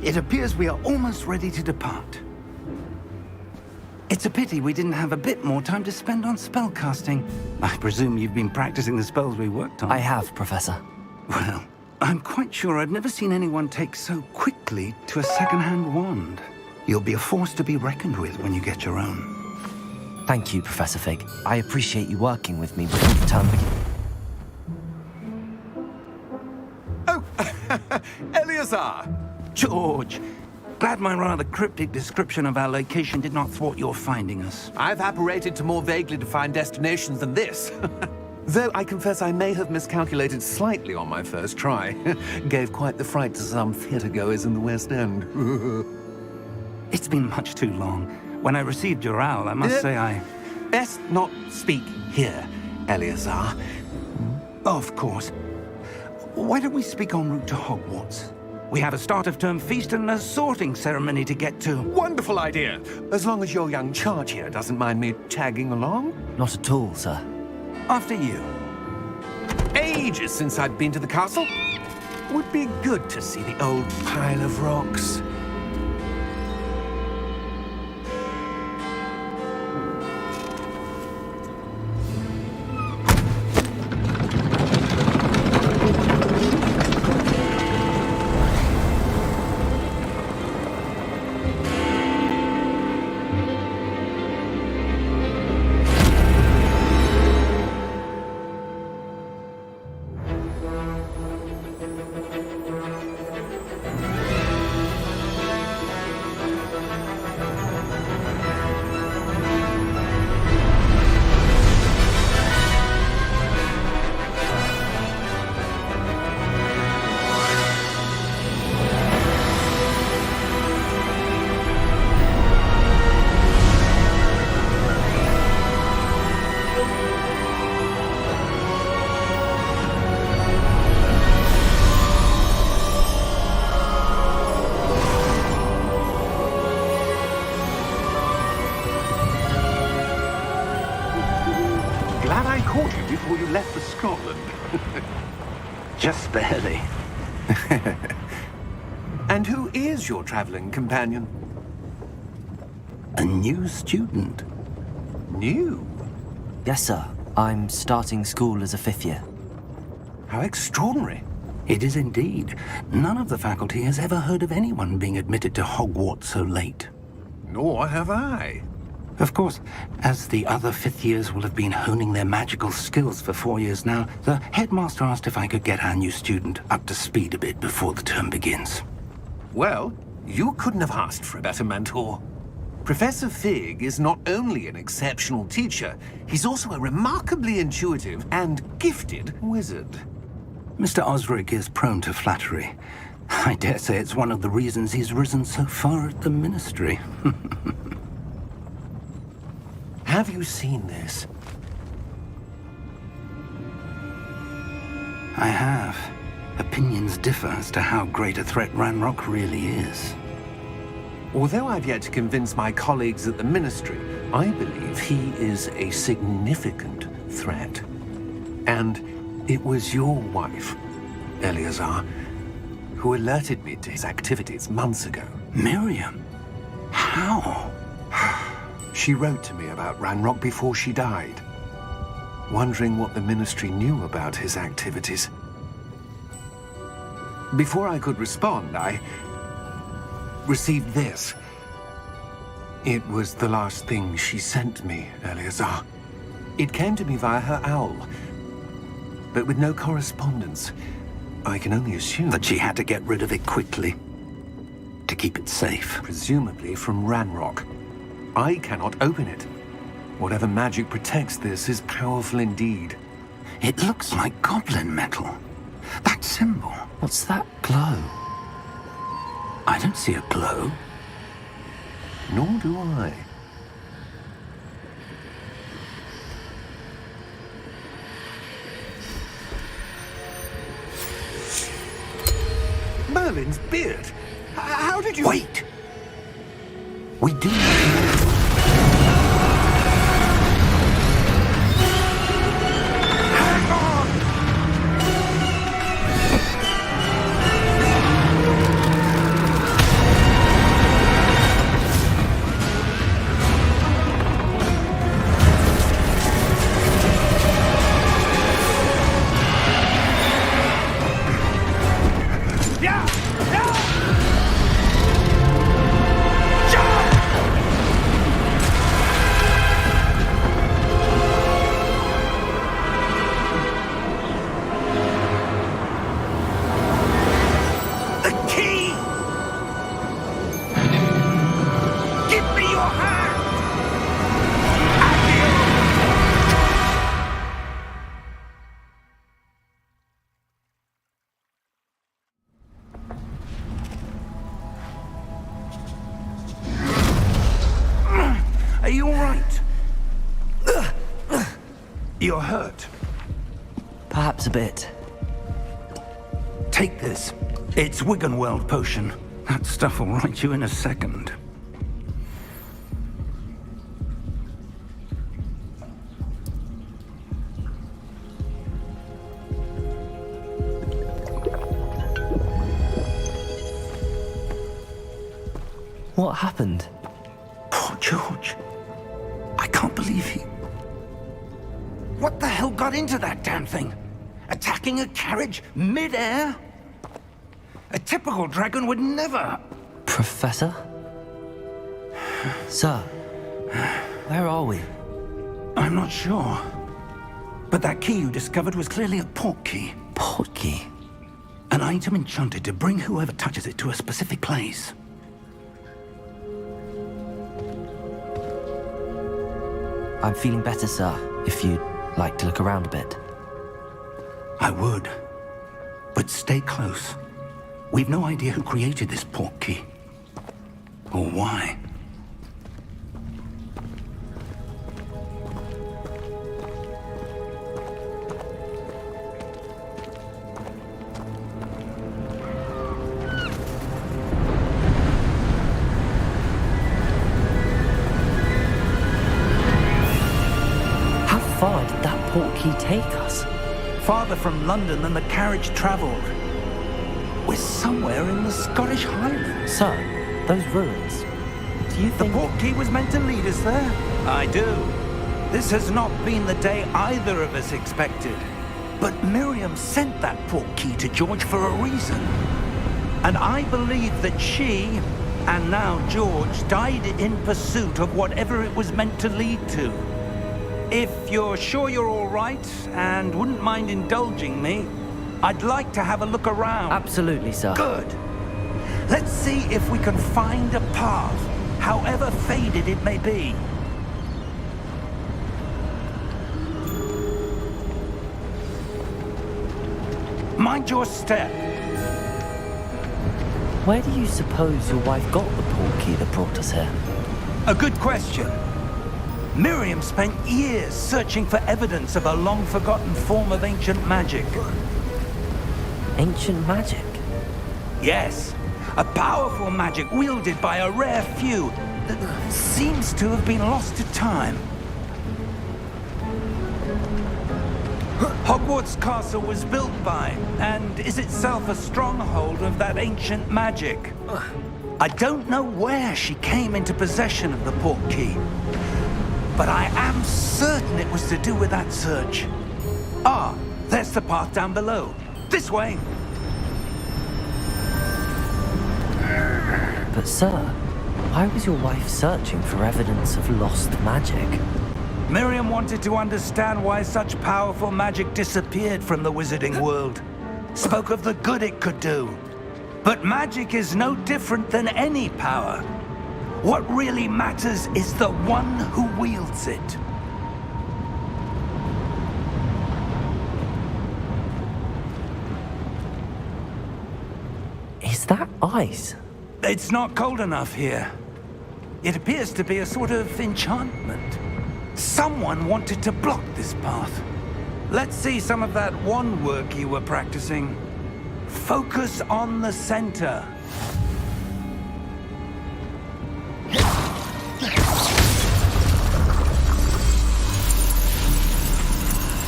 It appears we are almost ready to depart. It's a pity we didn't have a bit more time to spend on spellcasting. I presume you've been practicing the spells we worked on. I have, Professor. Well, I'm quite sure I've never seen anyone take so quickly to a second-hand wand. You'll be a force to be reckoned with when you get your own. Thank you, Professor Fig. I appreciate you working with me before the term begins. Oh, Eleazar! George! Glad my rather cryptic description of our location did not thwart your finding us. I've apparated to more vaguely defined destinations than this. Though I confess I may have miscalculated slightly on my first try. Gave quite the fright to some theatre-goers in the West End. It's been much too long. When I received your owl, I must say I... Best not speak here, Eleazar. Of course. Why don't we speak en route to Hogwarts? We have a start-of-term feast and a sorting ceremony to get to. Wonderful idea! As long as your young charge here doesn't mind me tagging along. Not at all, sir. After you. Ages since I'd been to the castle. Would be good to see the old pile of rocks. Just barely. And who is your traveling companion? A new student. New? Yes, sir. I'm starting school as a 5th year. How extraordinary. It is indeed. None of the faculty has ever heard of anyone being admitted to Hogwarts so late. Nor have I. Of course, as the other 5th years will have been honing their magical skills for 4 years now, the headmaster asked if I could get our new student up to speed a bit before the term begins. Well, you couldn't have asked for a better mentor. Professor Fig is not only an exceptional teacher, he's also a remarkably intuitive and gifted wizard. Mr. Osric is prone to flattery. I dare say it's one of the reasons he's risen so far at the Ministry. Have you seen this? I have. Opinions differ as to how great a threat Ranrock really is. Although I've yet to convince my colleagues at the Ministry, I believe he is a significant threat. And it was your wife, Eleazar, who alerted me to his activities months ago. Miriam? How? She wrote to me about Ranrock before she died, wondering what the Ministry knew about his activities. Before I could respond, I received this. It was the last thing she sent me, Eleazar. It came to me via her owl, but with no correspondence. I can only assume That she had to get rid of it quickly to keep it safe. presumably from Ranrock. I cannot open it. Whatever magic protects this is powerful indeed. It looks like goblin metal. That symbol. What's that glow? I don't see a glow. Nor do I. Merlin's beard. How did you... Wait! We do need to Are you all right? You're hurt. Perhaps a bit. Take this. It's Wiggenweld potion. That stuff will right you in a second. What happened? Poor George. I can't believe he... What the hell got into that damn thing? Attacking a carriage mid-air? A typical dragon would never... Professor? Sir, where are we? I'm not sure. But that key you discovered was clearly a port key. Port key? An item enchanted to bring whoever touches it to a specific place. I'm feeling better, sir, if you'd like to look around a bit. I would. But stay close. We've no idea who created this port key. Or why. How far did that port key take us? farther from London than the carriage travelled. We're somewhere in the Scottish Highlands. Sir, those ruins. Do you The think... portkey was meant to lead us there? I do. This has not been the day either of us expected. But Miriam sent that portkey to George for a reason. And I believe that she, and now George, died in pursuit of whatever it was meant to lead to. If you're sure you're all right, and wouldn't mind indulging me, I'd like to have a look around. Absolutely, sir. Good. Let's see if we can find a path, however faded it may be. Mind your step. Where do you suppose your wife got the portkey that brought us here? A good question. Miriam spent years searching for evidence of a long-forgotten form of ancient magic. Ancient magic? Yes, a powerful magic wielded by a rare few that seems to have been lost to time. Hogwarts Castle was built by, and is itself a stronghold of that ancient magic. I don't know where she came into possession of the portkey, but I am certain it was to do with that search. Ah, there's the path down below. This way. But sir, why was your wife searching for evidence of lost magic? Miriam wanted to understand why such powerful magic disappeared from the wizarding world. Spoke of the good it could do. But magic is no different than any power. What really matters is the one who wields it. Is that ice? It's not cold enough here. It appears to be a sort of enchantment. Someone wanted to block this path. Let's see some of that wand work you were practicing. Focus on the center.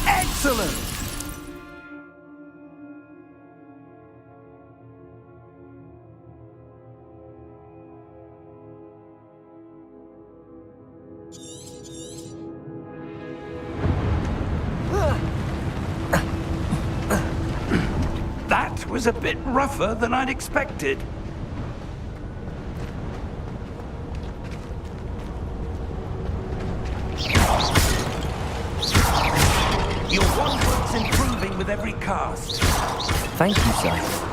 Excellent! That was a bit rougher than I'd expected. Your wand work's improving with every cast. Thank you, sir.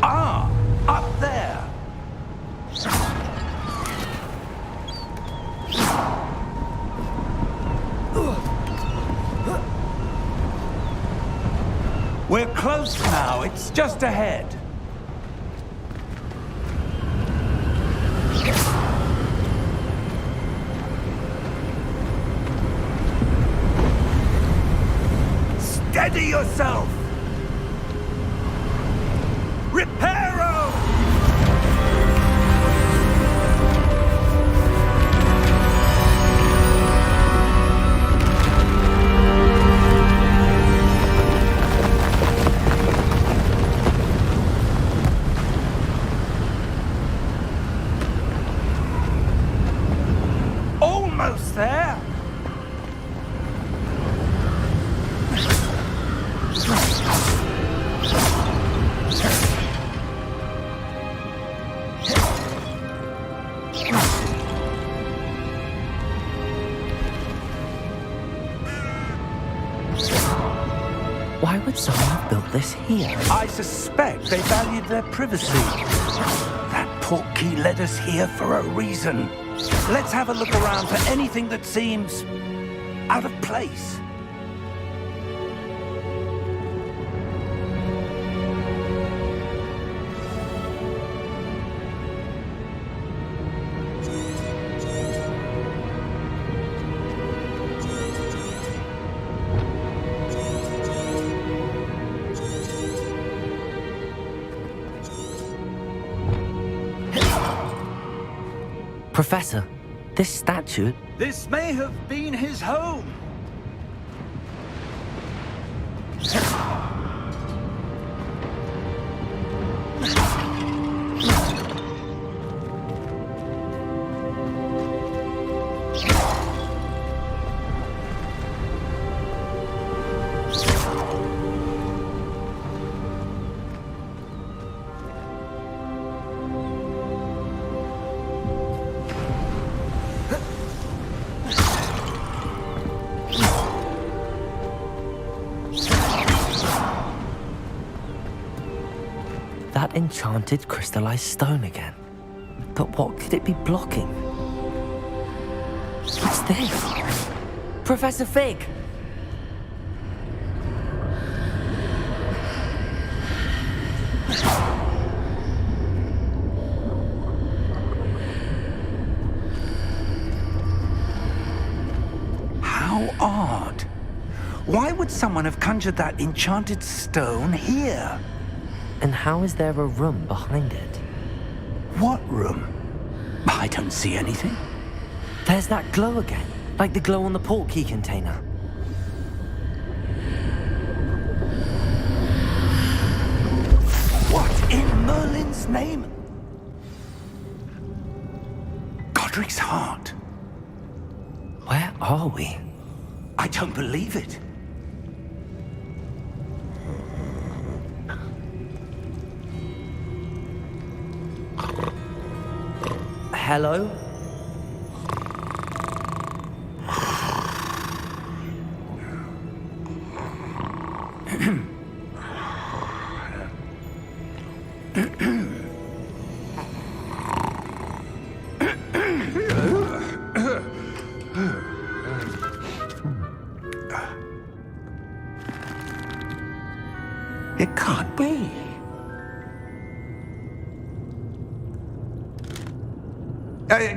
Ah, up there. We're close now. It's just ahead. Steady yourself. Reparo! Almost there. Why would someone have built this here? I suspect they valued their privacy. That portkey led us here for a reason. Let's have a look around for anything that seems out of place. Professor, this statue... This may have been his home. That enchanted crystallized stone again. But what could it be blocking? What's this? Professor Fig! How odd. Why would someone have conjured that enchanted stone here? And how is there a room behind it? What room? I don't see anything. There's that glow again, like the glow on the portkey container. What in Merlin's name? Godric's heart. Where are we? I don't believe it. Hello? It can't be.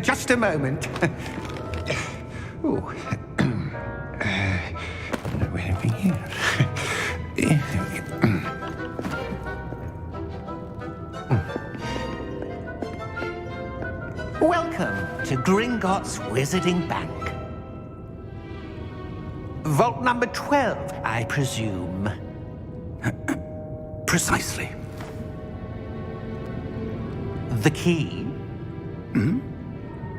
Just a moment. Ooh. Where are we here? Welcome to Gringotts Wizarding Bank. Vault number 12, I presume. Precisely. The key?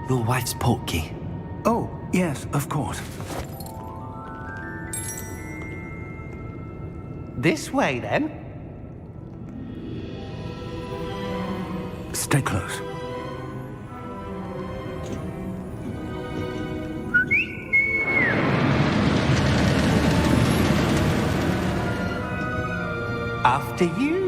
Your wife's portkey. Oh, yes, of course. This way, then. Stay close. After you.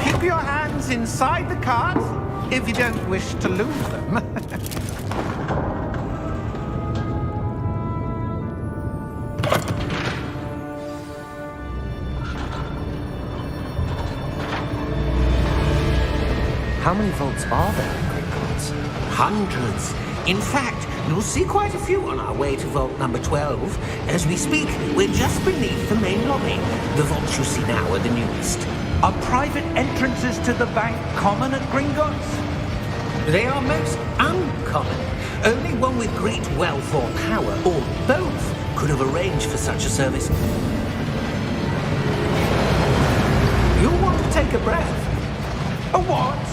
Keep your hands inside the cart if you don't wish to lose them. How many vaults are there in Gringotts? Hundreds. In fact, you'll see quite a few on our way to vault number 12. As we speak, we're just beneath the main lobby. The vaults you see now are the newest. Are private entrances to the bank common at Gringotts? They are most uncommon. Only one with great wealth or power, or both, could have arranged for such a service. You'll want to take a breath. A what?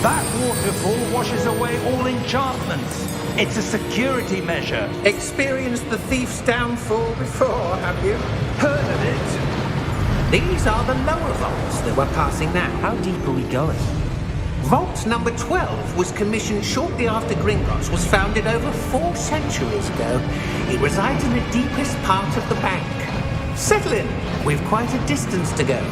That waterfall washes away all enchantments. It's a security measure. Experienced the thief's downfall before, have you? Heard of it? These are the lower vaults that we're passing now. How deep are we going? Vault number 12 was commissioned shortly after Gringotts was founded over 4 centuries ago. It resides in the deepest part of the bank. Settle in. We've quite a distance to go.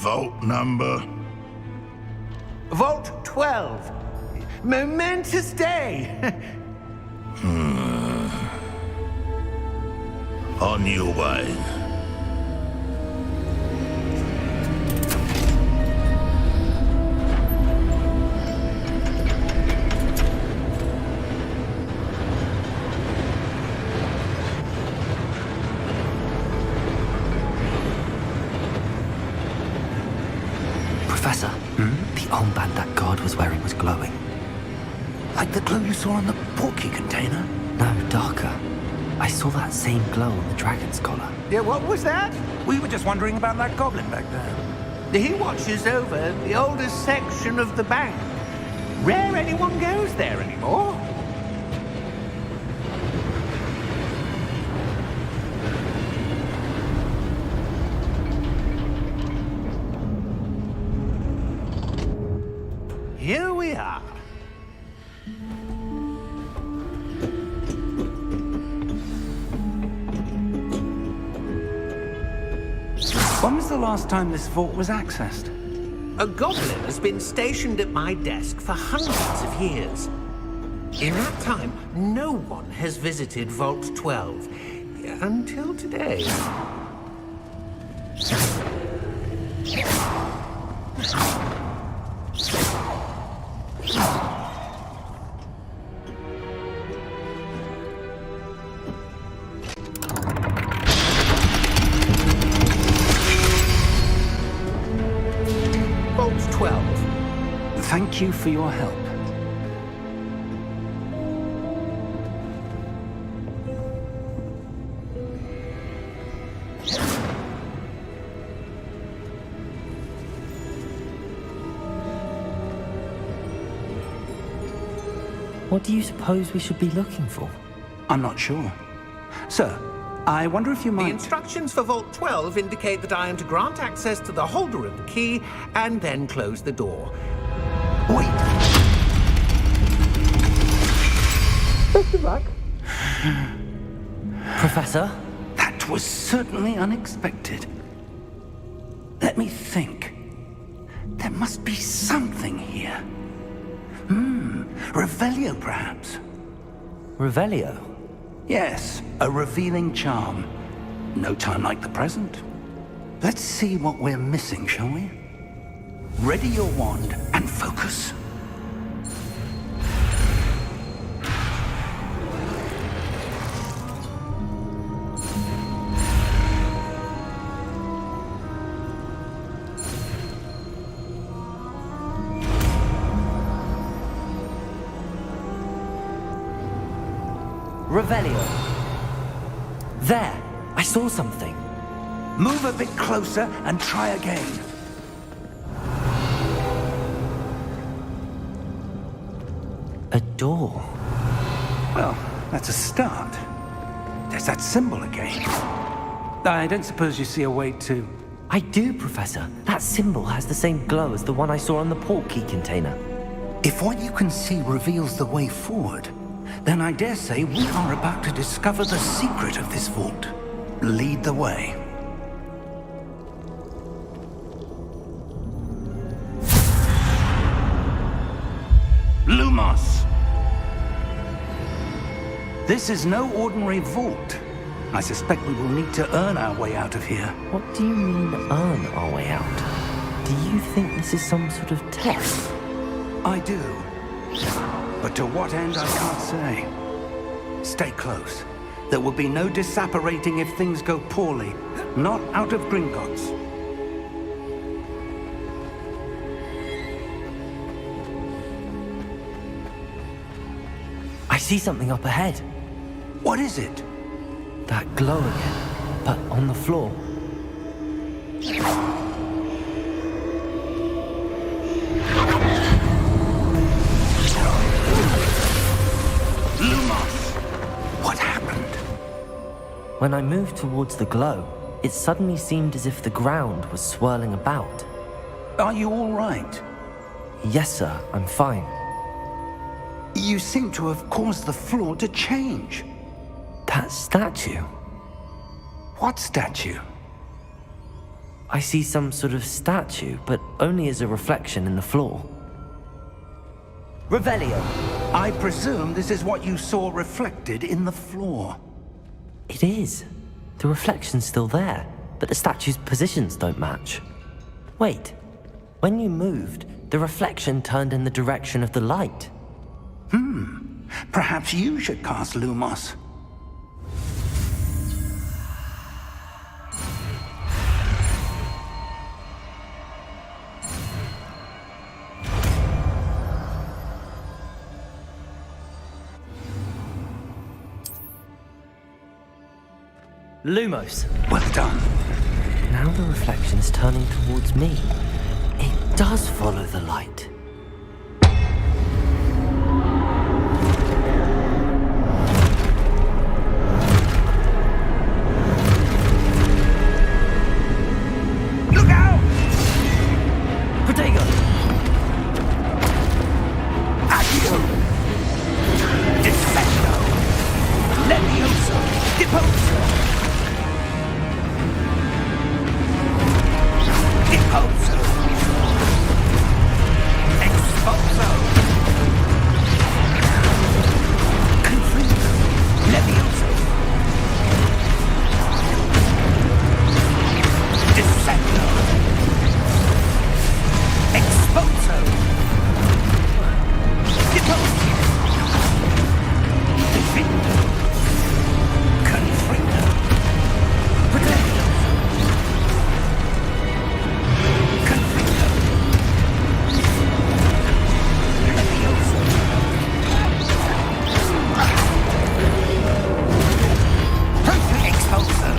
Vault number? Vault 12. Momentous day. On your way. armband that guard was wearing was glowing. Like the glow you saw on the portkey container? No, darker. I saw that same glow on the dragon's collar. Yeah, what was that? We were just wondering about that goblin back there. He watches over the oldest section of the bank. Rare anyone goes there anymore. Here we are. When was the last time this vault was accessed? A goblin has been stationed at my desk for hundreds of years. In that time, no one has visited Vault 12 until today. Vault 12. Thank you for your help. What do you suppose we should be looking for? I'm not sure. Sir, I wonder if you The might... instructions for Vault 12 indicate that I am to grant access to the holder of the key and then close the door. Wait! Best of luck. Professor? That was certainly unexpected. Let me think. There must be something here. Revelio, perhaps? Revelio? Yes, a revealing charm. No time like the present. Let's see what we're missing, shall we? Ready your wand and focus. Revelio. There! I saw something. Move a bit closer and try again. A door. Well, that's a start. There's that symbol again. I don't suppose you see a way to... I do, Professor. That symbol has the same glow as the one I saw on the portkey container. If what you can see reveals the way forward, then I dare say we are about to discover the secret of this vault. Lead the way. Lumos! This is no ordinary vault. I suspect we will need to earn our way out of here. What do you mean, earn our way out? Do you think this is some sort of test? I do. But to what end, I can't say. Stay close. There will be no disapparating if things go poorly. Not out of Gringotts. I see something up ahead. What is it? That glow again, but on the floor. Lumos! What happened? When I moved towards the glow, it suddenly seemed as if the ground was swirling about. Are you all right? Yes, sir, I'm fine. You seem to have caused the floor to change. That statue. What statue? I see some sort of statue, but only as a reflection in the floor. Revelio. I presume this is what you saw reflected in the floor. It is. The reflection's still there, but the statue's positions don't match. Wait. When you moved, the reflection turned in the direction of the light. Perhaps you should cast Lumos. Lumos. Well done. Now the reflection's turning towards me. It does follow the light. Look out! Protego! Accio! Defendo! Levioso! Deposo! Deposo! Exposo! Confringo! Levioso! Descendo! Exposo! Deposo! Defendo! Confringo! Protego! Confringo! Levioso! Exposo!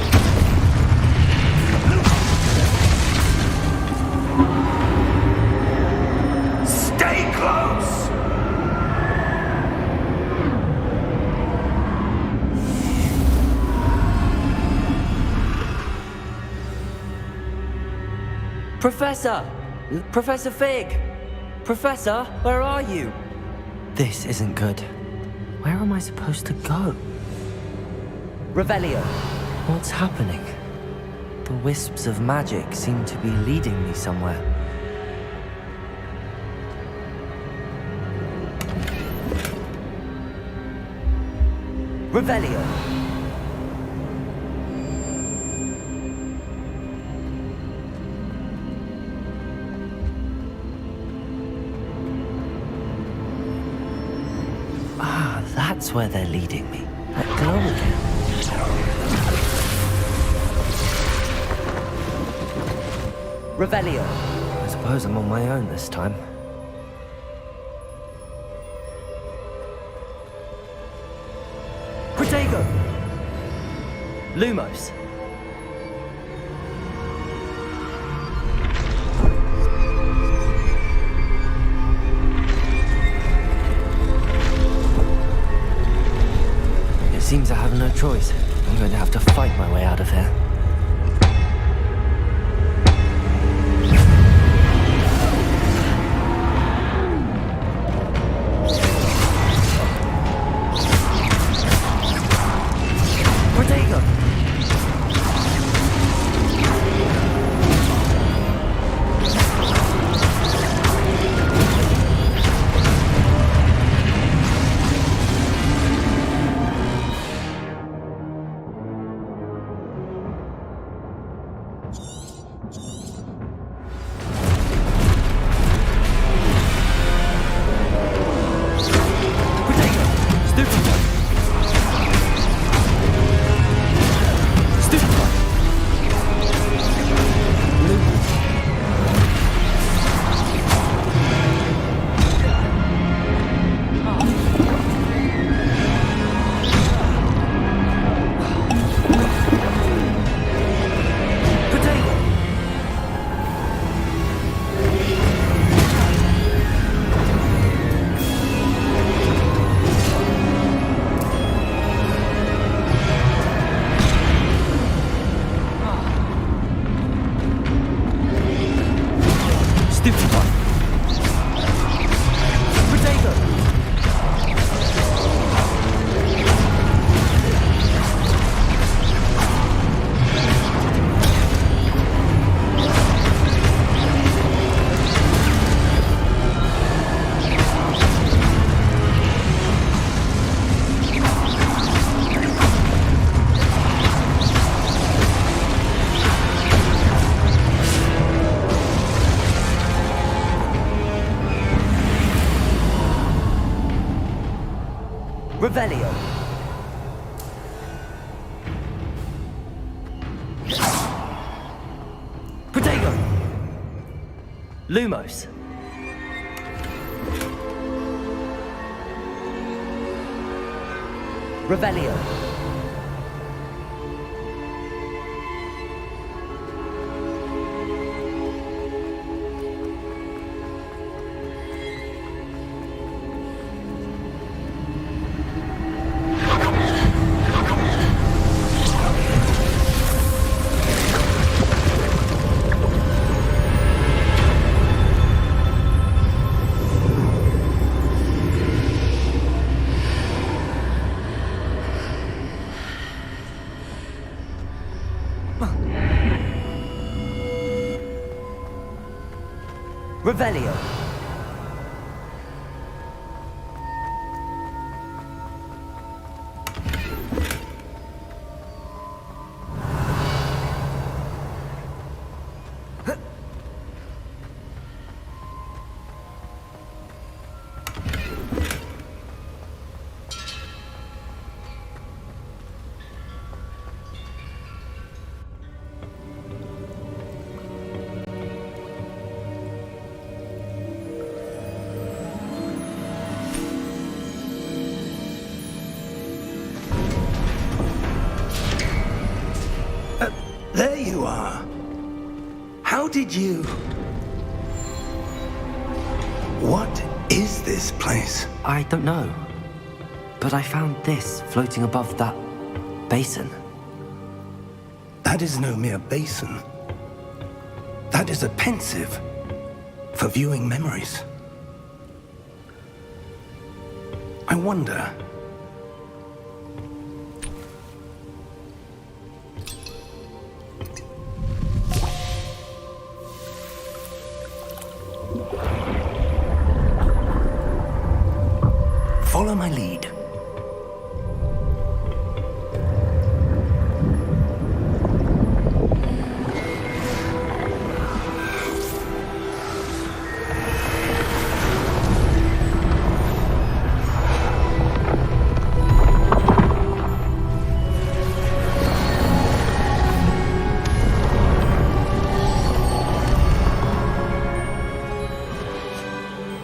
Stay close! Professor! Professor Fig! Professor, where are you? This isn't good. Where am I supposed to go? Revelio! What's happening? The wisps of magic seem to be leading me somewhere. Revelio! Ah, that's where they're leading me. That glow again. Revelio! I suppose I'm on my own this time. Protego! Lumos! It seems I have no choice. I'm going to have to fight my way out of here. Protego! Revelio. Protego. Lumos. Revelio. Revelio. There you are. How did you... What is this place? I don't know. But I found this floating above that basin. That is no mere basin. That is a pensive for viewing memories. I wonder... Follow my lead.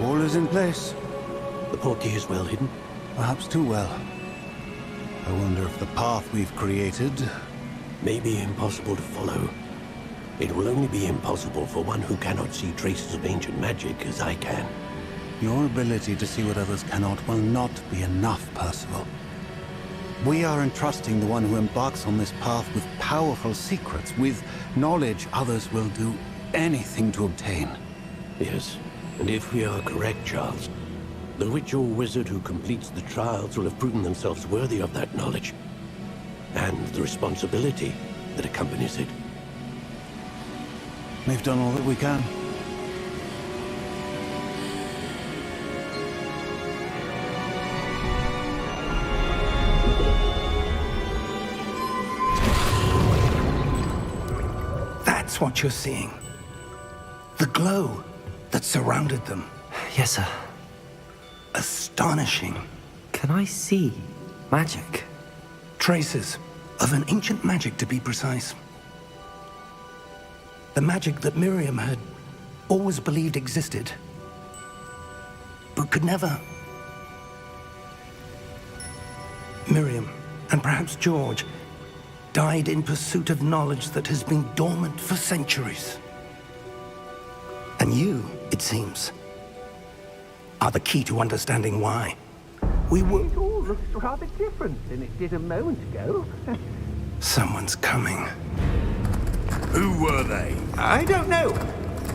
All is in place. The portkey is well hidden. Perhaps too well. I wonder if the path we've created... May be impossible to follow. It will only be impossible for one who cannot see traces of ancient magic as I can. Your ability to see what others cannot will not be enough, Percival. We are entrusting the one who embarks on this path with powerful secrets, with knowledge others will do anything to obtain. Yes, and if we are correct, Charles, the witch or wizard who completes the trials will have proven themselves worthy of that knowledge, and the responsibility that accompanies it. We've done all that we can. That's what you're seeing. The glow that surrounded them. Yes, sir. Astonishing. Can I see magic? Traces of an ancient magic, to be precise. The magic that Miriam had always believed existed, but could never. Miriam, and perhaps George, died in pursuit of knowledge that has been dormant for centuries. And you, it seems, are the key to understanding why. We were... It all looks rather different than it did a moment ago. Someone's coming. Who were they? I don't know.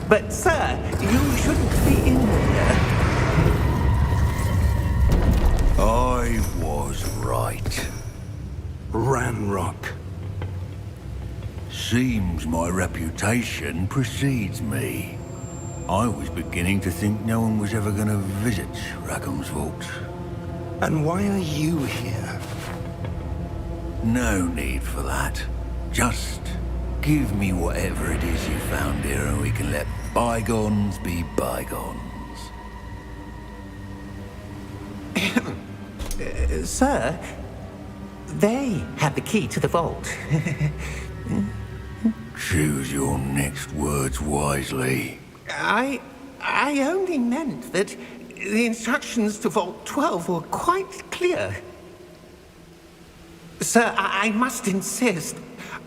But, sir, you shouldn't be in here. I was right. Ranrock. Seems my reputation precedes me. I was beginning to think no one was ever going to visit Rackham's vault. And why are you here? No need for that. Just give me whatever it is you found here and we can let bygones be bygones. Sir, they have the key to the vault. Choose your next words wisely. I only meant that the instructions to Vault 12 were quite clear. Sir, I must insist.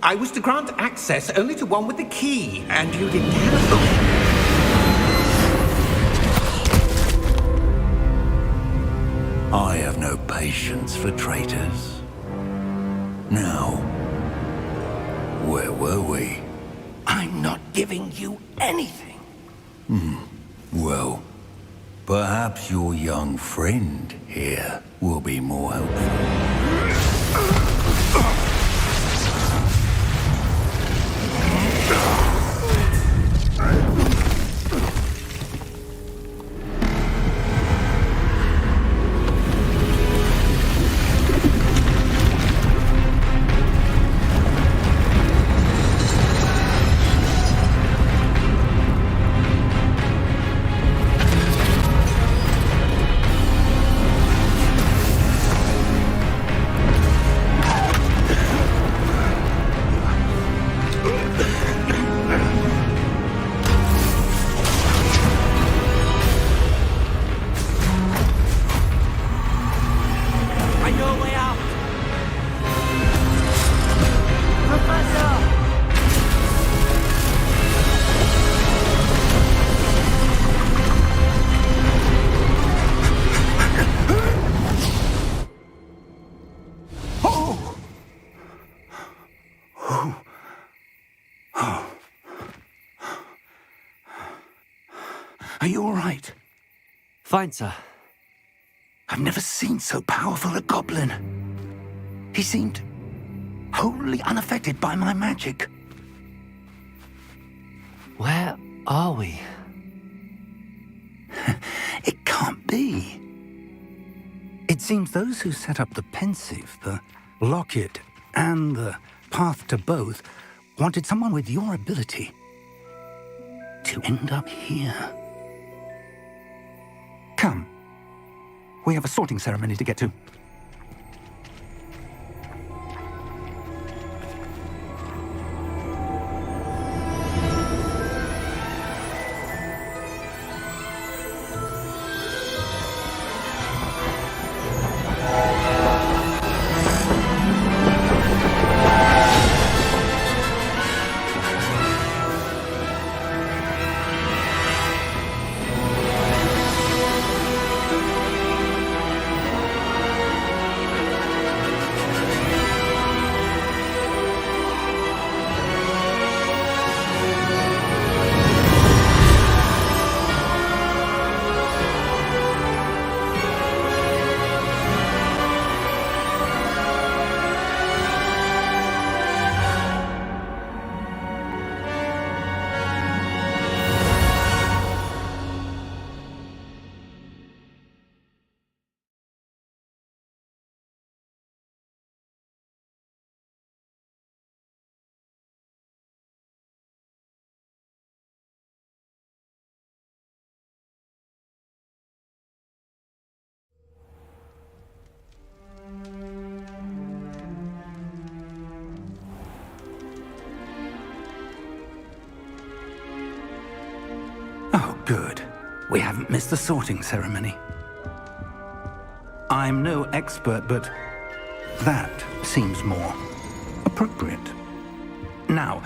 I was to grant access only to one with the key, and you didn't have them. I have no patience for traitors. Now, where were we? I'm not giving you anything. Well, perhaps your young friend here will be more helpful. Are you all right? Fine, sir. I've never seen so powerful a goblin. He seemed wholly unaffected by my magic. Where are we? It can't be. It seems those who set up the pensive, the locket, and the path to both wanted someone with your ability to end up here. Come. We have a sorting ceremony to get to. Oh, good. We haven't missed the sorting ceremony. I'm no expert, but that seems more appropriate. Now,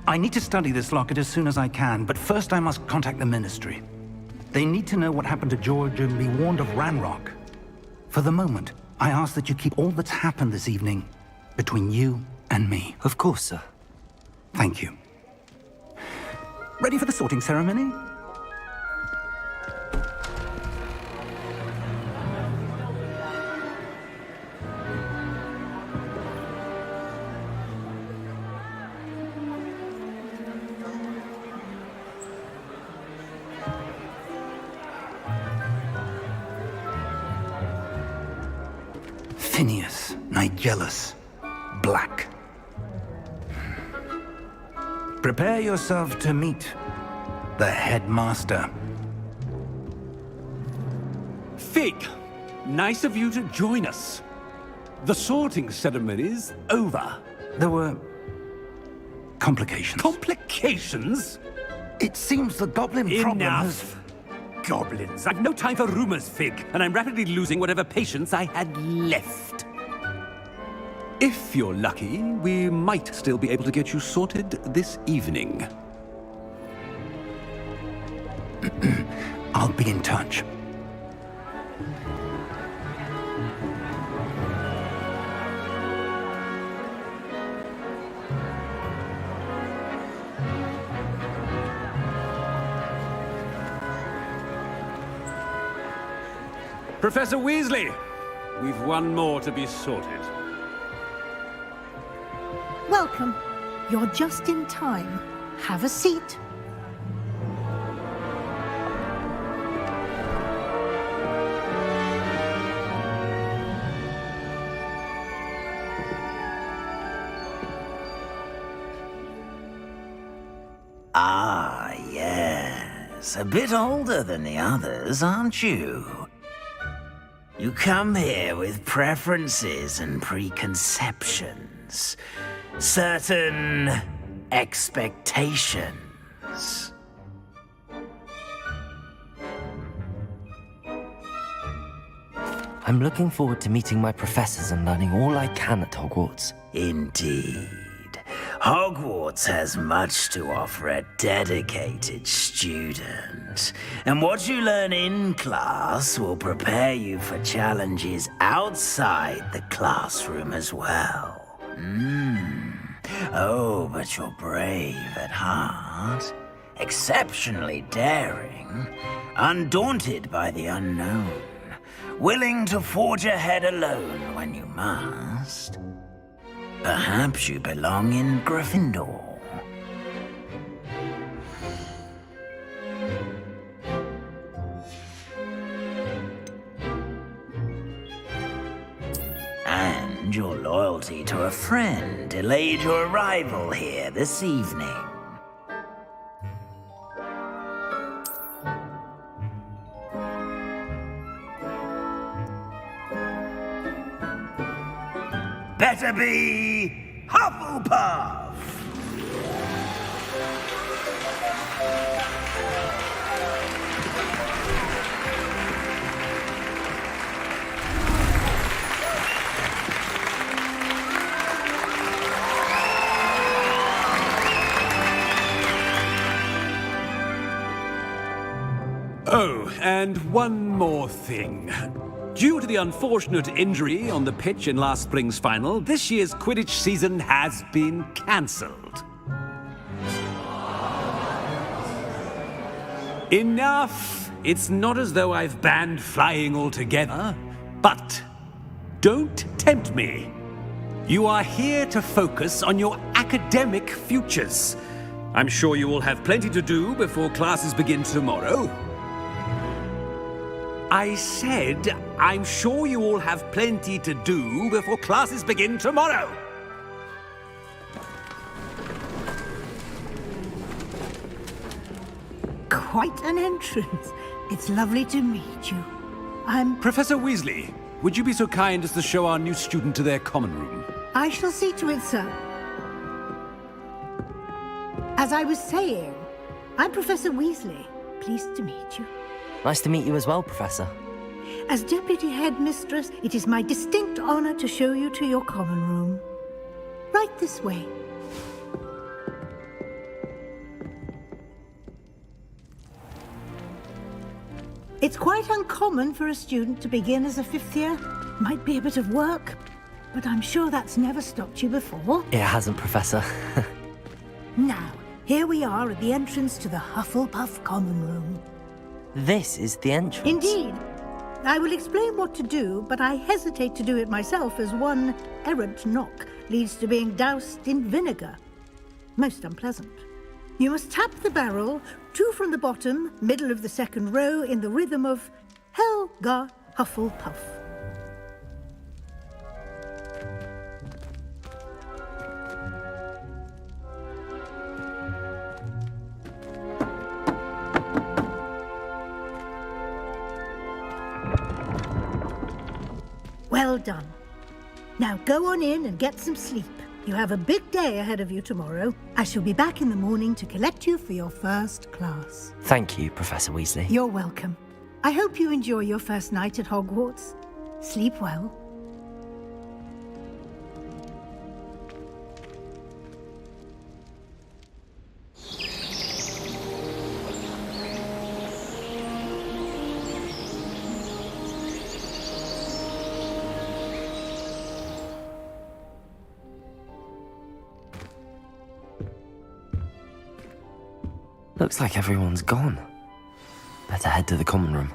I need to study this locket as soon as I can, but first I must contact the Ministry. They need to know what happened to George and be warned of Ranrock. For the moment, I ask that you keep all that's happened this evening between you and me. Of course, sir. Thank you. Ready for the sorting ceremony? Phineas, Nigellus, Black. Prepare yourself to meet the headmaster. Fig, nice of you to join us. The sorting ceremony's over. There were complications. Complications? It seems the goblin problem has... Enough! Goblins. I've no time for rumors, Fig, and I'm rapidly losing whatever patience I had left. If you're lucky, we might still be able to get you sorted this evening. I'll be in touch. Professor Weasley, we've one more to be sorted. Welcome. You're just in time. Have a seat. Ah, yes. A bit older than the others, aren't you? You come here with preferences and preconceptions. Certain expectations. I'm looking forward to meeting my professors and learning all I can at Hogwarts. Indeed. Hogwarts has much to offer a dedicated student. And what you learn in class will prepare you for challenges outside the classroom as well. Oh, but you're brave at heart, exceptionally daring, undaunted by the unknown, willing to forge ahead alone when you must. Perhaps you belong in Gryffindor. And your loyalty to a friend delayed your arrival here this evening. Better be Hufflepuff! Oh, and one more thing. Due to the unfortunate injury on the pitch in last spring's final, this year's Quidditch season has been cancelled. Enough! It's not as though I've banned flying altogether, but don't tempt me. You are here to focus on your academic futures. I'm sure you will have plenty to do before classes begin tomorrow. I said, I'm sure you all have plenty to do before classes begin tomorrow. Quite an entrance. It's lovely to meet you. I'm... Professor Weasley, would you be so kind as to show our new student to their common room? I shall see to it, sir. As I was saying, I'm Professor Weasley. Pleased to meet you. Nice to meet you as well, Professor. As Deputy Headmistress, it is my distinct honor to show you to your common room. Right this way. It's quite uncommon for a student to begin as a fifth year. Might be a bit of work, but I'm sure that's never stopped you before. It hasn't, Professor. Now, here we are at the entrance to the Hufflepuff common room. This is the entrance. Indeed. I will explain what to do, but I hesitate to do it myself as one errant knock leads to being doused in vinegar. Most unpleasant. You must tap the barrel, 2 from the bottom, middle of the second row, in the rhythm of Helga Hufflepuff. Well done. Now go on in and get some sleep. You have a big day ahead of you tomorrow. I shall be back in the morning to collect you for your first class. Thank you, Professor Weasley. You're welcome. I hope you enjoy your first night at Hogwarts. Sleep well. Looks like everyone's gone. Better head to the common room.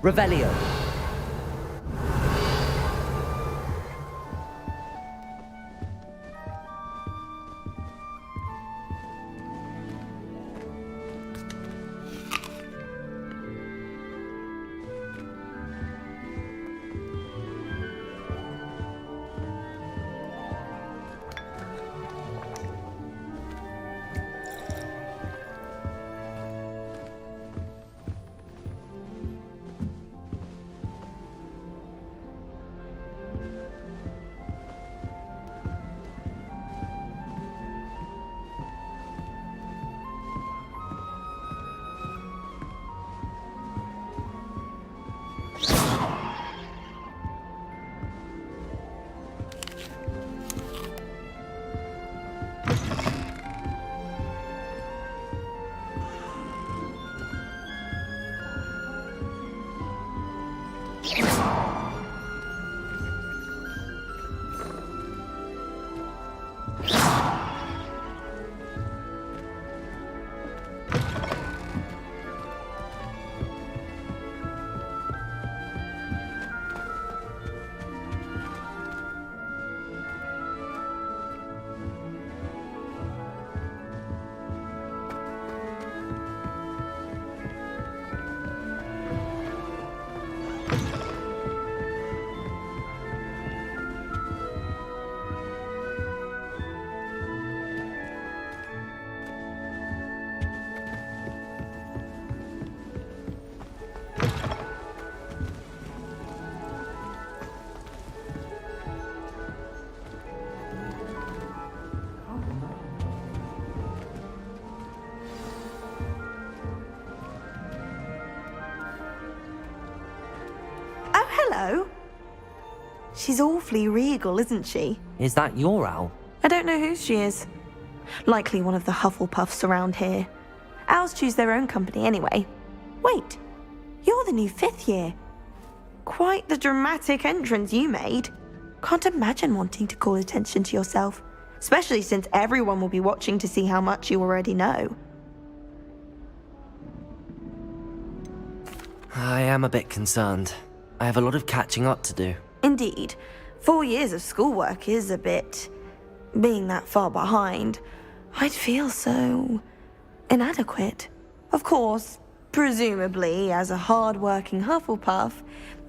Revelio. hello. She's awfully regal, isn't she? Is that your owl? I don't know who she is. Likely one of the Hufflepuffs around here. Owls choose their own company anyway. Wait, you're the new 5th year. Quite the dramatic entrance you made. Can't imagine wanting to call attention to yourself, especially since everyone will be watching to see how much you already know. I am a bit concerned. I have a lot of catching up to do. Indeed, 4 years of schoolwork is a bit... Being that far behind, I'd feel so... inadequate. Of course, presumably, as a hard-working Hufflepuff,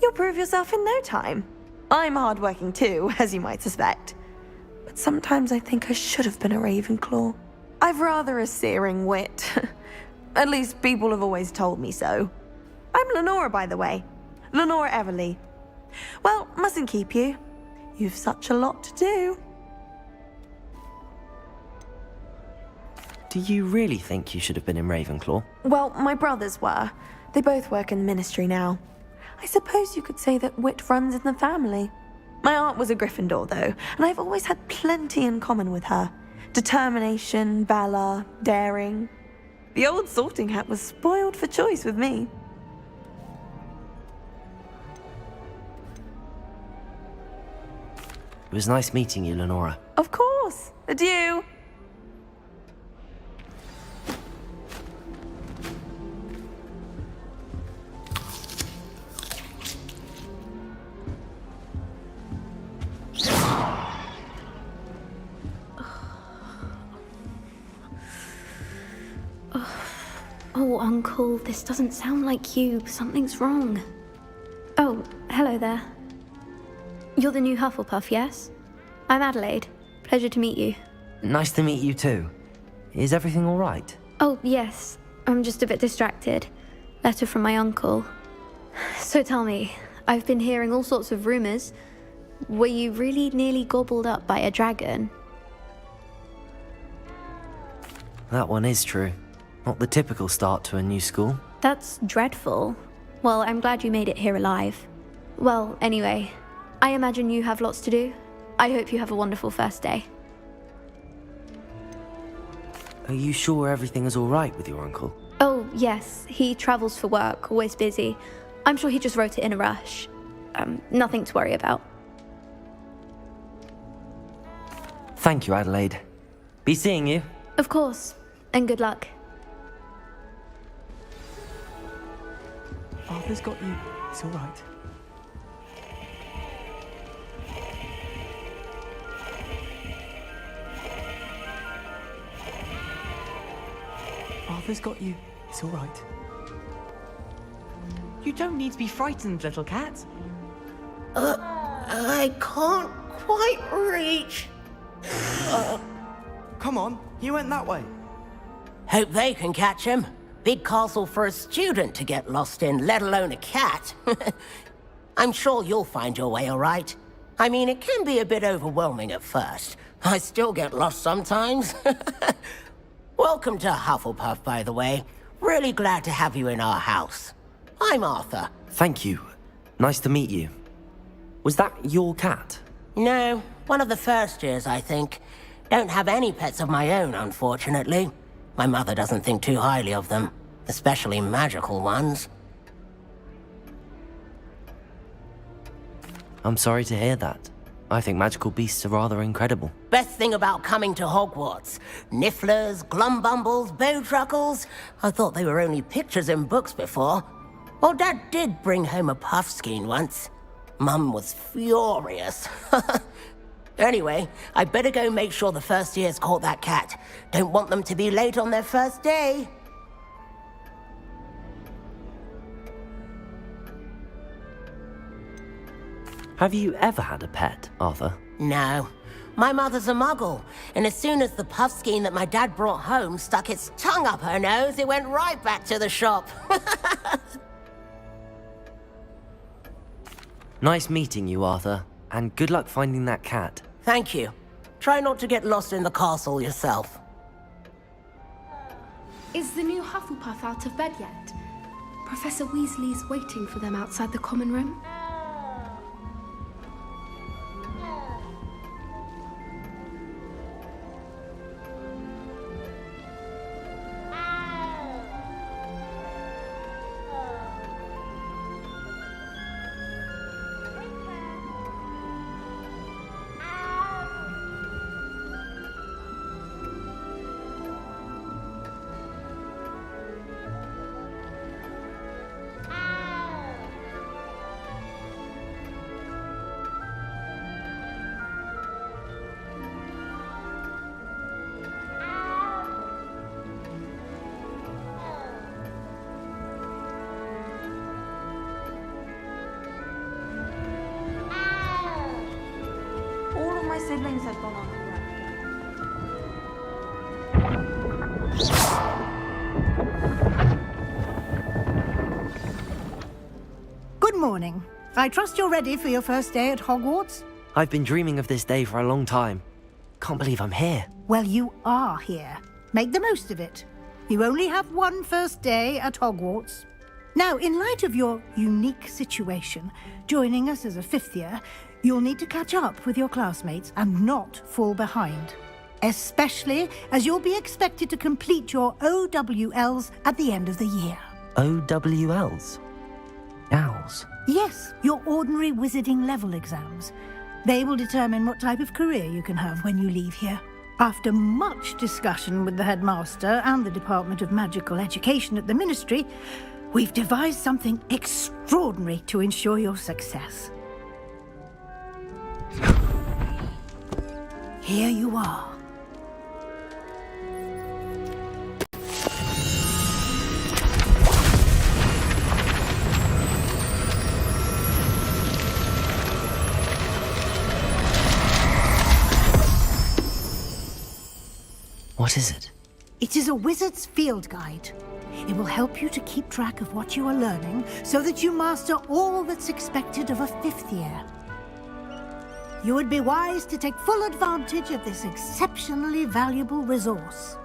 you'll prove yourself in no time. I'm hard-working too, as you might suspect. But sometimes I think I should have been a Ravenclaw. I've rather a searing wit. At least people have always told me so. I'm Lenora, by the way. Lenora Everly. Well, mustn't keep you. You've such a lot to do. Do you really think you should have been in Ravenclaw? Well, my brothers were. They both work in the ministry now. I suppose you could say that wit runs in the family. My aunt was a Gryffindor, though, and I've always had plenty in common with her. Determination, valor, daring. The old sorting hat was spoiled for choice with me. It was nice meeting you, Lenora. Of course. Adieu. Oh, Uncle, this doesn't sound like you. Something's wrong. Oh, hello there. You're the new Hufflepuff, yes? I'm Adelaide. Pleasure to meet you. Nice to meet you too. Is everything all right? Oh, yes. I'm just a bit distracted. Letter from my uncle. So tell me, I've been hearing all sorts of rumors. Were you really nearly gobbled up by a dragon? That one is true. Not the typical start to a new school. That's dreadful. Well, I'm glad you made it here alive. Well, anyway, I imagine you have lots to do. I hope you have a wonderful first day. Are you sure everything is all right with your uncle? Oh, yes. He travels for work, always busy. I'm sure he just wrote it in a rush. Nothing to worry about. Thank you, Adelaide. Be seeing you. Of course. And good luck. Arthur's got you. It's all right. Arthur's got you. It's all right. You don't need to be frightened, little cat. I can't quite reach. Come on, you went that way. Hope they can catch him. Big castle for a student to get lost in, let alone a cat. I'm sure you'll find your way all right. I mean, it can be a bit overwhelming at first. I still get lost sometimes. Welcome to Hufflepuff, by the way. Really glad to have you in our house. I'm Arthur. Thank you. Nice to meet you. Was that your cat? No, one of the first years, I think. Don't have any pets of my own, unfortunately. My mother doesn't think too highly of them, especially magical ones. I'm sorry to hear that. I think magical beasts are rather incredible. Best thing about coming to Hogwarts. Nifflers, Glumbumbles, Bowtruckles. I thought they were only pictures in books before. Well, Dad did bring home a Puffskein once. Mum was furious. Anyway, I better go make sure the first years caught that cat. Don't want them to be late on their first day. Have you ever had a pet, Arthur? No. My mother's a muggle, and as soon as the Puffskein that my dad brought home stuck its tongue up her nose, it went right back to the shop. Nice meeting you, Arthur, and good luck finding that cat. Thank you. Try not to get lost in the castle yourself. Is the new Hufflepuff out of bed yet? Professor Weasley's waiting for them outside the common room. morning. I trust you're ready for your first day at Hogwarts? I've been dreaming of this day for a long time. Can't believe I'm here. Well, you are here. Make the most of it. You only have one first day at Hogwarts. Now, in light of your unique situation, joining us as a fifth year, you'll need to catch up with your classmates and not fall behind. Especially as you'll be expected to complete your OWLs at the end of the year. OWLs? Owls? Yes, your ordinary wizarding level exams. They will determine what type of career you can have when you leave here. After much discussion with the headmaster and the Department of Magical Education at the Ministry, we've devised something extraordinary to ensure your success. Here you are. What is it? It is a wizard's field guide. It will help you to keep track of what you are learning so that you master all that's expected of a fifth year. You would be wise to take full advantage of this exceptionally valuable resource.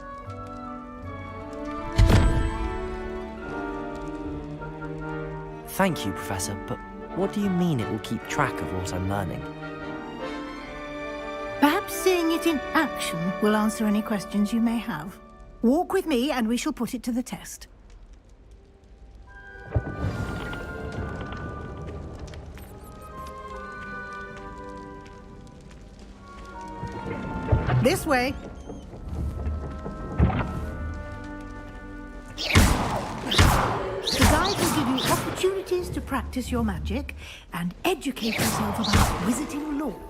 Thank you, Professor, but what do you mean it will keep track of what I'm learning? Perhaps seeing it in action will answer any questions you may have. Walk with me and we shall put it to the test. This way. The guide will give you opportunities to practice your magic and educate yourself about wizarding lore.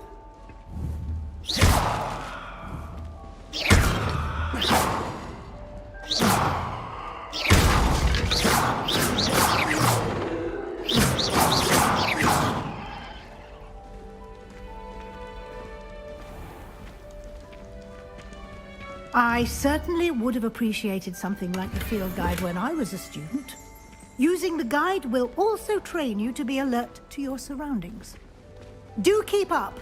I certainly would have appreciated something like the field guide when I was a student. Using the guide will also train you to be alert to your surroundings. Do keep up!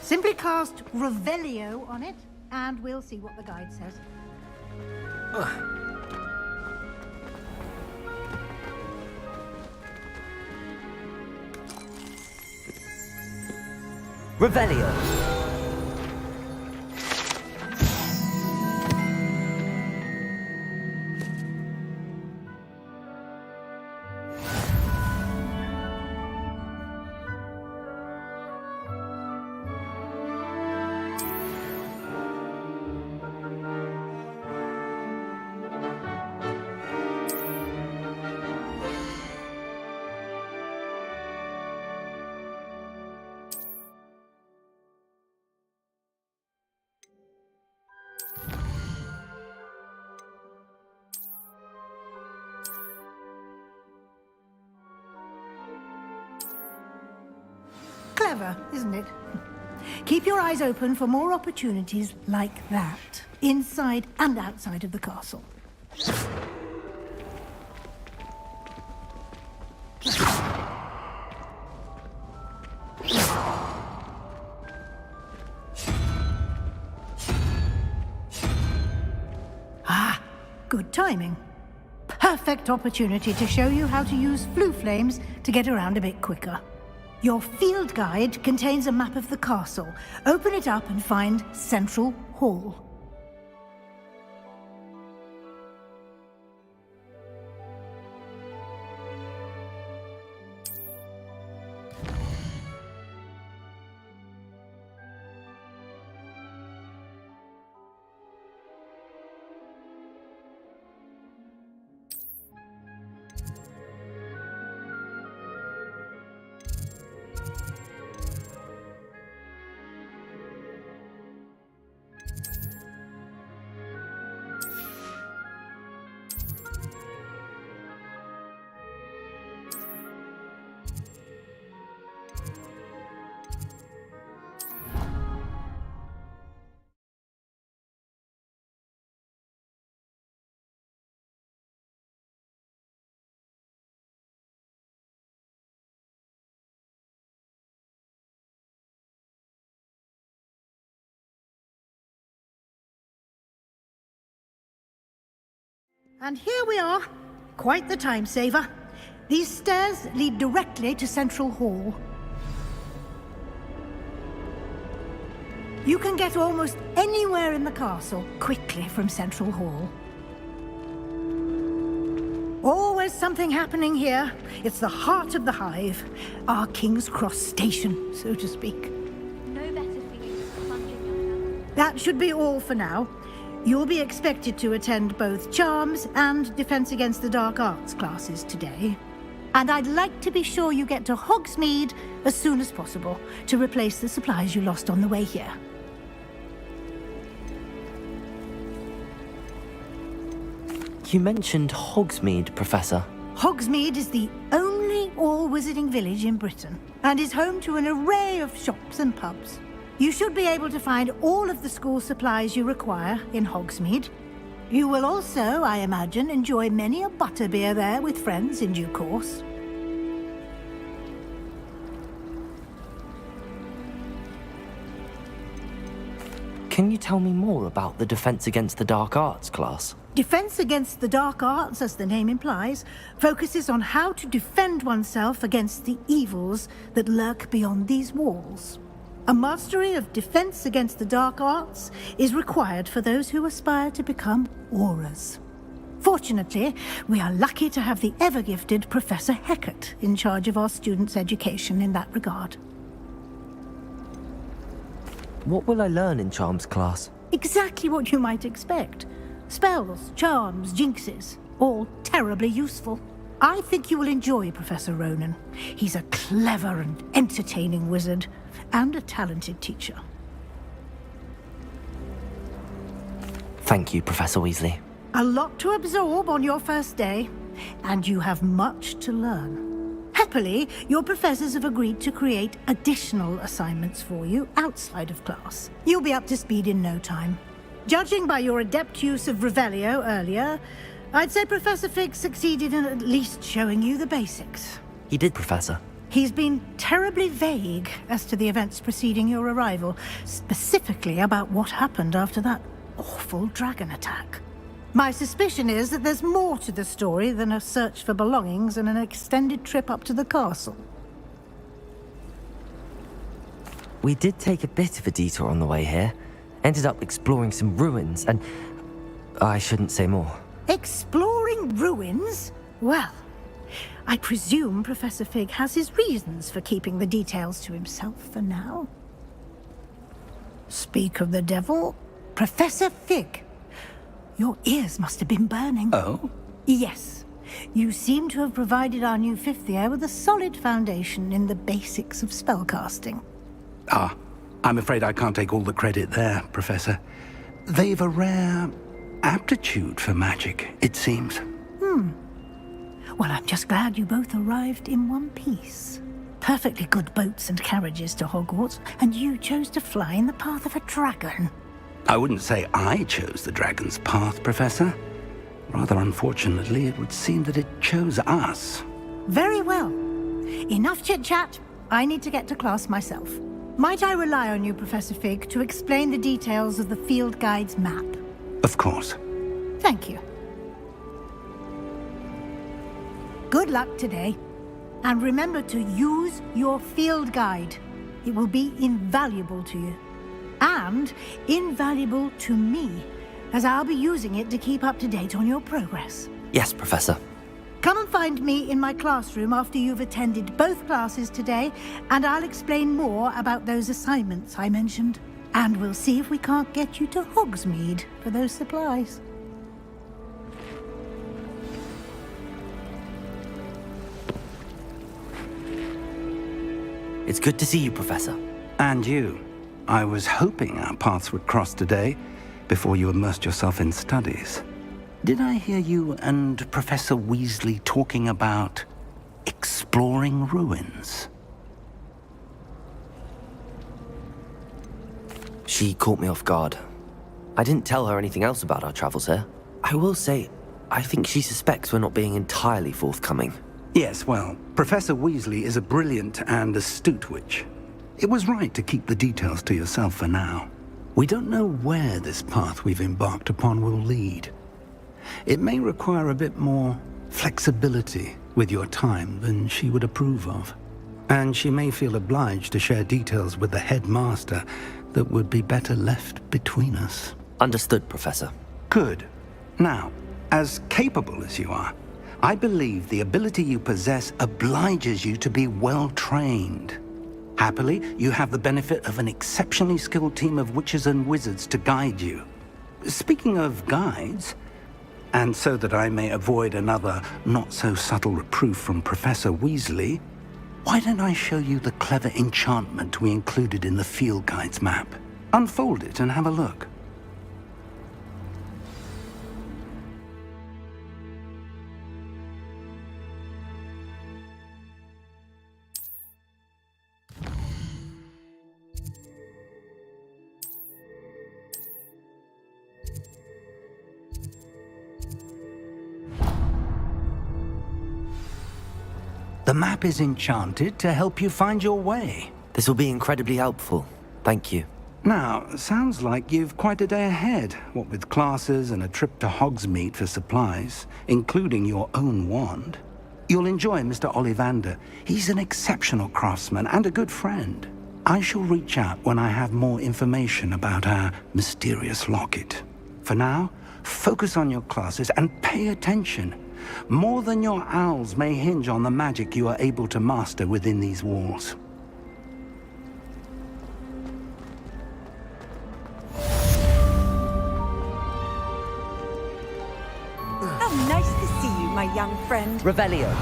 Simply cast Revelio on it, and we'll see what the guide says. Revelio! Clever, isn't it? Keep your eyes open for more opportunities like that, inside and outside of the castle. Ah, good timing. Perfect opportunity to show you how to use flue flames to get around a bit quicker. Your field guide contains a map of the castle. Open it up and find Central Hall. And here we are. Quite the time saver. These stairs lead directly to Central Hall. You can get almost anywhere in the castle quickly from Central Hall. Always something happening here. It's the heart of the Hive. Our King's Cross station, so to speak. No better for you, plunging yourself. That should be all for now. You'll be expected to attend both Charms and Defense Against the Dark Arts classes today. And I'd like to be sure you get to Hogsmeade as soon as possible to replace the supplies you lost on the way here. You mentioned Hogsmeade, Professor. Hogsmeade is the only all-wizarding village in Britain and is home to an array of shops and pubs. You should be able to find all of the school supplies you require in Hogsmeade. You will also, I imagine, enjoy many a butterbeer there with friends in due course. Can you tell me more about the Defense Against the Dark Arts class? Defense Against the Dark Arts, as the name implies, focuses on how to defend oneself against the evils that lurk beyond these walls. A mastery of Defense Against the Dark Arts is required for those who aspire to become Aurors. Fortunately, we are lucky to have the ever-gifted Professor Hecat in charge of our students' education in that regard. What will I learn in Charms class? Exactly what you might expect. Spells, charms, jinxes, all terribly useful. I think you will enjoy Professor Ronan. He's a clever and entertaining wizard, and a talented teacher. Thank you, Professor Weasley. A lot to absorb on your first day, and you have much to learn. Happily, your professors have agreed to create additional assignments for you outside of class. You'll be up to speed in no time. Judging by your adept use of Revelio earlier, I'd say Professor Fig succeeded in at least showing you the basics. He did, Professor. He's been terribly vague as to the events preceding your arrival, specifically about what happened after that awful dragon attack. My suspicion is that there's more to the story than a search for belongings and an extended trip up to the castle. We did take a bit of a detour on the way here. Ended up exploring some ruins, and I shouldn't say more. Exploring ruins? Well, I presume Professor Fig has his reasons for keeping the details to himself for now. Speak of the devil, Professor Fig. Your ears must have been burning. Oh? Yes. You seem to have provided our new fifth year with a solid foundation in the basics of spellcasting. Ah, I'm afraid I can't take all the credit there, Professor. They've a rare aptitude for magic, it seems. Well, I'm just glad you both arrived in one piece. Perfectly good boats and carriages to Hogwarts, and you chose to fly in the path of a dragon. I wouldn't say I chose the dragon's path, Professor. Rather unfortunately, it would seem that it chose us. Very well. Enough chit-chat. I need to get to class myself. Might I rely on you, Professor Fig, to explain the details of the field guide's map? Of course. Thank you. Good luck today. And remember to use your field guide. It will be invaluable to you. And invaluable to me, as I'll be using it to keep up to date on your progress. Yes, Professor. Come and find me in my classroom after you've attended both classes today, and I'll explain more about those assignments I mentioned. And we'll see if we can't get you to Hogsmeade for those supplies. It's good to see you, Professor. And you. I was hoping our paths would cross today, before you immersed yourself in studies. Did I hear you and Professor Weasley talking about exploring ruins? She caught me off guard. I didn't tell her anything else about our travels here. I will say, I think she suspects we're not being entirely forthcoming. Yes, well, Professor Weasley is a brilliant and astute witch. It was right to keep the details to yourself for now. We don't know where this path we've embarked upon will lead. It may require a bit more flexibility with your time than she would approve of. And she may feel obliged to share details with the headmaster that would be better left between us. Understood, Professor. Good. Now, as capable as you are, I believe the ability you possess obliges you to be well trained. Happily, you have the benefit of an exceptionally skilled team of witches and wizards to guide you. Speaking of guides, and so that I may avoid another not-so-subtle reproof from Professor Weasley, why don't I show you the clever enchantment we included in the field guide's map? Unfold it and have a look. The map is enchanted to help you find your way. This will be incredibly helpful. Thank you. Now, sounds like you've quite a day ahead, what with classes and a trip to Hogsmeade for supplies, including your own wand. You'll enjoy Mr. Ollivander. He's an exceptional craftsman and a good friend. I shall reach out when I have more information about our mysterious locket. For now, focus on your classes and pay attention. More than your owls may hinge on the magic you are able to master within these walls. How nice to see you, my young friend. Revelio.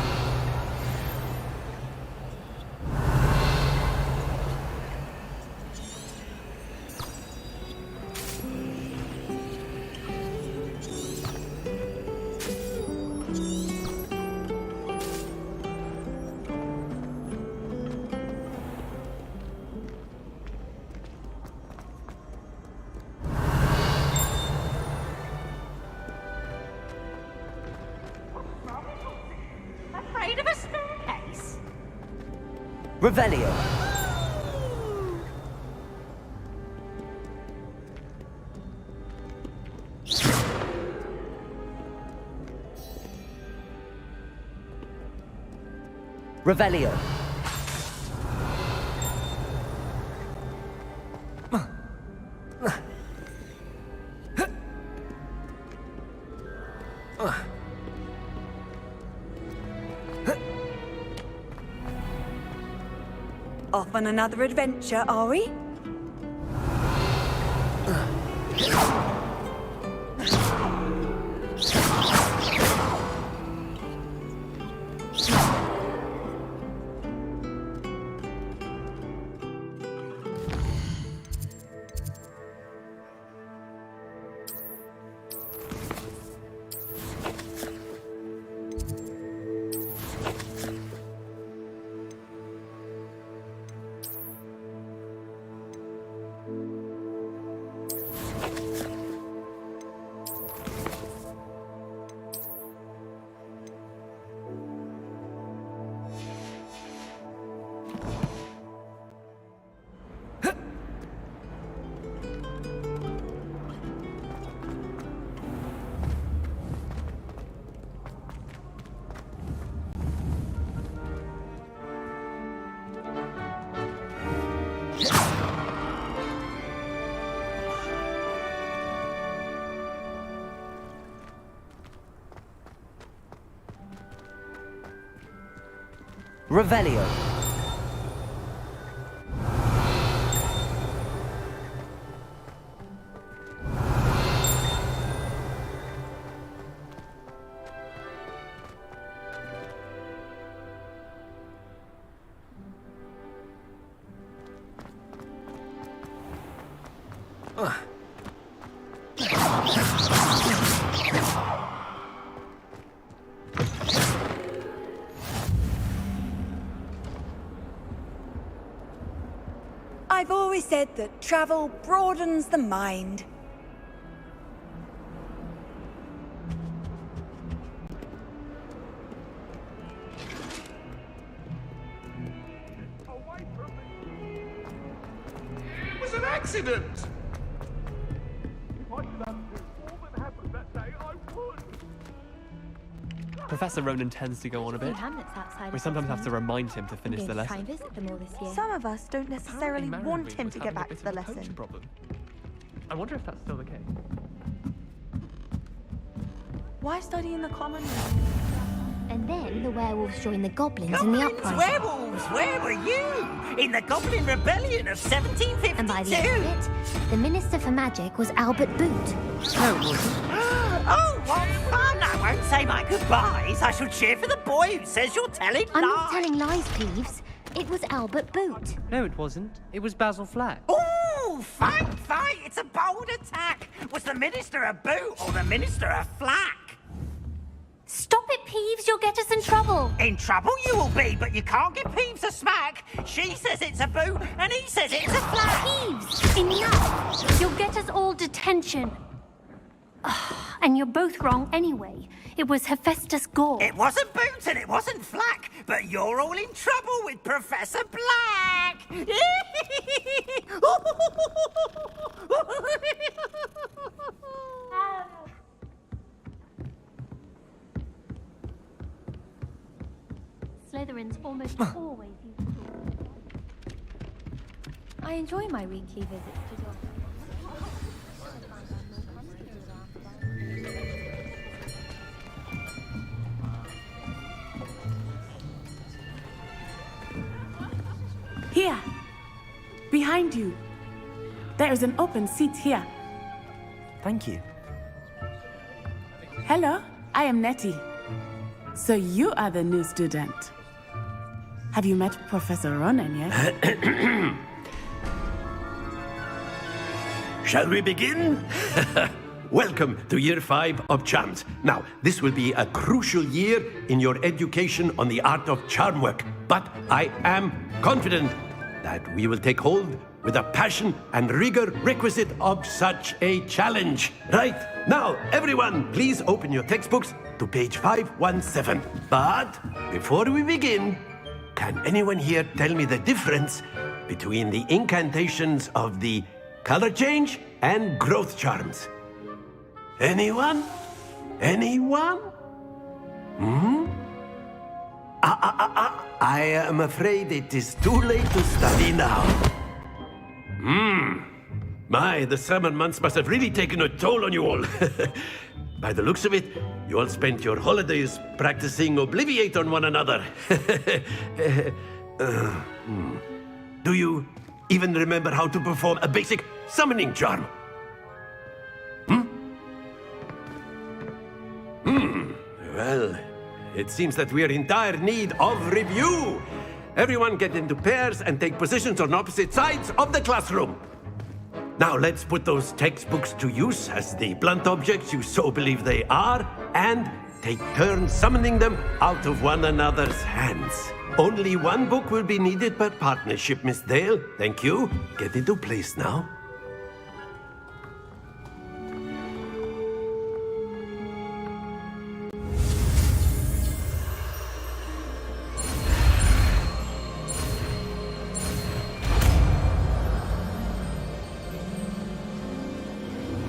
Afraid of a staircase? Revelio. Revelio. Off on another adventure, are we? Revelio. I've always said that travel broadens the mind. It was an accident! If I could undo all that happened that day, I would. Professor Ronan tends to go on a bit. We sometimes have to remind him to finish the lesson. Some of us don't necessarily want him to get back to the lesson. Problem. I wonder if that's still the case. Why study in the common room? And then the werewolves joined the goblins in the uprising. Werewolves, where were you? In the Goblin Rebellion of 1752? And by the end of it, the Minister for Magic was Albert Boot. Oh, what fun! I won't say my goodbyes. I shall cheer for the boy who says you're telling I'm lies. not telling lies, Peeves. It was Albert Boot. No, it wasn't. It was Basil Flack. Oh, fight! It's a bold attack. Was the Minister a boot or the Minister a flack? Stop it, Peeves. You'll get us in trouble. In trouble you will be, but you can't give Peeves a smack. She says it's a boot, and he says it's a flack. Peeves, enough. You'll get us all detention. And you're both wrong anyway. It was Hephaestus Gore. It wasn't Boot and it wasn't Flack, but you're all in trouble with Professor Black. Slytherins almost always use it. I enjoy my weekly visits to your... Here, behind you. There is an open seat here. Thank you. Hello, I am Nettie. So you are the new student. Have you met Professor Ronan yet? Shall we begin? Welcome to Year 5 of Charms. Now, this will be a crucial year in your education on the art of charm work, but I am confident that we will take hold with the passion and rigor requisite of such a challenge. Right, now, everyone, please open your textbooks to page 517. But before we begin, can anyone here tell me the difference between the incantations of the color change and growth charms? Anyone? Anyone? I am afraid it is too late to study now. My, the summer months must have really taken a toll on you all. By the looks of it, you all spent your holidays practicing Obliviate on one another. Do you even remember how to perform a basic summoning charm? Well, it seems that we are in dire need of review. Everyone get into pairs and take positions on opposite sides of the classroom. Now let's put those textbooks to use as the blunt objects you so believe they are, and take turns summoning them out of one another's hands. Only one book will be needed per partnership, Miss Dale. Thank you. Get into place now.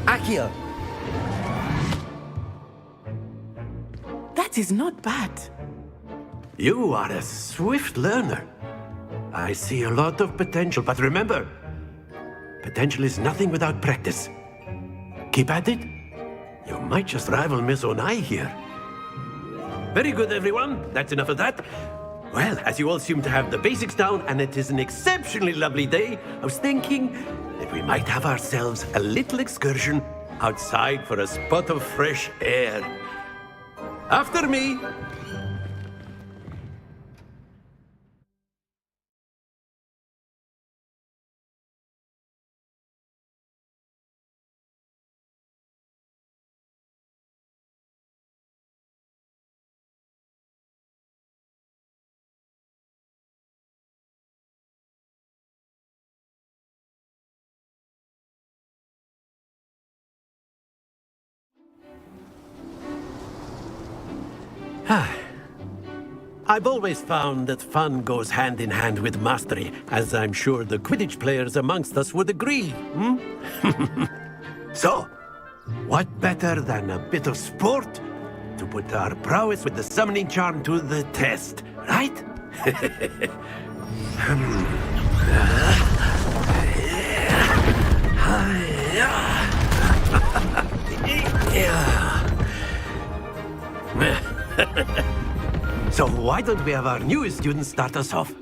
Accio! That is not bad. You are a swift learner. I see a lot of potential, but remember, potential is nothing without practice. Keep at it. You might just rival Miss Onai here. Very good, everyone. That's enough of that. Well, as you all seem to have the basics down, and it is an exceptionally lovely day, I was thinking that we might have ourselves a little excursion outside for a spot of fresh air. After me. I've always found that fun goes hand in hand with mastery, as I'm sure the Quidditch players amongst us would agree. So, what better than a bit of sport to put our prowess with the summoning charm to the test, right? So why don't we have our newest student start us off?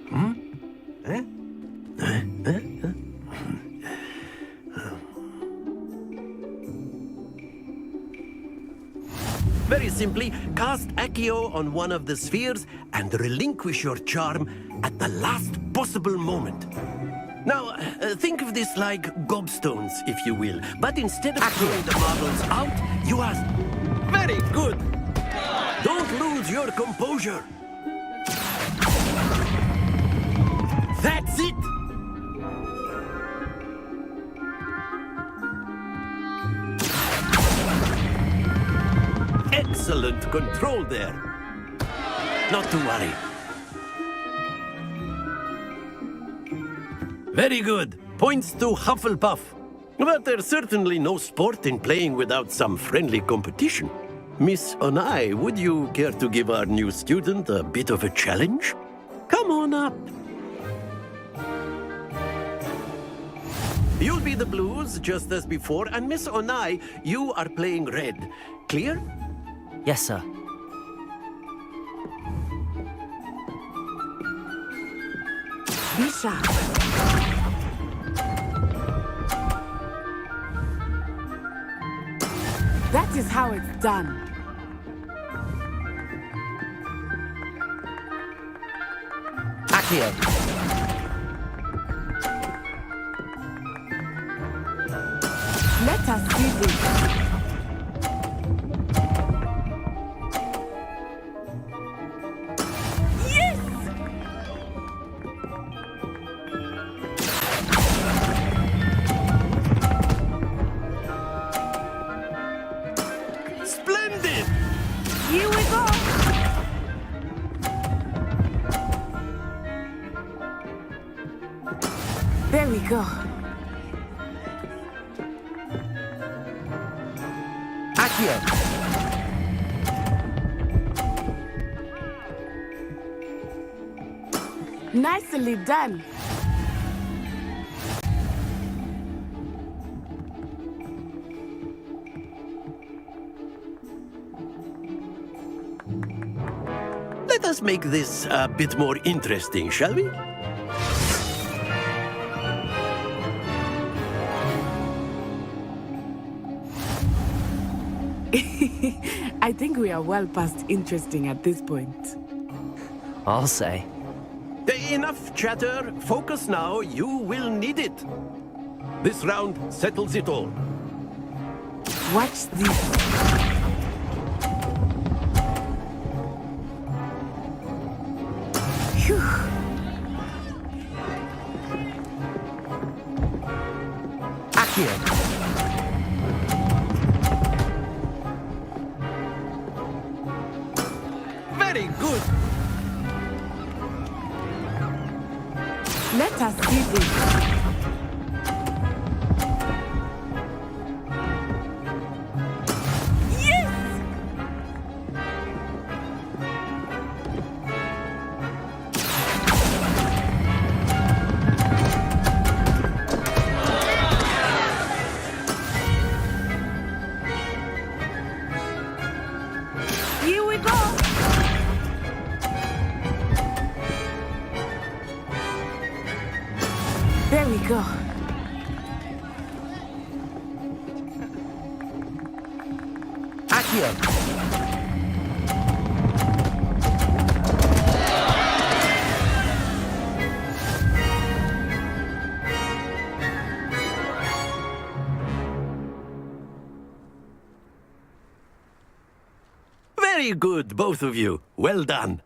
Very simply, cast Accio on one of the spheres and relinquish your charm at the last possible moment. Now, think of this like gobstones, if you will. But instead of throwing the marbles out, you ask, very good! Don't lose your composure. That's it! Excellent control there. Not to worry. Very good. Points to Hufflepuff. But there's certainly no sport in playing without some friendly competition. Miss Onai, would you care to give our new student a bit of a challenge? Come on up. You'll be the blues, just as before, and Miss Onai, you are playing red. Clear? Yes, sir. Be sharp. That is how it's done. Accio. Let us see this. Splendid! Here we go! There we go. Accio. Nicely done. Let us make this a bit more interesting, shall we? I think we are well past interesting at this point. I'll say. Enough chatter. Focus now. You will need it. This round settles it all. Watch this. Phew. Accio. Very good. Let us see this. Here we go! There we go. Accio. Very good, both of you. Well done.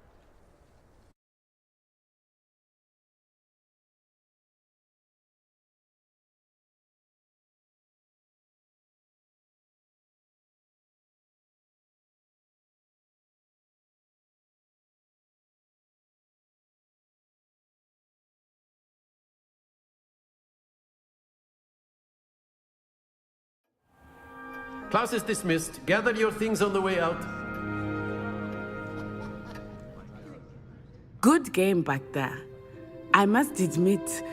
Class is dismissed. Gather your things on the way out. Good game back there. I must admit,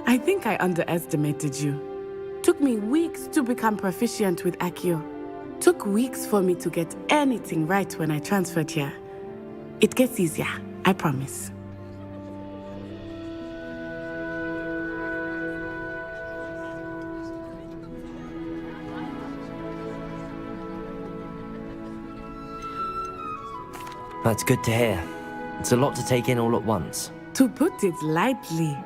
I think I underestimated you. Took me weeks to become proficient with Accio. Took weeks for me to get anything right when I transferred here. It gets easier, I promise. That's good to hear. It's a lot to take in all at once. To put it lightly,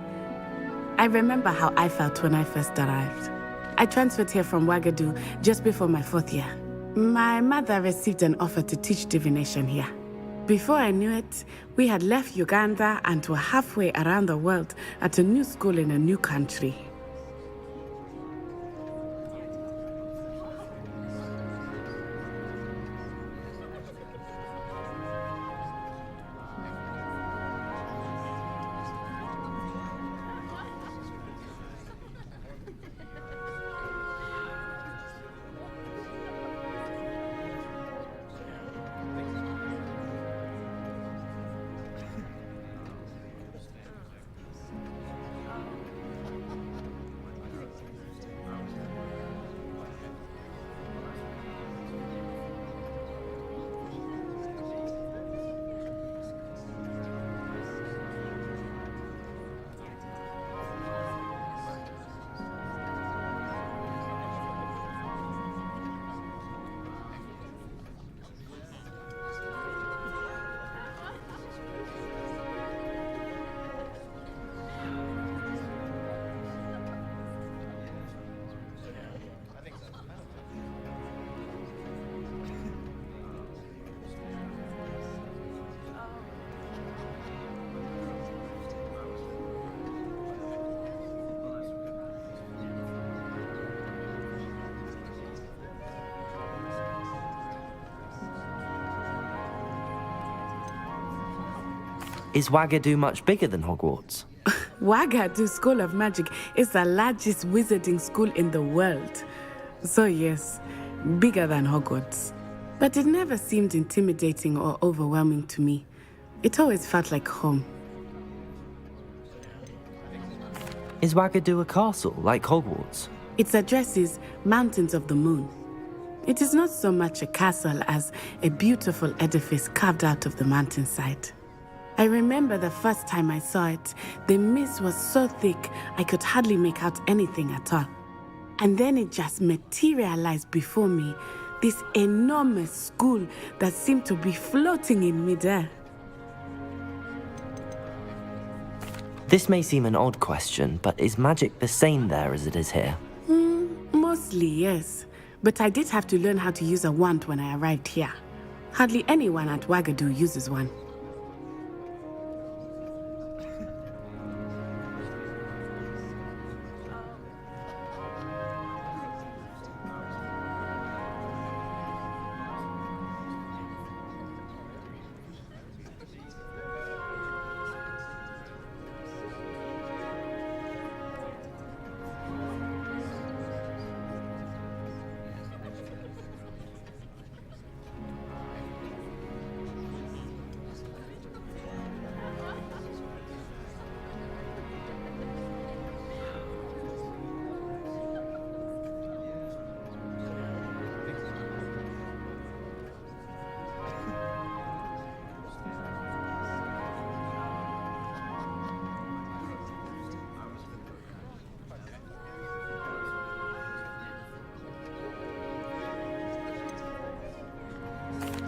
I remember how I felt when I first arrived. I transferred here from Wagadu just before my 4th year. My mother received an offer to teach divination here. Before I knew it, we had left Uganda and were halfway around the world at a new school in a new country. Is Wagadu much bigger than Hogwarts? Wagadu School of Magic is the largest wizarding school in the world. So yes, bigger than Hogwarts. But it never seemed intimidating or overwhelming to me. It always felt like home. Is Wagadu a castle, like Hogwarts? Its address is Mountains of the Moon. It is not so much a castle as a beautiful edifice carved out of the mountainside. I remember the first time I saw it, the mist was so thick I could hardly make out anything at all. And then it just materialized before me, this enormous school that seemed to be floating in midair. This may seem an odd question, but is magic the same there as it is here? Mostly, yes. But I did have to learn how to use a wand when I arrived here. Hardly anyone at Wagadu uses one.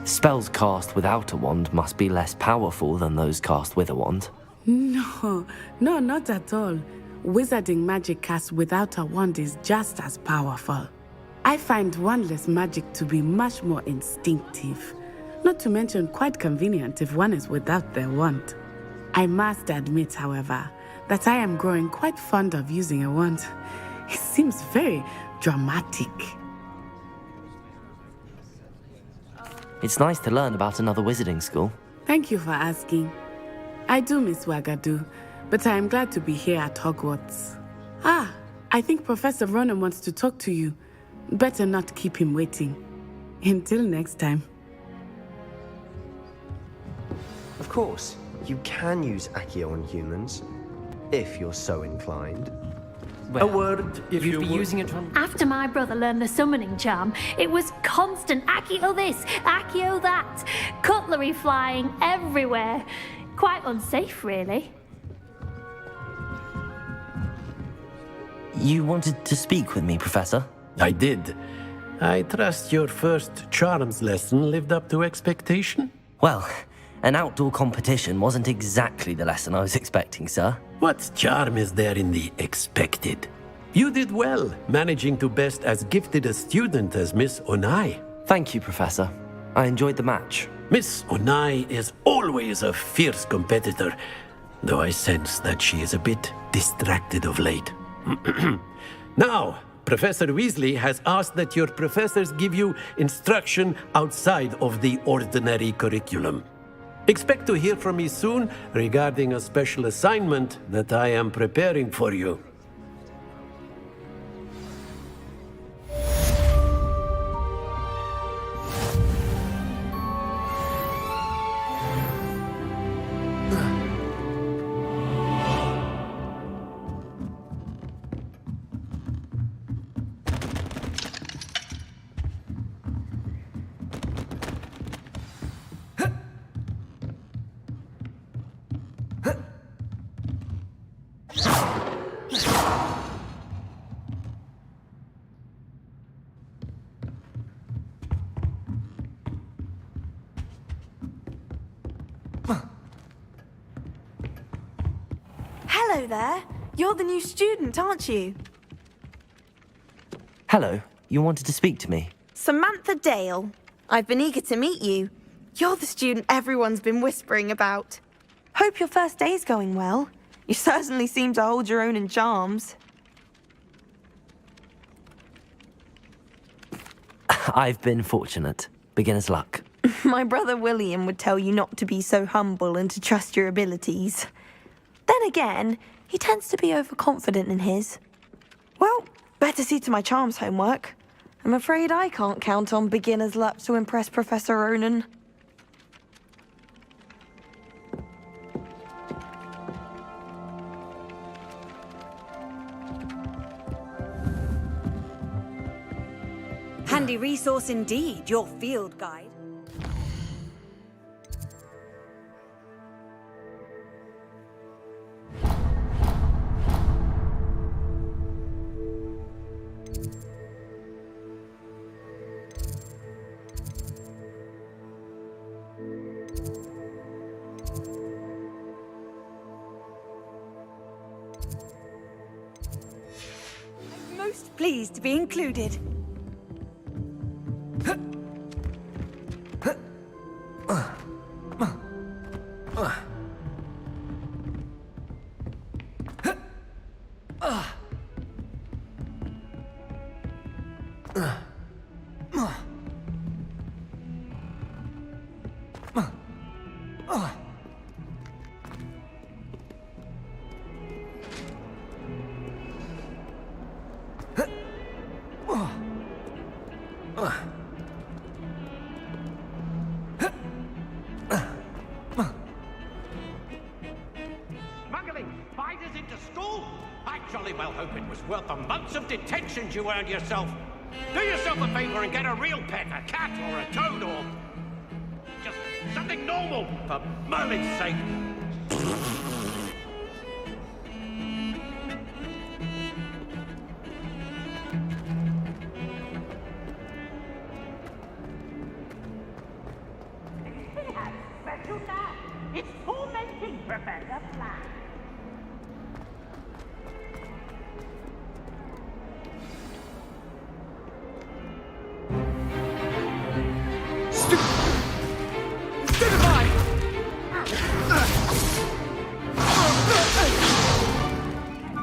Spells cast without a wand must be less powerful than those cast with a wand. No, not at all. Wizarding magic cast without a wand is just as powerful. I find wandless magic to be much more instinctive. Not to mention quite convenient if one is without their wand. I must admit, however, that I am growing quite fond of using a wand. It seems very dramatic. It's nice to learn about another wizarding school. Thank you for asking. I do miss Wagadu, but I am glad to be here at Hogwarts. I think Professor Ronan wants to talk to you. Better not keep him waiting. Until next time. Of course. you can use Accio on humans, if you're so inclined. A word, if you'd be using it on... After my brother learned the summoning charm, it was constant Accio this, Accio that. Cutlery flying everywhere. Quite unsafe, really. You wanted to speak with me, Professor? I did. I trust your first charms lesson lived up to expectation? Well, an outdoor competition wasn't exactly the lesson I was expecting, sir. What charm is there in the expected? You did well, managing to best as gifted a student as Miss Onai. Thank you, Professor. I enjoyed the match. Miss Onai is always a fierce competitor, though I sense that she is a bit distracted of late. Now, Professor Weasley has asked that your professors give you instruction outside of the ordinary curriculum. Expect to hear from me soon regarding a special assignment that I am preparing for you. Hello there. You're the new student, aren't you? Hello, you wanted to speak to me? Samantha Dale. I've been eager to meet you. You're the student everyone's been whispering about. Hope your first day's going well. You certainly seem to hold your own in charms. I've been fortunate. Beginner's luck. My brother William would tell you not to be so humble and to trust your abilities. Then again, he tends to be overconfident in his. Well, better see to my charms homework. I'm afraid I can't count on beginner's luck to impress Professor Ronan. Handy resource indeed, your field guide. I'm most pleased to be included. You earned yourself. Do yourself a favor and get a real pet, a cat or a toad or just something normal, for Merlin's sake. Special cat. It's tormenting Professor Flash.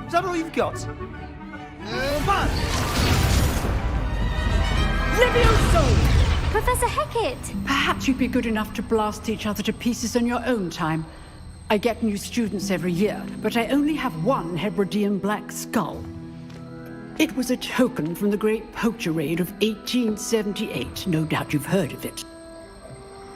Is that all you've got? Levioso! Professor Hecat! Perhaps you'd be good enough to blast each other to pieces in your own time. I get new students every year, but I only have one Hebridean black skull. It was a token from the Great Poacher Raid of 1878. No doubt you've heard of it.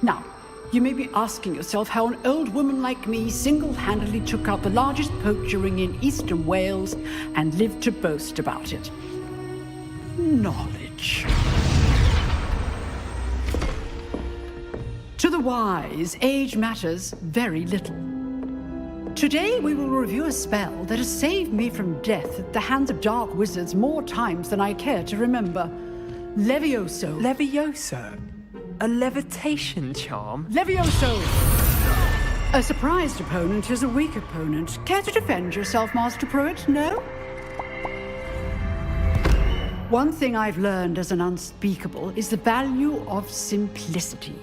Now, You may be asking yourself how an old woman like me single-handedly took out the largest poacher ring in eastern Wales and lived to boast about it. Knowledge. To the wise, age matters very little. Today we will review a spell that has saved me from death at the hands of dark wizards more times than I care to remember. Levioso. Levioso? A levitation charm? Levioso! A surprised opponent is a weak opponent. Care to defend yourself, Master Pruitt? No? One thing I've learned as an unspeakable is the value of simplicity,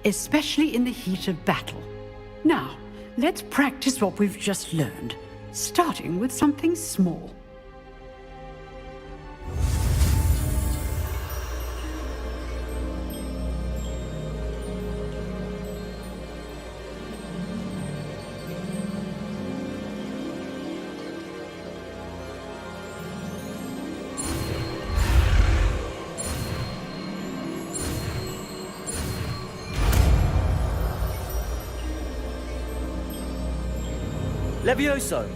especially in the heat of battle. Now, let's practice what we've just learned, starting with something small. Levioso!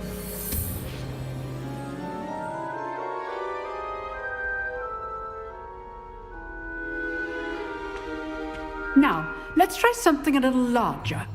Now, let's try something a little larger.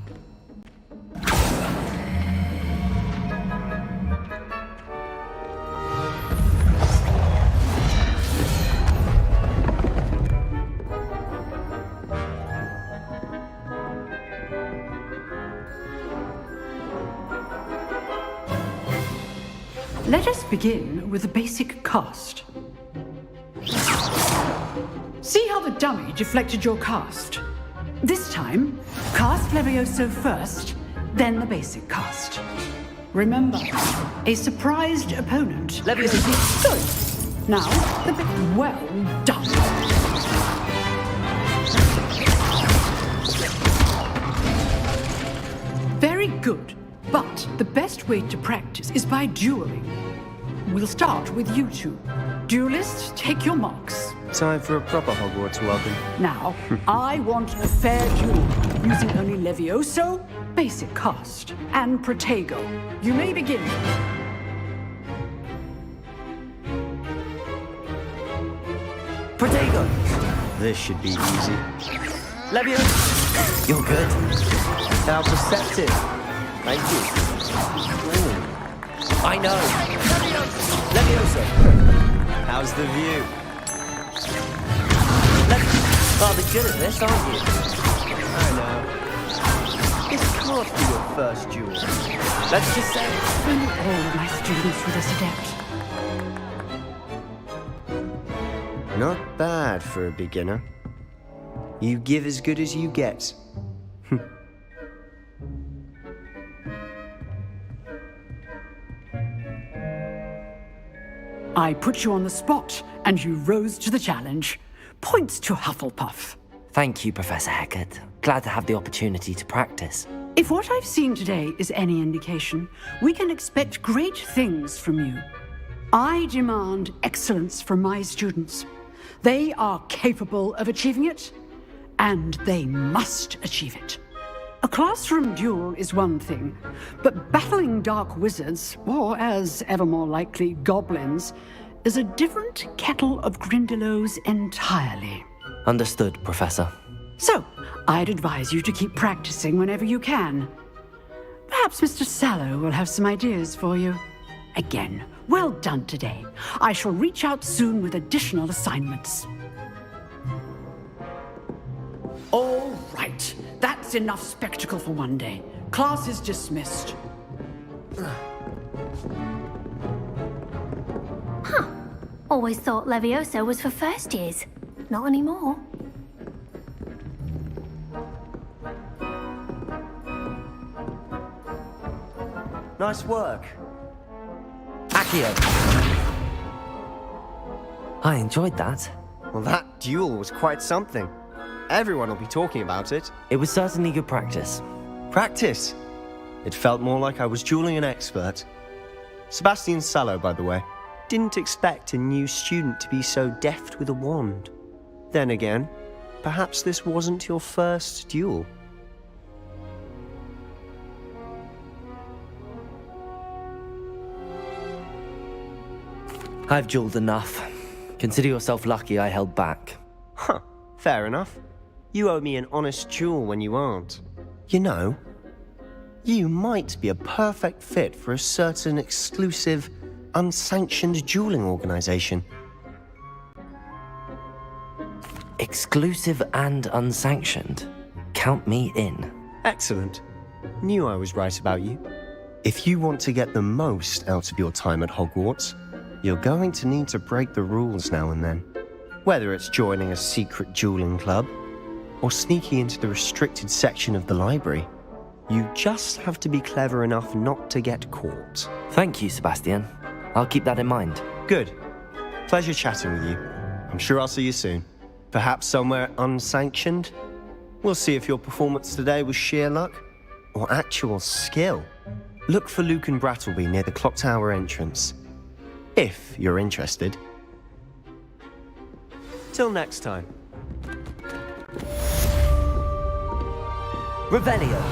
Let us begin with the basic cast. See how the dummy deflected your cast? This time, cast Levioso first, then the basic cast. Remember, a surprised opponent. Levioso. Good. Now, the bit well done. Very good. But the best way to practice is by dueling. We'll start with you two. Duelists, take your marks. Time for a proper Hogwarts welcome. Now, I want a fair duel, using only Levioso, basic cast, and Protego. You may begin. Protego! This should be easy. Levioso! You're good. How perceptive. Thank you. Ooh. I know. Levioso! How's the view? Rather good at this, aren't you? I know. This can't be your first duel. Let's just say... Only all of my students were this adept. Not bad for a beginner. You give as good as you get. I put you on the spot, and you rose to the challenge. Points to Hufflepuff. Thank you, Professor Hecat. Glad to have the opportunity to practice. If what I've seen today is any indication, we can expect great things from you. I demand excellence from my students. They are capable of achieving it, and they must achieve it. A classroom duel is one thing, but battling dark wizards, or as ever more likely, goblins, is a different kettle of Grindylows entirely. Understood, Professor. So, I'd advise you to keep practicing whenever you can. Perhaps Mr. Sallow will have some ideas for you. Again, well done today. I shall reach out soon with additional assignments. All right. That's enough spectacle for one day. Class is dismissed. Huh. Always thought Levioso was for first years. Not anymore. Nice work. Accio! I enjoyed that. Well, that duel was quite something. Everyone will be talking about it. It was certainly good practice. Practice? It felt more like I was dueling an expert. Sebastian Sallow, by the way. Didn't expect a new student to be so deft with a wand. Then again, perhaps this wasn't your first duel. I've jeweled enough. Consider yourself lucky I held back. Huh, fair enough. You owe me an honest jewel when you aren't. You know, you might be a perfect fit for a certain exclusive, unsanctioned dueling organization. Exclusive and unsanctioned? Count me in. Excellent. Knew I was right about you. If you want to get the most out of your time at Hogwarts, you're going to need to break the rules now and then. Whether it's joining a secret dueling club, or sneaking into the restricted section of the library, you just have to be clever enough not to get caught. Thank you, Sebastian. I'll keep that in mind. Good. Pleasure chatting with you. I'm sure I'll see you soon. Perhaps somewhere unsanctioned? We'll see if your performance today was sheer luck or actual skill. Look for Luke and Brattleby near the clock tower entrance, if you're interested. Till next time. Revelio.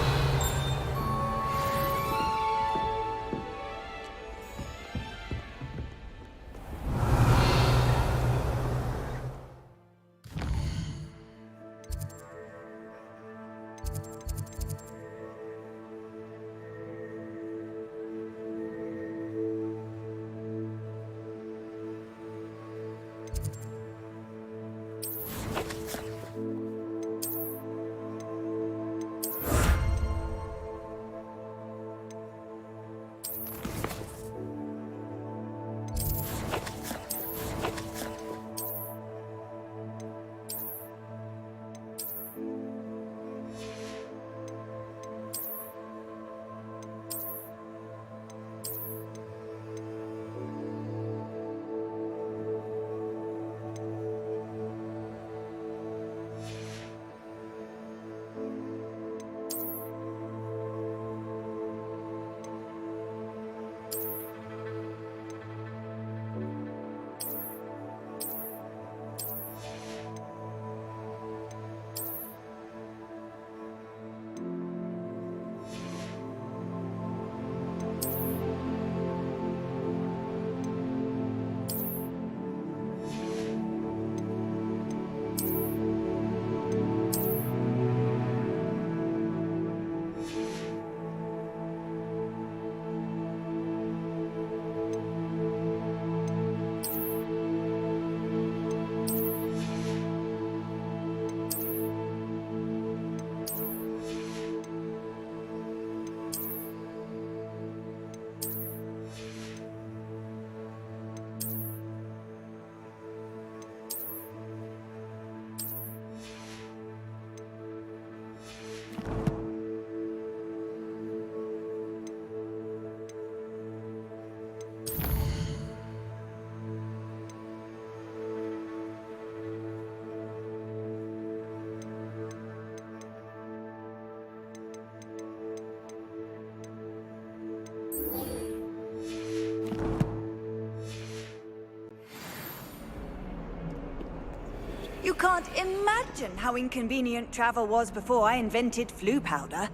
You can't imagine how inconvenient travel was before I invented flu powder.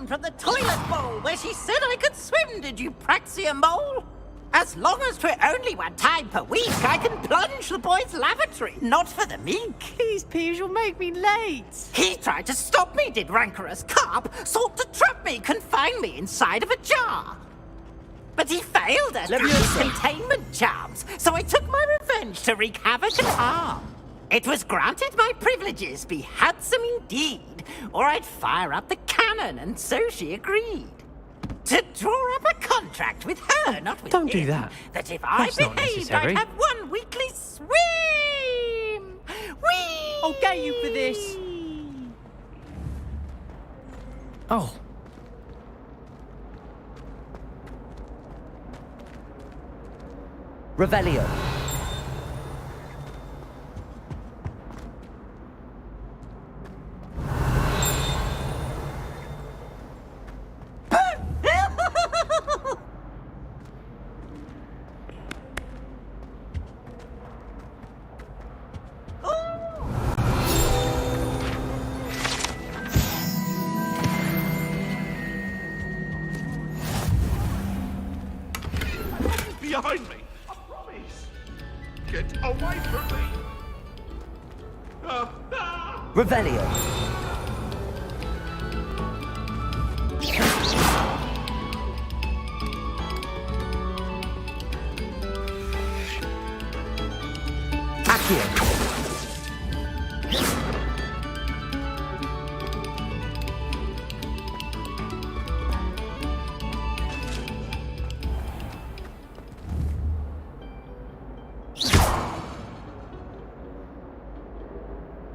From the toilet bowl where she said I could swim, did you Praxia mole? As long as 'twere only one time per week, I can plunge the boy's lavatory, not for the meek. Please, Piers, you'll make me late. He tried to stop me, did rancorous carp, sought to trap me, confine me inside of a jar. But he failed us with his containment charms, so I took my revenge to wreak havoc and harm. It was granted my privileges be handsome indeed, or I'd fire up the cannon, and so she agreed. To draw up a contract with her, not with Don't him, do that. that if I That's not behaved, necessary. I'd have one weekly swim! Whee! I'll get you for this. Oh. Revelio. Behind me! I promise! Get away from me! Revelio. Accio.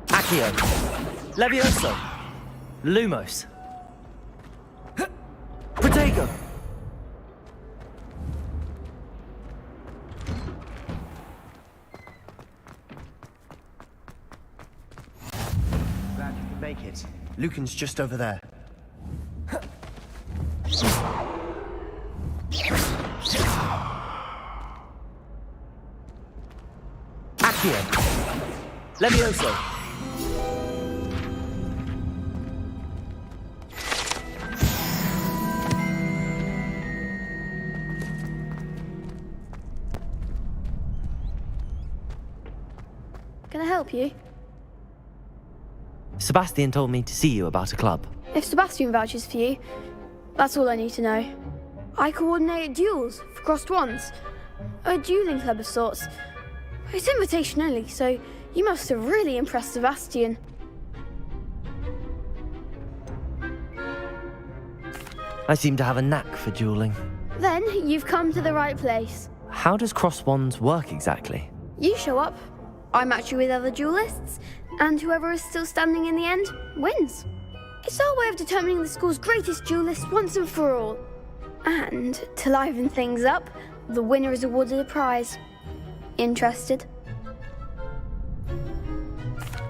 Accio. Levioso. Lumos. Protego. Glad you could make it. Lucan's just over there. Accio. Levioso. Can I help you? Sebastian told me to see you about a club. If Sebastian vouches for you, that's all I need to know. I coordinate duels for crossed wands. A dueling club of sorts. It's invitation only, so you must have really impressed Sebastian. I seem to have a knack for dueling. Then you've come to the right place. How does cross wands work exactly? You show up, I match you with other duelists, and whoever is still standing in the end wins. It's our way of determining the school's greatest duelist once and for all. And to liven things up, the winner is awarded a prize. Interested?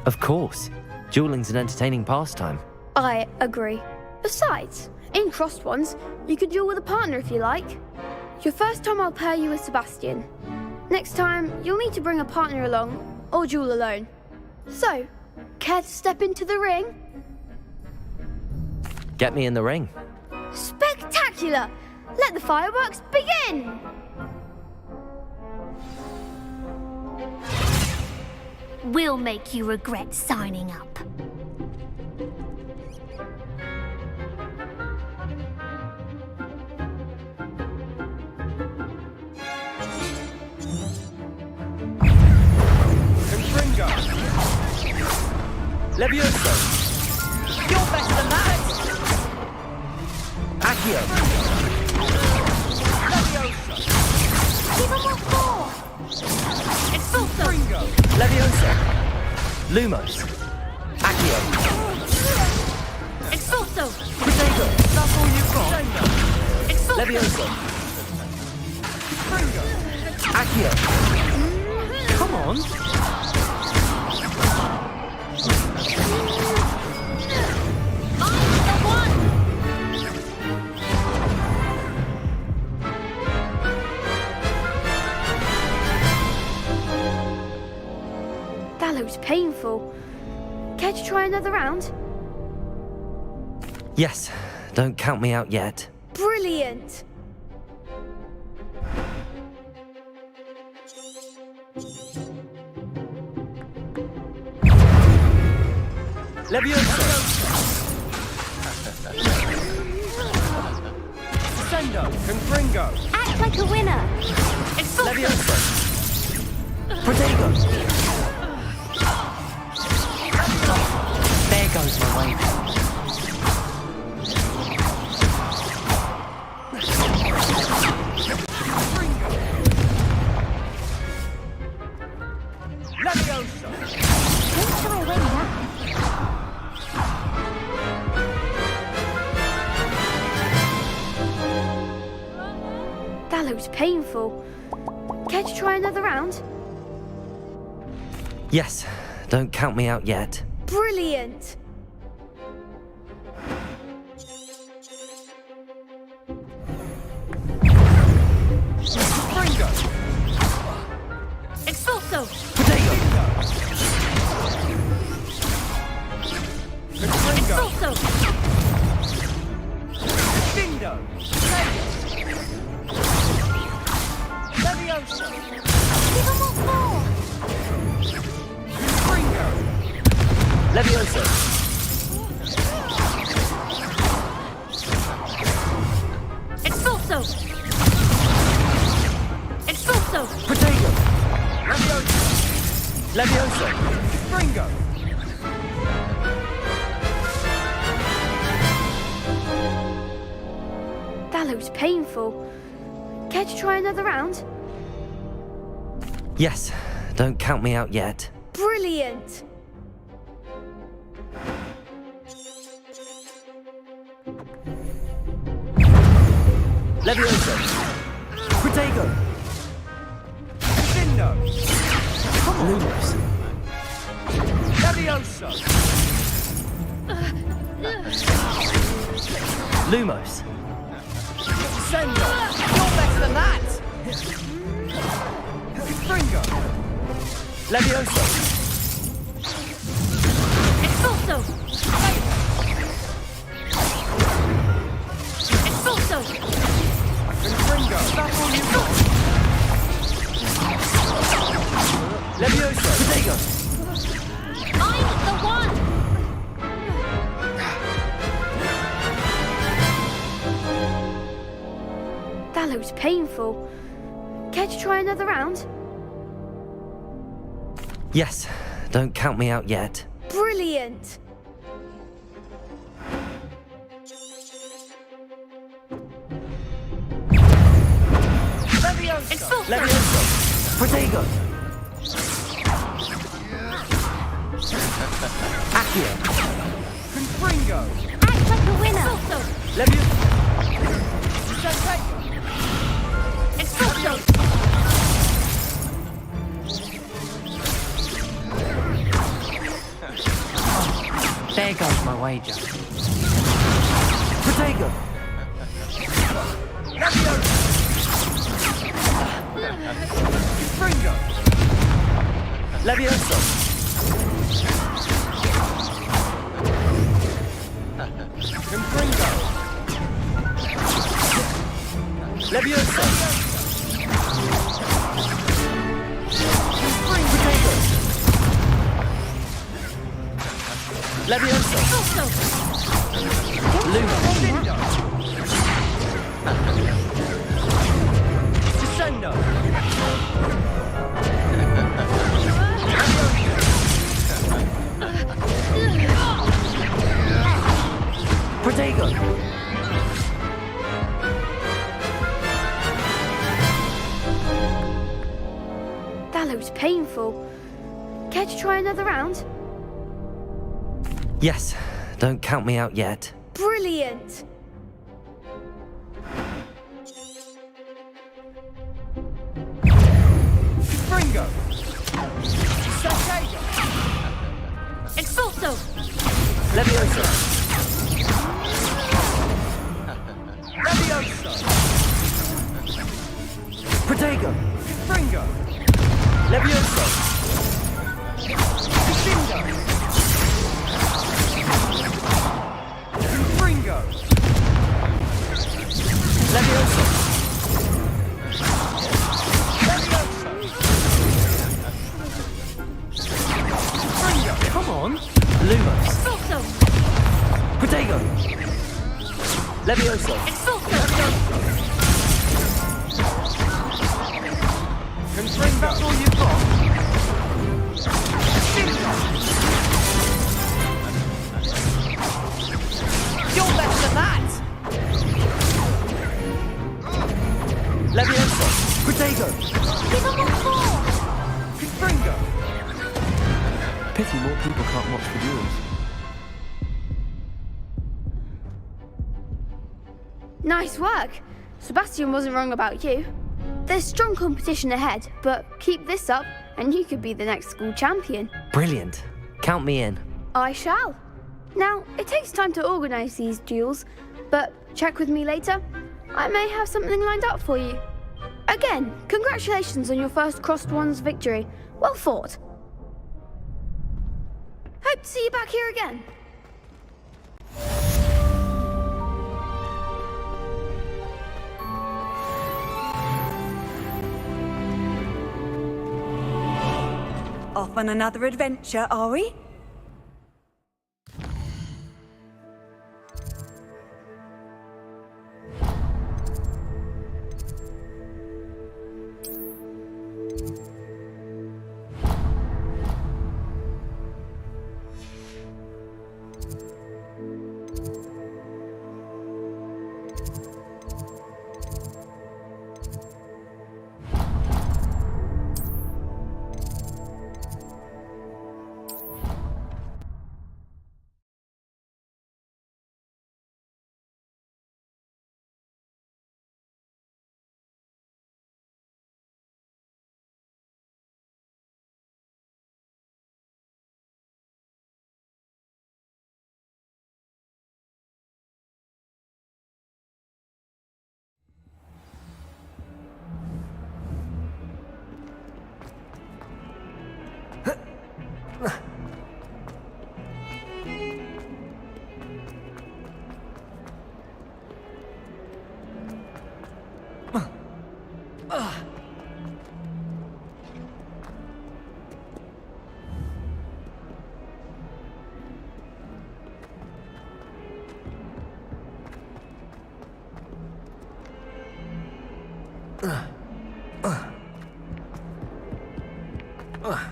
Of course. Dueling's an entertaining pastime. I agree. Besides, in crossed ones, you could duel with a partner if you like. Your first time I'll pair you with Sebastian. Next time, you'll need to bring a partner along, or duel alone. So, care to step into the ring? Get me in the ring. Spectacular! Let the fireworks begin! We'll make you regret signing up. Confringo! Levioso. You're better than that! Accio. Even more force! Expulso! Levioso. Lumos. Accio. Expulso! Protego. That's all you've got? Expulso! Levioso. Accio. Come on. That looks painful. Care to try another round? Yes. Don't count me out yet. Brilliant! Levioso. Descendo! Confringo! Act like a winner! Expulso! Levioso! Protego! There goes my way. Levioso! When shall I win that? That looks painful. Care to try another round? Yes, don't count me out yet. Brilliant! Confringo! Expulso! Confringo! Expulso! Dindo! Levioso! Give him what more! Confringo! Levioso! Expulso! Expulso! Protego! Levioso! Levioso! Confringo! That looks painful. Care to try another round? Yes, don't count me out yet. Brilliant! Levioso! Protego! Dindo! Lumos! Levioso! Lumos! Descendo! You're better than that! Confringo! Levioso! Expulso! Expulso! Confringo! Levioso! Protego! I'm the one! That looks painful. Care to try another round? Yes, don't count me out yet. Brilliant! Levioso! Expulso! Levioso! Protego! Accio! Confringo! Act like a winner! Expulso! Levioso! Expulso! There goes my wager. Protego! Confringo! Levioso! Confringo! Levioso! Confringo! Levioso! Luma! Descendo! Protego! That looks painful. Care to try another round? Yes, don't count me out yet. Brilliant! Confringo! Santiago! Expulso! Levioso! Levioso! Protego! Confringo! Levioso! Dindo! Confringo! Levioso! Come on! Lumos! Expulso! Protego! Levioso! Expulso! Confringo. That's all you've got? You're better than that! Leviosa. Protego. Give him one more! Confringo. Pity more people can't watch the duels. Nice work. Sebastian wasn't wrong about you. There's strong competition ahead, but keep this up and you could be the next school champion. Brilliant. Count me in. I shall. Now, it takes time to organise these duels, but check with me later. I may have something lined up for you. Again, congratulations on your first Crossed Ones victory. Well fought. Hope to see you back here again. Off on another adventure, are we?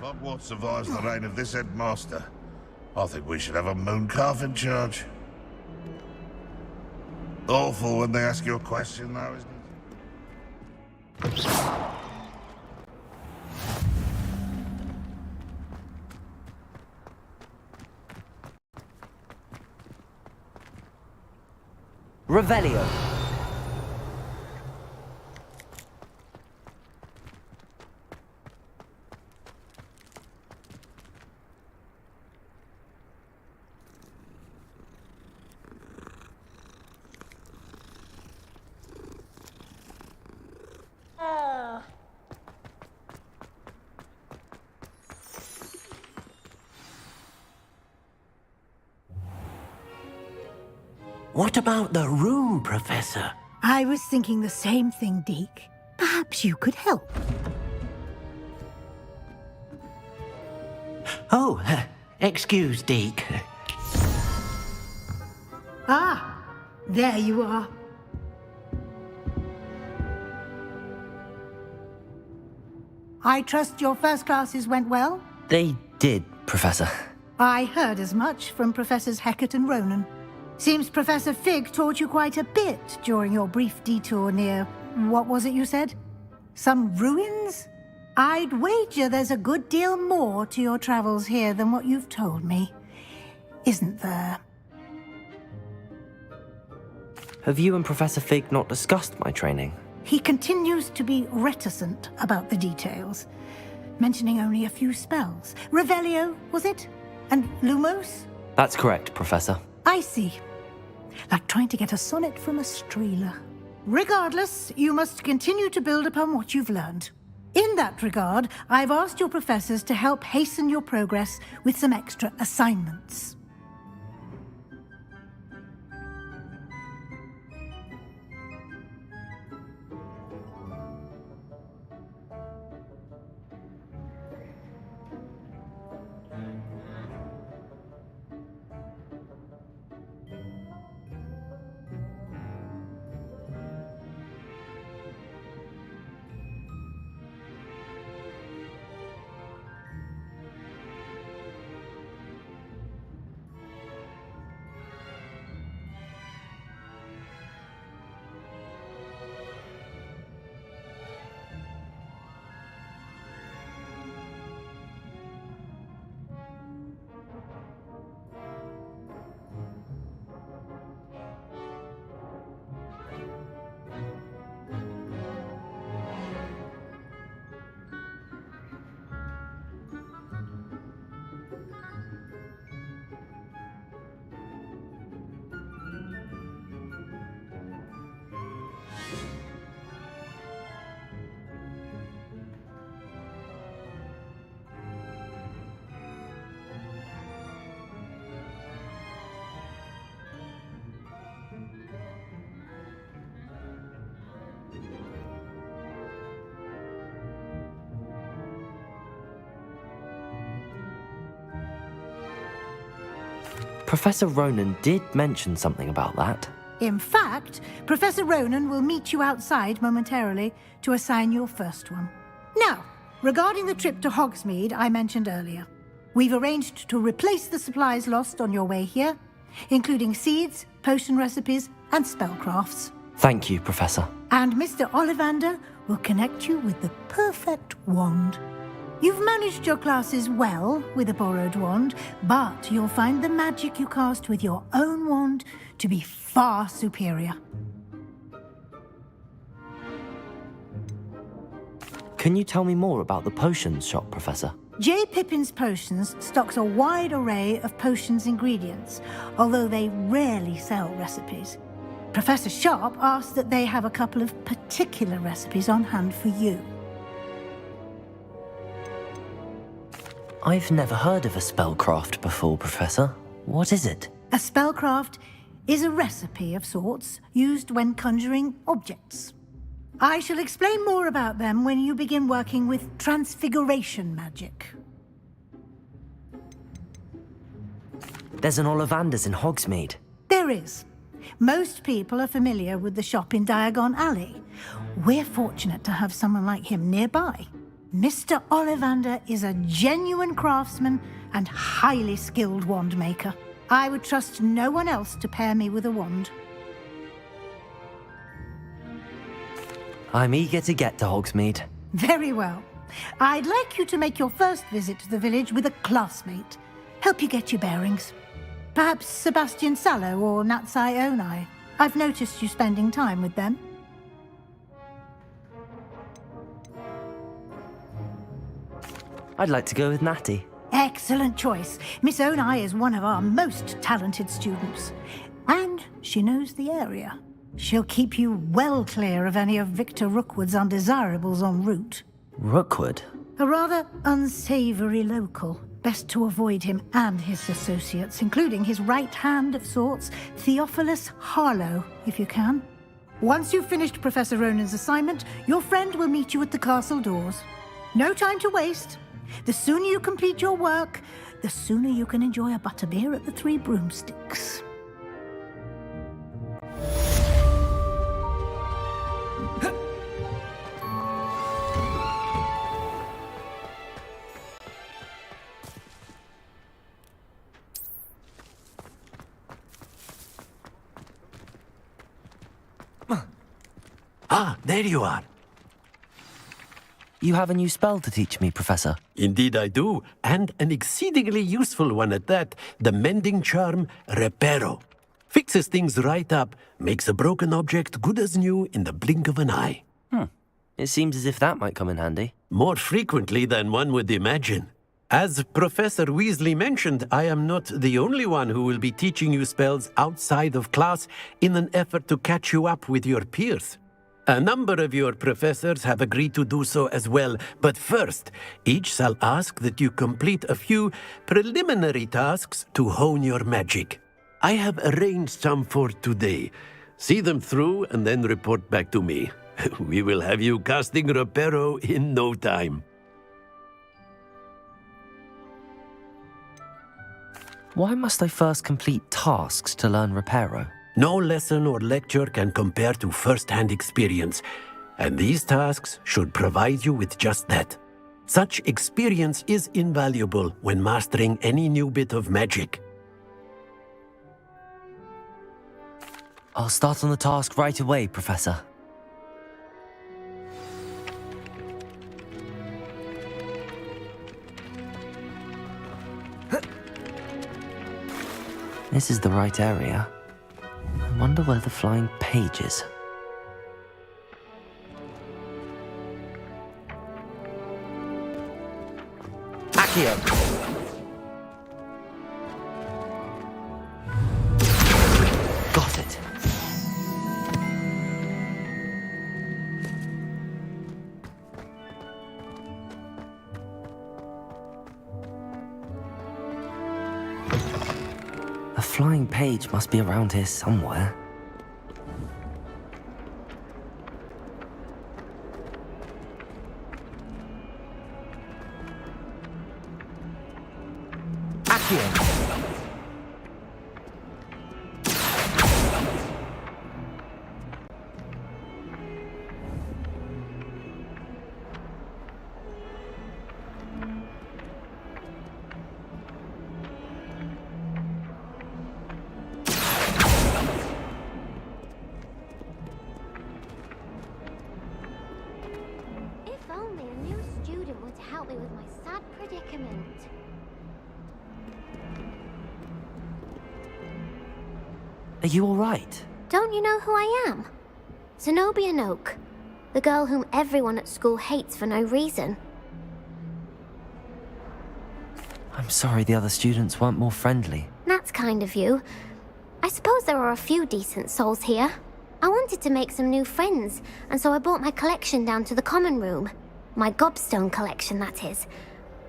Hogwarts survives the reign of this headmaster. I think we should have a moon calf in charge. Awful when they ask you a question, though, isn't it? Revelio. What about the room, Professor? I was thinking the same thing, Deke. Perhaps you could help. Oh, excuse, Deke. Ah, there you are. I trust your first classes went well? They did, Professor. I heard as much from Professors Hecat and Ronan. Seems Professor Fig taught you quite a bit during your brief detour near... what was it you said? Some ruins? I'd wager there's a good deal more to your travels here than what you've told me. Isn't there? Have you and Professor Fig not discussed my training? He continues to be reticent about the details, mentioning only a few spells. Revelio, was it? And Lumos? That's correct, Professor. I see. Like trying to get a sonnet from a streeler. Regardless, you must continue to build upon what you've learned. In that regard, I've asked your professors to help hasten your progress with some extra assignments. Professor Ronan did mention something about that. In fact, Professor Ronan will meet you outside momentarily to assign your first one. Now, regarding the trip to Hogsmeade I mentioned earlier, we've arranged to replace the supplies lost on your way here, including seeds, potion recipes, and spellcrafts. Thank you, Professor. And Mr. Ollivander will connect you with the perfect wand. You've managed your classes well with a borrowed wand, but you'll find the magic you cast with your own wand to be far superior. Can you tell me more about the potions shop, Professor? J. Pippin's Potions stocks a wide array of potions ingredients, although they rarely sell recipes. Professor Sharp asked that they have a couple of particular recipes on hand for you. I've never heard of a spellcraft before, Professor. What is it? A spellcraft is a recipe of sorts used when conjuring objects. I shall explain more about them when you begin working with transfiguration magic. There's an Ollivander's in Hogsmeade. There is. Most people are familiar with the shop in Diagon Alley. We're fortunate to have someone like him nearby. Mr. Ollivander is a genuine craftsman and highly skilled wand maker. I would trust no one else to pair me with a wand. I'm eager to get to Hogsmeade. Very well. I'd like you to make your first visit to the village with a classmate. Help you get your bearings. Perhaps Sebastian Sallow or Natsai Onai. I've noticed you spending time with them. I'd like to go with Natty. Excellent choice. Miss Onai is one of our most talented students. And she knows the area. She'll keep you well clear of any of Victor Rookwood's undesirables en route. Rookwood? A rather unsavory local. Best to avoid him and his associates, including his right hand of sorts, Theophilus Harlow, if you can. Once you've finished Professor Ronan's assignment, your friend will meet you at the castle doors. No time to waste. The sooner you complete your work, the sooner you can enjoy a butterbeer at the Three Broomsticks. Ah, there you are. You have a new spell to teach me, Professor. Indeed I do, and an exceedingly useful one at that. The mending charm, Reparo. Fixes things right up, makes a broken object good as new in the blink of an eye. It seems as if that might come in handy. More frequently than one would imagine. As Professor Weasley mentioned, I am not the only one who will be teaching you spells outside of class in an effort to catch you up with your peers. A number of your professors have agreed to do so as well, but first, each shall ask that you complete a few preliminary tasks to hone your magic. I have arranged some for today. See them through and then report back to me. We will have you casting Reparo in no time. Why must I first complete tasks to learn Reparo? No lesson or lecture can compare to first-hand experience, and these tasks should provide you with just that. Such experience is invaluable when mastering any new bit of magic. I'll start on the task right away, Professor. This is the right area. I wonder where the flying page is. Accio! Got it. A flying page must be around here somewhere. predicament. Are you alright? Don't you know who I am? Zenobia Noak, the girl whom everyone at school hates for no reason. I'm sorry the other students weren't more friendly. That's kind of you. I suppose there are a few decent souls here. I wanted to make some new friends, and so I brought my collection down to the common room. My gobstone collection, that is.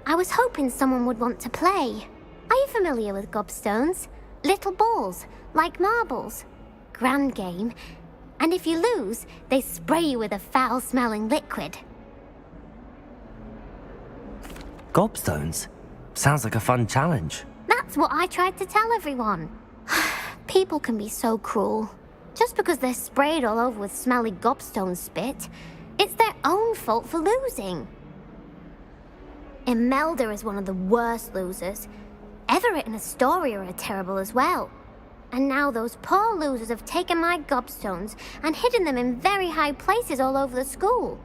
I was hoping someone would want to play. Are you familiar with gobstones? Little balls, like marbles. Grand game. And if you lose, they spray you with a foul-smelling liquid. Gobstones? Sounds like a fun challenge. That's what I tried to tell everyone. People can be so cruel. Just because they're sprayed all over with smelly gobstone spit, it's their own fault for losing. Imelda is one of the worst losers. Everett and Astoria are terrible as well. And now those poor losers have taken my gobstones and hidden them in very high places all over the school.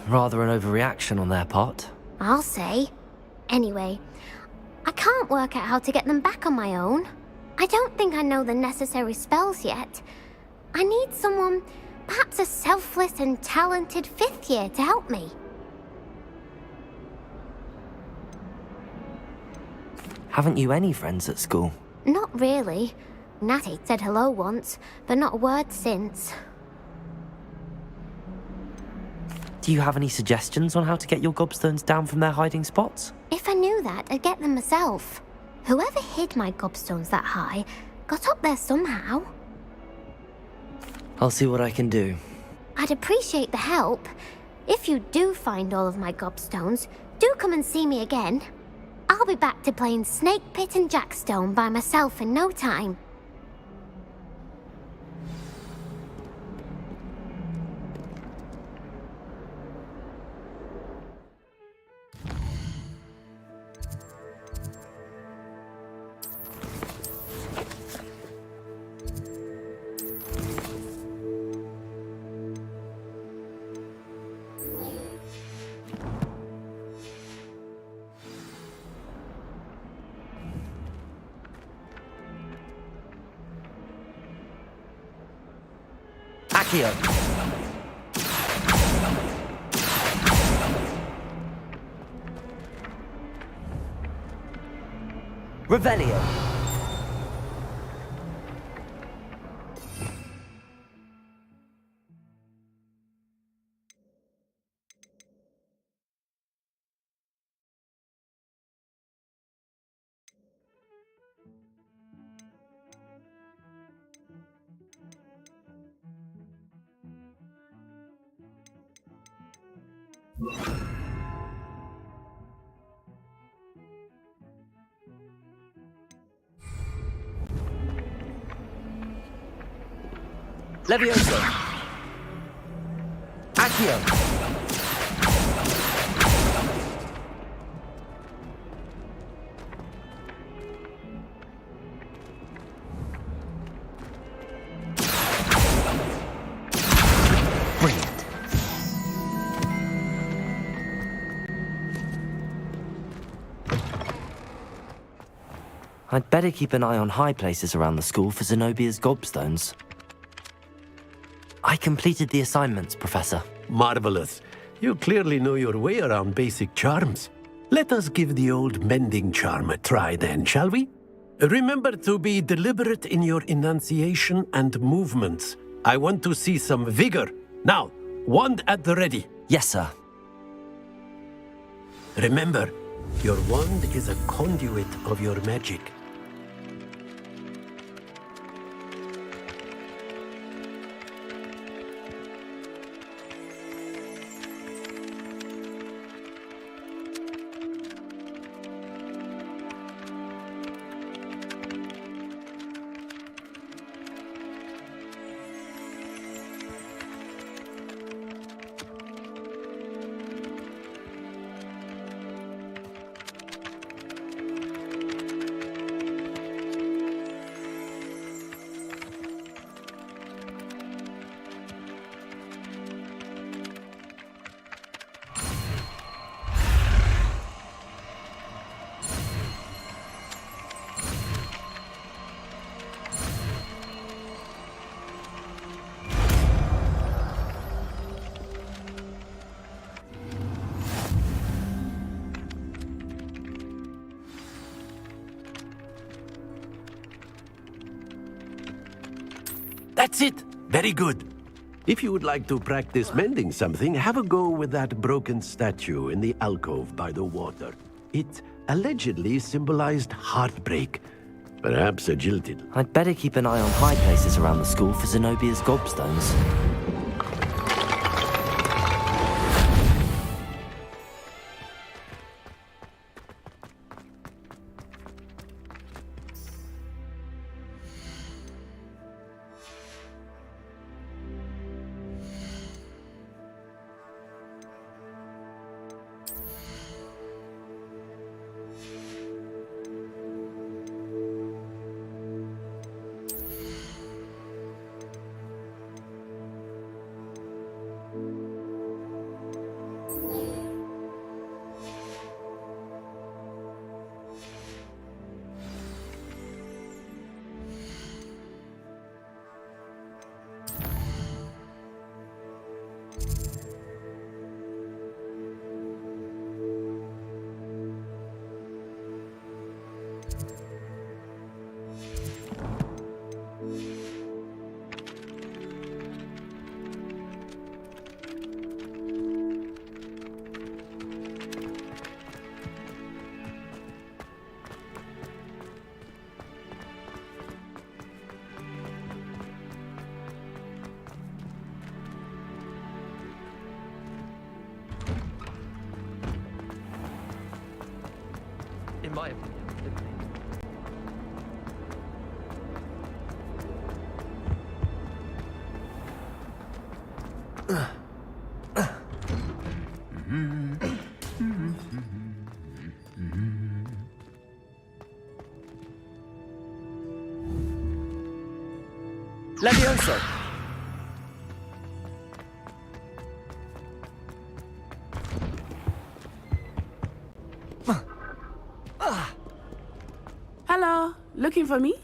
Rather an overreaction on their part. I'll say. Anyway, I can't work out how to get them back on my own. I don't think I know the necessary spells yet. I need someone, perhaps a selfless and talented 5th year to help me. Haven't you any friends at school? Not really. Natty said hello once, but not a word since. Do you have any suggestions on how to get your gobstones down from their hiding spots? If I knew that, I'd get them myself. Whoever hid my gobstones that high got up there somehow. I'll see what I can do. I'd appreciate the help. If you do find all of my gobstones, do come and see me again. I'll be back to playing Snake Pit and Jackstone by myself in no time. Accio. Revelio. Levioso. Accio. Brilliant. I'd better keep an eye on high places around the school for Zenobia's gobstones. I completed the assignments, Professor. Marvelous. You clearly know your way around basic charms. Let us give the old mending charm a try then, shall we? Remember to be deliberate in your enunciation and movements. I want to see some vigor. Now, wand at the ready. Yes, sir. Remember, your wand is a conduit of your magic. That's it. Very good. If you would like to practice mending something, have a go with that broken statue in the alcove by the water. It allegedly symbolized heartbreak. Perhaps a jilted. I'd better keep an eye on high places around the school for Zenobia's gobstones. In my opinion, didn't he? Levioso! Hello, looking for me?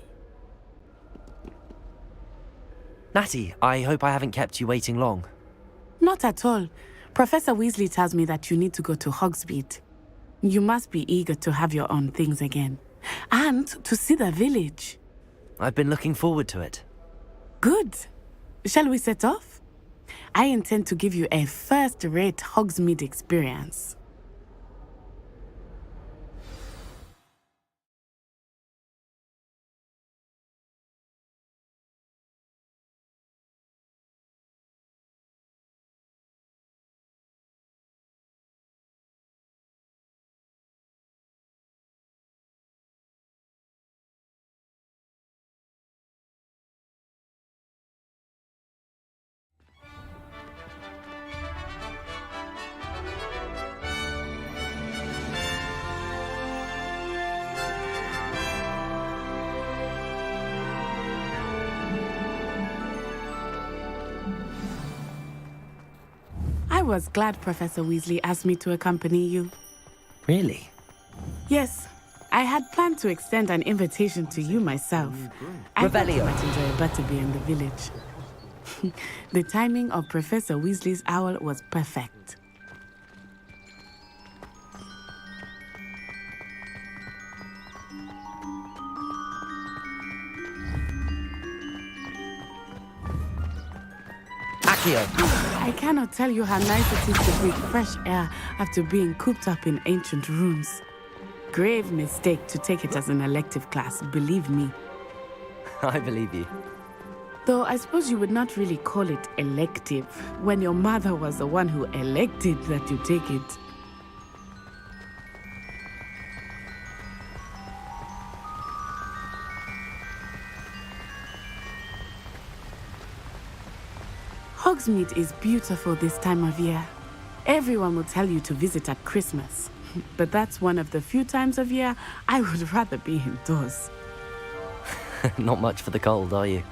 Natty, I hope I haven't kept you waiting long. Not at all. Professor Weasley tells me that you need to go to Hogsmeade. You must be eager to have your own things again. And to see the village. I've been looking forward to it. Good. Shall we set off? I intend to give you a first-rate Hogsmeade experience. I was glad Professor Weasley asked me to accompany you. Really? Yes, I had planned to extend an invitation to you myself. I thought you might enjoy a butterbeer in the village. The timing of Professor Weasley's owl was perfect. I cannot tell you how nice it is to breathe fresh air after being cooped up in ancient rooms. Grave mistake to take it as an elective class, believe me. I believe you. Though I suppose you would not really call it elective when your mother was the one who elected that you take it. Hogsmeade is beautiful this time of year. Everyone will tell you to visit at Christmas. But that's one of the few times of year I would rather be indoors. Not much for the cold, are you?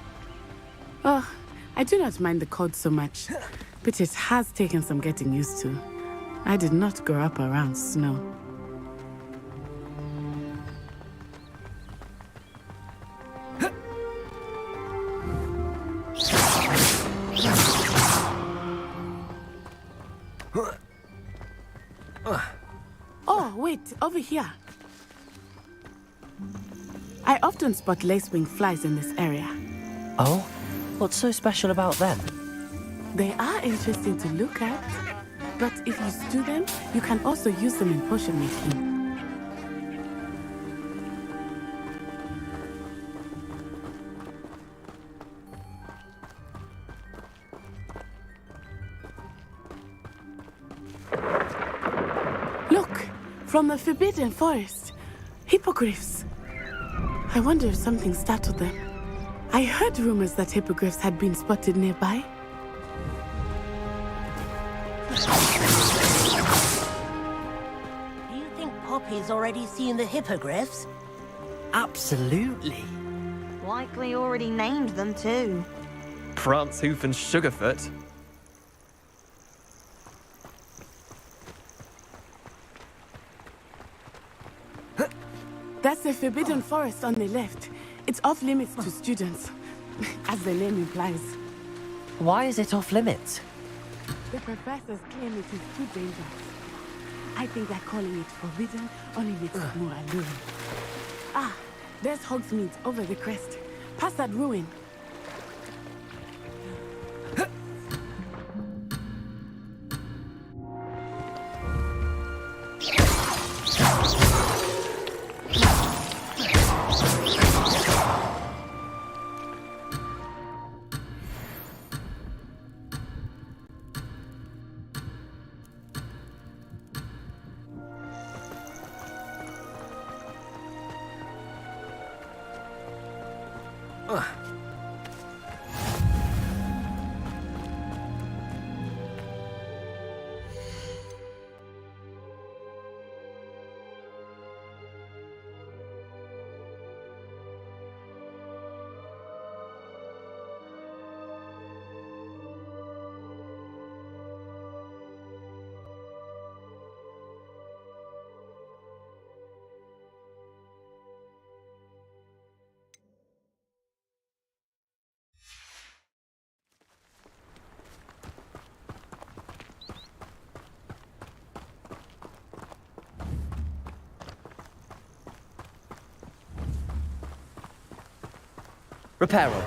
Oh, I do not mind the cold so much, but it has taken some getting used to. I did not grow up around snow. Oh, wait, over here. I often spot lacewing flies in this area. Oh? What's so special about them? They are interesting to look at, but if you stew them, you can also use them in potion making. Look, from the Forbidden Forest, hippogriffs. I wonder if something startled them. I heard rumors that hippogriffs had been spotted nearby. Do you think Poppy's already seen the hippogriffs? Absolutely. Likely already named them too. Prance, Hoof, and Sugarfoot. That's the Forbidden Forest on the left. It's off limits to students, as the name implies. Why is it off limits? The professors claim it is too dangerous. I think that calling it forbidden only makes it more alluring. Ah, there's Hogsmeade over the crest. Past that ruin. Reparo.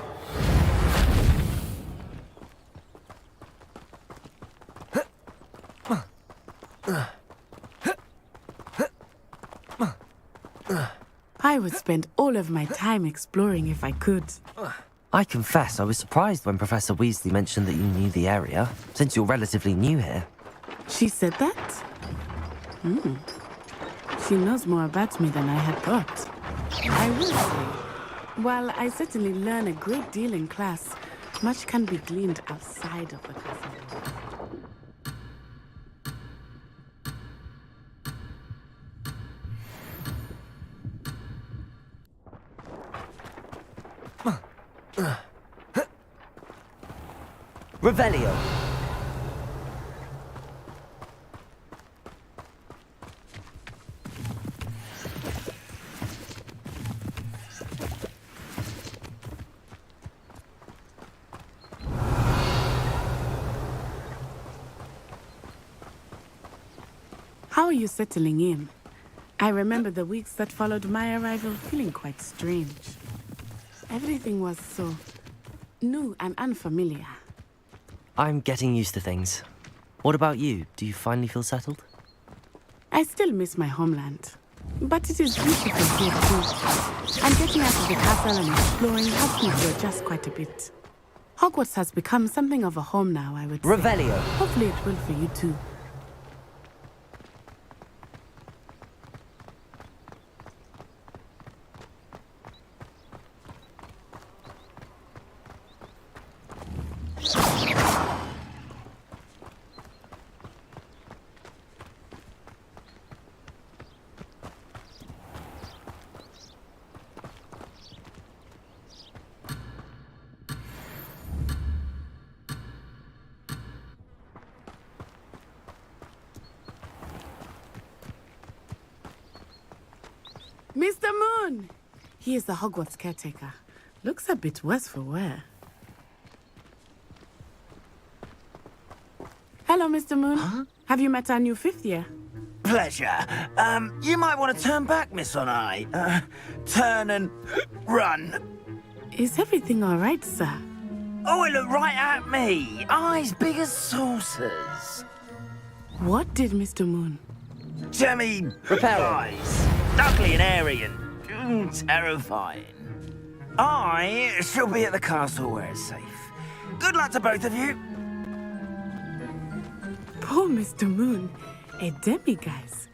I would spend all of my time exploring if I could. I confess I was surprised when Professor Weasley mentioned that you knew the area, since you're relatively new here. She said that? She knows more about me than I had thought. I will say, while I certainly learn a great deal in class, much can be gleaned outside of the castle. Revelio. How are you settling in? I remember the weeks that followed my arrival feeling quite strange. Everything was so new and unfamiliar. I'm getting used to things. What about you? Do you finally feel settled? I still miss my homeland, but it is beautiful here too. And getting out of the castle and exploring helps me to adjust quite a bit. Hogwarts has become something of a home now, I would say. Revelio. Hopefully it will for you too. Mr. Moon! He is the Hogwarts caretaker. Looks a bit worse for wear. Hello, Mr. Moon. Huh? Have you met our new fifth year? Pleasure. You might want to turn back, Miss Onai. Turn and run. Is everything all right, sir? Oh, it looked right at me. Eyes big as saucers. What did Mr. Moon? Jemmy eyes. Ugly and airy and terrifying. I shall be at the castle where it's safe. Good luck to both of you. Poor Mr. Moon. A demiguise.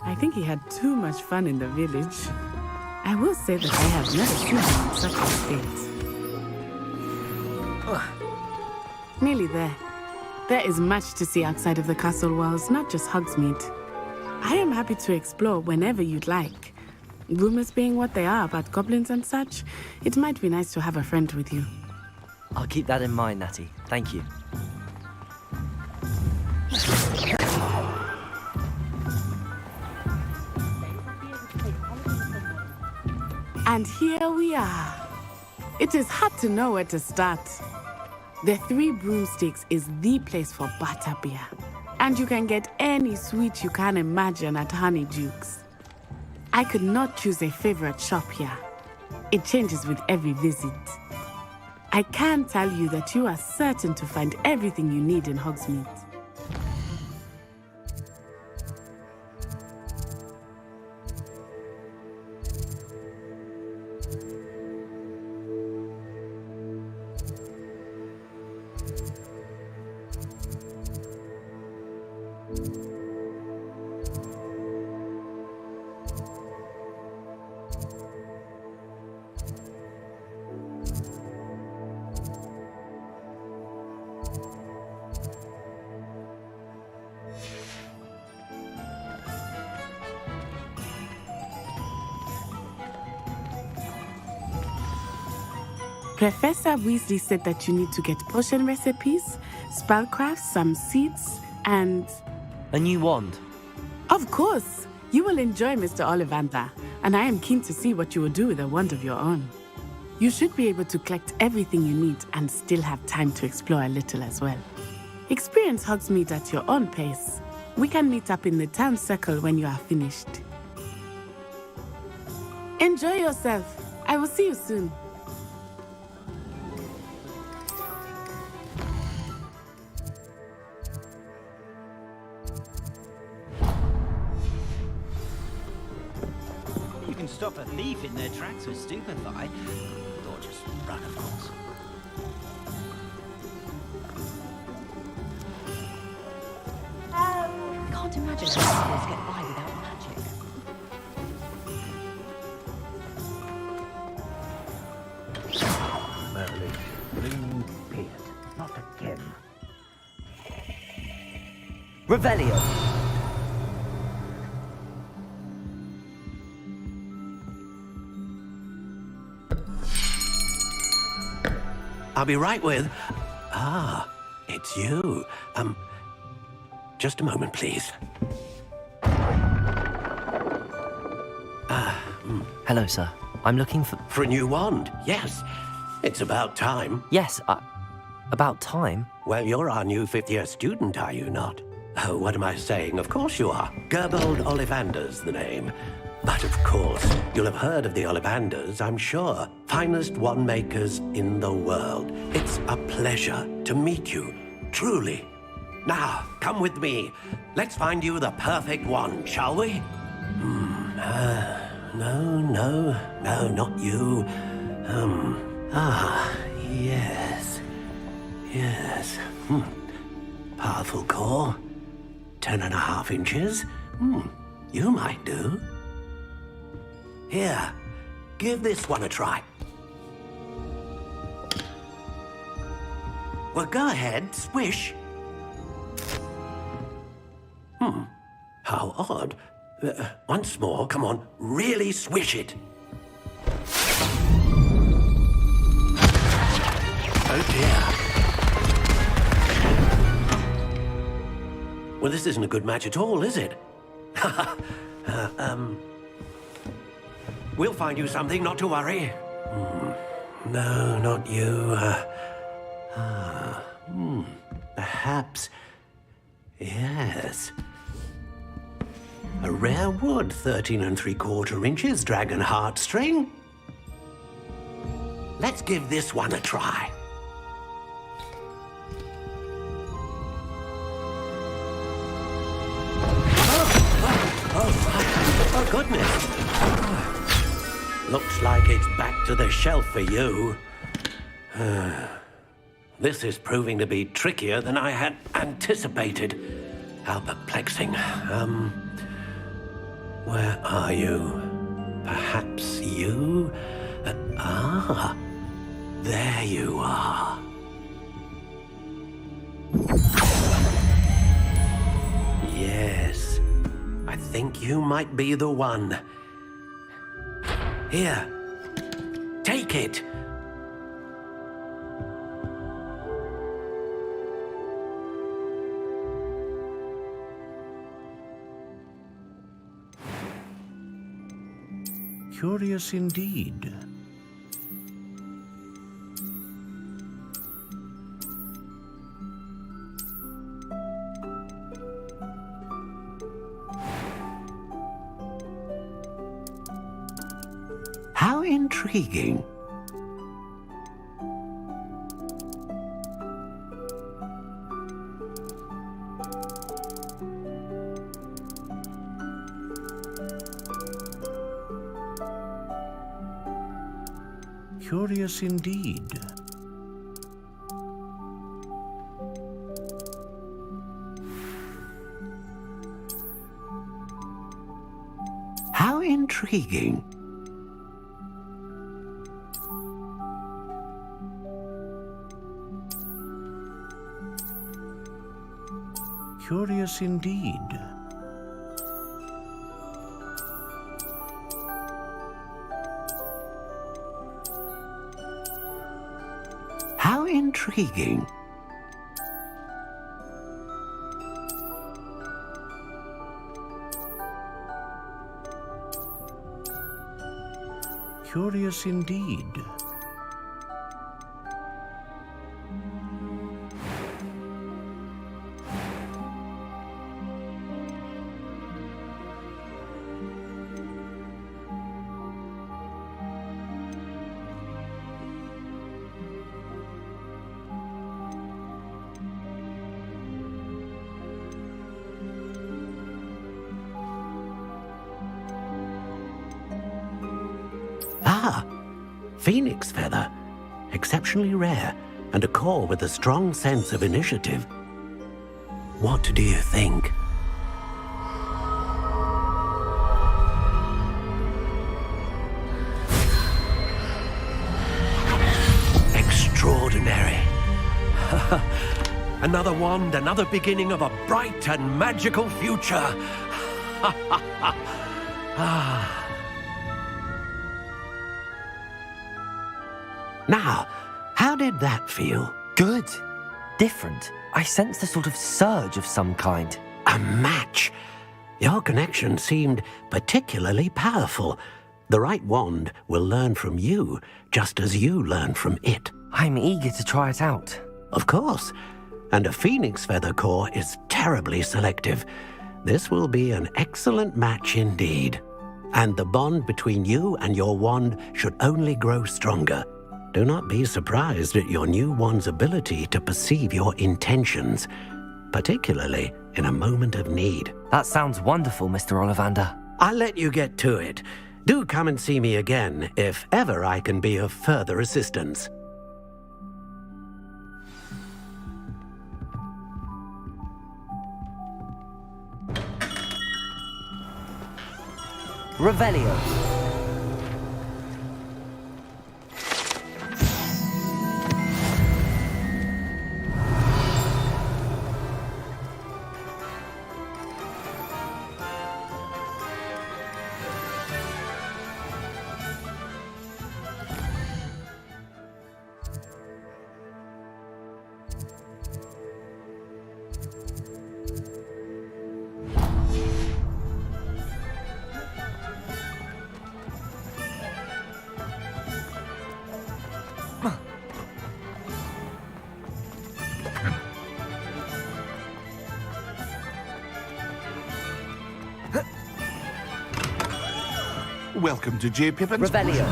I think he had too much fun in the village. I will say that I have never seen him in such a state. Nearly there. There is much to see outside of the castle walls, not just Hogsmeade. I am happy to explore whenever you'd like. Rumors being what they are about goblins and such, it might be nice to have a friend with you. I'll keep that in mind, Natty. Thank you. And here we are. It is hard to know where to start. The Three Broomsticks is the place for butterbeer. And you can get any sweet you can imagine at Honeydukes. I could not choose a favorite shop here. It changes with every visit. I can tell you that you are certain to find everything you need in Hogsmeade. Professor Weasley said that you need to get potion recipes, spellcraft, some seeds, and... A new wand. Of course! You will enjoy Mr. Ollivander, and I am keen to see what you will do with a wand of your own. You should be able to collect everything you need and still have time to explore a little as well. Experience Hogsmeade at your own pace. We can meet up in the town circle when you are finished. Enjoy yourself. I will see you soon. Stop a thief in their tracks with stupefy, or just run, of course. Can't imagine how others get by without magic. Merlin, green beard, not again. Revelio. I'll be right with... Ah, it's you. Just a moment, please. Hello, sir. I'm looking for... For a new wand, yes. It's about time. Yes, about time? Well, you're our new fifth-year student, are you not? Oh, what am I saying? Of course you are. Gerbold Ollivander's the name. But of course, you'll have heard of the Ollivanders, I'm sure. Finest wand makers in the world. It's a pleasure to meet you, truly. Now, come with me. Let's find you the perfect wand, shall we? No, not you. Yes. Powerful core. 10.5 inches. You might do. Here, give this one a try. Well, go ahead, swish. How odd. Once more, come on, really swish it. Oh dear. Well, this isn't a good match at all, is it? We'll find you something, not to worry. No, not you. Perhaps... Yes. A rare wood, 13 3/4 inches, dragon heartstring. Let's give this one a try. Looks like it's back to the shelf for you. This is proving to be trickier than I had anticipated. How perplexing. Where are you? Perhaps you? There you are. Yes, I think you might be the one. Here, take it. Curious indeed. How intriguing. Curious indeed. How intriguing. Curious indeed. How intriguing. Curious indeed. Phoenix feather. Exceptionally rare, and a core with a strong sense of initiative. What do you think? Extraordinary. Another wand, another beginning of a bright and magical future. Now, how did that feel? Good. Different. I sensed a sort of surge of some kind. A match. Your connection seemed particularly powerful. The right wand will learn from you, just as you learn from it. I'm eager to try it out. Of course. And a phoenix feather core is terribly selective. This will be an excellent match indeed. And the bond between you and your wand should only grow stronger. Do not be surprised at your new wand's ability to perceive your intentions, particularly in a moment of need. That sounds wonderful, Mr. Ollivander. I'll let you get to it. Do come and see me again if ever I can be of further assistance. Revelio. Welcome to J. Pippin's Revelio.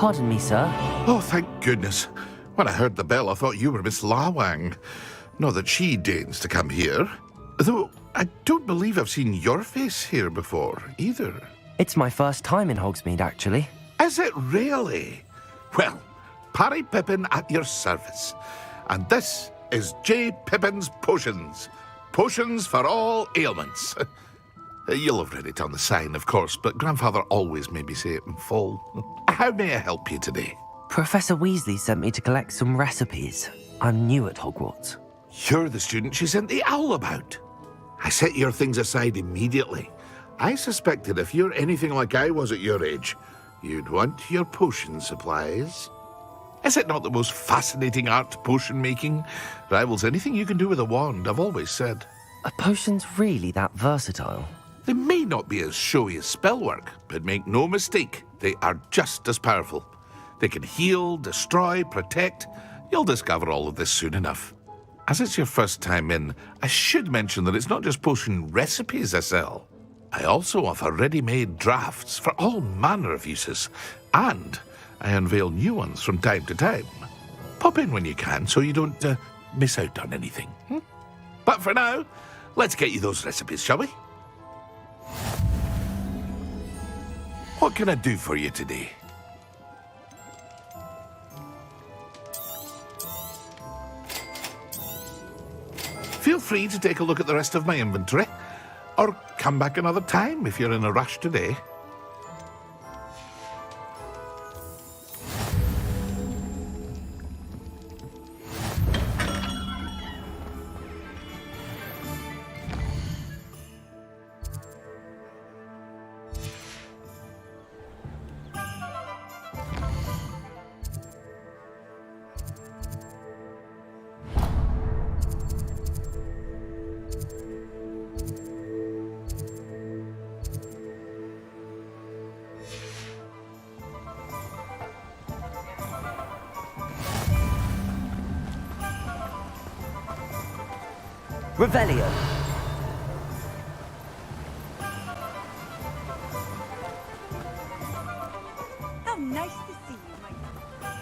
Pardon me, sir. Oh, thank goodness. When I heard the bell, I thought you were Miss Lawang. Not that she deigns to come here. Though, I don't believe I've seen your face here before, either. It's my first time in Hogsmeade, actually. Is it really? Well, Parry Pippin at your service. And this is J. Pippin's Potions. Potions for all ailments. You'll have read it on the sign, of course, but Grandfather always made me say it in full. How may I help you today? Professor Weasley sent me to collect some recipes. I'm new at Hogwarts. You're the student she sent the owl about. I set your things aside immediately. I suspected if you're anything like I was at your age, you'd want your potion supplies. Is it not the most fascinating art, potion making? Rivals anything you can do with a wand, I've always said. Are potions really that versatile? They may not be as showy as spellwork, but make no mistake, they are just as powerful. They can heal, destroy, protect. You'll discover all of this soon enough. As it's your first time in, I should mention that it's not just potion recipes I sell. I also offer ready-made drafts for all manner of uses, and I unveil new ones from time to time. Pop in when you can so you don't miss out on anything. But for now, let's get you those recipes, shall we? What can I do for you today? Feel free to take a look at the rest of my inventory, or come back another time if you're in a rush today. Revelio. How nice to see you, my friend.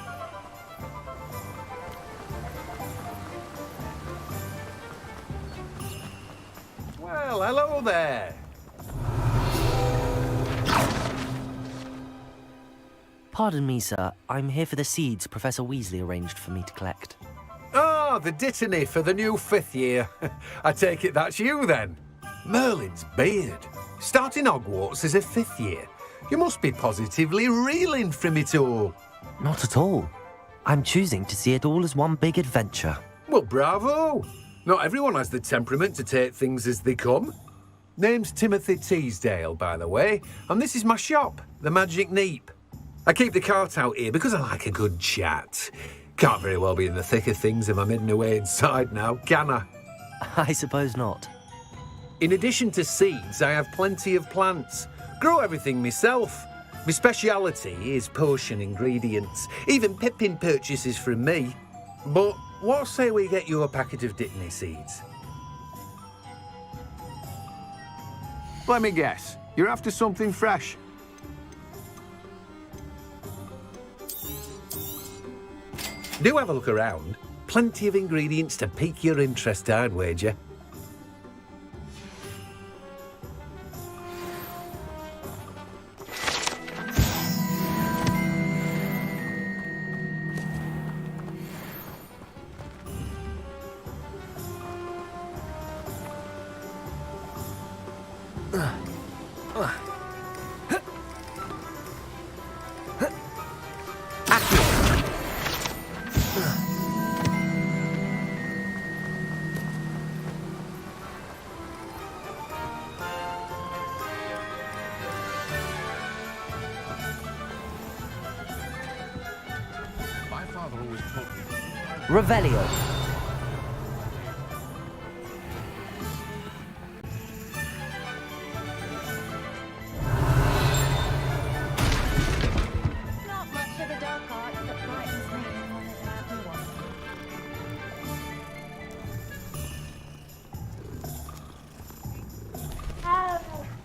Well, hello there. Pardon me, sir. I'm here for the seeds Professor Weasley arranged for me to collect. Ah, the dittany for the new 5th year. I take it that's you, then. Merlin's beard. Starting Hogwarts as a 5th year. You must be positively reeling from it all. Not at all. I'm choosing to see it all as one big adventure. Well, bravo. Not everyone has the temperament to take things as they come. Name's Timothy Teasdale, by the way, and this is my shop, the Magic Neep. I keep the cart out here because I like a good chat. Can't very well be in the thick of things if I'm hidden away inside now, can I? I suppose not. In addition to seeds, I have plenty of plants. Grow everything myself. My speciality is potion ingredients. Even Pippin purchases from me. But what say we get you a packet of dittany seeds? Let me guess. You're after something fresh. Do have a look around. Plenty of ingredients to pique your interest, I'd wager. Revelio. Not much of the dark arts that frightens me more than everyone.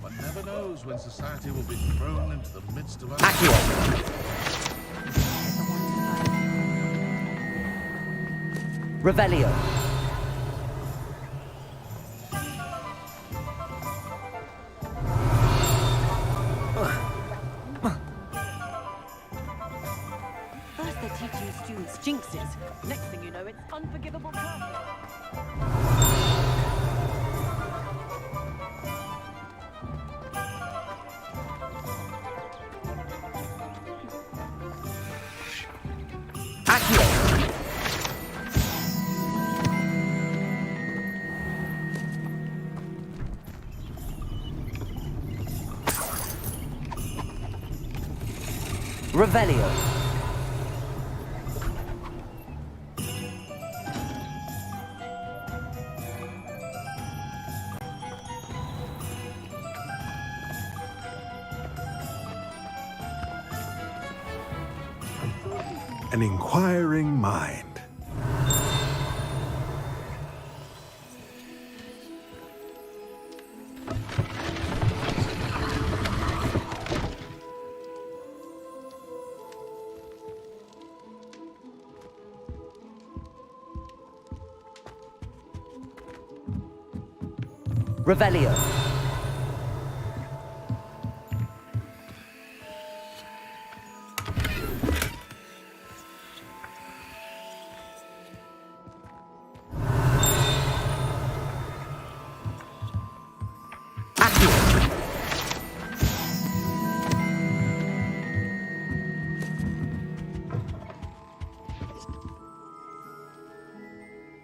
One never knows when society will be thrown into the midst of Accio. Revelio. First they're teaching students jinxes. Next thing you know, it's unforgivable curses. Revelio. An inquiring mind. Revelio.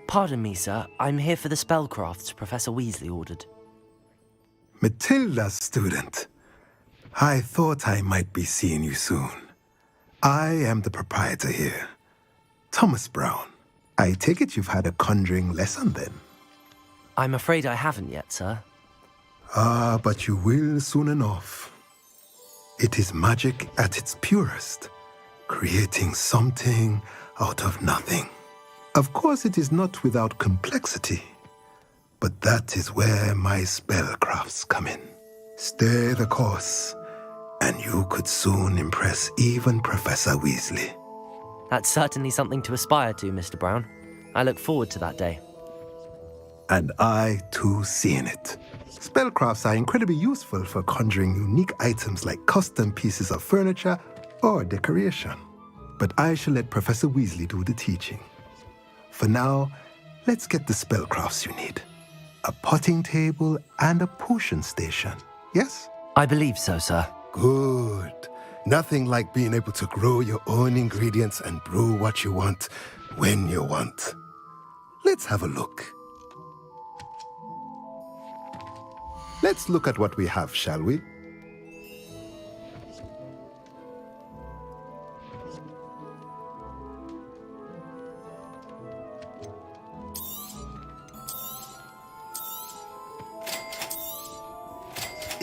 Pardon me, sir. I'm here for the spellcrafts Professor Weasley ordered. Matilda's student. I thought I might be seeing you soon. I am the proprietor here, Thomas Brown. I take it you've had a conjuring lesson then? I'm afraid I haven't yet, sir. Ah, but you will soon enough. It is magic at its purest, creating something out of nothing. Of course, it is not without complexity, but that is where my spellcrafts come in. Stay the course, and you could soon impress even Professor Weasley. That's certainly something to aspire to, Mr. Brown. I look forward to that day. And I, too, see in it. Spellcrafts are incredibly useful for conjuring unique items like custom pieces of furniture or decoration. But I shall let Professor Weasley do the teaching. For now, let's get the spellcrafts you need. A potting table and a potion station, yes? I believe so, sir. Good. Nothing like being able to grow your own ingredients and brew what you want, when you want. Let's have a look. Let's look at what we have, shall we?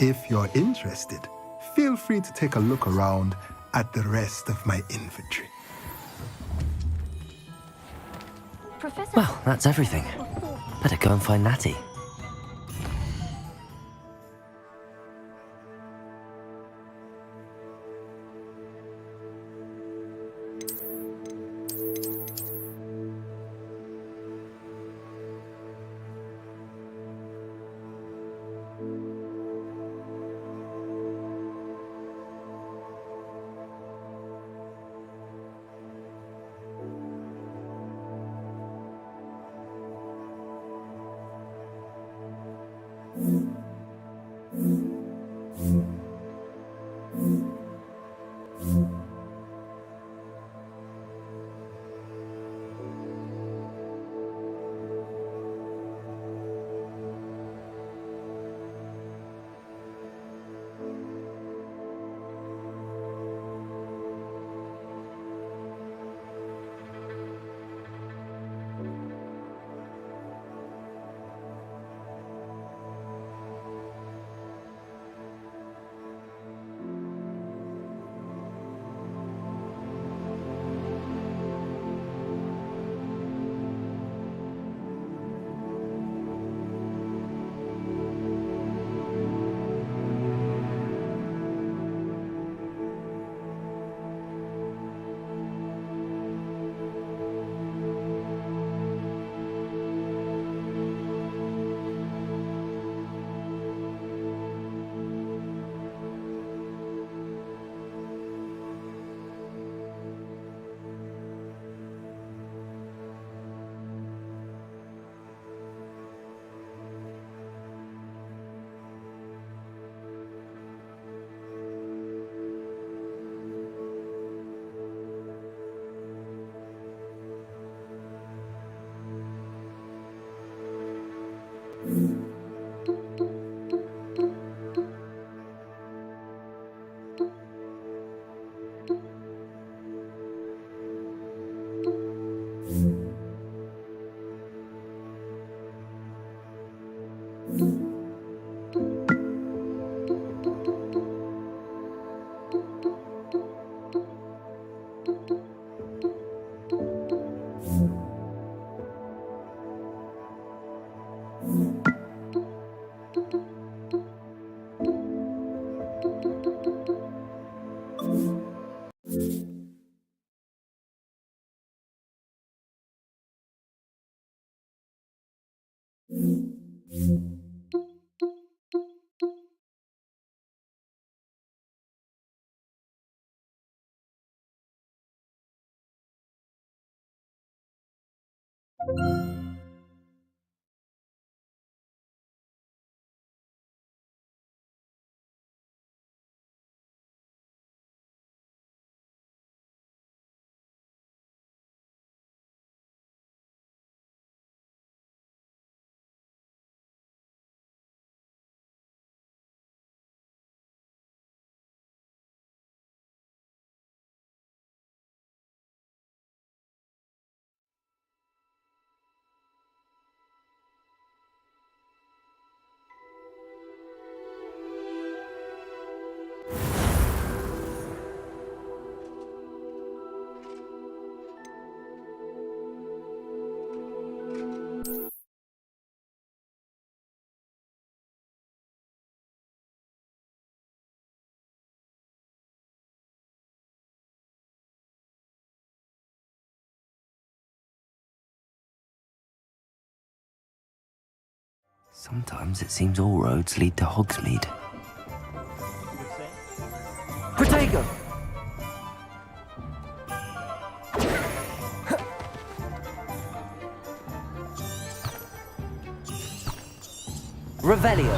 If you're interested, feel free to take a look around at the rest of my inventory. Professor... Well, that's everything. Better go and find Natty. Sometimes it seems all roads lead to Hogsmeade. Protego! Revelio.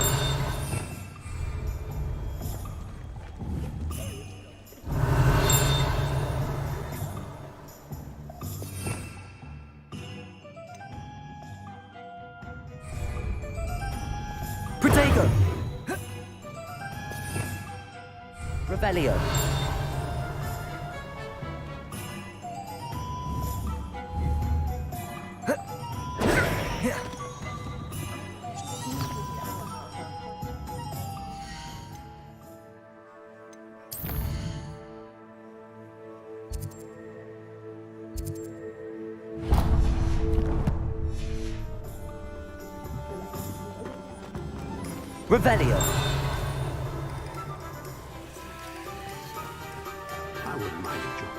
Protego! Revelio. Revelio. I wouldn't mind a job.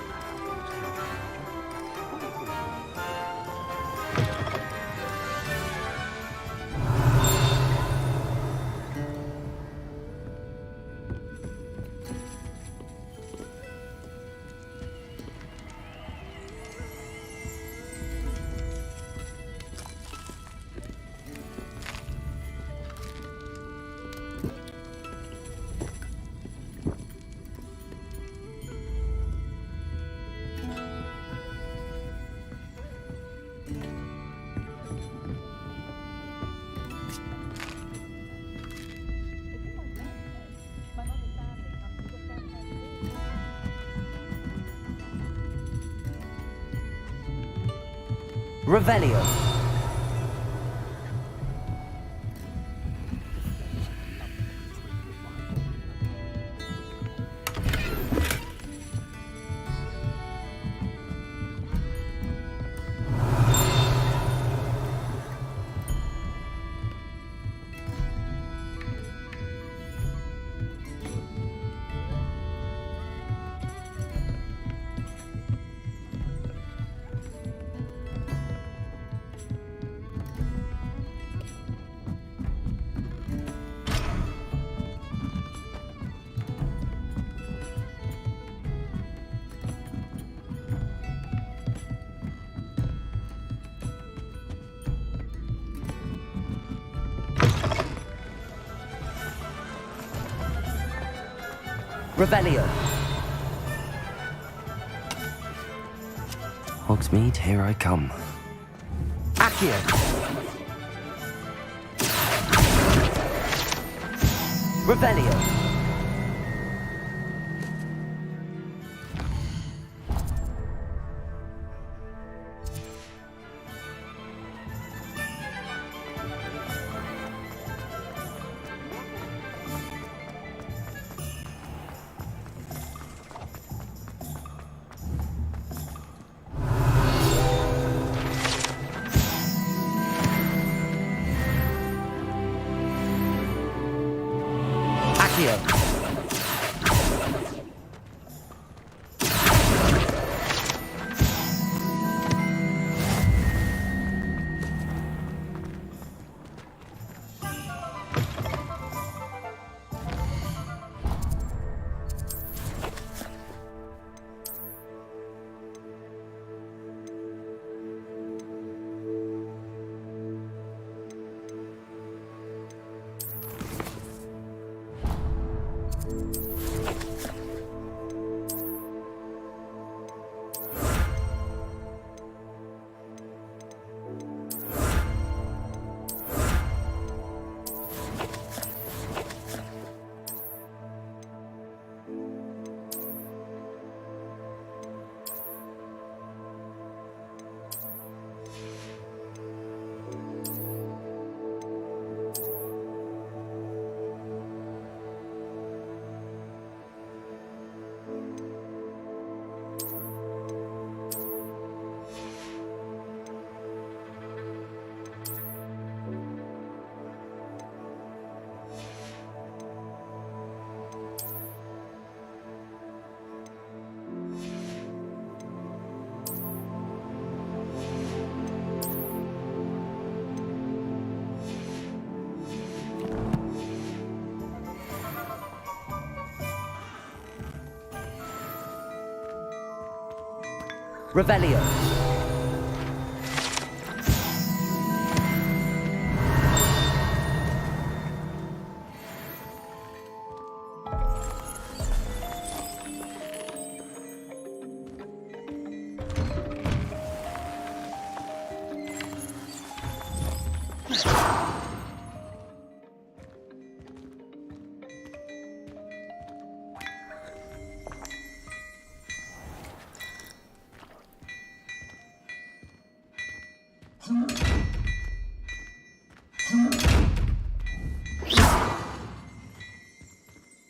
Revelio. Revelio. Hogsmeade, here I come. Accio! Revelio. Revelio.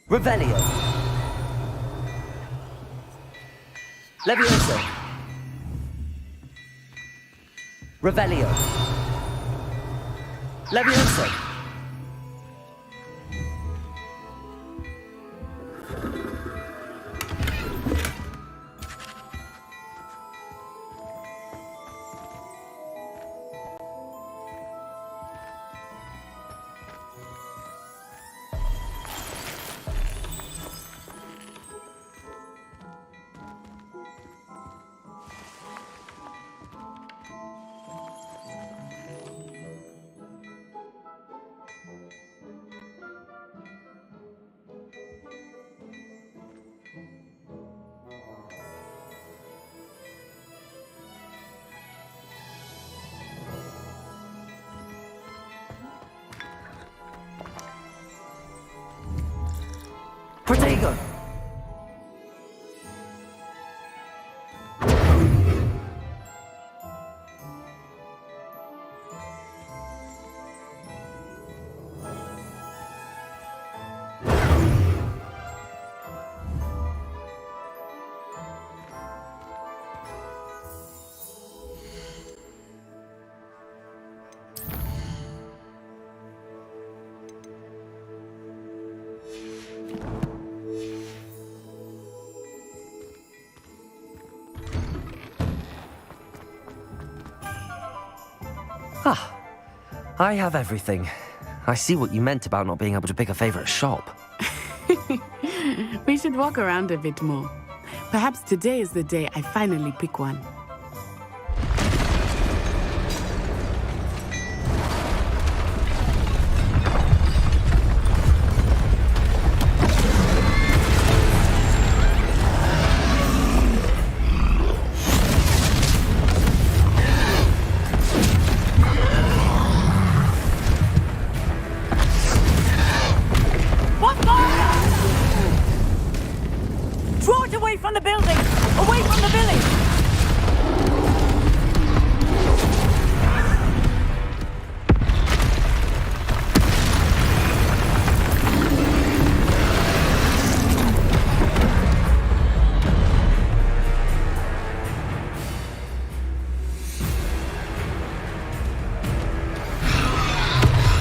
Revelio. Levioso. Revelio. Levioso. Protego! Ah, I have everything. I see what you meant about not being able to pick a favorite shop. We should walk around a bit more. Perhaps today is the day I finally pick one. From the building! Away from the village!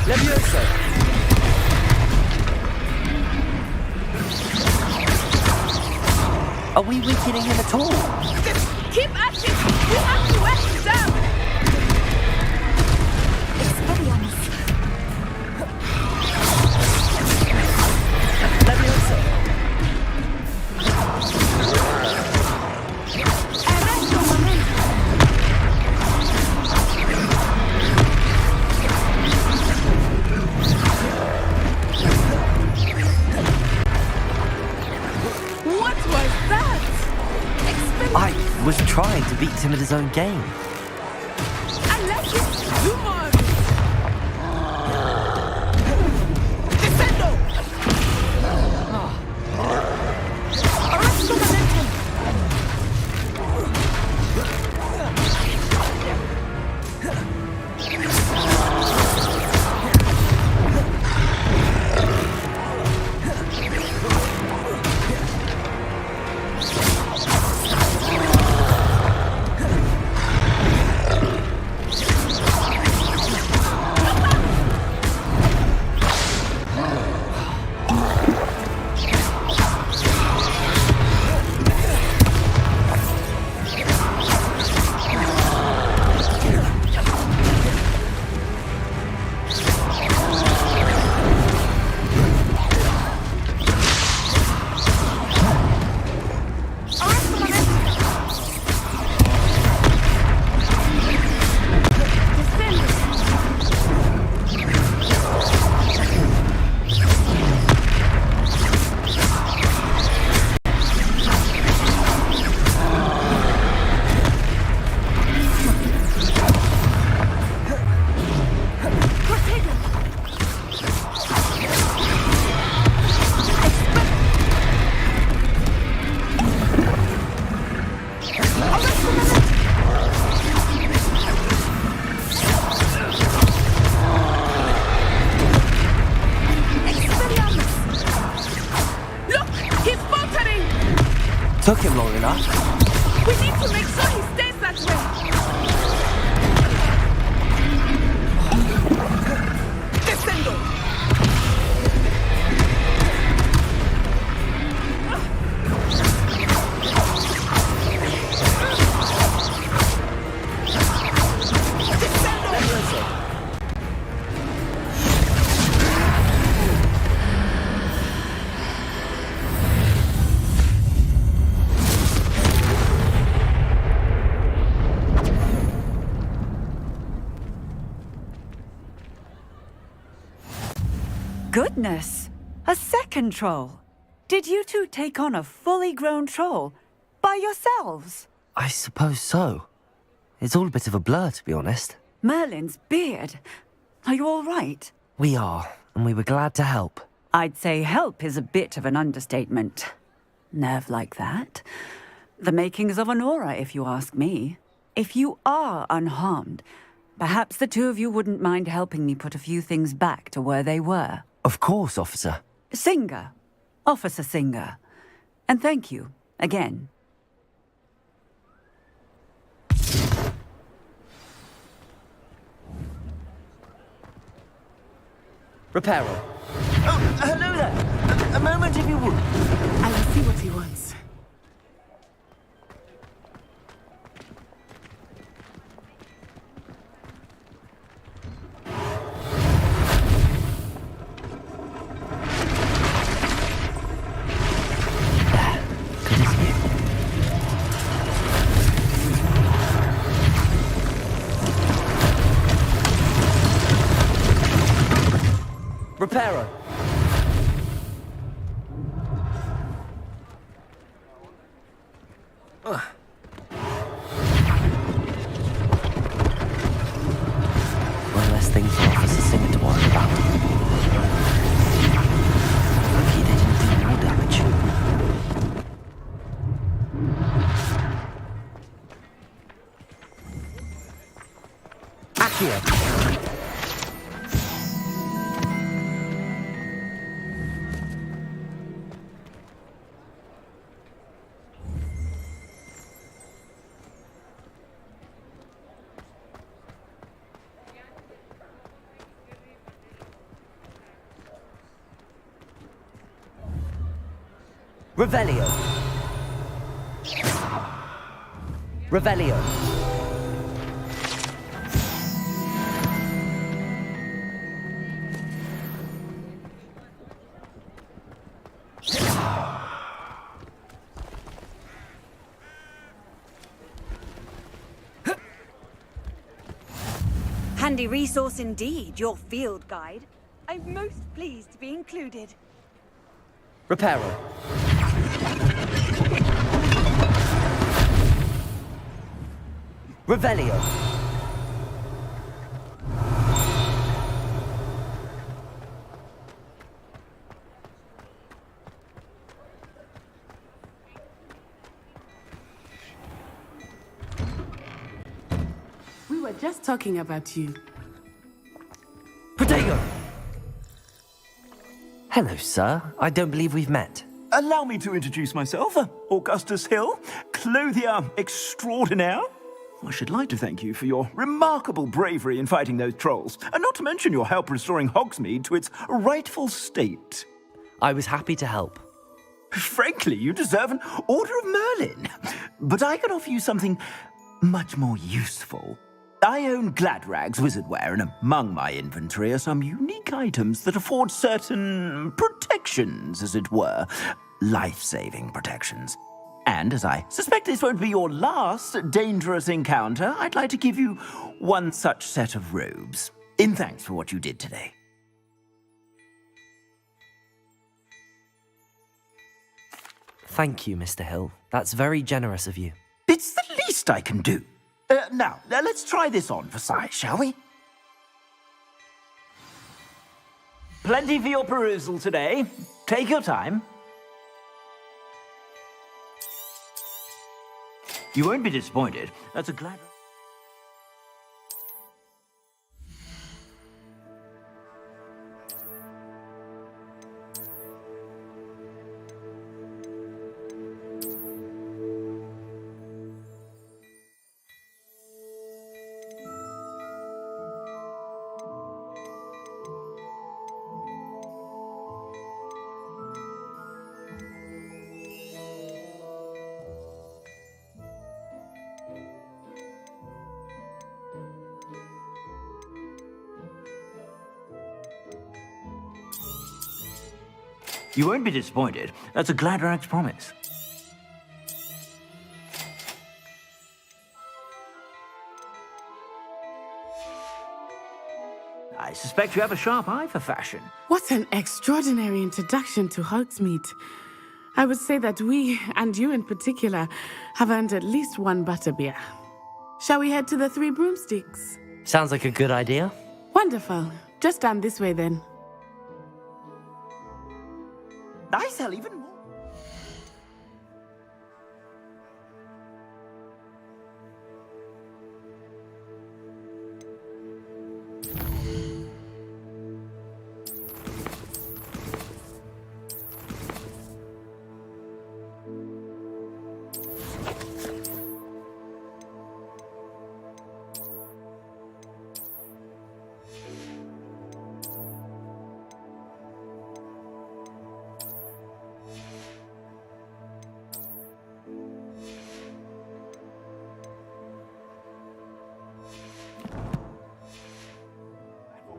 Levioso! Are we weakening him at all? Keep at it! You have to wear him down! Expelliarmus! Levioso! Arresto momento! What was that? I was trying to beat him at his own game. Unless it's human! Descendo! Arresto momentum! Took him long enough. We need to make sure he stays that way! Descendo! Goodness! A second troll! Did you two take on a fully grown troll? By yourselves? I suppose so. It's all a bit of a blur, to be honest. Merlin's beard. Are you all right? We are, and we were glad to help. I'd say help is a bit of an understatement. Nerve like that. The makings of an aura, if you ask me. If you are unharmed, perhaps the two of you wouldn't mind helping me put a few things back to where they were. Of course, officer. Singer. Officer Singer. And thank you, again. Reparo. Oh, hello there. A moment if you would. I'll see what he wants. Reparo. One less thing for Officer Singer to worry about. Lucky they didn't do more damage. Accio. Revelio. Revelio. Handy resource indeed, your field guide. I'm most pleased to be included. Reparo. Revelio. We were just talking about you. Protego. Hello, sir. I don't believe we've met. Allow me to introduce myself, Augustus Hill, clothier extraordinaire. I should like to thank you for your remarkable bravery in fighting those trolls, and not to mention your help restoring Hogsmeade to its rightful state. I was happy to help. Frankly, you deserve an Order of Merlin. But I can offer you something much more useful. I own Gladrag's wizardware, and among my inventory are some unique items that afford certain protections, as it were. Life-saving protections. And as I suspect this won't be your last dangerous encounter, I'd like to give you one such set of robes, in thanks for what you did today. Thank you, Mr. Hill. That's very generous of you. It's the least I can do. Now, let's try this on for size, shall we? Plenty for your perusal today. Take your time. You won't be disappointed. That's a glad... You won't be disappointed. That's a Gladrag's promise. I suspect you have a sharp eye for fashion. What an extraordinary introduction to Hogsmeade. I would say that we, and you in particular, have earned at least one butterbeer. Shall we head to the Three Broomsticks? Sounds like a good idea. Wonderful. Just down this way then. I sell even more.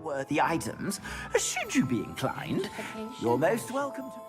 Worthy items, should you be inclined. You're most welcome to...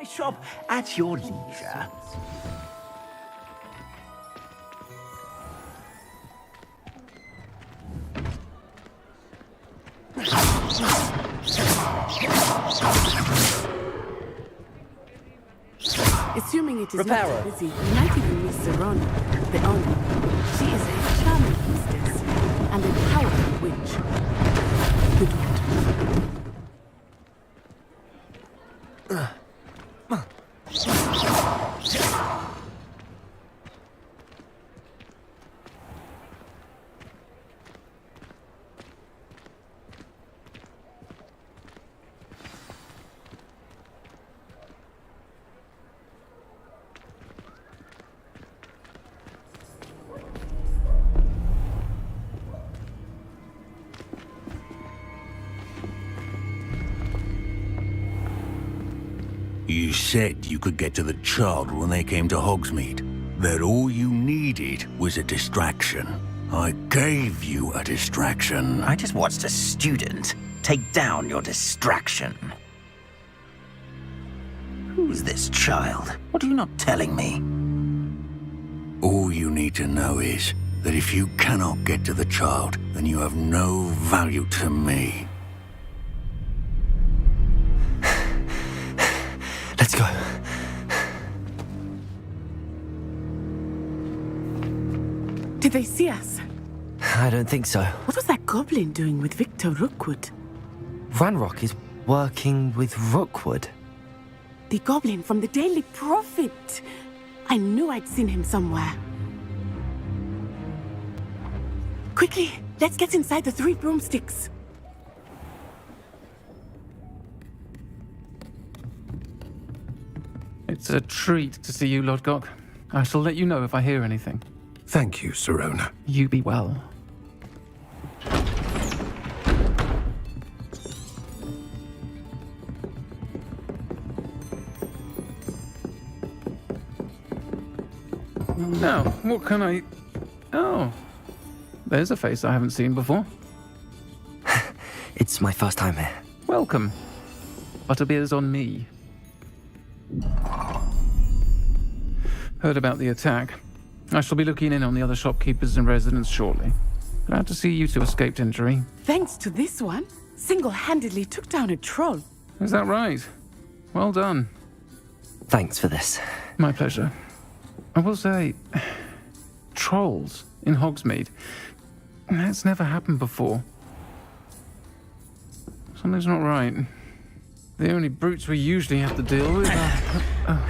my shop at your leisure. Assuming it is Reparo. not busy, you might even miss Serona, the owner. She is a charming hostess and a powerful witch. Good one. You said you could get to the child when they came to Hogsmeade. That all you needed was a distraction. I gave you a distraction. I just watched a student take down your distraction. Who's this child? What are you not telling me? All you need to know is that if you cannot get to the child, then you have no value to me. Let's go. Did they see us? I don't think so. What was that goblin doing with Victor Rookwood? Ranrock is working with Rookwood. The goblin from the Daily Prophet. I knew I'd seen him somewhere. Quickly, let's get inside the 3 broomsticks. It's a treat to see you, Lodgok. I shall let you know if I hear anything. Thank you, Serona. You be well. Now, what can I... Oh, there's a face I haven't seen before. It's my first time here. Welcome. Butterbeer's on me. Heard about the attack. I shall be looking in on the other shopkeepers and residents shortly. Glad to see you two escaped injury. Thanks to this one, single-handedly took down a troll. Is that right? Well done. Thanks for this. My pleasure. I will say, trolls in Hogsmeade. That's never happened before. Something's not right. The only brutes we usually have to deal with are...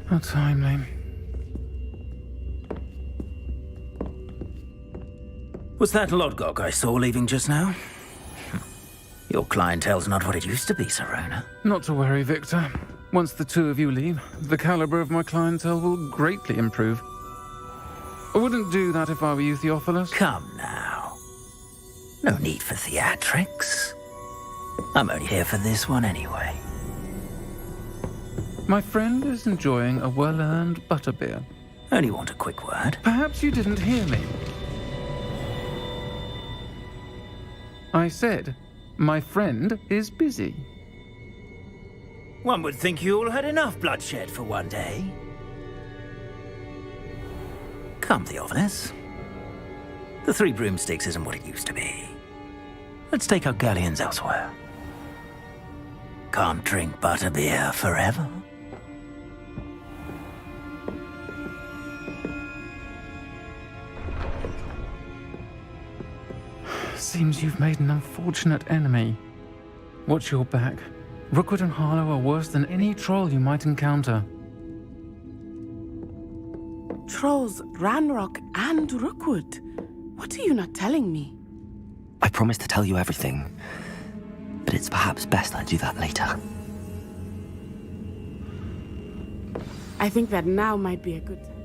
How timely. Was that Lodgok I saw leaving just now? Your clientele's not what it used to be, Serona. Not to worry, Victor. Once the two of you leave, the caliber of my clientele will greatly improve. I wouldn't do that if I were you, Theophilus. Come now. No need for theatrics. I'm only here for this one anyway. My friend is enjoying a well-earned butterbeer. Only want a quick word. Perhaps you didn't hear me. I said, my friend is busy. One would think you all had enough bloodshed for one day. Come, Theophilus. The 3 broomsticks isn't what it used to be. Let's take our galleons elsewhere. Can't drink butterbeer forever. Seems you've made an unfortunate enemy. Watch your back. Rookwood and Harlow are worse than any troll you might encounter. Trolls, Ranrock, and Rookwood. What are you not telling me? I promised to tell you everything, but it's perhaps best I do that later. I think that now might be a good time.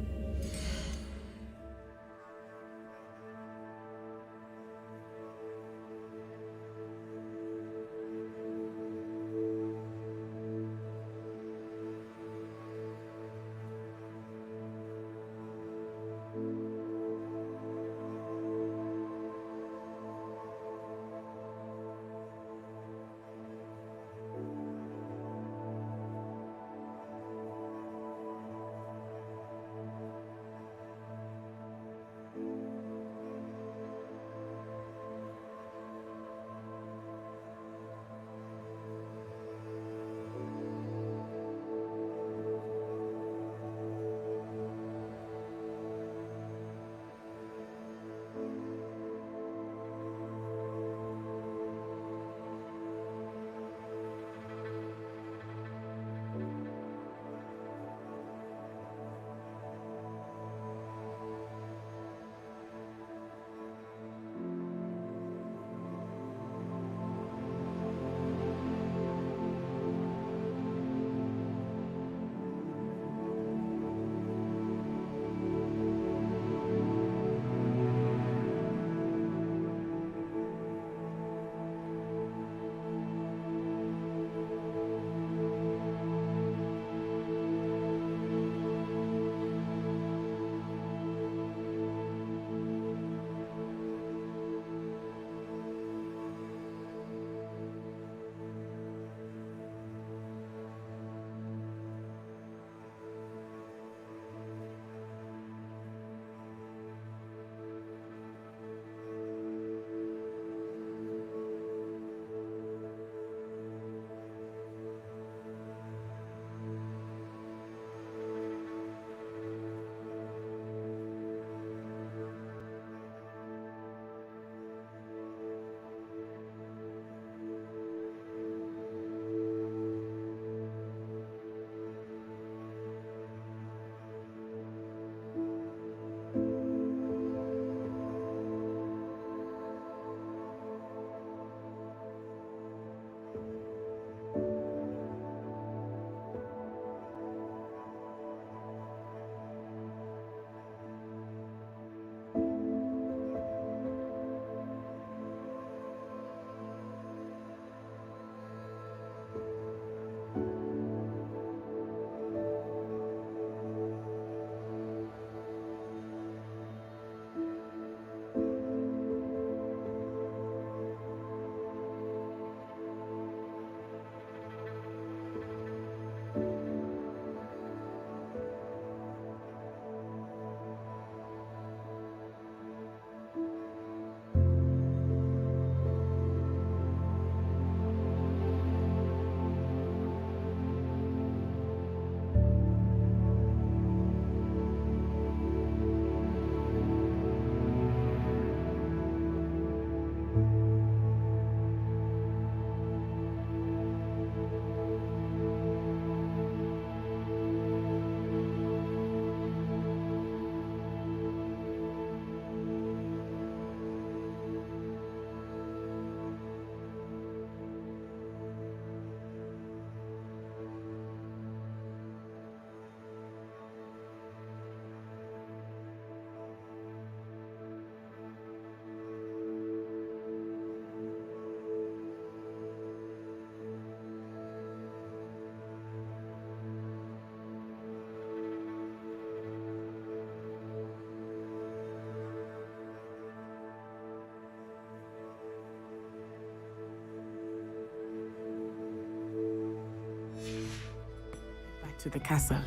to the castle.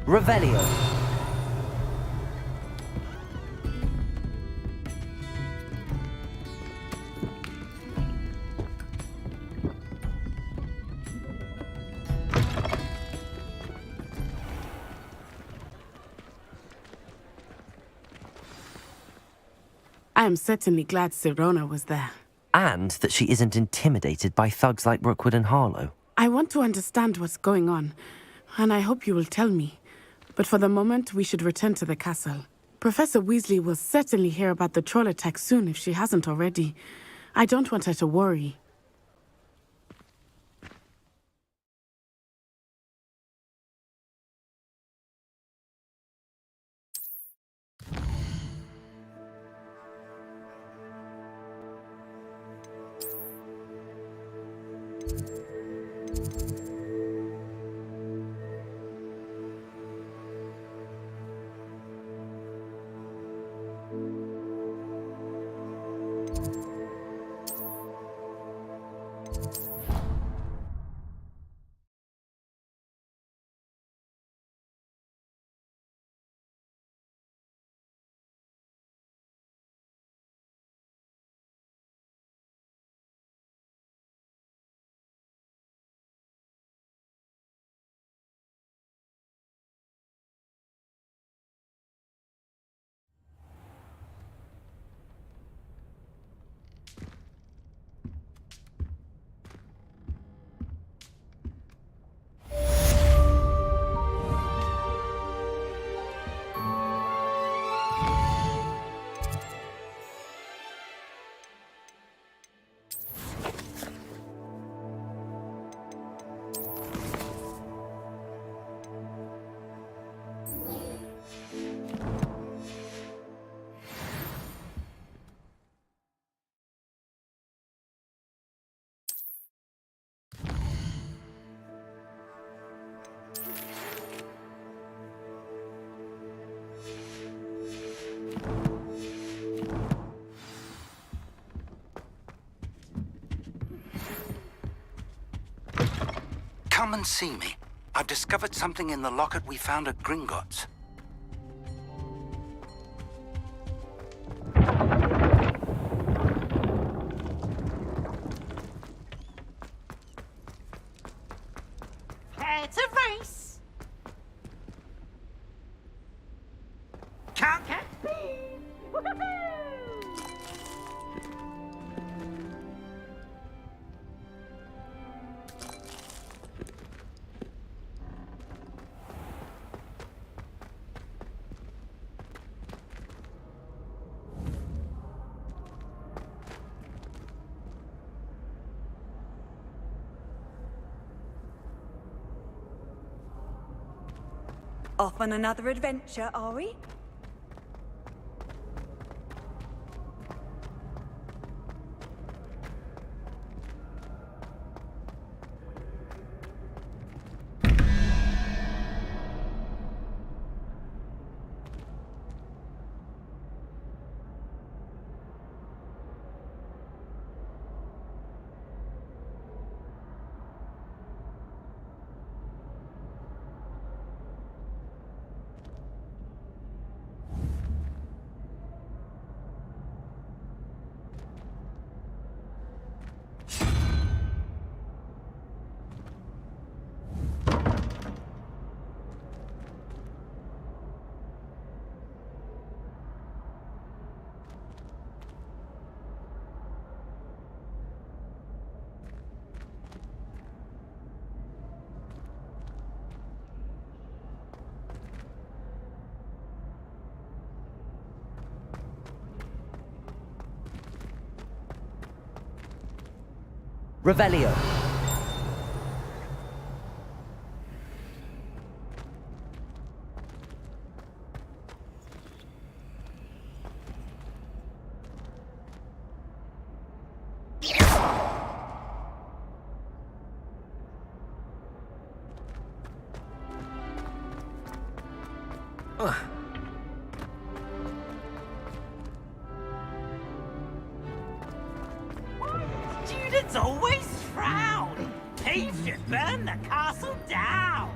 Revelio. I am certainly glad Sirona was there. And that she isn't intimidated by thugs like Rookwood and Harlow. I want to understand what's going on, and I hope you will tell me. But for the moment, we should return to the castle. Professor Weasley will certainly hear about the troll attack soon if she hasn't already. I don't want her to worry. Come and see me. I've discovered something in the locket we found at Gringotts. It's a race. Can't catch me. Off on another adventure, are we? Revelio. Residents always frown. Thieves should burn the castle down.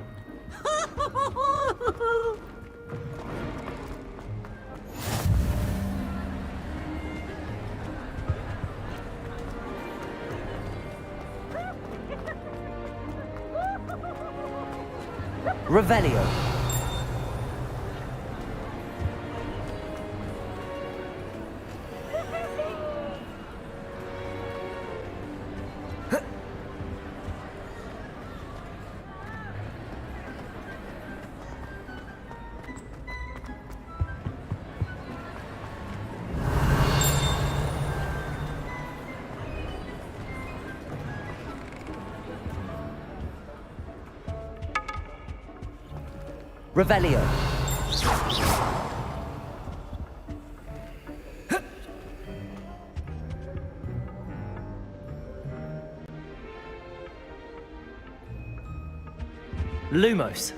Revelio. Revelio. Lumos.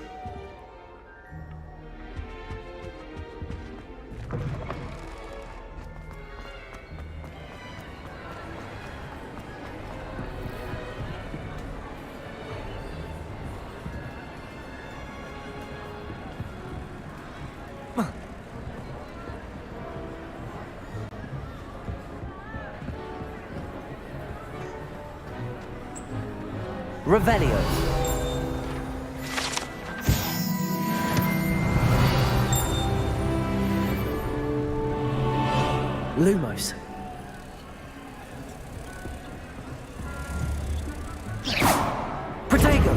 Revelio. Lumos. Protego.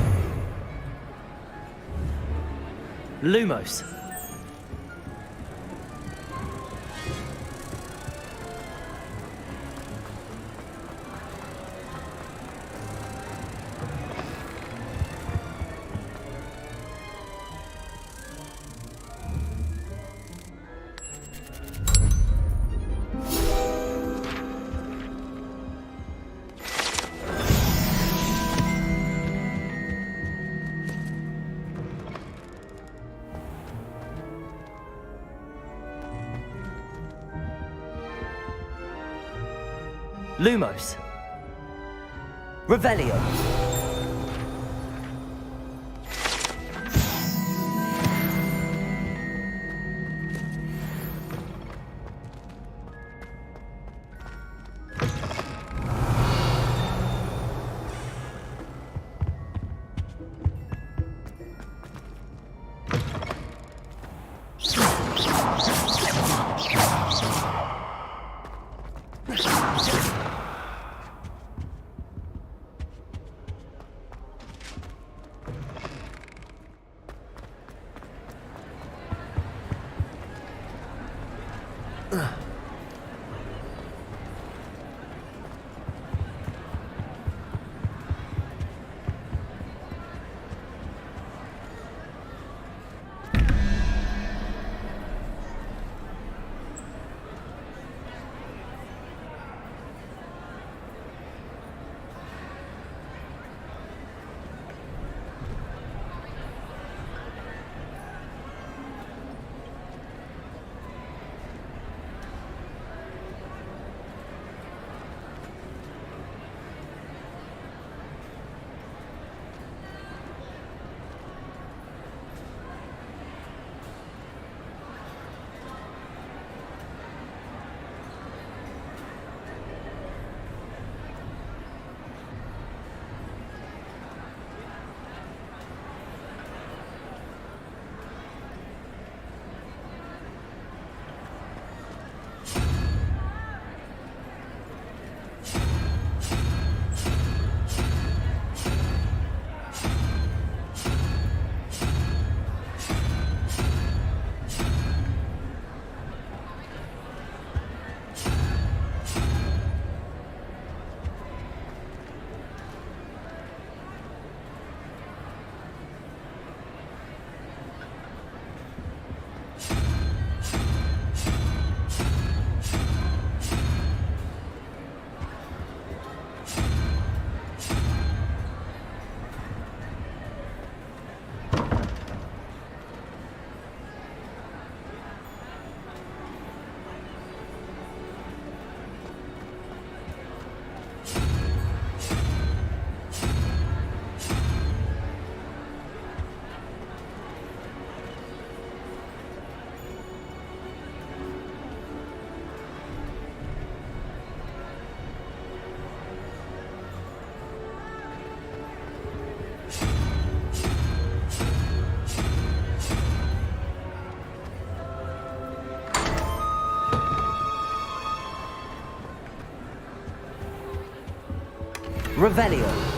Lumos. Lumos. Revelio. Revelio.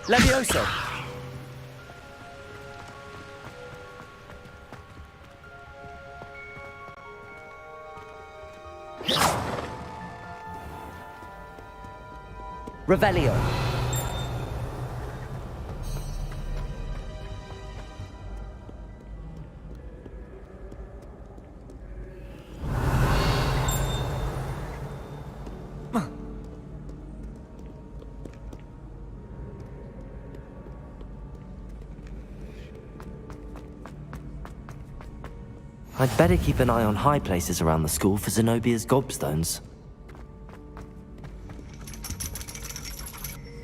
Levioso. Revelio. I'd better keep an eye on high places around the school for Zenobia's gobstones.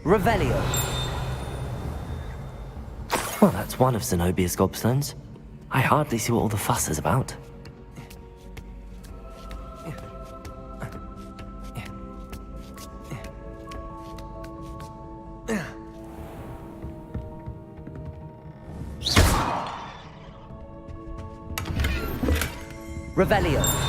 Revelio. Well, that's one of Zenobia's gobstones. I hardly see what all the fuss is about. Revelio.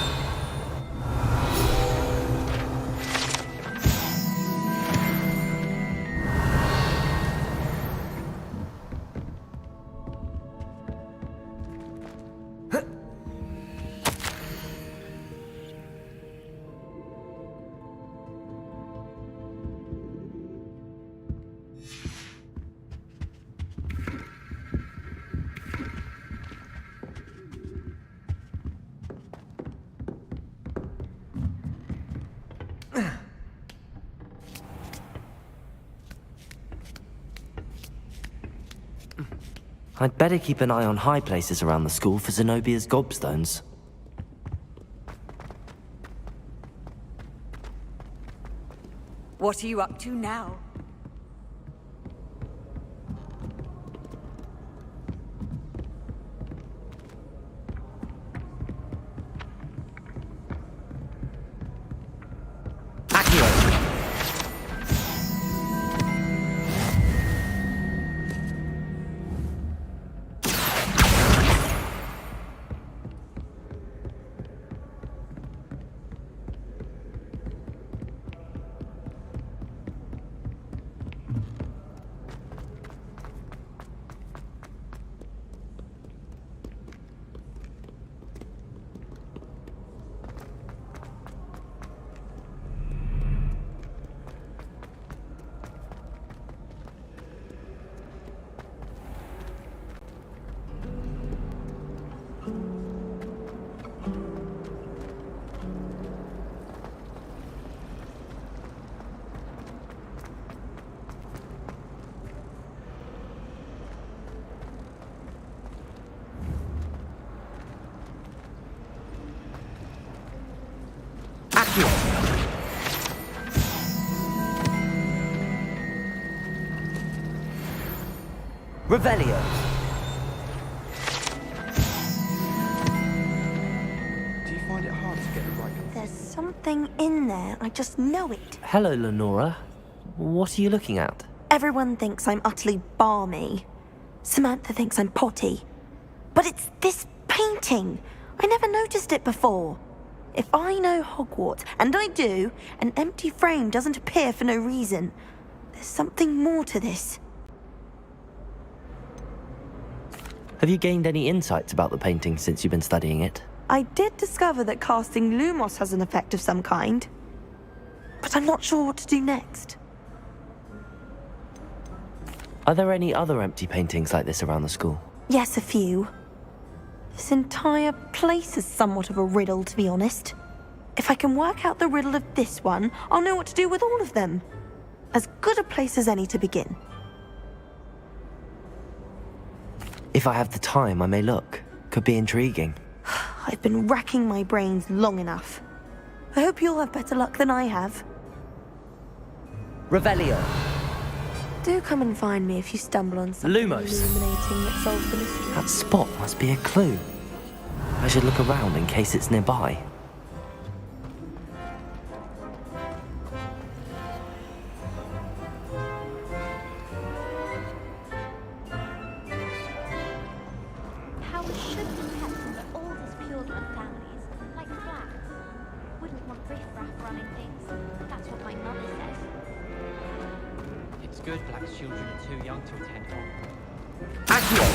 I'd better keep an eye on high places around the school for Zenobia's gobstones. What are you up to now? Revelio. Do you find it hard to get the right... There's something in there. I just know it. Hello, Lenora. What are you looking at? Everyone thinks I'm utterly balmy. Samantha thinks I'm potty. But it's this painting. I never noticed it before. If I know Hogwarts, and I do, an empty frame doesn't appear for no reason. There's something more to this. Have you gained any insights about the painting since you've been studying it? I did discover that casting Lumos has an effect of some kind. But I'm not sure what to do next. Are there any other empty paintings like this around the school? Yes, a few. This entire place is somewhat of a riddle, to be honest. If I can work out the riddle of this one, I'll know what to do with all of them. As good a place as any to begin. If I have the time, I may look. Could be intriguing. I've been racking my brains long enough. I hope you'll have better luck than I have. Revelio. Do come and find me if you stumble on something Lumos. illuminating that solves the mystery. That spot must be a clue. I should look around in case it's nearby. Powers should be kept from the oldest pureblood families, like the Blacks. Wouldn't want riffraff running things. That's what my mother says. It's good Black's children are too young to attend Hogwarts. Accio!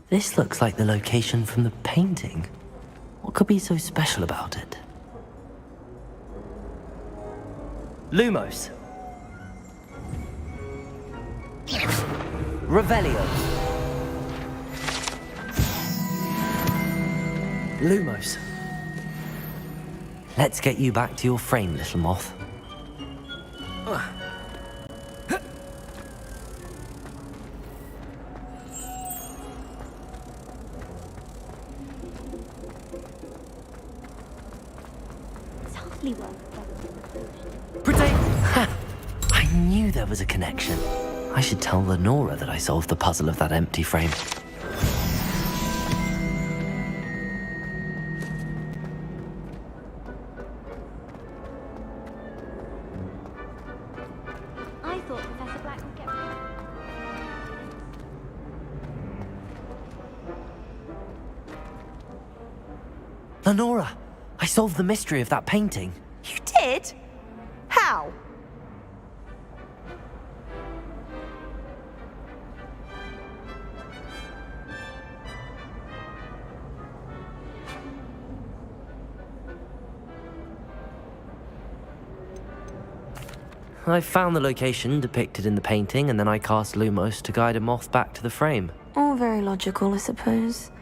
This looks like the location from the painting. What could be so special about it? Lumos. Revelio. Lumos. Let's get you back to your frame, little moth. Softly work. I knew there was a connection. I should tell Lenora that I solved the puzzle of that empty frame. I thought Professor Black would get rid of it. Lenora, I solved the mystery of that painting. You did? How? I found the location depicted in the painting, and then I cast Lumos to guide a moth back to the frame. All very logical, I suppose.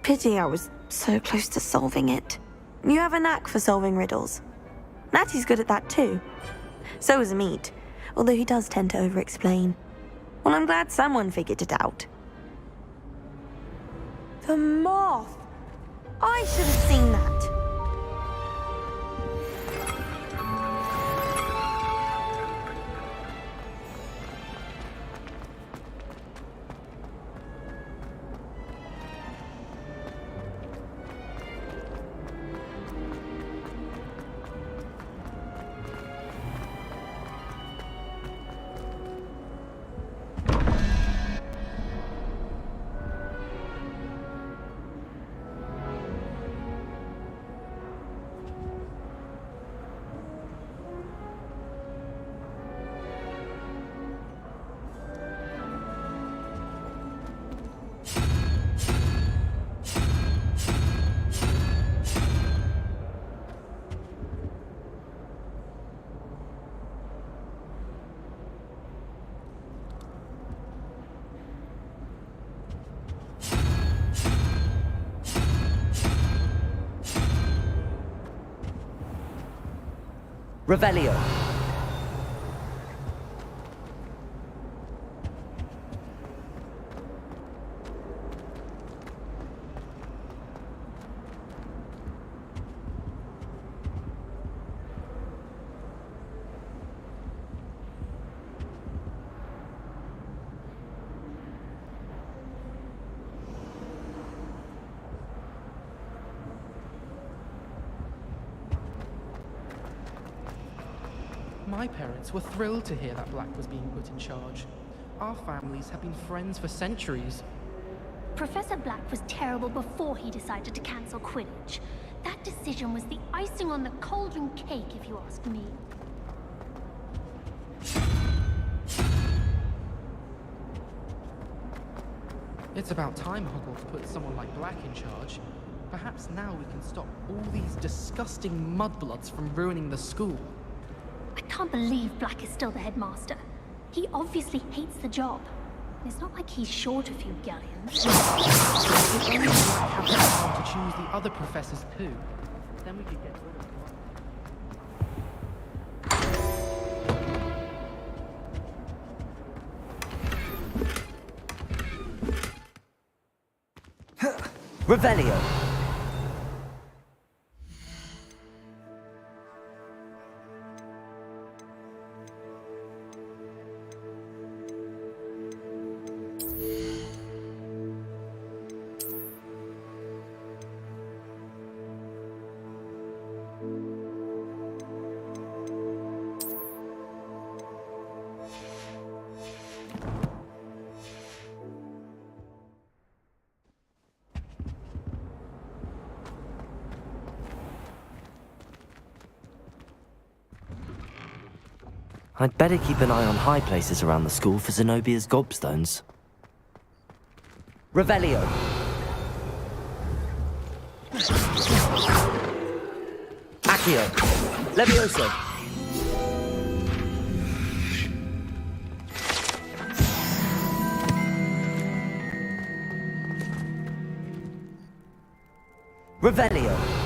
Pity I was so close to solving it. You have a knack for solving riddles. Natty's good at that too. So is Amit, although he does tend to over-explain. Well, I'm glad someone figured it out. The moth! I should have seen that. Revelio. My parents were thrilled to hear that Black was being put in charge. Our families have been friends for centuries. Professor Black was terrible before he decided to cancel Quidditch. That decision was the icing on the cauldron cake, if you ask me. It's about time Hogwarts put someone like Black in charge. Perhaps now we can stop all these disgusting mudbloods from ruining the school. I can't believe Black is still the headmaster. He obviously hates the job. It's not like he's short a few galleons. If only Black had the power to choose the other professors too, then we could get rid of Revelio. I'd better keep an eye on high places around the school for Zenobia's gobstones. Revelio. Accio. Levioso. Revelio.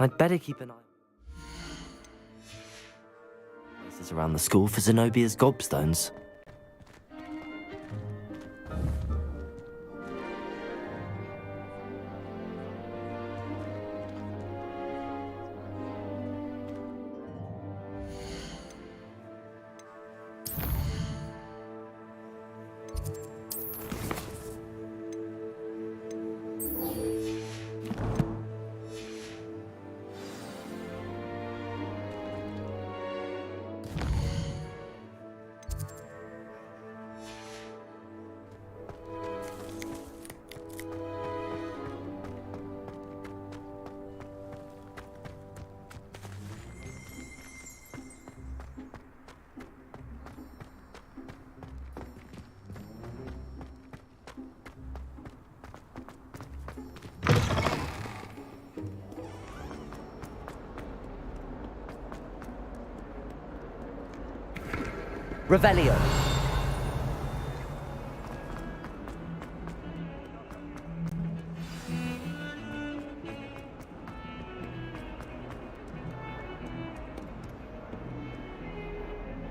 I'd better keep an eye on places around the school for Zenobia's gobstones. Revelio.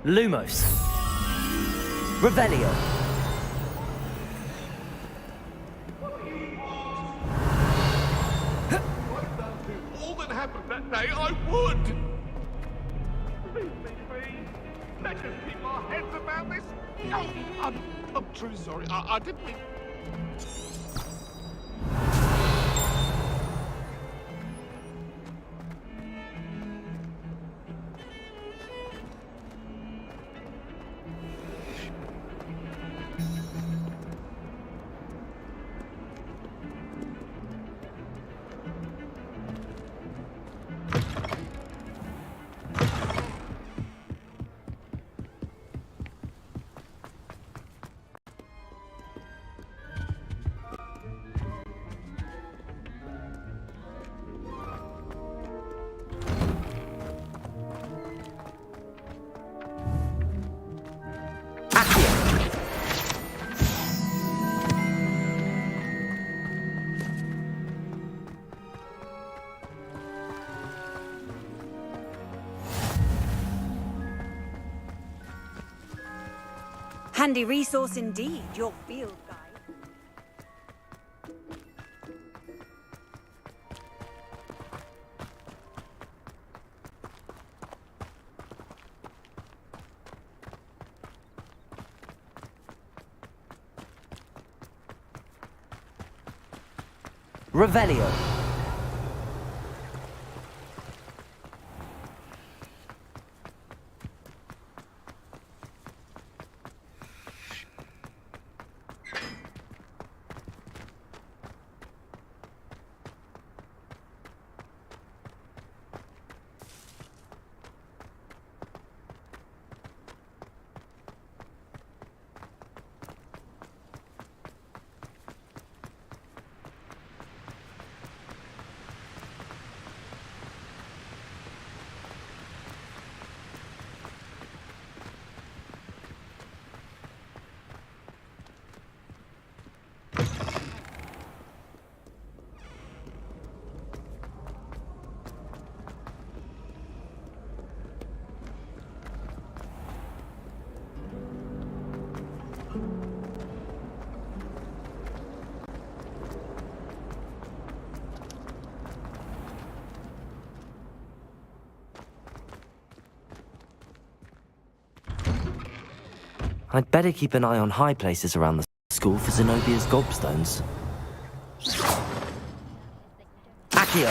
Lumos. Revelio. All that happened that day, I would! Leave me be. Let us keep our heads about this. I'm truly sorry. I didn't mean... Handy resource indeed, your field guide. Revelio. I'd better keep an eye on high places around the school for Zenobia's gobstones. Accio.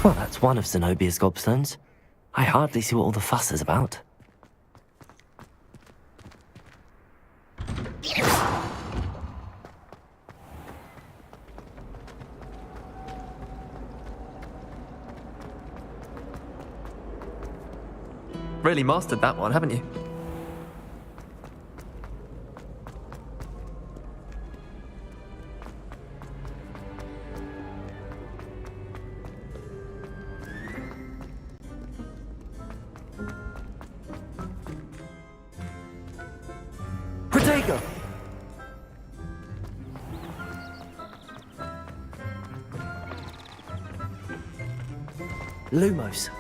Well, that's one of Zenobia's gobstones. I hardly see what all the fuss is about. Really mastered that one, haven't you? Jacob! Lumos.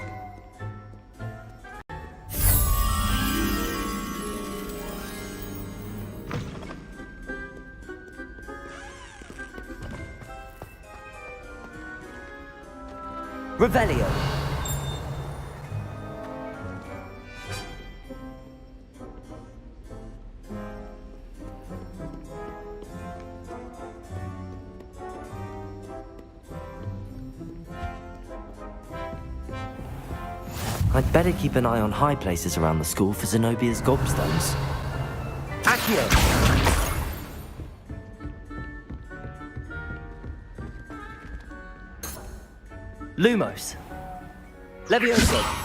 Revelio. I'd better keep an eye on high places around the school for Zenobia's gobstones. Accio. Lumos. Levioso.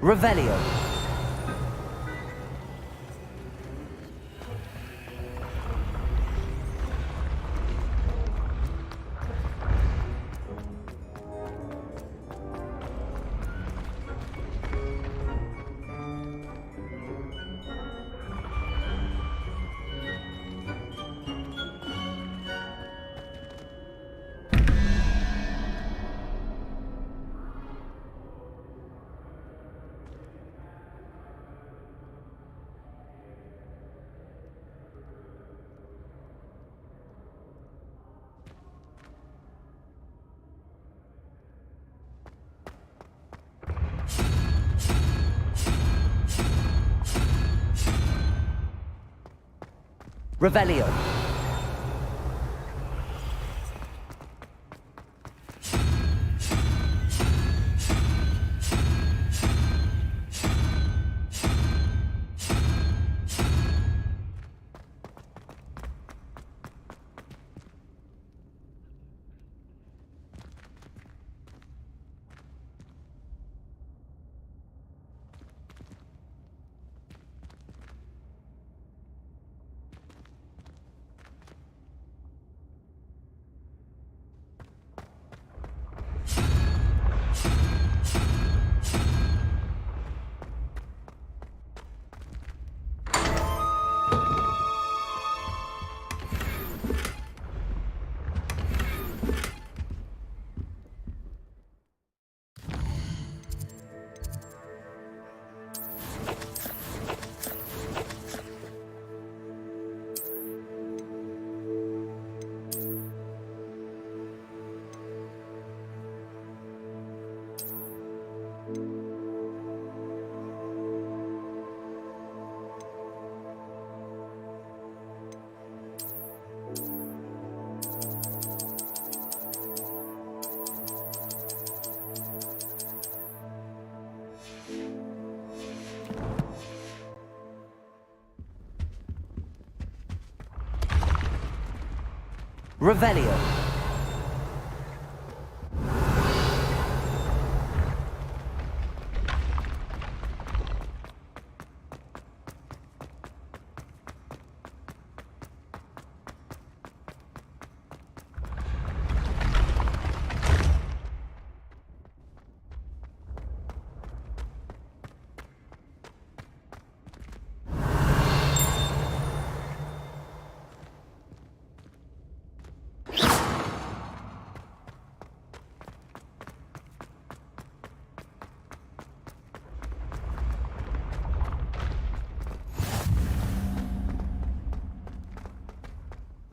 Revelio. Revelio. Revelio.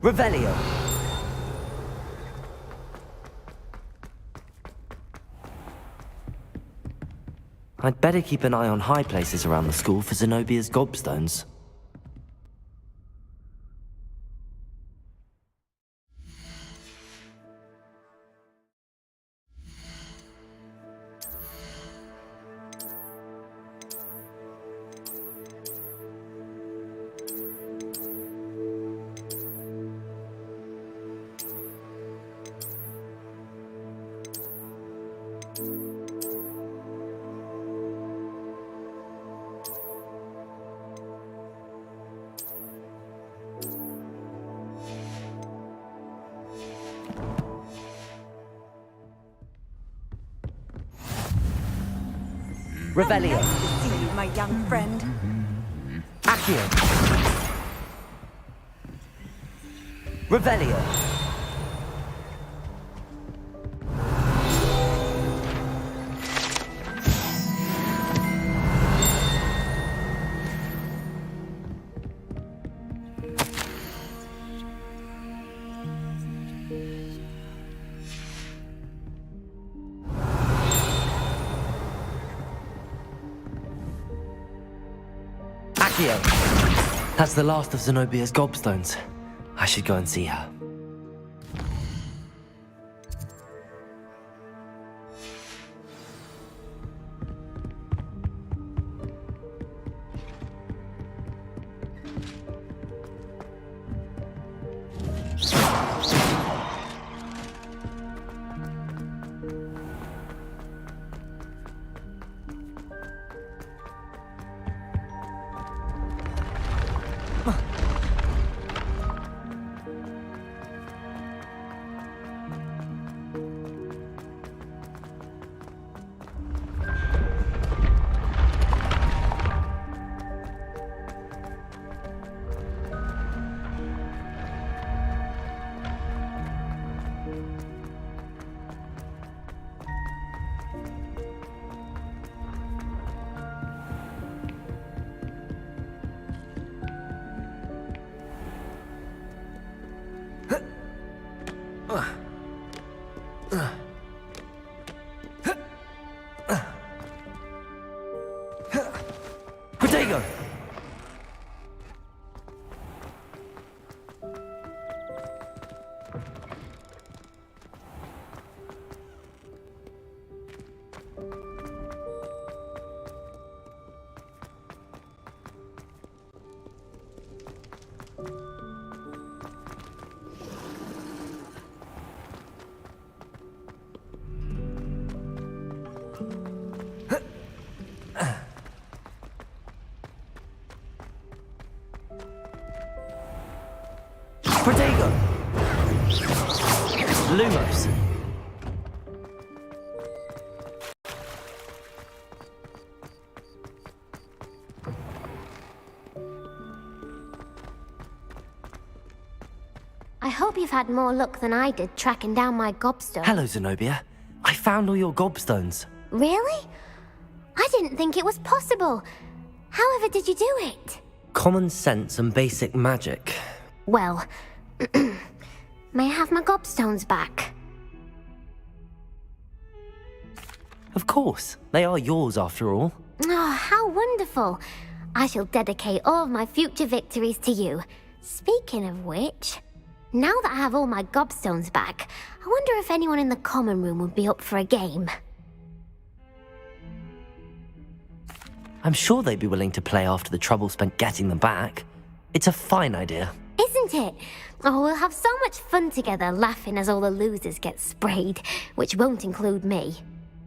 Revelio. I'd better keep an eye on high places around the school for Zenobia's gobstones. Revelio. Nice to see you, my young friend. Accio. Revelio. That's the last of Zenobia's gobstones. I should go and see her. Protego! Protego! Lumos! I hope you've had more luck than I did tracking down my gobstone. Hello, Zenobia. I found all your gobstones. Really? I didn't think it was possible. However did you do it? Common sense and basic magic. Well, may I have my gobstones back? Of course. They are yours, after all. Oh, how wonderful. I shall dedicate all of my future victories to you. Speaking of which, now that I have all my gobstones back, I wonder if anyone in the common room would be up for a game. I'm sure they'd be willing to play after the trouble spent getting them back. It's a fine idea. Isn't it? Oh, we'll have so much fun together laughing as all the losers get sprayed, which won't include me.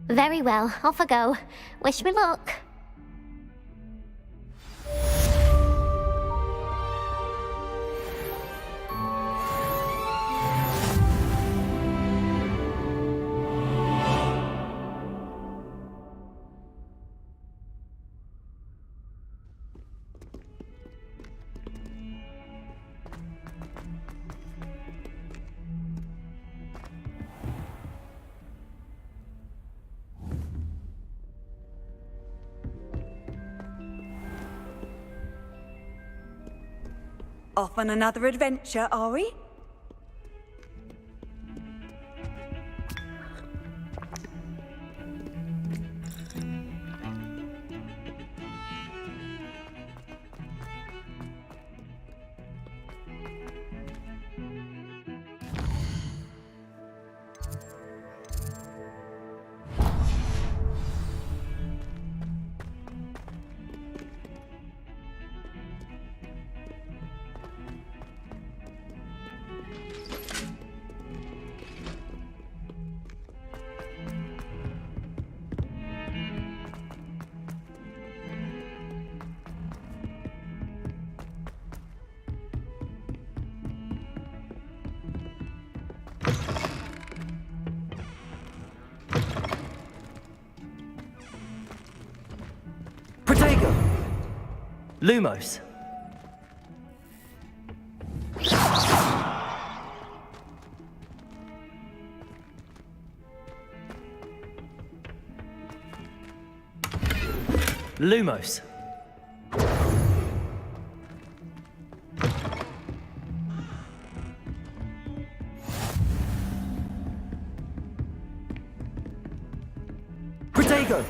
Very well, off I go. Wish me luck. Off on another adventure, are we? Lumos. Lumos. Protego.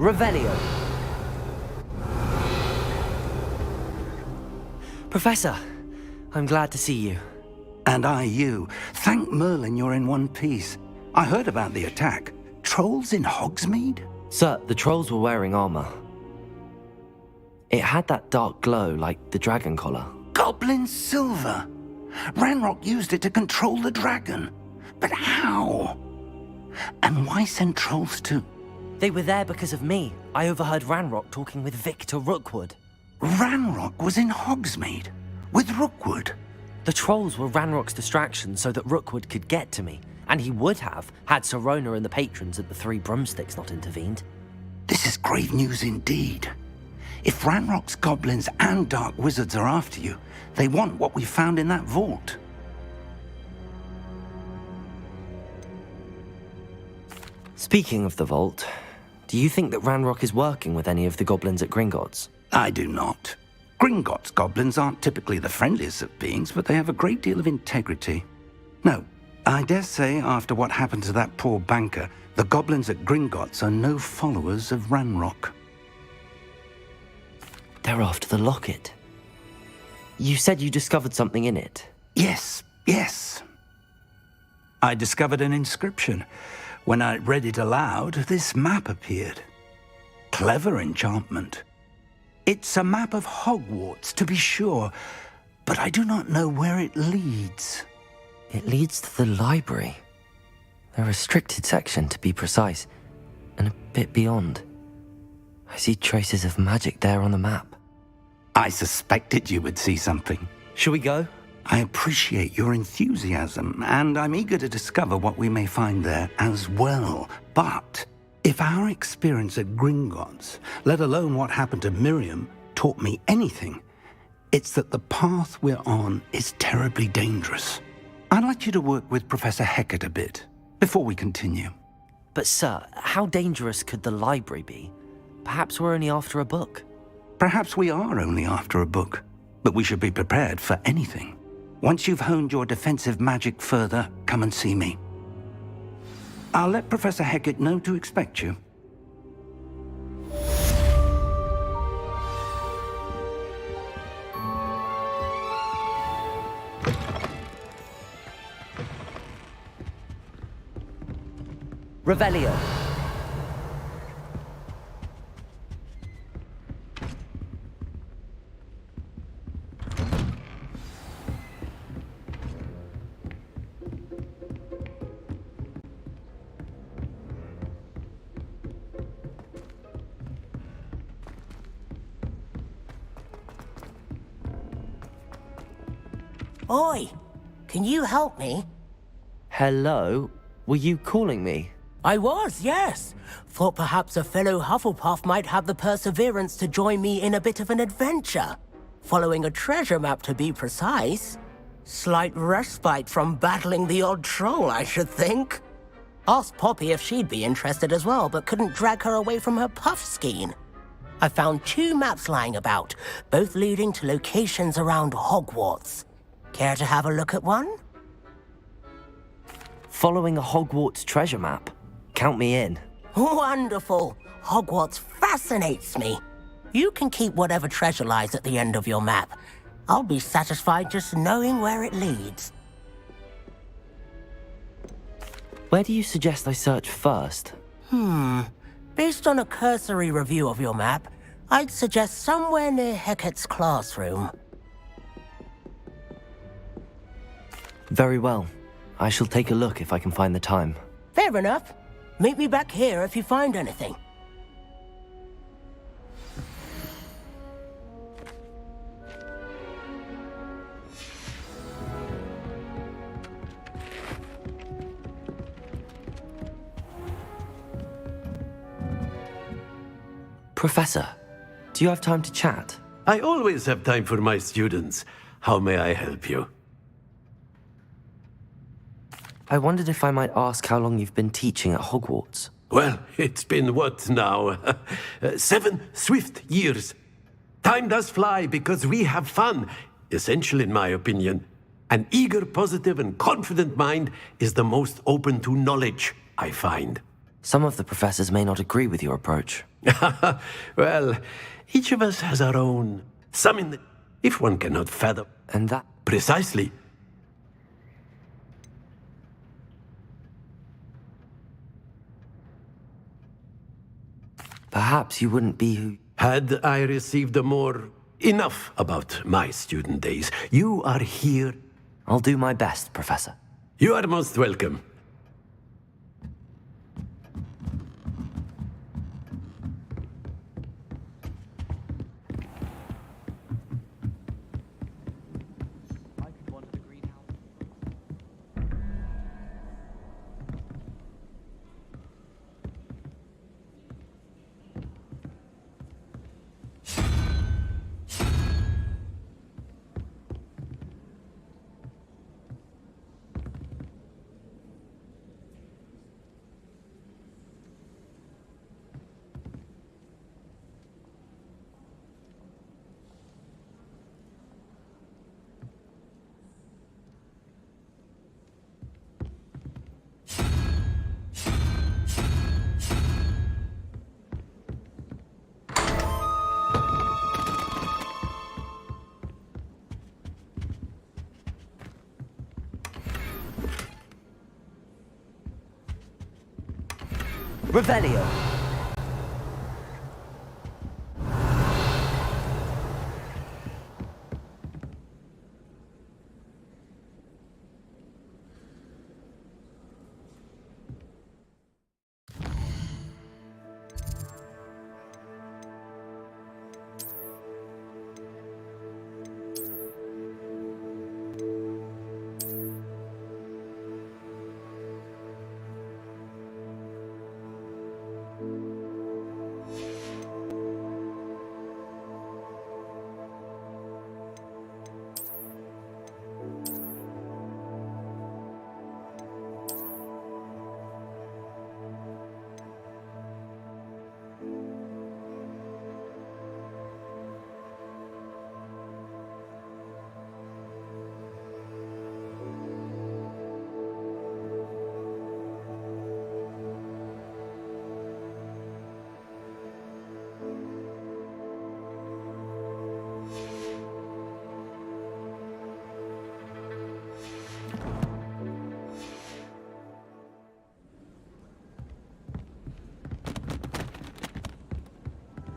Revelio. Professor, I'm glad to see you. And I you. Thank Merlin you're in one piece. I heard about the attack. Trolls in Hogsmeade? Sir, the trolls were wearing armor. It had that dark glow like the dragon collar. Goblin silver! Ranrock used it to control the dragon. But how? And why send trolls too? They were there because of me. I overheard Ranrock talking with Victor Rookwood. Ranrock was in Hogsmeade? With Rookwood? The trolls were Ranrock's distraction so that Rookwood could get to me. And he would have, had Sirona and the patrons at the Three Broomsticks not intervened. This is grave news indeed. If Ranrock's goblins and dark wizards are after you, they want what we found in that vault. Speaking of the vault, do you think that Ranrock is working with any of the goblins at Gringotts? I do not. Gringotts goblins aren't typically the friendliest of beings, but they have a great deal of integrity. No, I dare say after what happened to that poor banker, the goblins at Gringotts are no followers of Ranrock. They're after the locket. You said you discovered something in it. Yes. I discovered an inscription. When I read it aloud, this map appeared. Clever enchantment. It's a map of Hogwarts, to be sure, but I do not know where it leads. It leads to the library. A restricted section, to be precise, and a bit beyond. I see traces of magic there on the map. I suspected you would see something. Shall we go? I appreciate your enthusiasm, and I'm eager to discover what we may find there as well. But if our experience at Gringotts, let alone what happened to Miriam, taught me anything, it's that the path we're on is terribly dangerous. I'd like you to work with Professor Hecat a bit before we continue. But sir, how dangerous could the library be? Perhaps we're only after a book. Perhaps we are only after a book, but we should be prepared for anything. Once you've honed your defensive magic further, come and see me. I'll let Professor Hecat know to expect you. Revelio. Oi! Can you help me? Hello? Were you calling me? I was, yes. Thought perhaps a fellow Hufflepuff might have the perseverance to join me in a bit of an adventure. Following a treasure map, to be precise. Slight respite from battling the odd troll, I should think. Asked Poppy if she'd be interested as well, but couldn't drag her away from her puff skein. I found 2 maps lying about, both leading to locations around Hogwarts. Care to have a look at one? Following a Hogwarts treasure map? Count me in. Wonderful. Hogwarts fascinates me. You can keep whatever treasure lies at the end of your map. I'll be satisfied just knowing where it leads. Where do you suggest I search first? Based on a cursory review of your map, I'd suggest somewhere near Hecat's classroom. Very well. I shall take a look if I can find the time. Fair enough. Meet me back here if you find anything. Professor, do you have time to chat? I always have time for my students. How may I help you? I wondered if I might ask how long you've been teaching at Hogwarts. Well, it's been what now? 7 swift years. Time does fly because we have fun. Essential in my opinion. An eager, positive, and confident mind is the most open to knowledge, I find. Some of the professors may not agree with your approach. Well, each of us has our own. Some in the... If one cannot fathom... And that... Precisely. Perhaps you wouldn't be who... Had I received more... Enough about my student days. You are here... I'll do my best, Professor. You are most welcome. Revelio.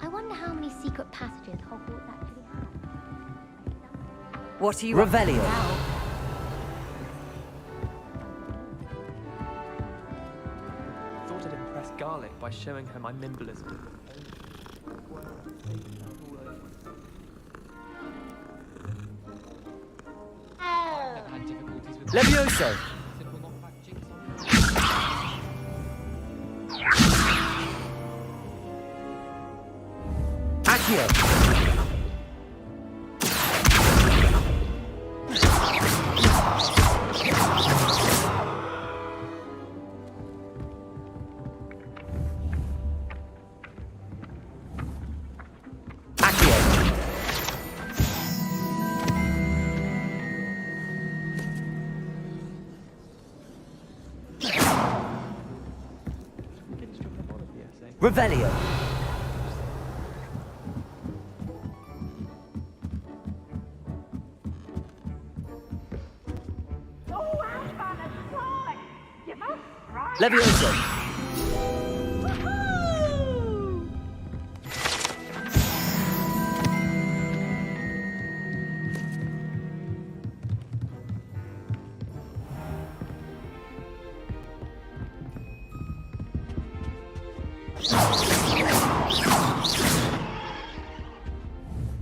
I wonder how many secret passages Hogwarts actually has. What are you Revelio. now? Thought I'd impress Garlic by showing her my nimblism. I've had difficulties with Levioso. Revelio. Levioso.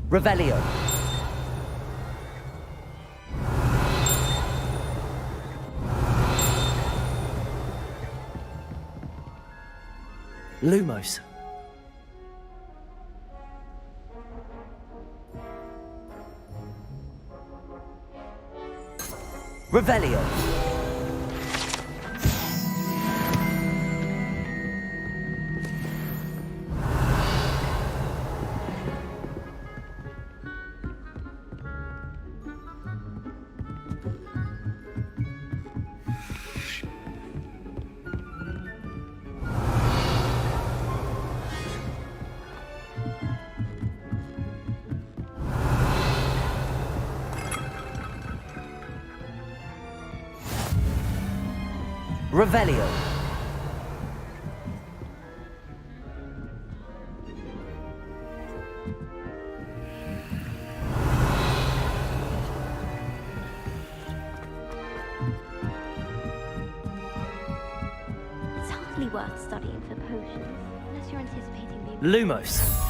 Revelio. Lumos. Revelio. Revelio. It's hardly worth studying for potions, unless you're anticipating being... Lumos.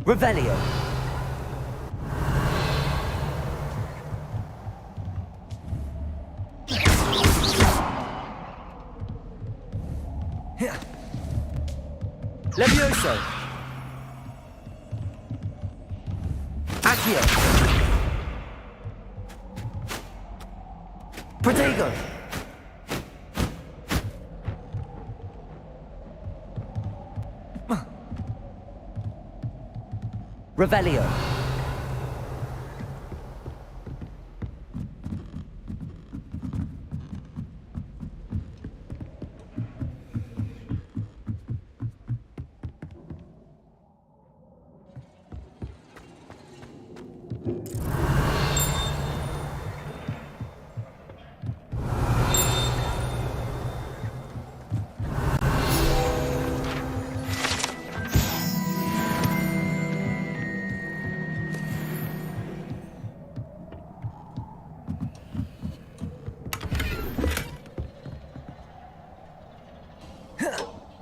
Revelio. Levioso. Accio. Protego. Revelio.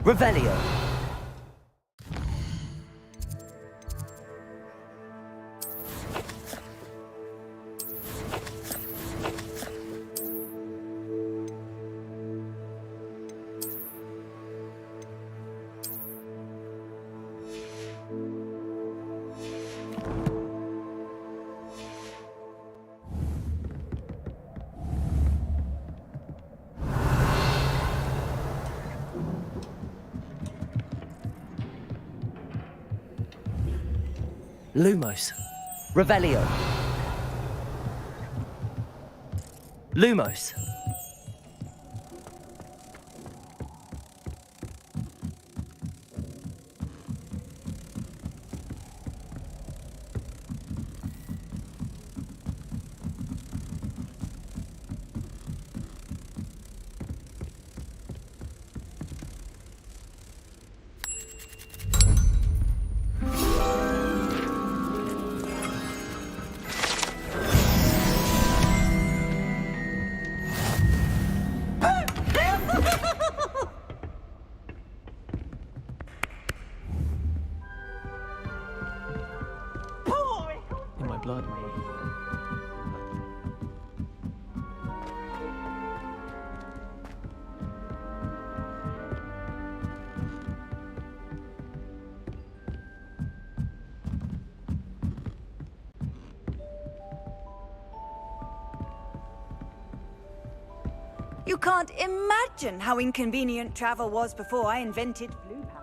Revelio. Lumos. Revelio. Lumos. In my blood. You can't imagine how inconvenient travel was before I invented blue powder.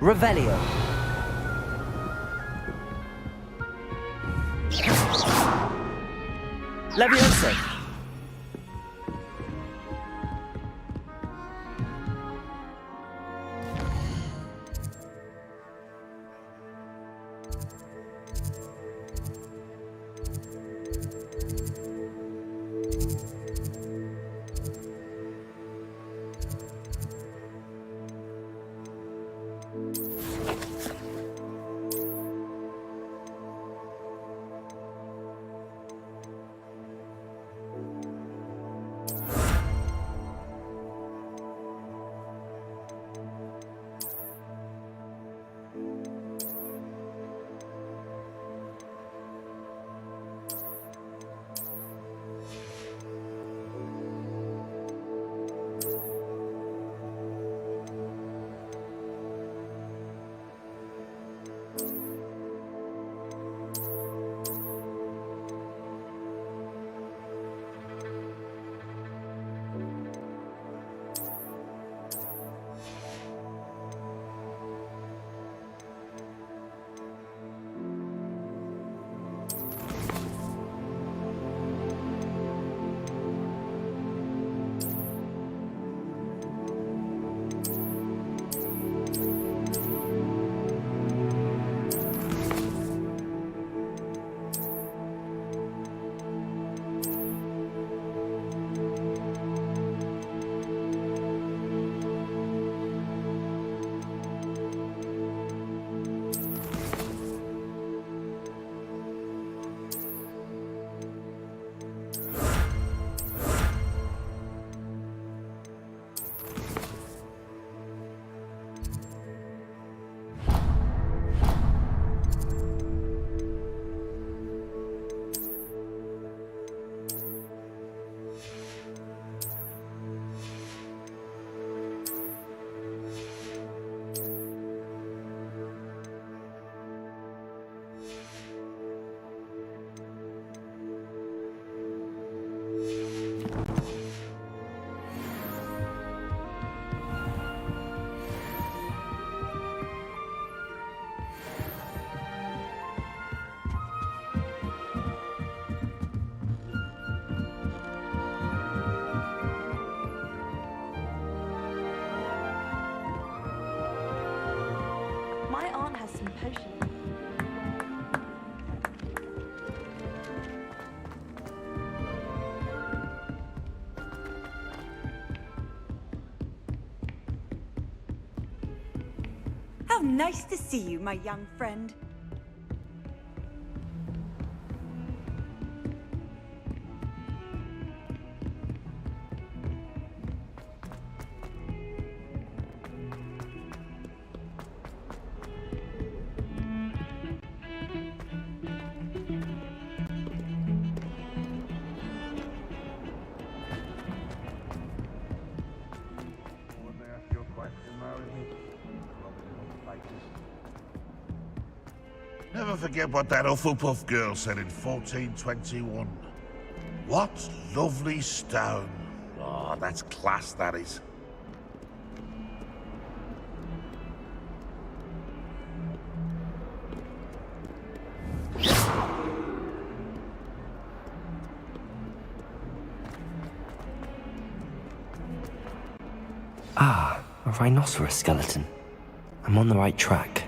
Revelio. Leviosa. My aunt has some potions. How nice to see you, my young friend. Never forget what that Hufflepuff girl said in 1421. What lovely stone. Oh, that's class, that is. Ah, a rhinoceros skeleton. I'm on the right track.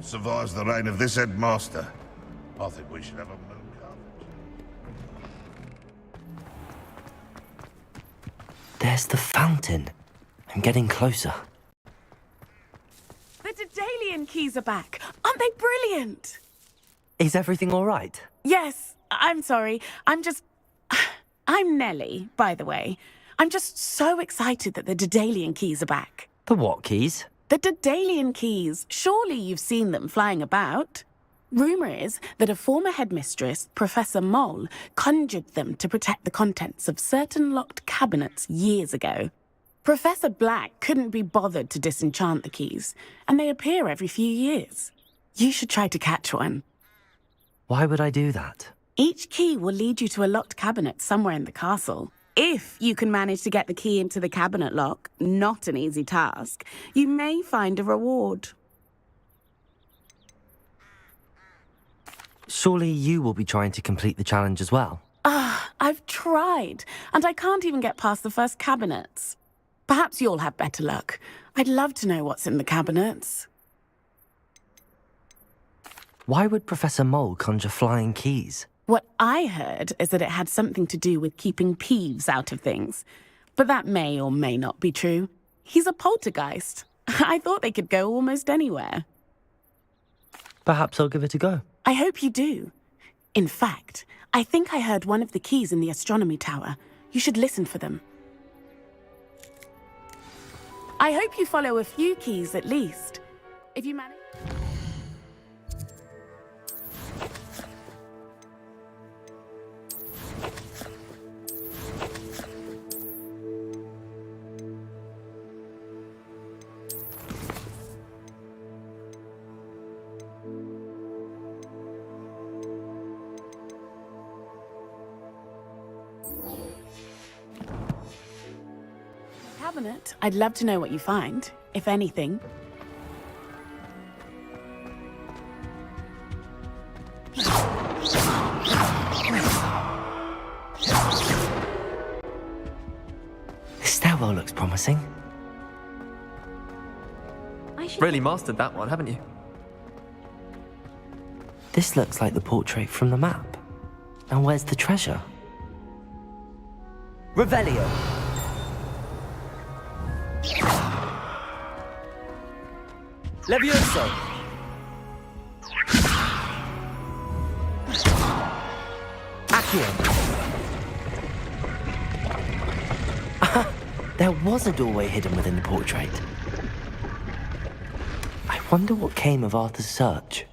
survives the reign of this headmaster. I think we should have a moon carved. There's the fountain. I'm getting closer. The Daedalian keys are back. Aren't they brilliant? Is everything all right? Yes, I'm sorry. I'm Nellie, by the way. I'm just so excited that the Daedalian keys are back. The what keys? The Daedalian keys. Surely you've seen them flying about. Rumour is that a former headmistress, Professor Mole, conjured them to protect the contents of certain locked cabinets years ago. Professor Black couldn't be bothered to disenchant the keys, and they appear every few years. You should try to catch one. Why would I do that? Each key will lead you to a locked cabinet somewhere in the castle. If you can manage to get the key into the cabinet lock, not an easy task, you may find a reward. Surely you will be trying to complete the challenge as well. I've tried, and I can't even get past the first cabinets. Perhaps you'll have better luck. I'd love to know what's in the cabinets. Why would Professor Mole conjure flying keys? What I heard is that it had something to do with keeping Peeves out of things. But that may or may not be true. He's a poltergeist. I thought they could go almost anywhere. Perhaps I'll give it a go. I hope you do. In fact, I think I heard one of the keys in the astronomy tower. You should listen for them. I hope you follow a few keys at least. If you manage... Cabinet. I'd love to know what you find, if anything. This stairwell looks promising. Really mastered that one, haven't you? This looks like the portrait from the map. Now where's the treasure? Revelio. Levioso. Accio. There was a doorway hidden within the portrait. I wonder what came of Arthur's search.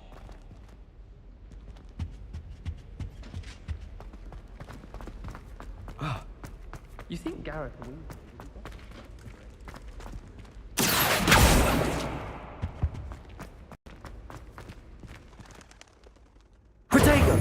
You think Gareth will... Protego.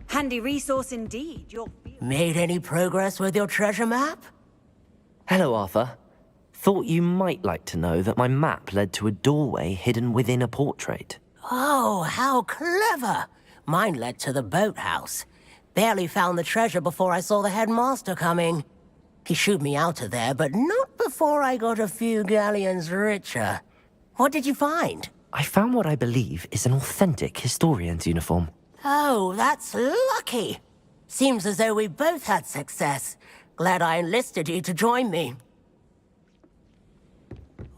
Handy resource indeed. Made any progress with your treasure map? Hello, Arthur. Thought you might like to know that my map led to a doorway hidden within a portrait. Oh, how clever! Mine led to the boathouse. Barely found the treasure before I saw the headmaster coming. He shooed me out of there, but not before I got a few galleons richer. What did you find? I found what I believe is an authentic historian's uniform. Oh, that's lucky. Seems as though we both had success. Glad I enlisted you to join me.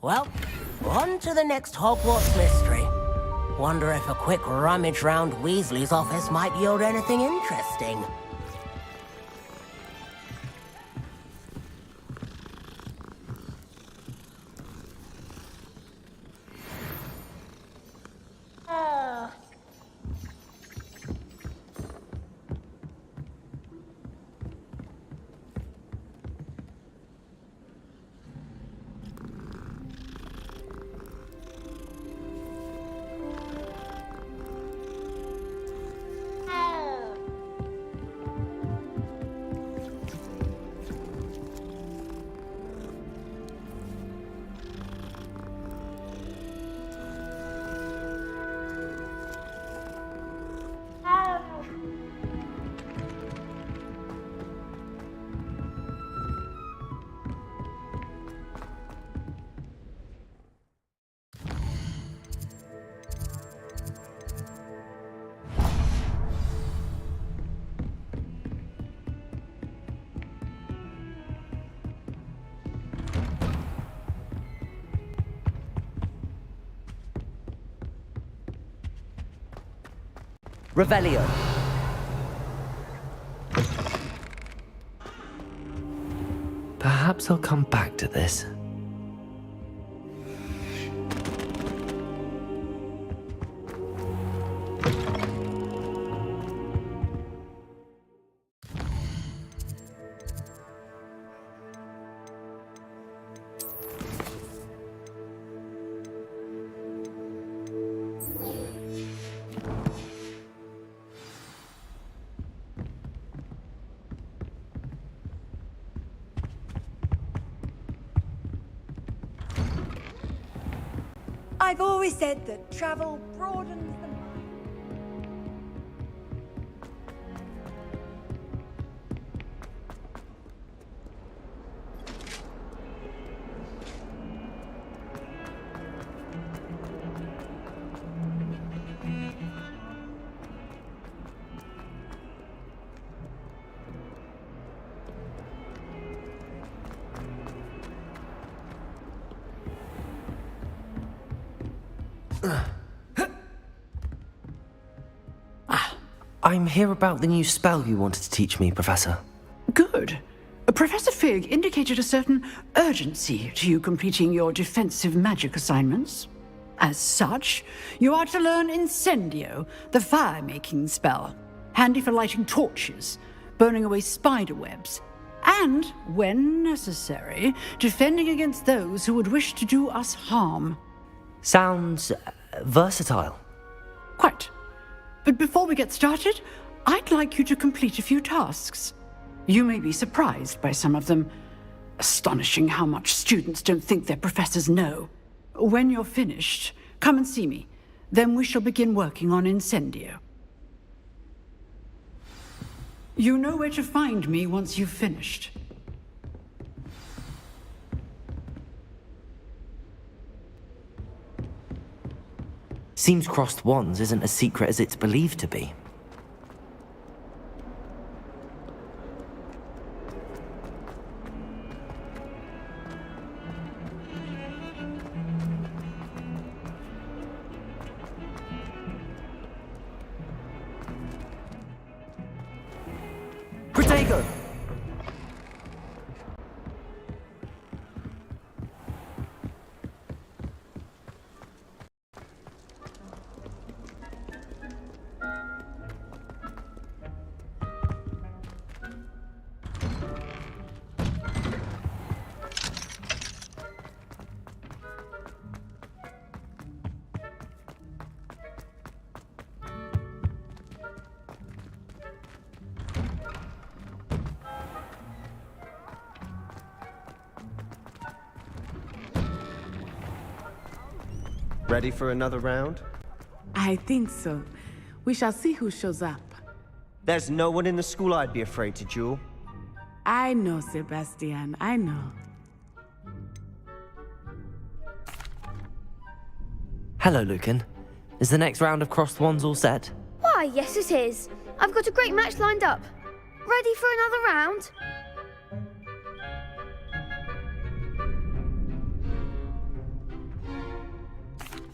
Well, on to the next Hogwarts mystery. Wonder if a quick rummage round Weasley's office might yield anything interesting. Revelio. Perhaps I'll come back to this. I've always said that travel broadens the mind. I'm here about the new spell you wanted to teach me, Professor. Good. Professor Fig indicated a certain urgency to you completing your defensive magic assignments. As such, you are to learn Incendio, the fire-making spell, handy for lighting torches, burning away spider webs, and, when necessary, defending against those who would wish to do us harm. Sounds versatile. Quite. But before we get started, I'd like you to complete a few tasks. You may be surprised by some of them. Astonishing how much students don't think their professors know. When you're finished, come and see me. Then we shall begin working on Incendio. You know where to find me once you've finished. Seems crossed wands isn't as secret as it's believed to be. Protego! Ready for another round? I think so. We shall see who shows up. There's no one in the school I'd be afraid to duel. I know, Sebastian, I know. Hello, Lucan. Is the next round of crossed wands all set? Why, yes it is. I've got a great match lined up. Ready for another round?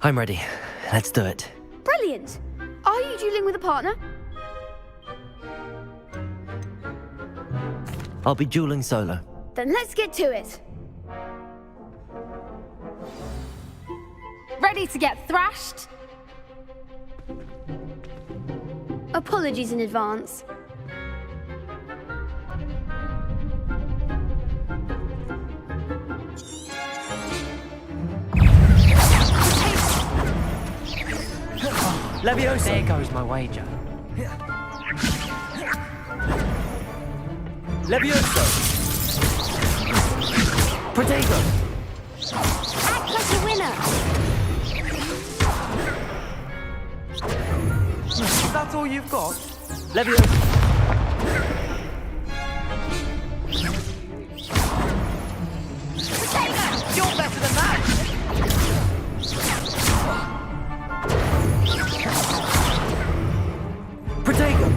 I'm ready. Let's do it. Brilliant. Are you dueling with a partner? I'll be dueling solo. Then let's get to it. Ready to get thrashed? Apologies in advance. Leviosa! There goes my wager. Leviosa! Protego! Act like a winner! That's all you've got? Leviosa! Protego! You're better than that! Protego!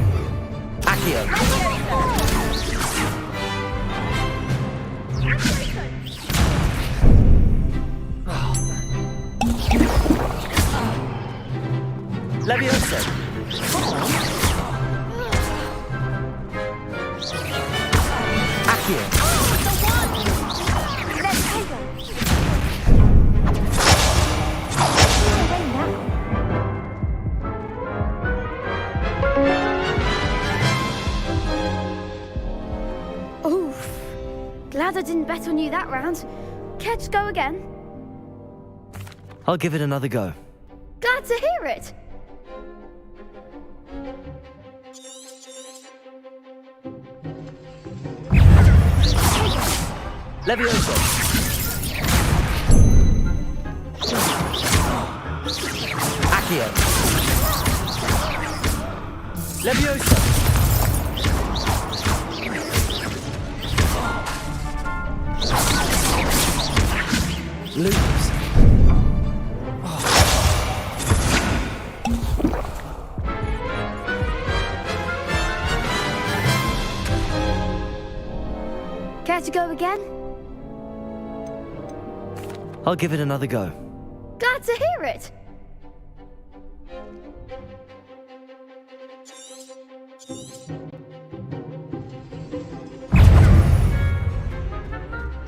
Accio! Leviosa! Accio. Let's take her. Oof. Glad I didn't bet on you that round. Care to go again? I'll give it another go. Glad to hear it. Levioso. Accio. Levioso. Lose. Care to go again? I'll give it another go. Glad to hear it.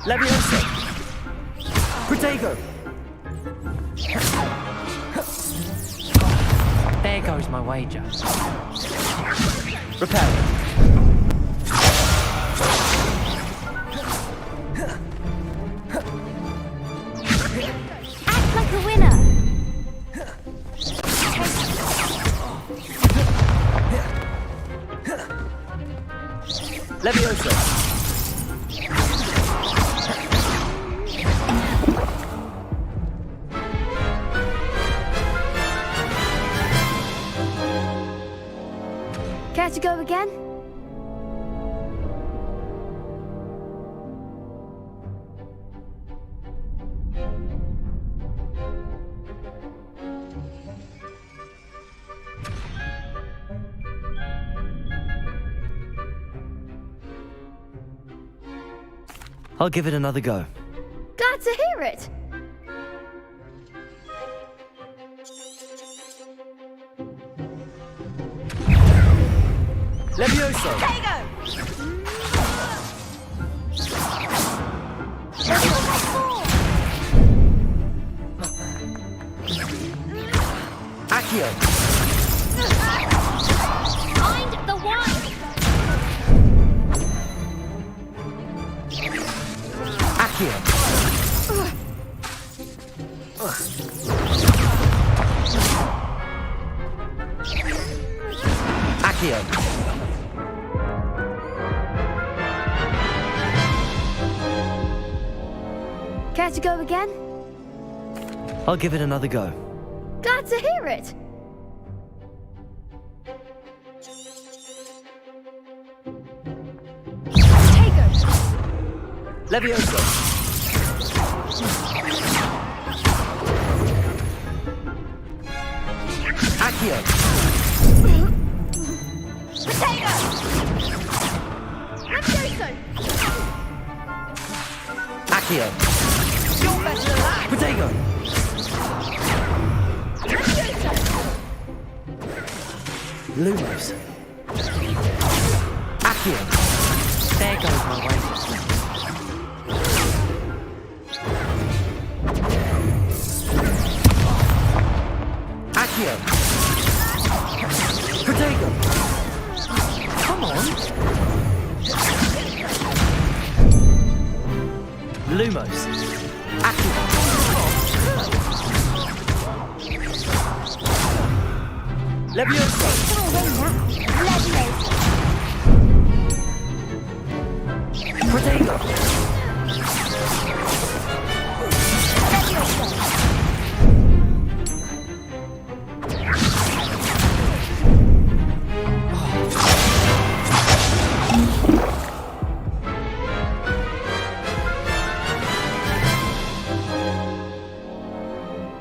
Levioso. Protego. There goes my wager. Repel. Act like a winner. Levioso. Care to go again? I'll give it another go. Glad to hear it. Levioso. Accio. Find the one. Accio. Accio. Care to go again? I'll give it another go. Glad to hear it. Levioso. Accio. Potato! Levioso! Accio. You're better than that! Protego. Levioso! Lumos. Accio. There goes my wager. Accio. Protego. Come on. Lumos. Accio. Levioso. Protego.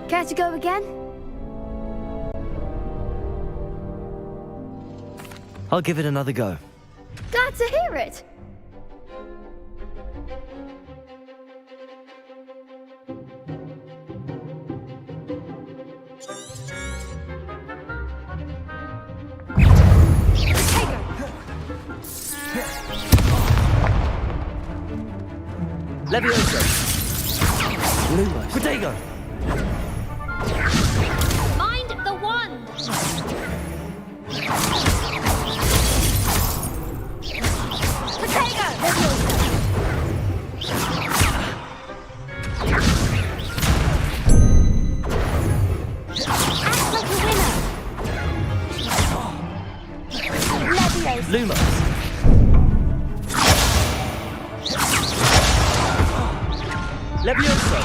Care to go again? I'll give it another go. Glad to hear it. Levioso! Lumos. Protego! Mind the wand! Potato! Act like a winner! Leviosa! Lumos! Levioso!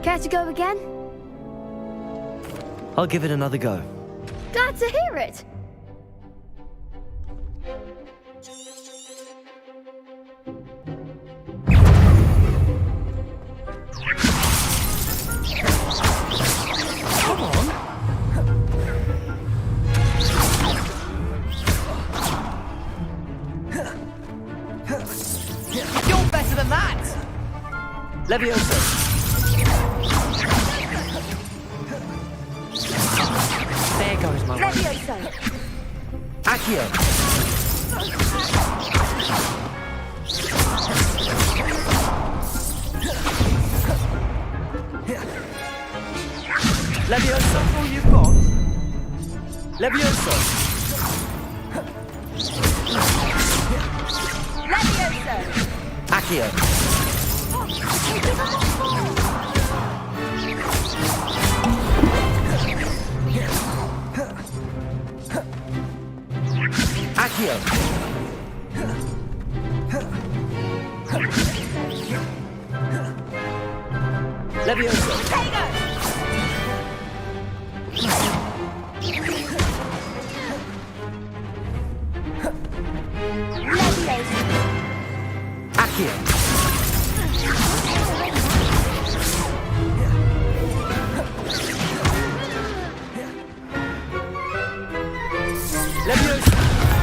Care to go again? I'll give it another go. Glad to hear it. Come on! You're better than that! Levioso! There goes my way. Levioso! Accio! Levioso! All you've got? Levioso! Levioso! Accio! Accio! Levioso! Accio! Levioso!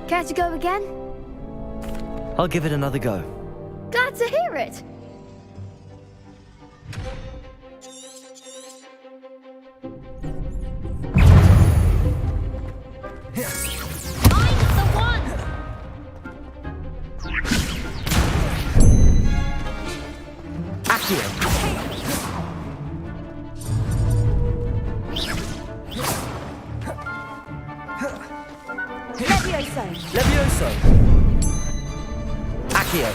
Care to go again? I'll give it another go. Glad to hear it. Mind the wand! Accio! Levioso! Levioso! Accio!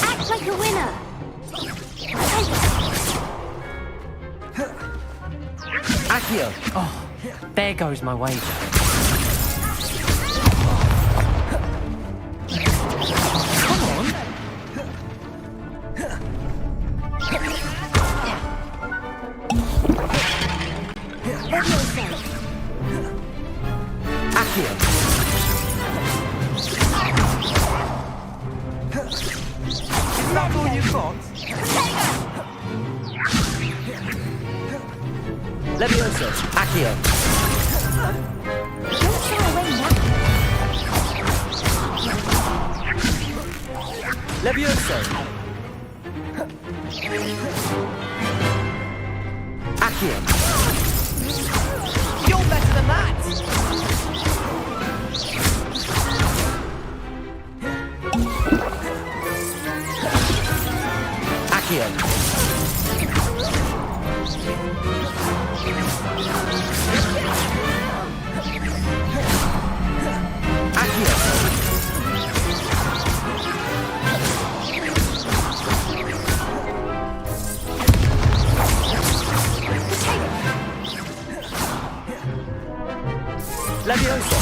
Act like a winner! Accio! Oh, there goes my wager. Come on! Levioso! Accio! Is that all you've got? Levioso! Accio! Don't shy away now! Levioso! Accio! You're better than that! Accio! Levioso!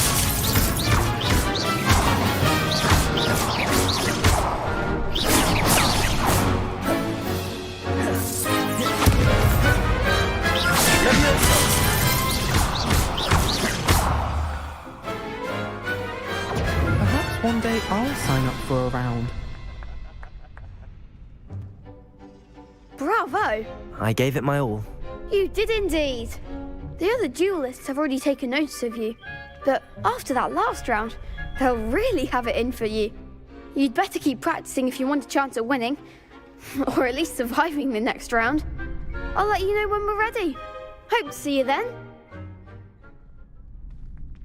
one day I'll sign up for a round. Bravo! I gave it my all. You did indeed. The other duelists have already taken notice of you, but after that last round, they'll really have it in for you. You'd better keep practicing if you want a chance at winning, or at least surviving the next round. I'll let you know when we're ready. Hope to see you then.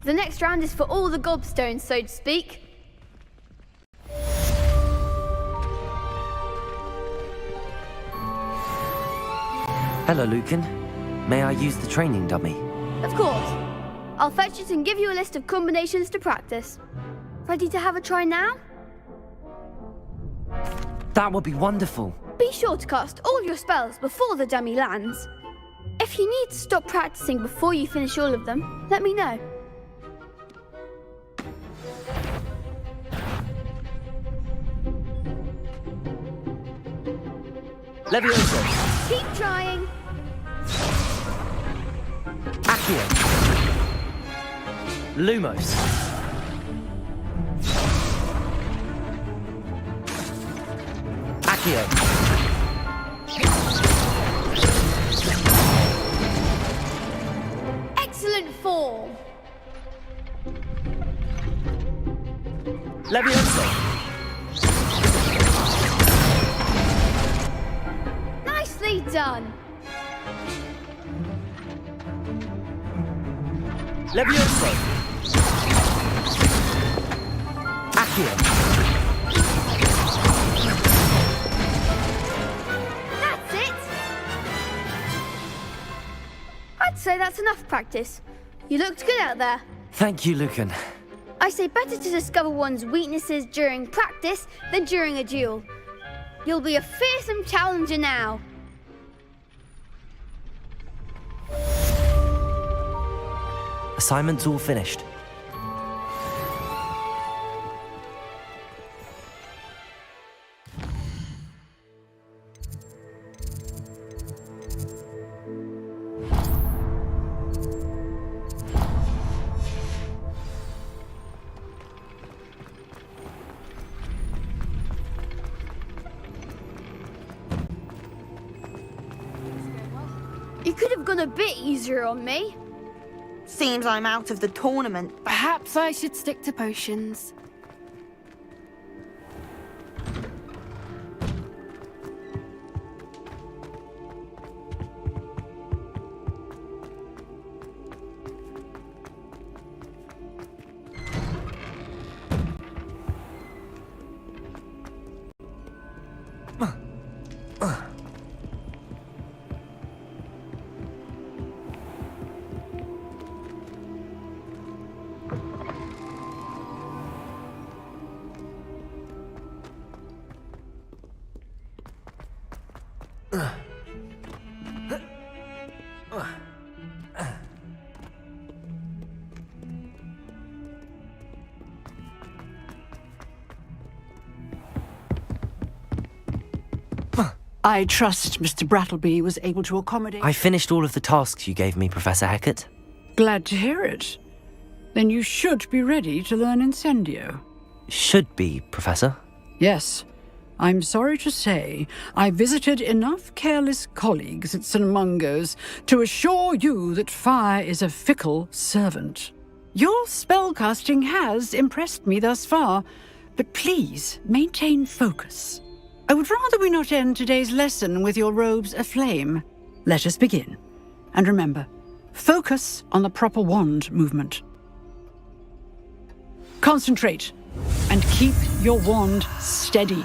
The next round is for all the gobstones, so to speak. Hello, Lucan. May I use the training dummy? Of course. I'll fetch it and give you a list of combinations to practice. Ready to have a try now? That would be wonderful. Be sure to cast all your spells before the dummy lands. If you need to stop practicing before you finish all of them, let me know. Levioso. Keep trying. Accio. Lumos. Accio. Excellent form. Levioso. Nicely done. Levioso. Accio. That's it. I'd say that's enough practice. You looked good out there. Thank you, Lucan. I say better to discover one's weaknesses during practice than during a duel. You'll be a fearsome challenger now. Assignment's all finished. You could have gone a bit easier on me. Seems I'm out of the tournament. Perhaps I should stick to potions. I trust Mr. Brattleby was able to accommodate... I finished all of the tasks you gave me, Professor Hecat. Glad to hear it. Then you should be ready to learn Incendio. Should be, Professor. Yes. I'm sorry to say, I visited enough careless colleagues at St. Mungo's to assure you that fire is a fickle servant. Your spellcasting has impressed me thus far, but please maintain focus. I would rather we not end today's lesson with your robes aflame. Let us begin. And remember, focus on the proper wand movement. Concentrate, and keep your wand steady.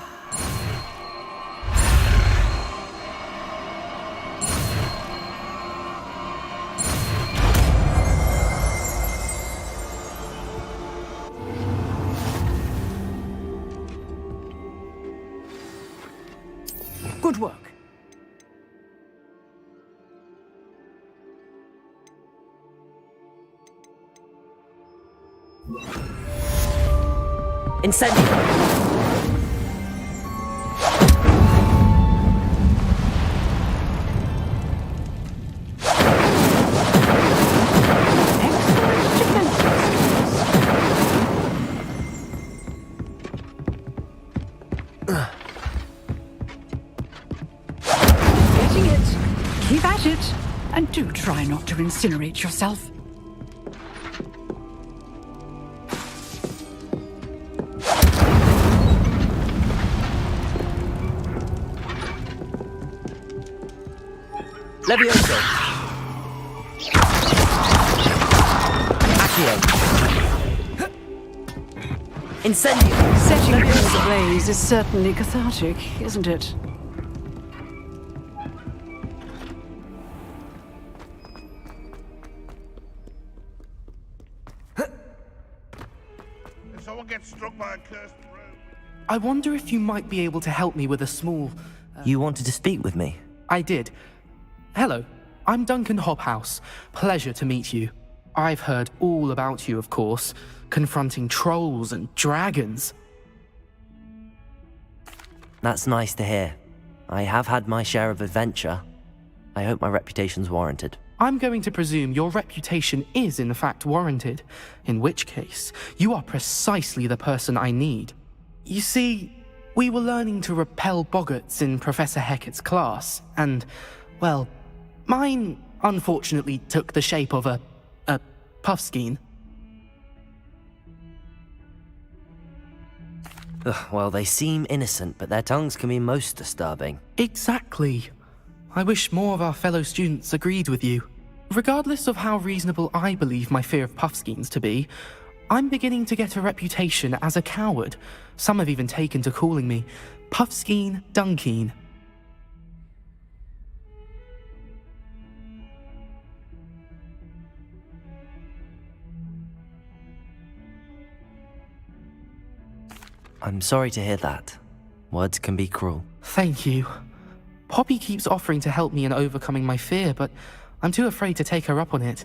Good work. Incendio! Getting it. Keep at it. And do try not to incinerate yourself. Levioso. Accio. Incendio. Setting things ablaze is certainly cathartic, isn't it? If someone gets struck by a cursed room... I wonder if you might be able to help me with a small... You wanted to speak with me? I did. Hello, I'm Duncan Hobhouse. Pleasure to meet you. I've heard all about you, of course, confronting trolls and dragons. That's nice to hear. I have had my share of adventure. I hope my reputation's warranted. I'm going to presume your reputation is in fact warranted, in which case, you are precisely the person I need. You see, we were learning to repel boggarts in Professor Hecat's class, and, well, mine unfortunately took the shape of a puffskein. Well, they seem innocent, but their tongues can be most disturbing. Exactly. I wish more of our fellow students agreed with you. Regardless of how reasonable I believe my fear of puffskeins to be, I'm beginning to get a reputation as a coward. Some have even taken to calling me Puffskeen Dunkeen. I'm sorry to hear that. Words can be cruel. Thank you. Poppy keeps offering to help me in overcoming my fear, but I'm too afraid to take her up on it.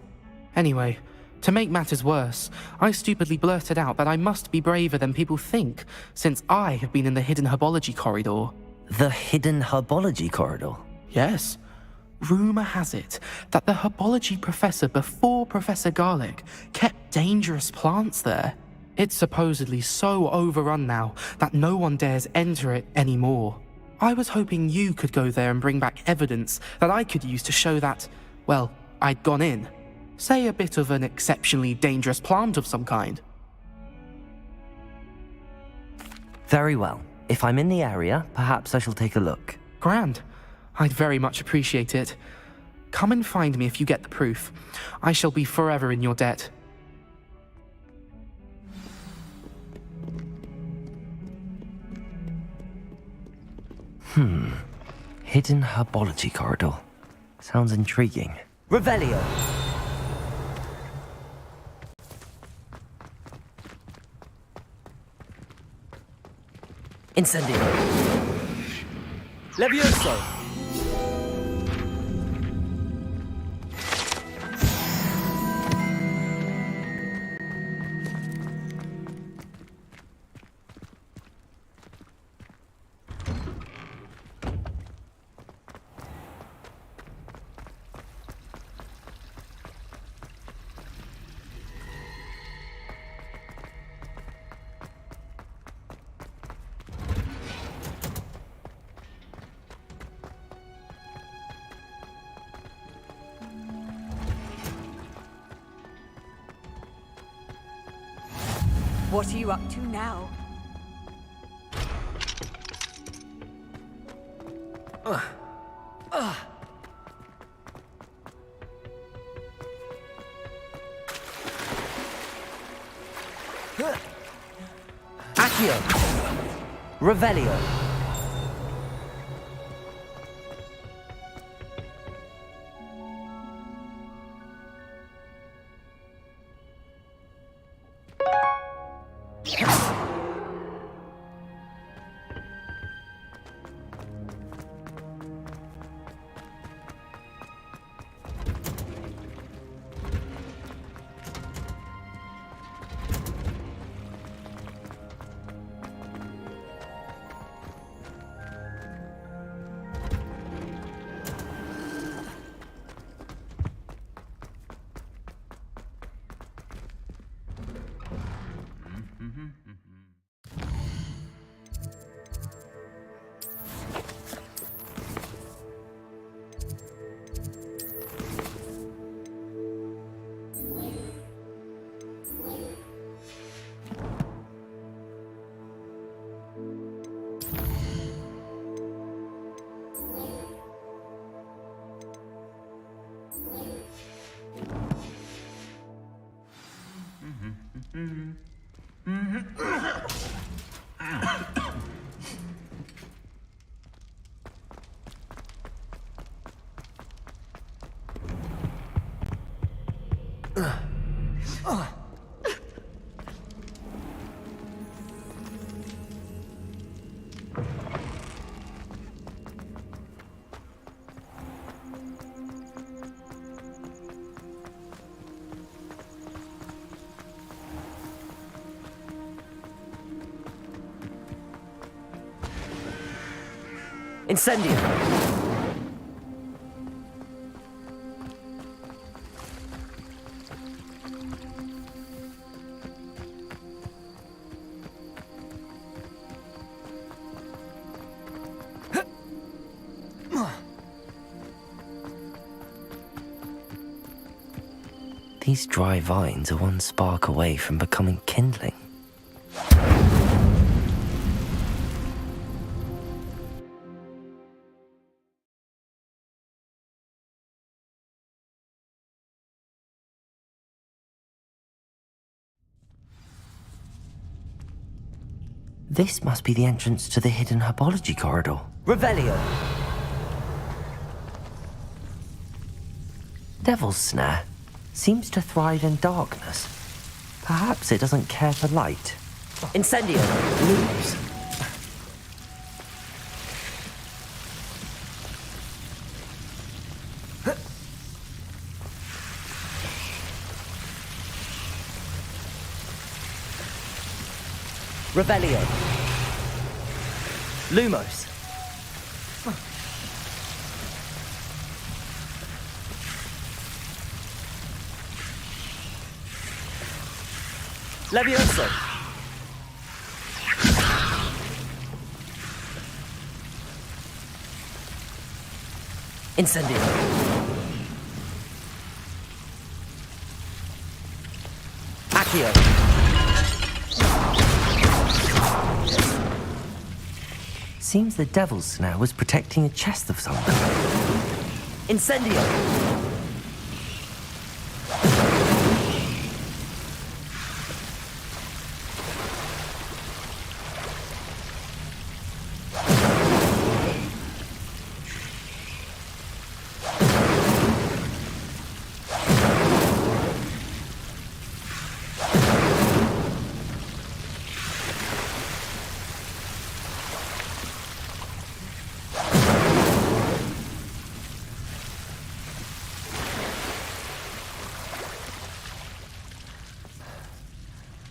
Anyway, to make matters worse, I stupidly blurted out that I must be braver than people think, since I have been in the hidden herbology corridor. The hidden herbology corridor? Yes. Rumor has it that the herbology professor before Professor Garlic kept dangerous plants there. It's supposedly so overrun now that no one dares enter it anymore. I was hoping you could go there and bring back evidence that I could use to show that, well, I'd gone in. Say a bit of an exceptionally dangerous plant of some kind. Very well. If I'm in the area, perhaps I shall take a look. Grand. I'd very much appreciate it. Come and find me if you get the proof. I shall be forever in your debt. Hidden herbology corridor. Sounds intriguing. Revelio. Incendio. Levioso. What are you up to now? Accio. Revelio. Incendio! These dry vines are one spark away from becoming kindling. This must be the entrance to the hidden herbology corridor. Revelio! Devil's Snare seems to thrive in darkness. Perhaps it doesn't care for light. Incendio! Lose. Revelio! Lumos! Levioso! Incendio! Accio! Seems the Devil's Snare was protecting a chest of some kind. Incendio!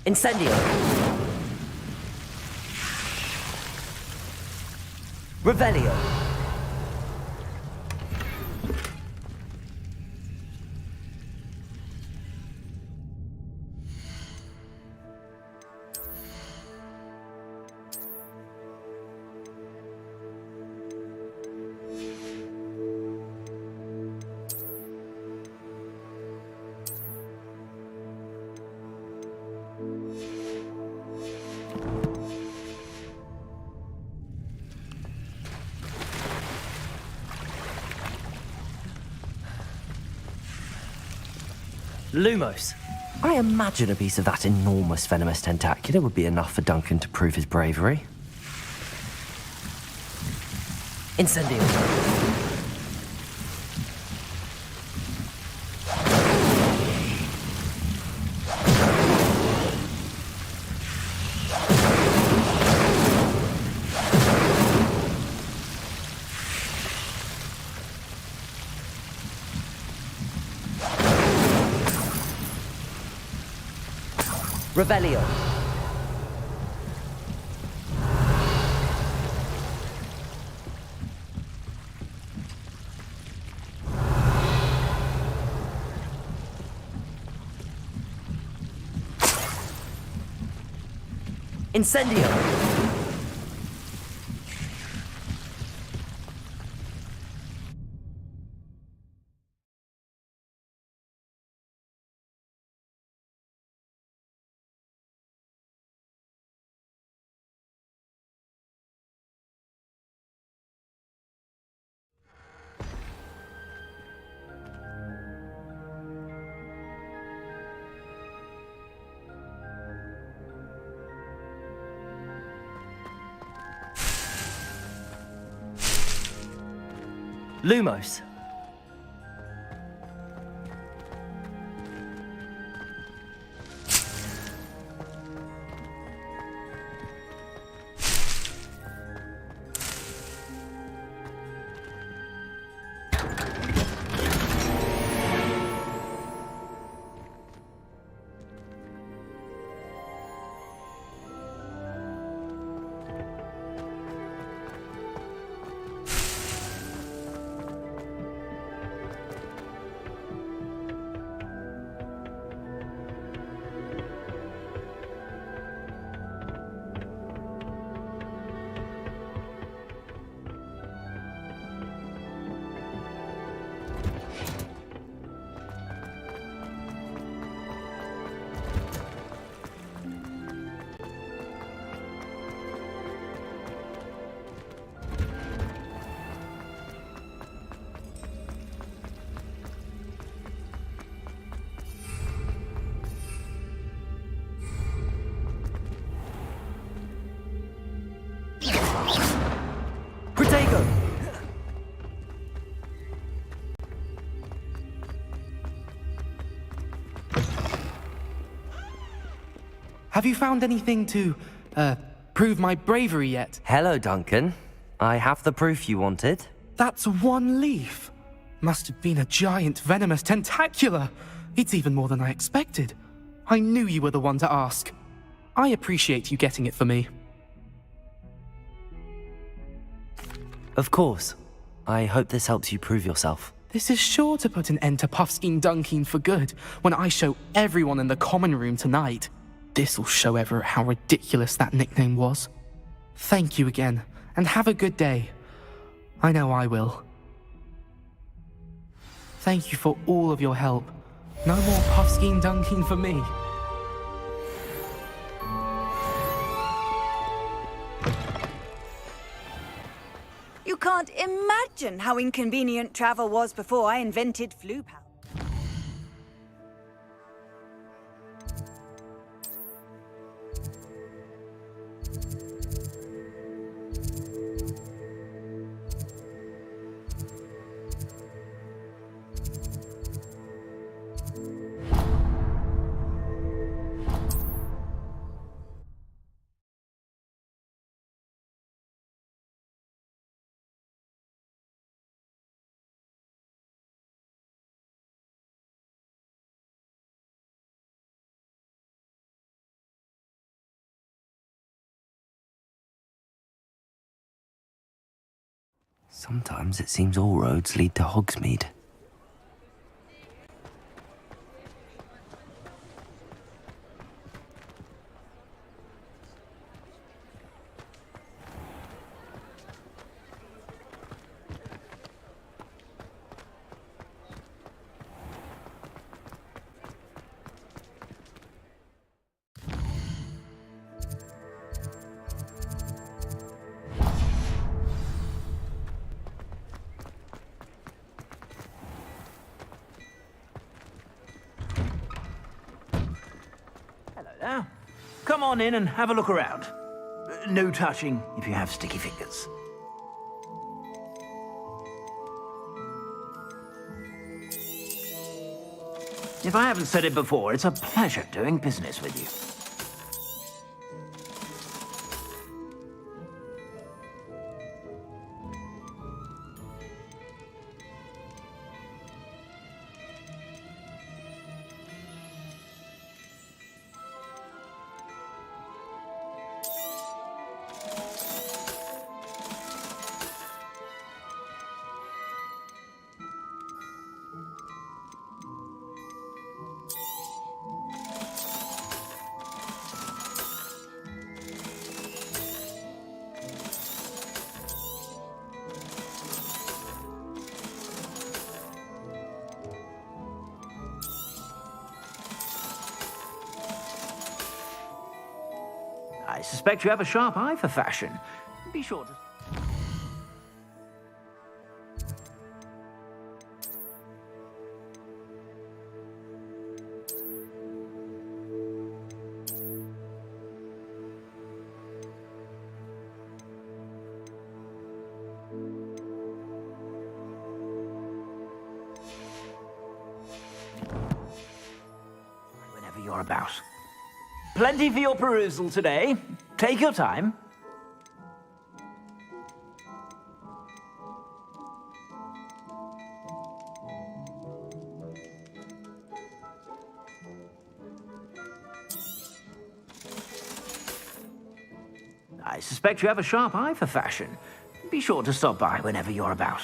Incendio! Revelio! Lumos! I imagine a piece of that enormous venomous tentacular would be enough for Duncan to prove his bravery. Incendio! Revelio! Incendio! Lumos! Protego! Have you found anything to, prove my bravery yet? Hello, Duncan. I have the proof you wanted. That's one leaf. Must have been a giant venomous tentacula. It's even more than I expected. I knew you were the one to ask. I appreciate you getting it for me. Of course. I hope this helps you prove yourself. This is sure to put an end to Puffskein Dunkeen for good when I show everyone in the common room tonight. This'll show Everett how ridiculous that nickname was. Thank you again, and have a good day. I know I will. Thank you for all of your help. No more Puffskein Dunkeen for me. You can't imagine how inconvenient travel was before I invented flu powder. Sometimes it seems all roads lead to Hogsmeade. Now, come on in and have a look around. No touching if you have sticky fingers. If I haven't said it before, it's a pleasure doing business with you. I suspect you have a sharp eye for fashion. Be sure to... whenever you're about. Plenty for your perusal today. Take your time. I suspect you have a sharp eye for fashion. Be sure to stop by whenever you're about.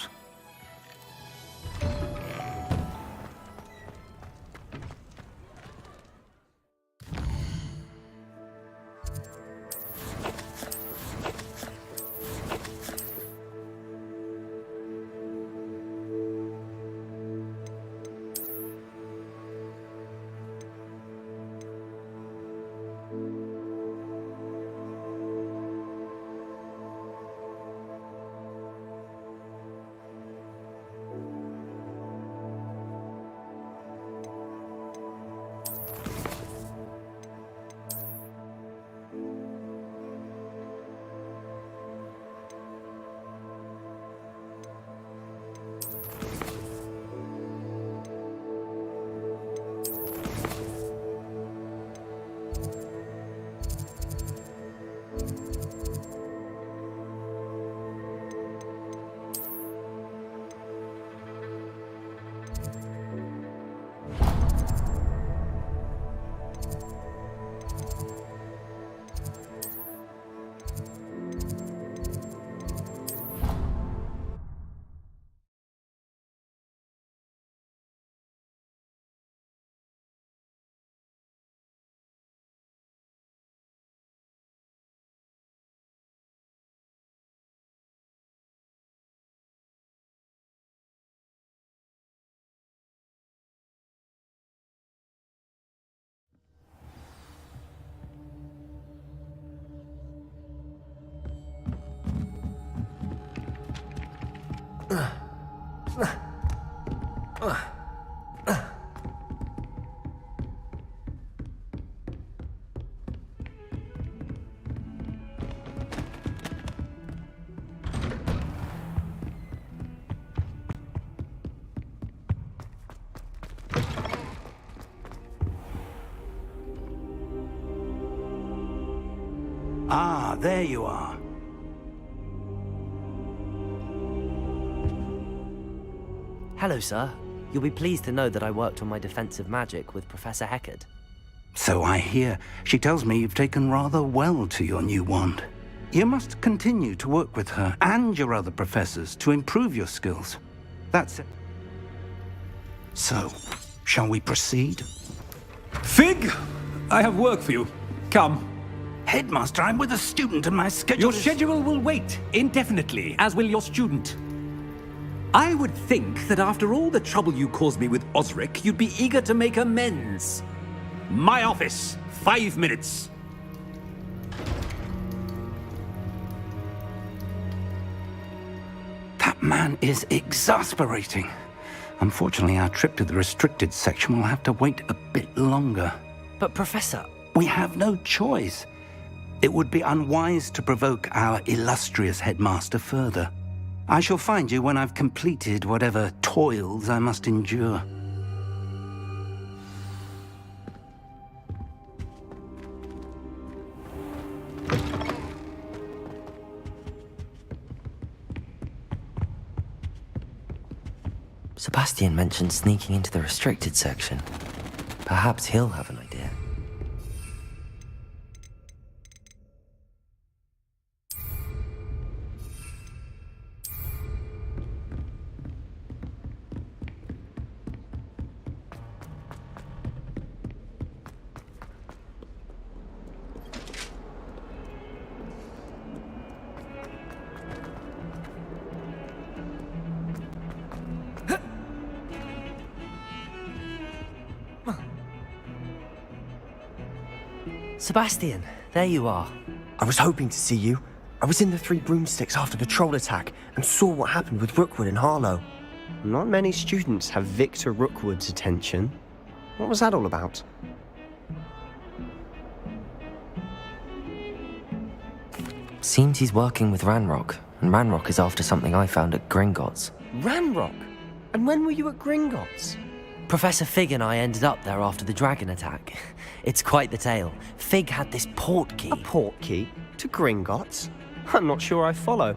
Ah, there you are. Hello, sir. You'll be pleased to know that I worked on my defensive magic with Professor Heckard. So I hear. She tells me you've taken rather well to your new wand. You must continue to work with her and your other professors to improve your skills. That's it. So, shall we proceed? Fig! I have work for you. Come. Headmaster, I'm with a student and my schedule Your schedule will wait indefinitely, as will your student. I would think that after all the trouble you caused me with Osric, you'd be eager to make amends. My office, 5 minutes. That man is exasperating. Unfortunately, our trip to the restricted section will have to wait a bit longer. But Professor... We have no choice. It would be unwise to provoke our illustrious headmaster further. I shall find you when I've completed whatever toils I must endure. Sebastian mentioned sneaking into the restricted section. Perhaps he'll have an idea. Sebastian, there you are. I was hoping to see you. I was in the Three Broomsticks after the troll attack and saw what happened with Rookwood and Harlow. Not many students have Victor Rookwood's attention. What was that all about? Seems he's working with Ranrock, and Ranrock is after something I found at Gringotts. Ranrock? And when were you at Gringotts? Professor Fig and I ended up there after the dragon attack. It's quite the tale. Fig had this port key. A port key? To Gringotts? I'm not sure I follow.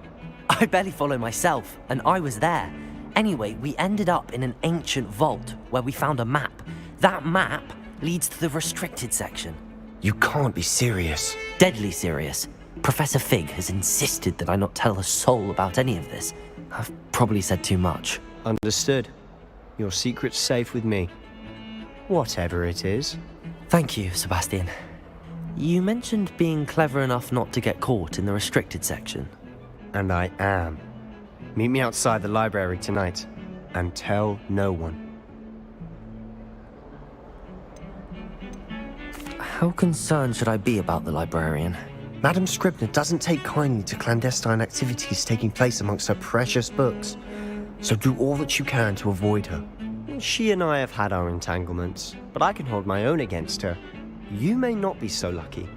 I barely follow myself, and I was there. Anyway, we ended up in an ancient vault where we found a map. That map leads to the restricted section. You can't be serious. Deadly serious. Professor Fig has insisted that I not tell a soul about any of this. I've probably said too much. Understood. Your secret's safe with me. Whatever it is. Thank you, Sebastian. You mentioned being clever enough not to get caught in the restricted section. And I am. Meet me outside the library tonight, and tell no one. How concerned should I be about the librarian? Madam Scribner doesn't take kindly to clandestine activities taking place amongst her precious books, so do all that you can to avoid her. She and I have had our entanglements, but I can hold my own against her. You may not be so lucky.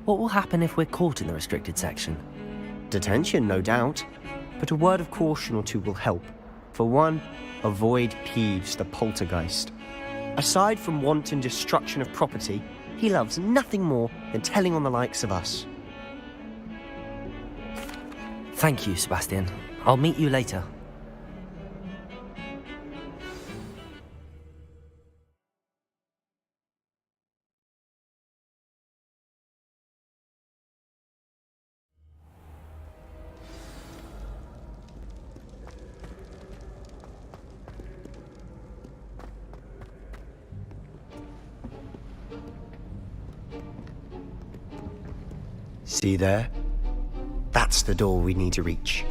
What will happen if we're caught in the restricted section? Detention, no doubt, but a word of caution or two will help. For one, avoid Peeves, the poltergeist. Aside from wanton destruction of property, he loves nothing more than telling on the likes of us. Thank you, Sebastian. I'll meet you later. See there? That's the door we need to reach.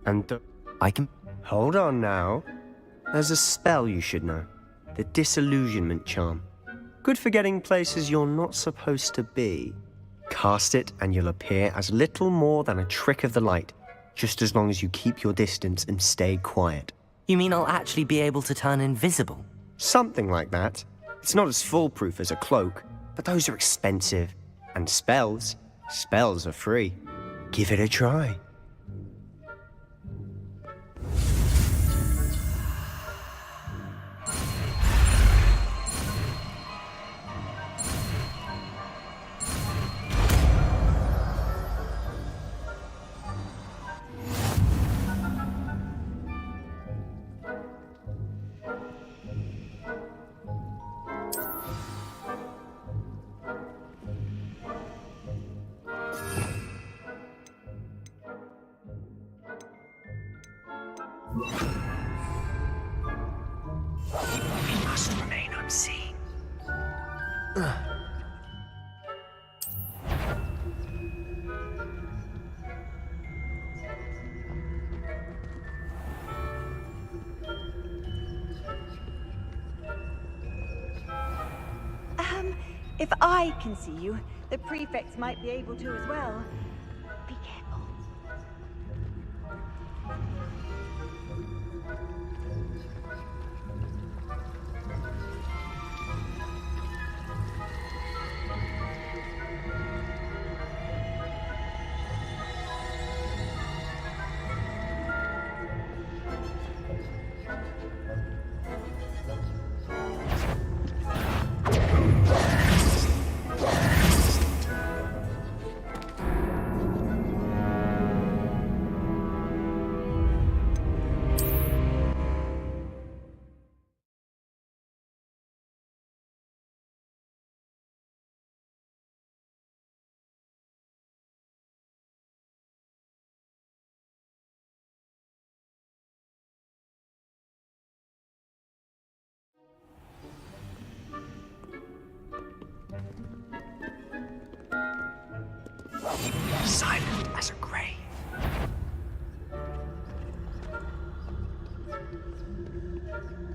And I can... Hold on now. There's a spell you should know. The Disillusionment Charm. Good for getting places you're not supposed to be. Cast it and you'll appear as little more than a trick of the light, just as long as you keep your distance and stay quiet. You mean I'll actually be able to turn invisible? Something like that. It's not as foolproof as a cloak, but those are expensive. And spells are free. Give it a try. We must remain unseen. If I can see you, the prefects might be able to as well. Be careful. Silent as a grave.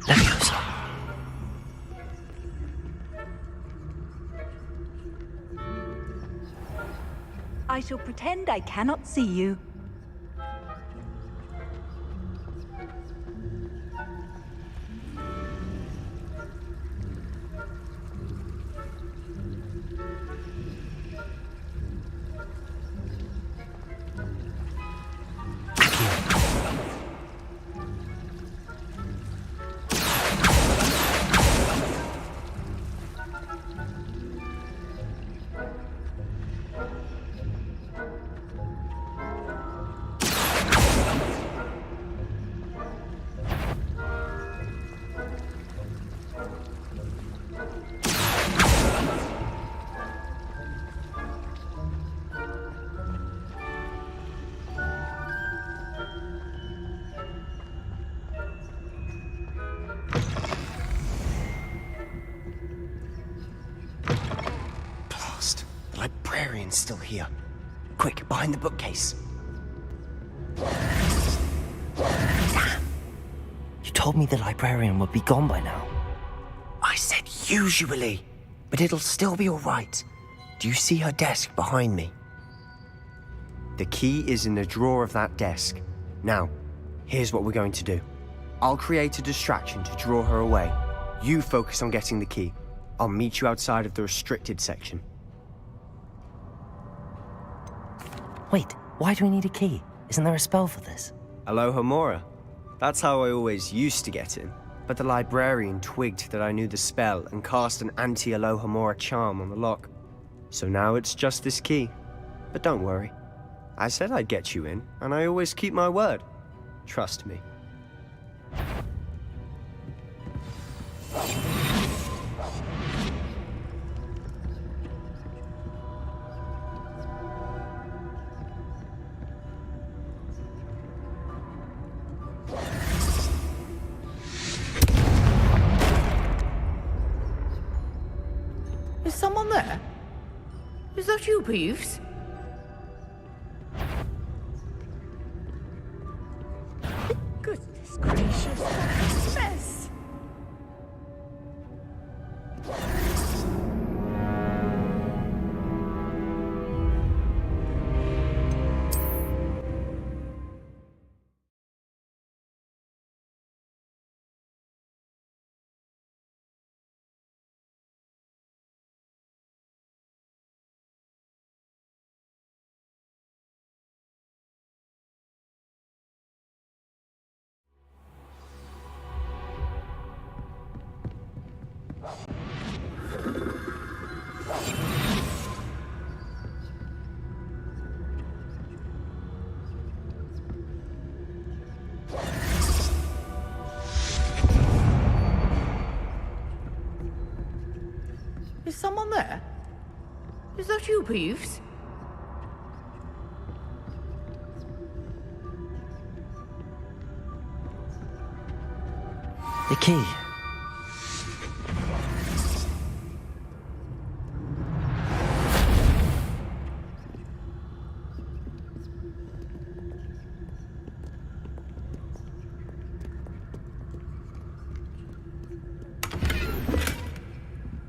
Leviosa. I shall pretend I cannot see you. The librarian's still here. Quick, behind the bookcase. Damn! You told me the librarian would be gone by now. I said usually, but it'll still be all right. Do you see her desk behind me? The key is in the drawer of that desk. Now, here's what we're going to do. I'll create a distraction to draw her away. You focus on getting the key. I'll meet you outside of the restricted section. Wait, why do we need a key? Isn't there a spell for this? Alohomora. That's how I always used to get in. But the librarian twigged that I knew the spell and cast an anti-Alohomora charm on the lock. So now it's just this key. But don't worry. I said I'd get you in, and I always keep my word. Trust me. Is someone there? Is that you, Peeves? Goodness gracious, what a mess! someone there? Is that you, Peeves? The key.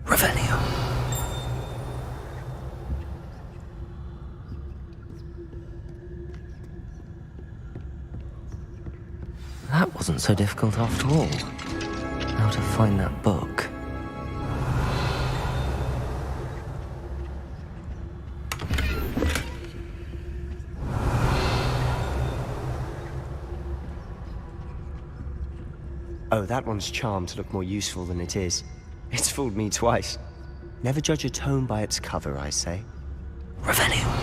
Revelio. That wasn't so difficult after all. How to find that book. Oh, that one's charmed to look more useful than it is. It's fooled me twice. Never judge a tome by its cover, I say. Revelio.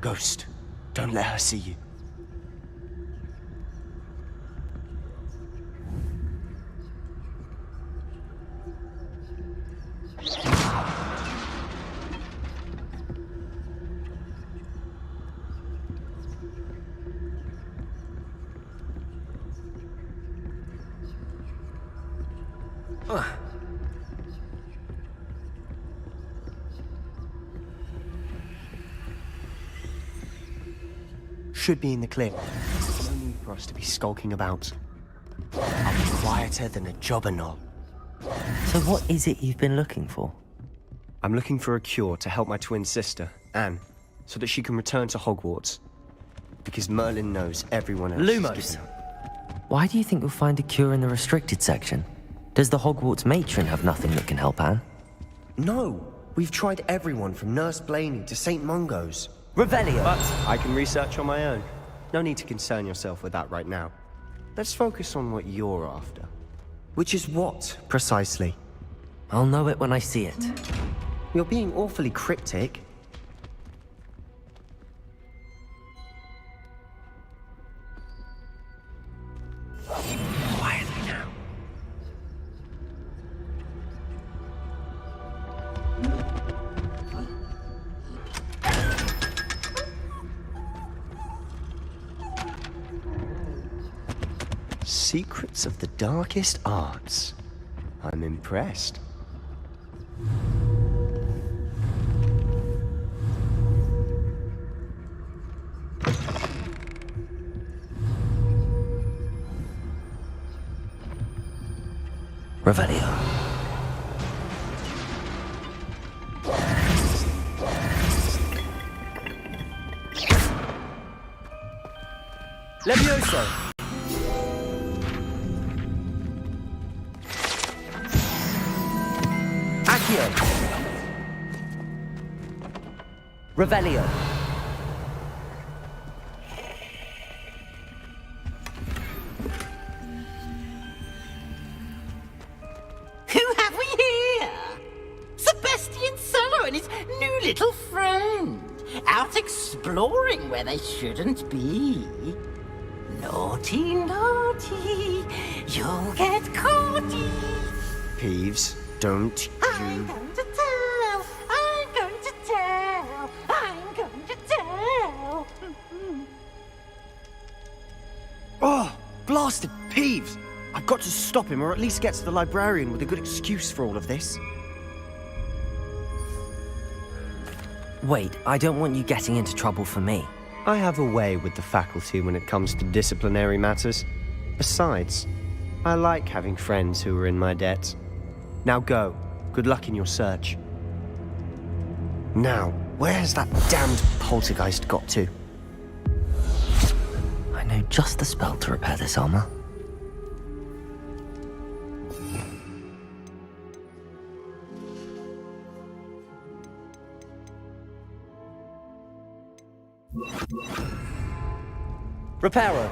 Ghost, don't let her see you. Should be in the clear. No need for us to be skulking about. I'll be quieter than a jobberknoll. So what is it you've been looking for? I'm looking for a cure to help my twin sister, Anne, so that she can return to Hogwarts. Because Merlin knows everyone else Lumos. is giving up. Why do you think you'll find a cure in the restricted section? Does the Hogwarts matron have nothing that can help Anne? No! We've tried everyone from Nurse Blaney to St. Mungo's. Revelio! But I can research on my own. No need to concern yourself with that right now. Let's focus on what you're after. Which is what, precisely? I'll know it when I see it. You're being awfully cryptic. Quietly now. Secrets of the darkest arts. I'm impressed. Revelio. Levioso! Accio! Revelio! Who have we here? Sebastian Cello and his new little friend. Out exploring where they shouldn't be. Naughty, naughty, you'll get caughty. Peeves, don't I'm going to tell, I'm going to tell, I'm going to tell. Oh, blasted Peeves! I've got to stop him, or at least get to the librarian with a good excuse for all of this. Wait, I don't want you getting into trouble for me. I have a way with the faculty when it comes to disciplinary matters. Besides, I like having friends who are in my debt. Now go. Good luck in your search. Now, where has that damned poltergeist got to? I know just the spell to repair this armor. Reparo!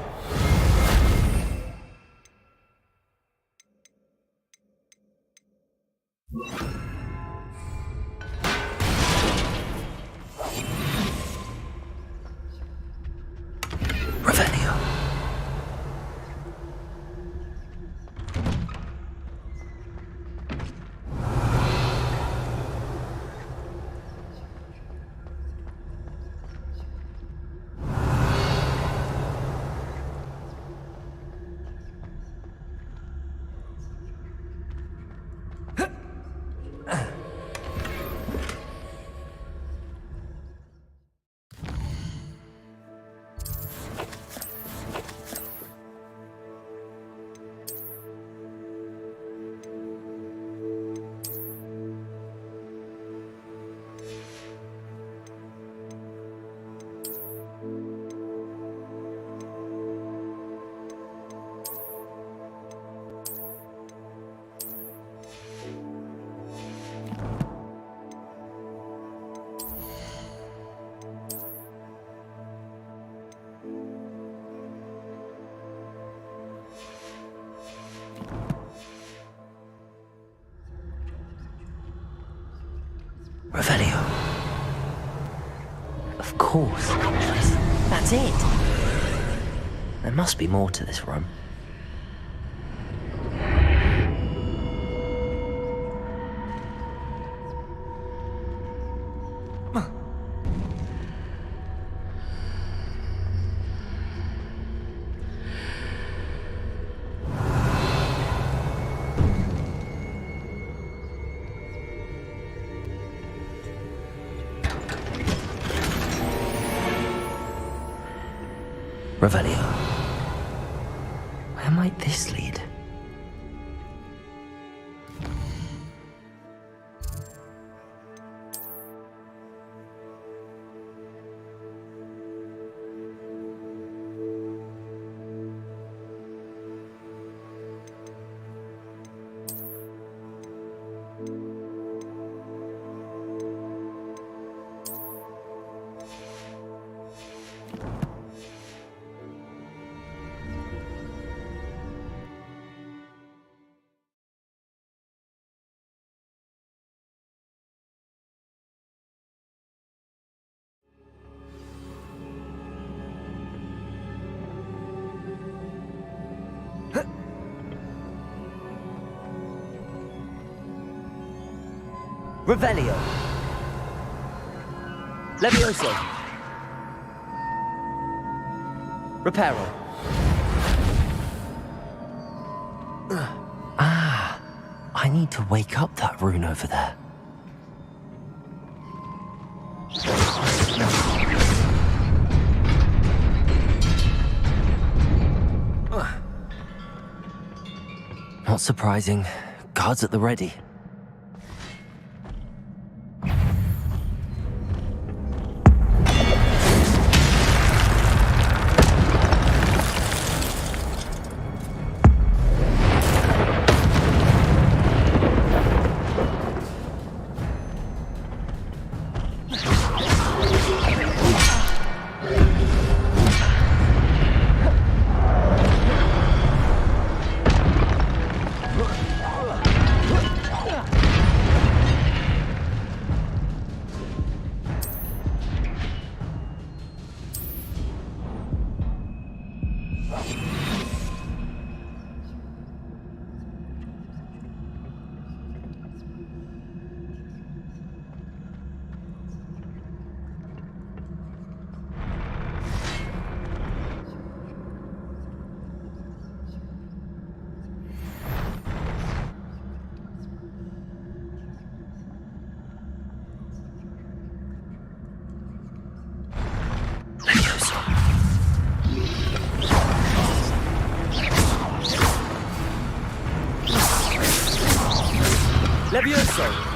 Revelio. Of course. That's it. There must be more to this room. Revelio. Where might this lead? Revelio. Levioso. Reparo. Ah, I need to wake up that rune over there. Not surprising. Guards at the ready. Levioso!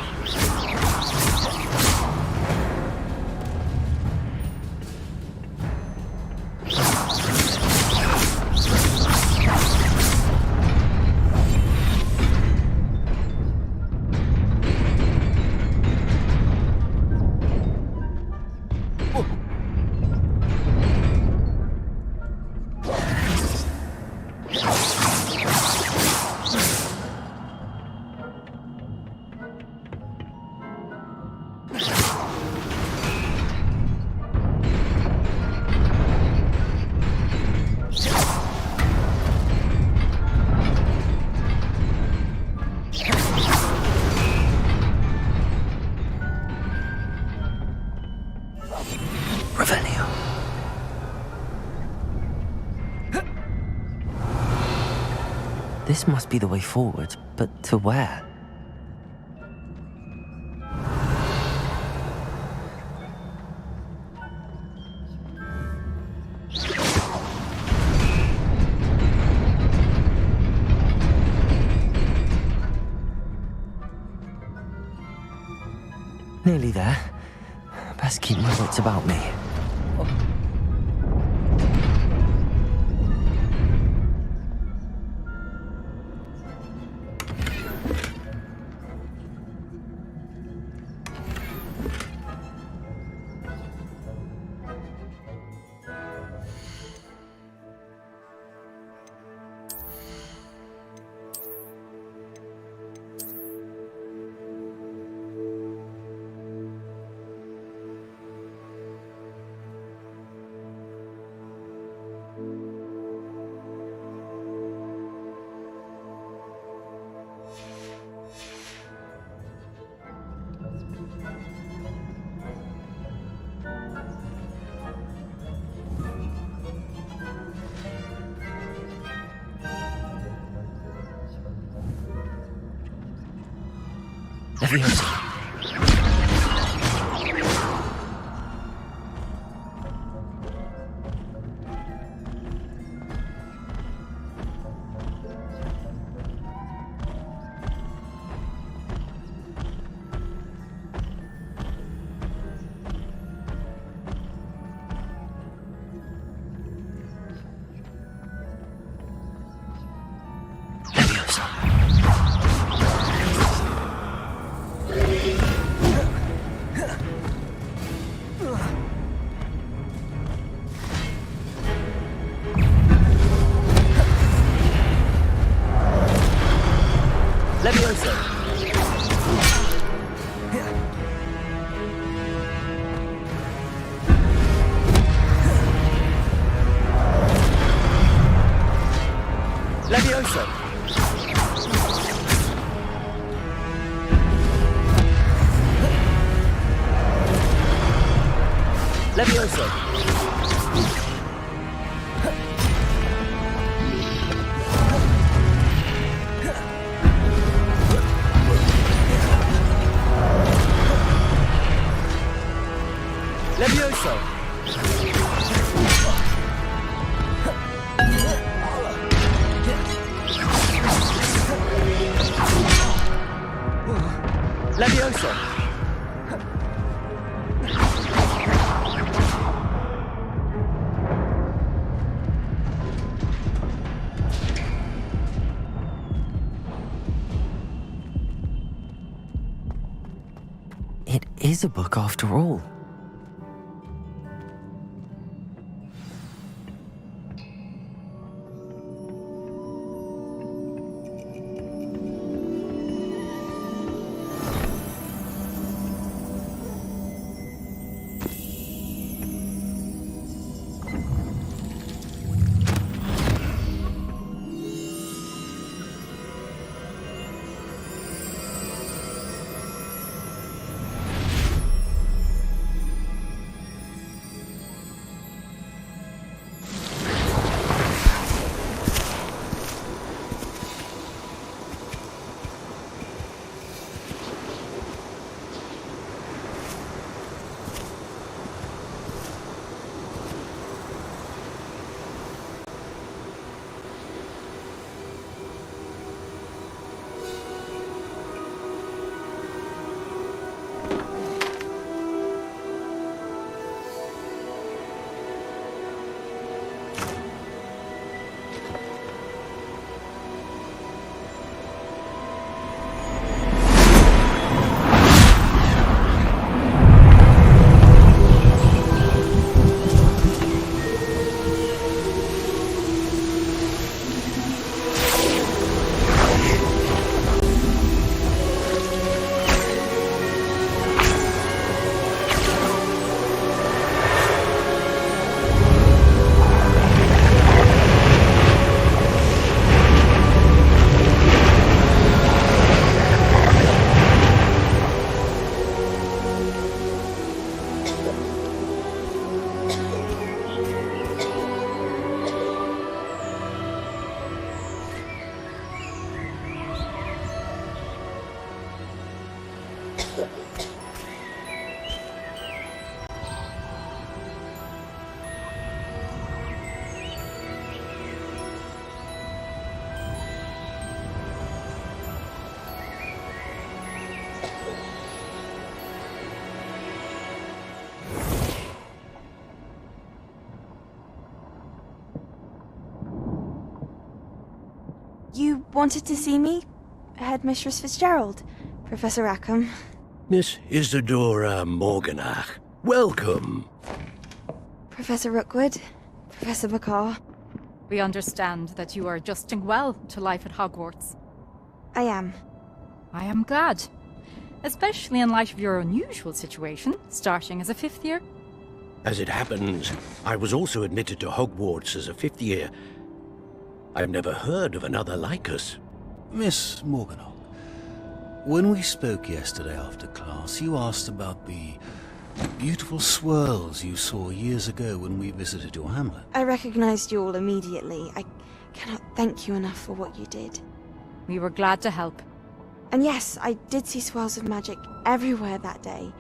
This must be the way forward, but to where? Nearly there. Best keep my wits about me. Leviosa. It is a book after all. You wanted to see me? Headmistress Fitzgerald, Professor Rackham. Miss Isadora Morganach, welcome. Professor Rookwood, Professor McCaw. We understand that you are adjusting well to life at Hogwarts. I am. I am glad. Especially in light of your unusual situation, starting as a 5th year. As it happens, I was also admitted to Hogwarts as a 5th year. I've never heard of another like us. Miss Morganach, when we spoke yesterday after class, you asked about the beautiful swirls you saw years ago when we visited your hamlet. I recognized you all immediately. I cannot thank you enough for what you did. We were glad to help. And yes, I did see swirls of magic everywhere that day.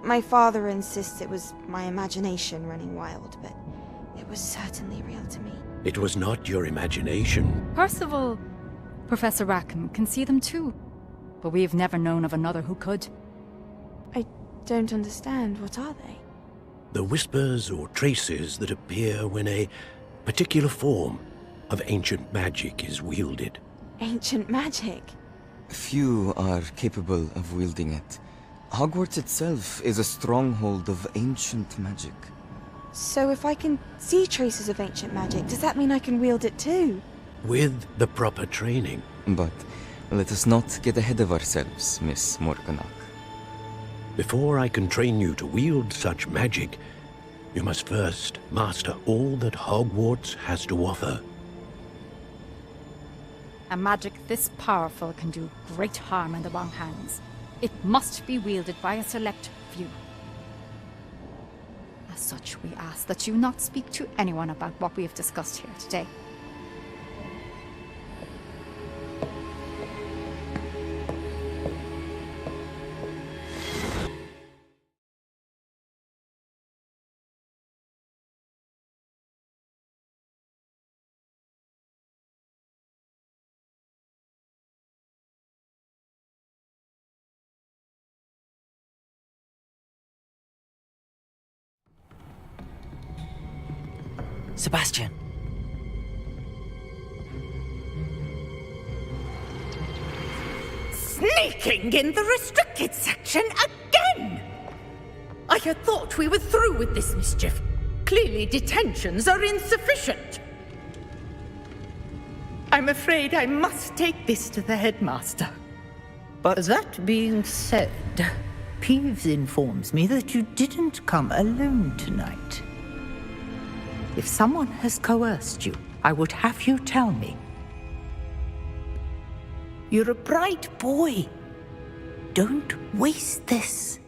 My father insists it was my imagination running wild, but it was certainly real to me. It was not your imagination. Percival, Professor Rackham can see them too. But we've never known of another who could. I don't understand. What are they? The whispers or traces that appear when a particular form of ancient magic is wielded. Ancient magic? Few are capable of wielding it. Hogwarts itself is a stronghold of ancient magic. So if I can see traces of ancient magic, does that mean I can wield it too? With the proper training. But let us not get ahead of ourselves, Miss Morganach. Before I can train you to wield such magic, you must first master all that Hogwarts has to offer. A magic this powerful can do great harm in the wrong hands. It must be wielded by a select few. As such, we ask that you not speak to anyone about what we have discussed here today. Sebastian. Sneaking in the restricted section again! I had thought we were through with this mischief. Clearly detentions are insufficient. I'm afraid I must take this to the headmaster. But that being said, Peeves informs me that you didn't come alone tonight. If someone has coerced you, I would have you tell me. You're a bright boy. Don't waste this.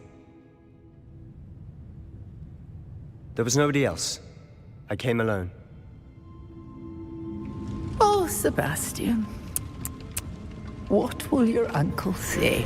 There was nobody else. I came alone. Oh, Sebastian. What will your uncle say?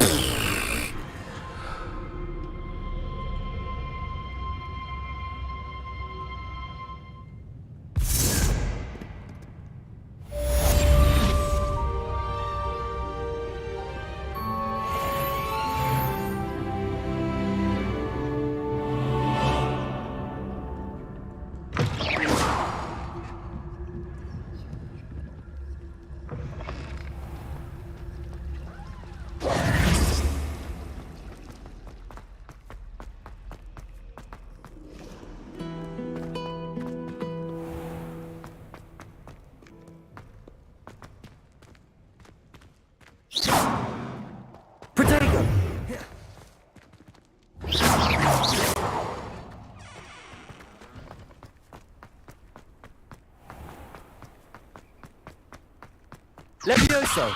Levioso!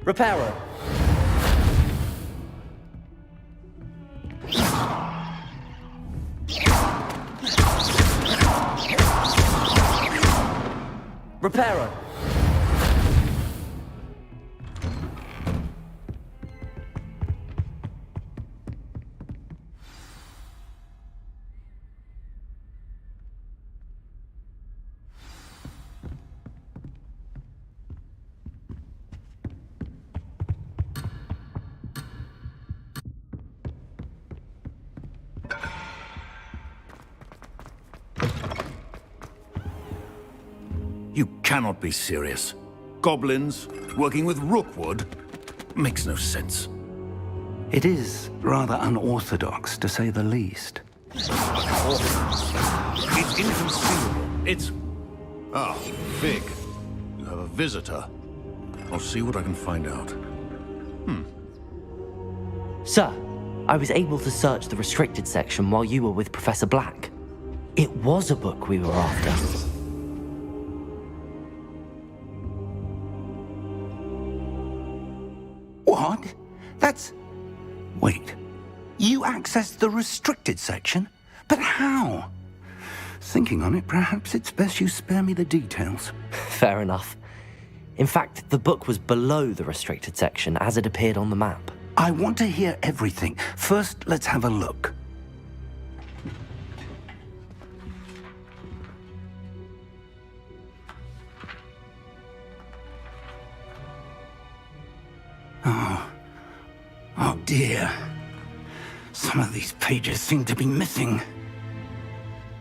Reparo! Reparo! You cannot be serious. Goblins working with Rookwood? Makes no sense. It is rather unorthodox, to say the least. It's inconceivable. It's... Ah, Fig. You have a visitor. I'll see what I can find out. Sir, I was able to search the restricted section while you were with Professor Black. It was a book we were after. What? That's... Wait. You accessed the restricted section? But how? Thinking on it, perhaps it's best you spare me the details. Fair enough. In fact, the book was below the restricted section as it appeared on the map. I want to hear everything. First, let's have a look. Oh dear. Some of these pages seem to be missing.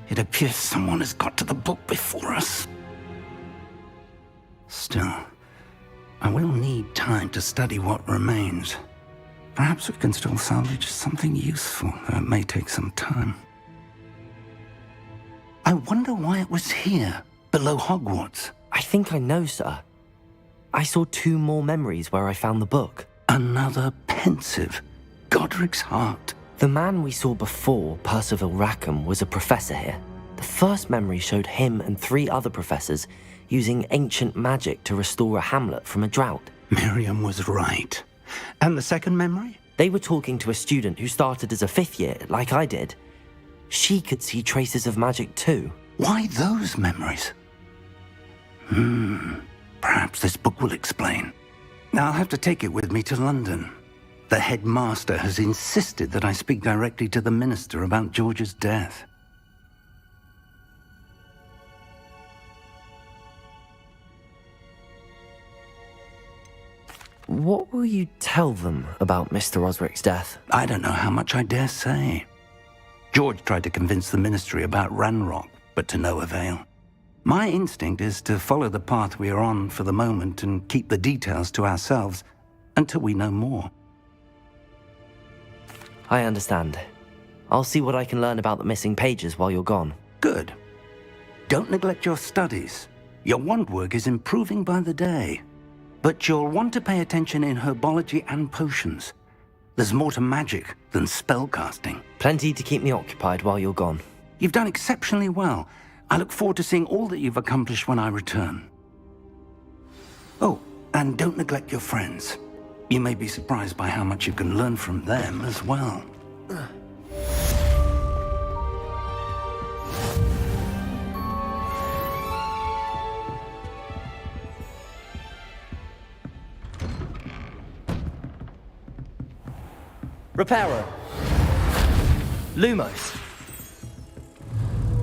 It appears someone has got to the book before us. Still, I will need time to study what remains. Perhaps we can still salvage something useful, though it may take some time. I wonder why it was here, below Hogwarts. I think I know, sir. I saw 2 more memories where I found the book. Another pensive. Godric's heart. The man we saw before, Percival Rackham, was a professor here. The first memory showed him and 3 other professors using ancient magic to restore a hamlet from a drought. Miriam was right. And the second memory? They were talking to a student who started as a 5th year, like I did. She could see traces of magic too. Why those memories? Perhaps this book will explain. I'll have to take it with me to London. The headmaster has insisted that I speak directly to the minister about George's death. What will you tell them about Mr. Osric's death? I don't know how much I dare say. George tried to convince the ministry about Ranrock, but to no avail. My instinct is to follow the path we are on for the moment and keep the details to ourselves until we know more. I understand. I'll see what I can learn about the missing pages while you're gone. Good. Don't neglect your studies. Your wand work is improving by the day. But you'll want to pay attention in herbology and potions. There's more to magic than spellcasting. Plenty to keep me occupied while you're gone. You've done exceptionally well. I look forward to seeing all that you've accomplished when I return. Oh, and don't neglect your friends. You may be surprised by how much you can learn from them as well. Reparo. Lumos.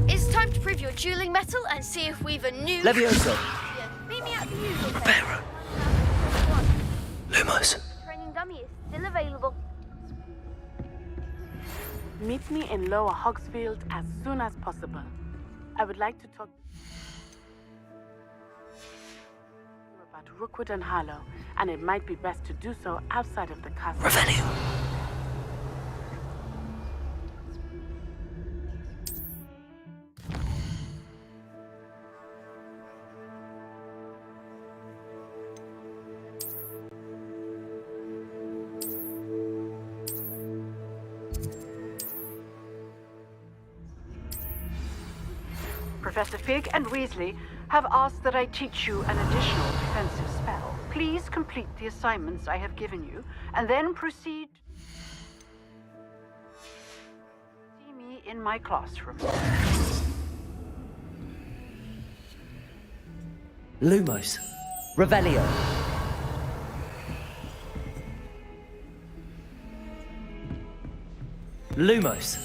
It's time to prove your dueling mettle and see if we've a new... Levioso. Meet me at the usual place. Reparo. Lumos. Training dummy is still available. Meet me in Lower Hogsfield as soon as possible. I would like to talk about Rookwood and Harlow, and it might be best to do so outside of the castle. Revelio. Professor Fig and Weasley have asked that I teach you an additional defensive spell. Please complete the assignments I have given you, and then proceed. See me in my classroom. Lumos. Revelio. Lumos.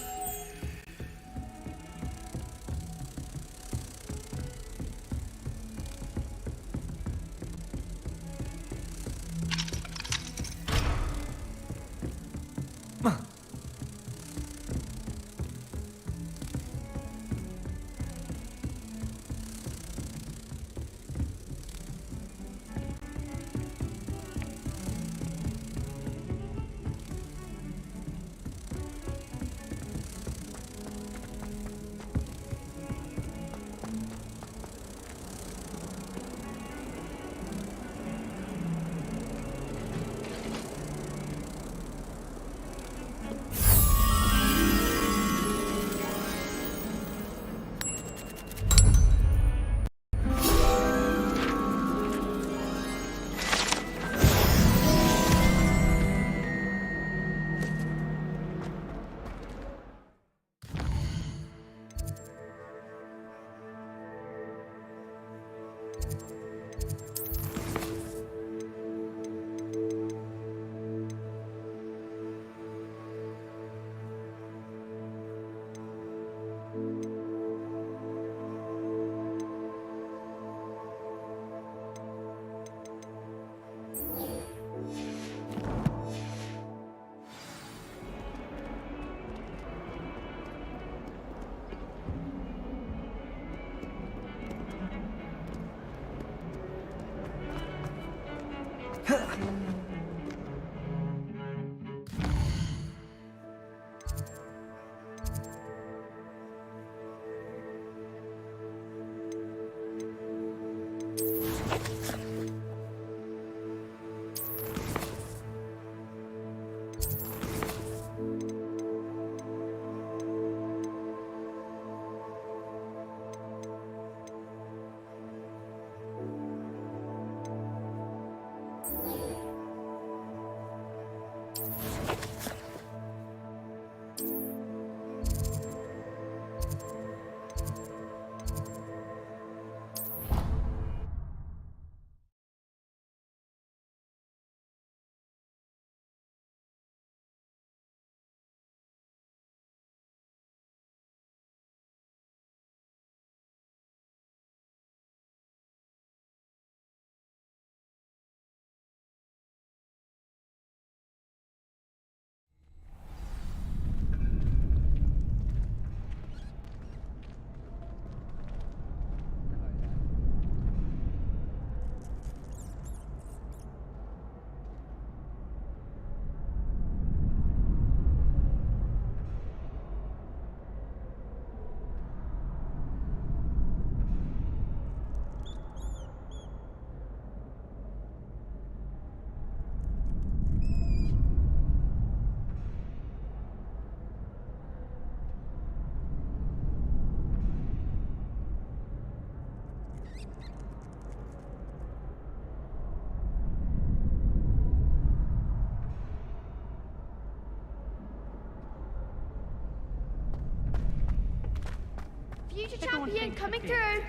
Future champion coming through.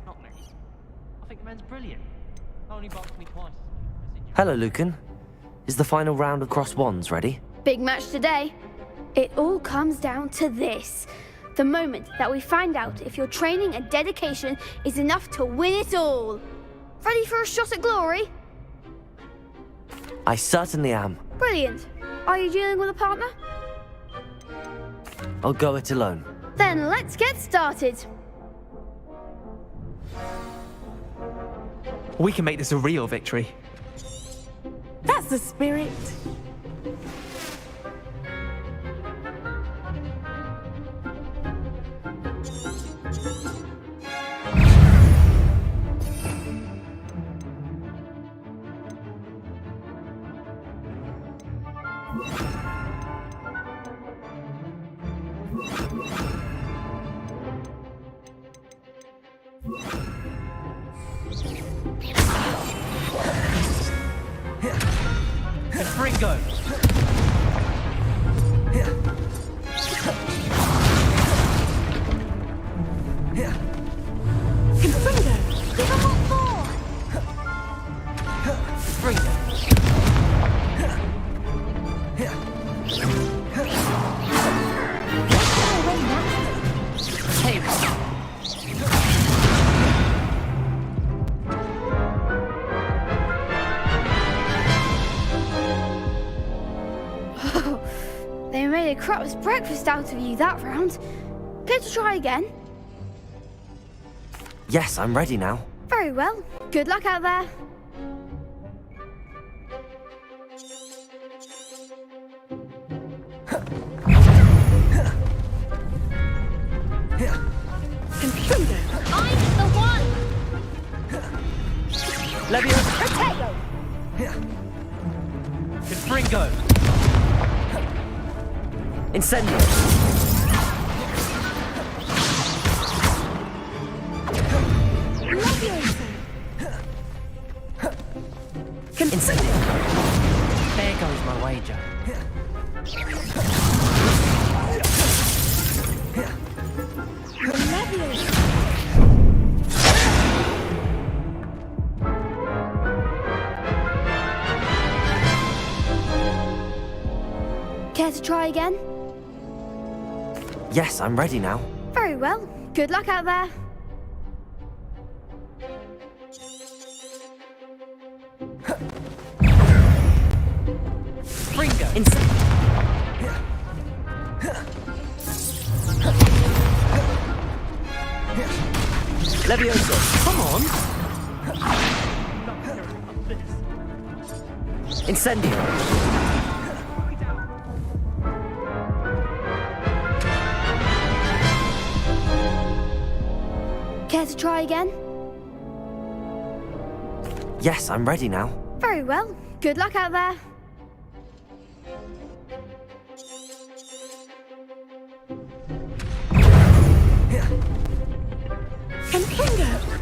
Not me. I think the man's brilliant. Only boxed me twice. Hello, Lucan. Is the final round of cross wands ready? Big match today. It all comes down to this. The moment that we find out if your training and dedication is enough to win it all. Ready for a shot at glory? I certainly am. Brilliant. Are you dealing with a partner? I'll go it alone. Then let's get started. We can make this a real victory. That's the spirit. Ringo! They made a crap's breakfast out of you that round. Care to try again? Yes, I'm ready now. Very well. Good luck out there. Intruder! I'm the one! Leviosa! Potato! Confringo! Incendio! Incendio! There goes my wager. Care to try again? Yes, I'm ready now. Very well. Good luck out there. Ringo! Leviosa! Come on! Incendio! Care to try again? Yes, I'm ready now. Very well. Good luck out there. Confringo!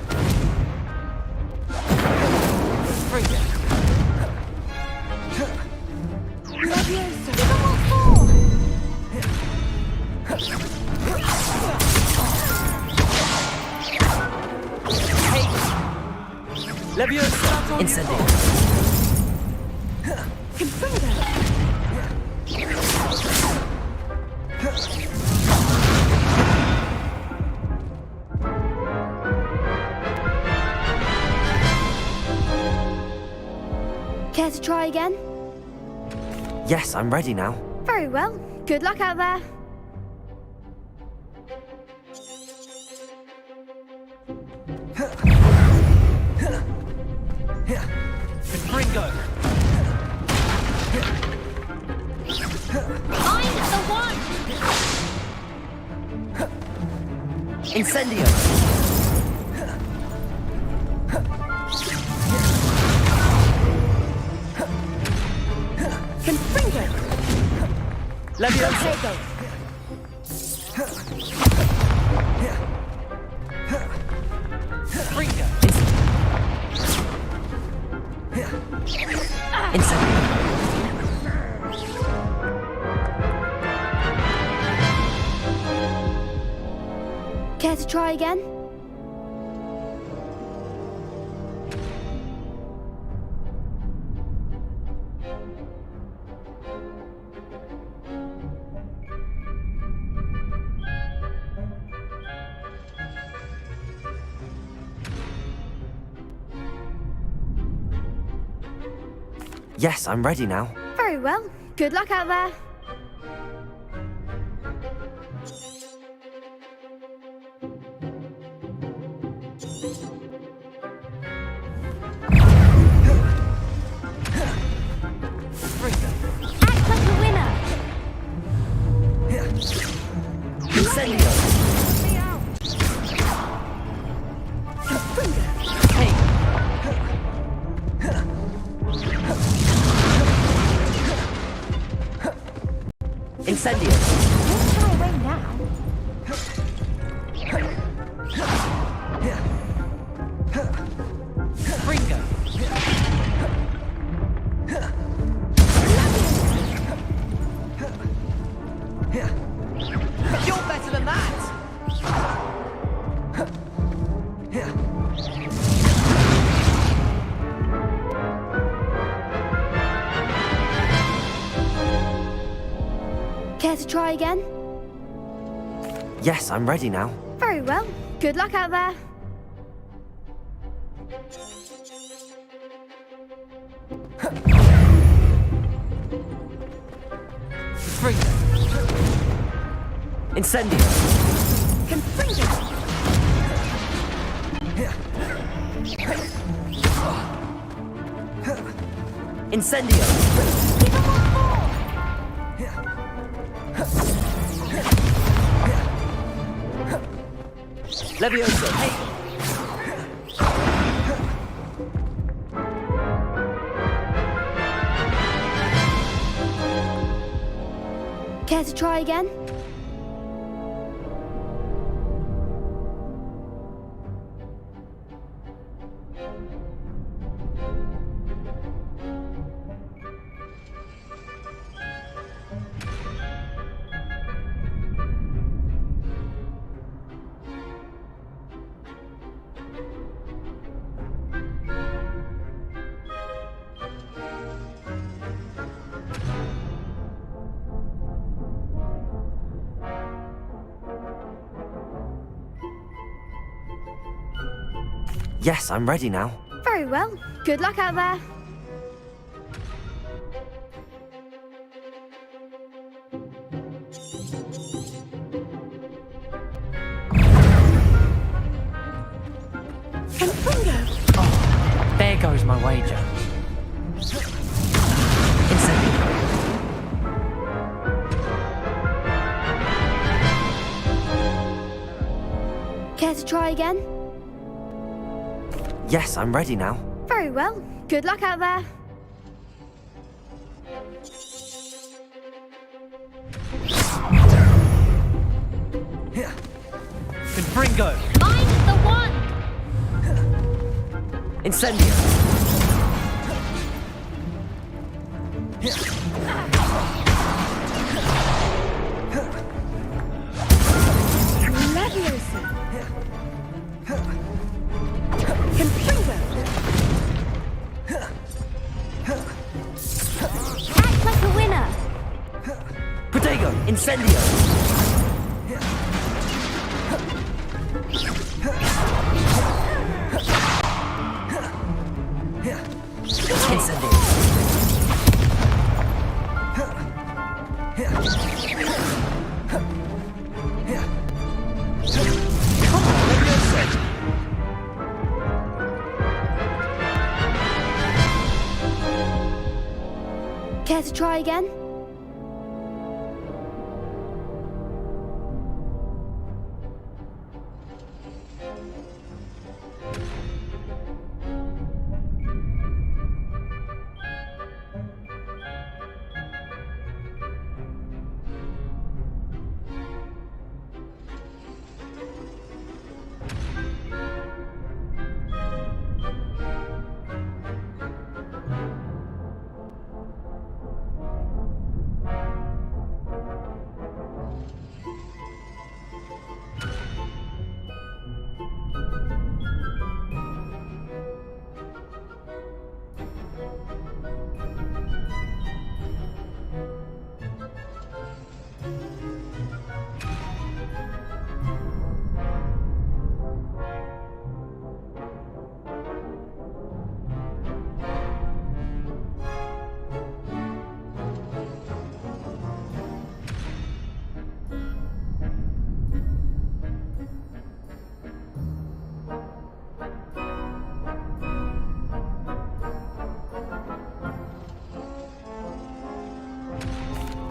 Leviosa! Incendio! Care to try again? Yes, I'm ready now. Very well. Good luck out there. Ringo! I'm the one! Incendio! Confringo! Leviosa! Ringo! Incendio! Care to try again? Yes, I'm ready now. Very well. Good luck out there. Act like a winner! Incendio! Incendio! Don't shy away now. Ringo! You're better than that! Care to try again? Yes, I'm ready now. Very well. Good luck out there. Incendio! Incendio! Leviosa! Care to try again? Yes, I'm ready now. Very well. Good luck out there. There goes my wager. Care to try again? Yes, I'm ready now. Very well. Good luck out there. Confringo! Mind the wand! Incendio! Leviosa! Confringo! Act like a winner! Protego! Incendio! Incendio! Care to try again?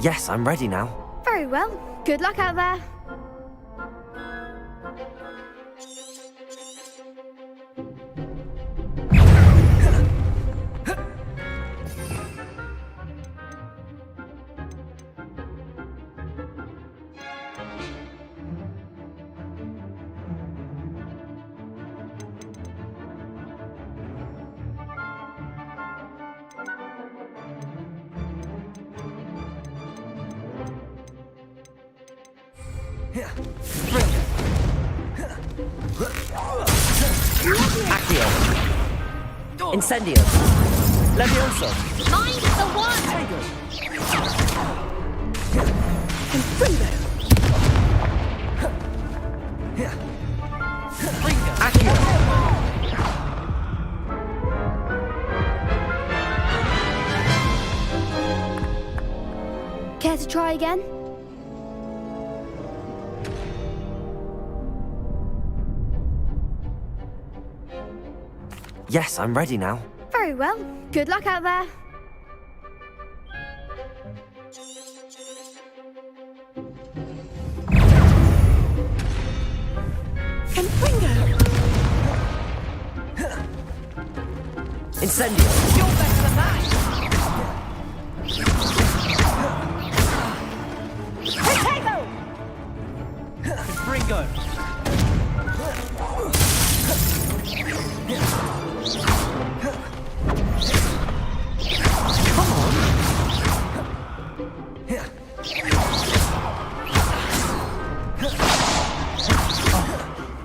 Yes, I'm ready now. Very well. Good luck out there. Accio! Incendio! Levioso! Mind the wand! Confringo! Accio! Care to try again? Yes, I'm ready now. Very well. Good luck out there. Confringo! Incendio! You're better than that! Protego! Confringo!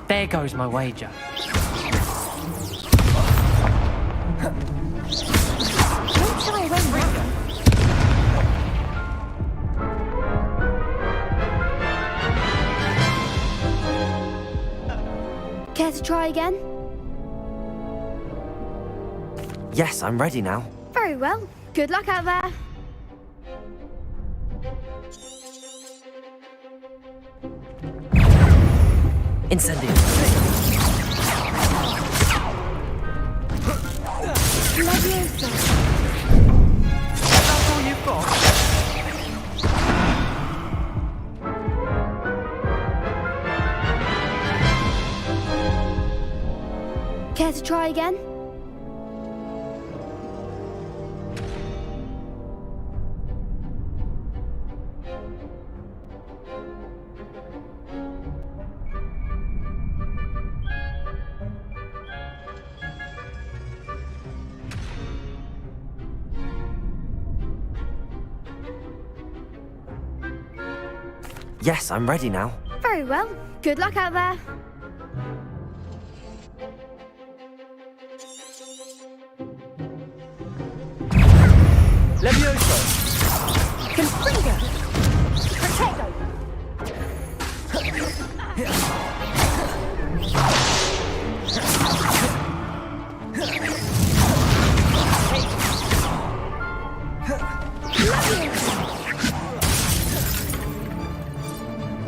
There goes my wager. Don't shy away now. Care to try again? Yes, I'm ready now. Very well. Good luck out there. Incendio! Leviosa! That's all you've got? Care to try again? Yes, I'm ready now. Very well. Good luck out there. Levioso! Confringo! Protego!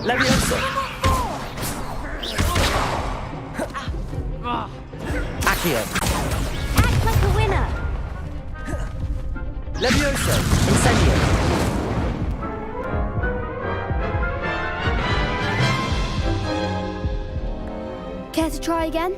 Levioso! Accio. Act like a winner. Levioso! Incendio. Care to try again?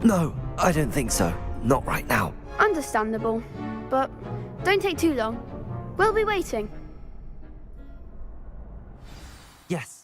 No, I don't think so. Not right now. Understandable. But don't take too long. We'll be waiting. Yes.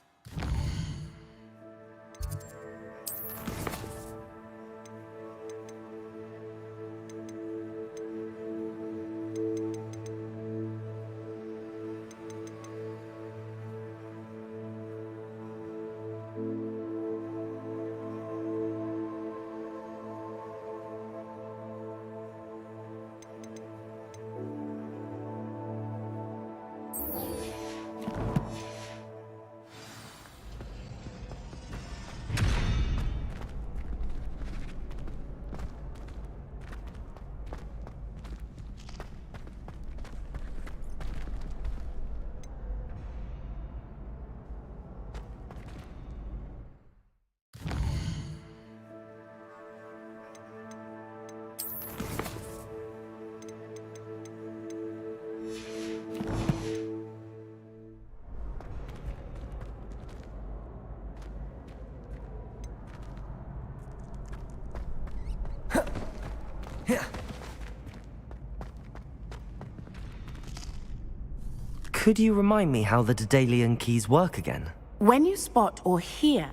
Could you remind me how the Daedalian keys work again? When you spot or hear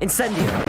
Incendio!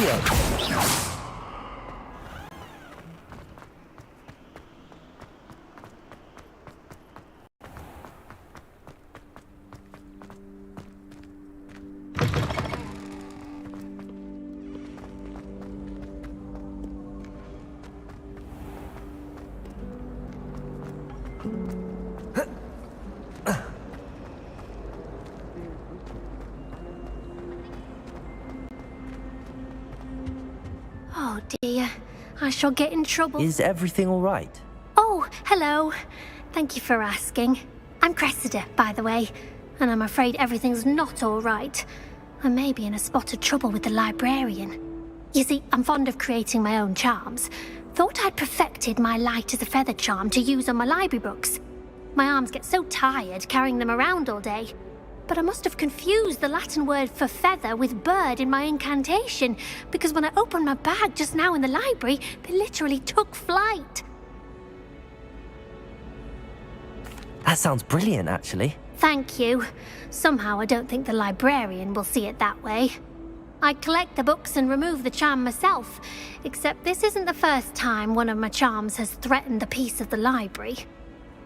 Incendio! Oh dear, I shall get in trouble. Is everything all right? Oh, hello. Thank you for asking. I'm Cressida, by the way, and I'm afraid everything's not all right. I may be in a spot of trouble with the librarian. You see, I'm fond of creating my own charms. Thought I'd perfected my light as a feather charm to use on my library books. My arms get so tired carrying them around all day. But I must have confused the Latin word for feather with bird in my incantation, because when I opened my bag just now in the library, they literally took flight. That sounds brilliant, actually. Thank you. Somehow I don't think the librarian will see it that way. I collect the books and remove the charm myself, except this isn't the first time one of my charms has threatened the peace of the library.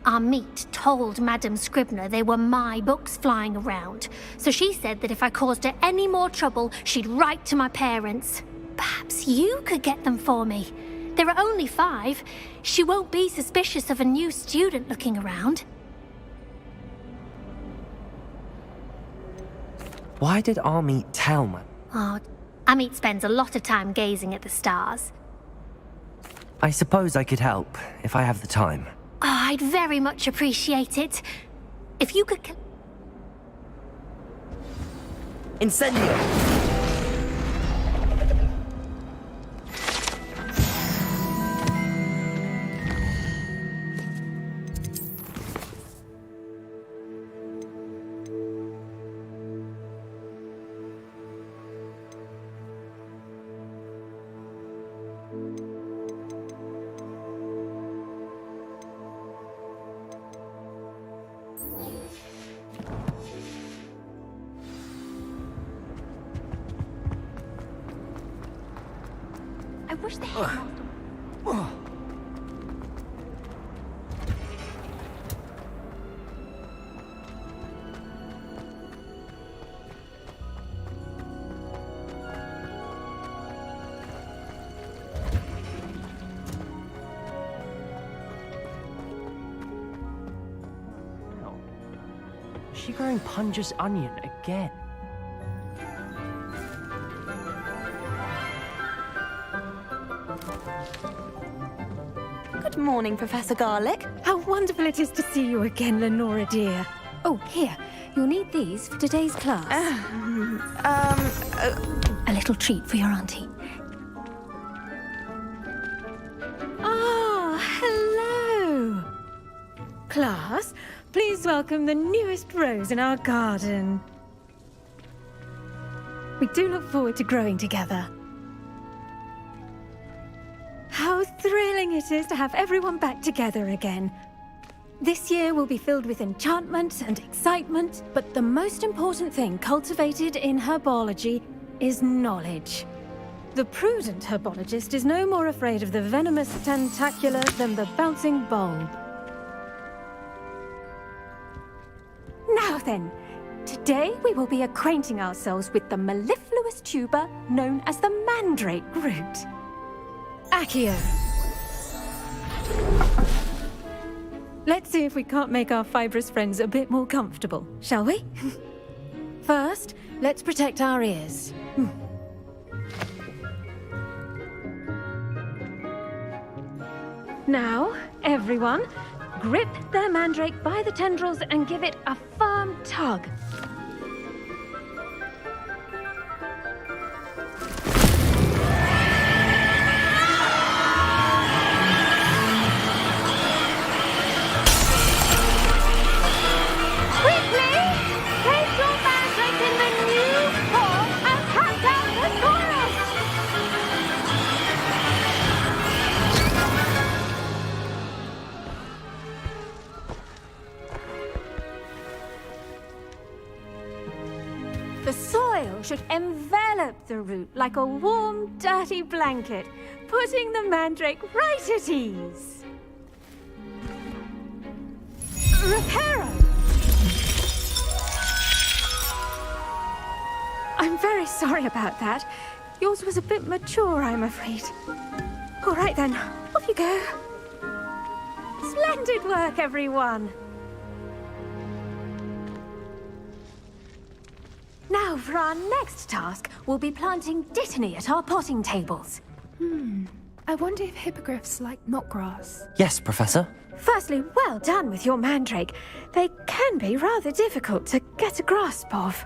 Our meet told Madame Scribner they were my books flying around, so she said that if I caused her any more trouble, she'd write to my parents. Perhaps you could get them for me. There are only 5. She won't be suspicious of a new student looking around. Why did Army tell me? Oh, Amit spends a lot of time gazing at the stars. I suppose I could help, if I have the time. Oh, I'd very much appreciate it. If you could... Incendio! I wish they had... Is she growing Punja's onion again? Good morning, Professor Garlic. How wonderful it is to see you again, Lenora dear. Oh, here. You'll need these for today's class. A little treat for your auntie. Ah, hello. Class, please welcome the newest rose in our garden. We do look forward to growing together. How thrilling it is to have everyone back together again. This year will be filled with enchantment and excitement, but the most important thing cultivated in herbology is knowledge. The prudent herbologist is no more afraid of the venomous tentacula than the bouncing bulb. Now then, today we will be acquainting ourselves with the mellifluous tuber known as the mandrake root. Accio. Let's see if we can't make our fibrous friends a bit more comfortable, shall we? First, let's protect our ears. Now, everyone, grip their mandrake by the tendrils and give it a firm tug. should envelop the root like a warm, dirty blanket, putting the mandrake right at ease. Reparo! I'm very sorry about that. Yours was a bit mature, I'm afraid. All right then, off you go. Splendid work, everyone! Now, for our next task, we'll be planting dittany at our potting tables. I wonder if hippogriffs like knotgrass. Yes, Professor. Firstly, well done with your mandrake. They can be rather difficult to get a grasp of.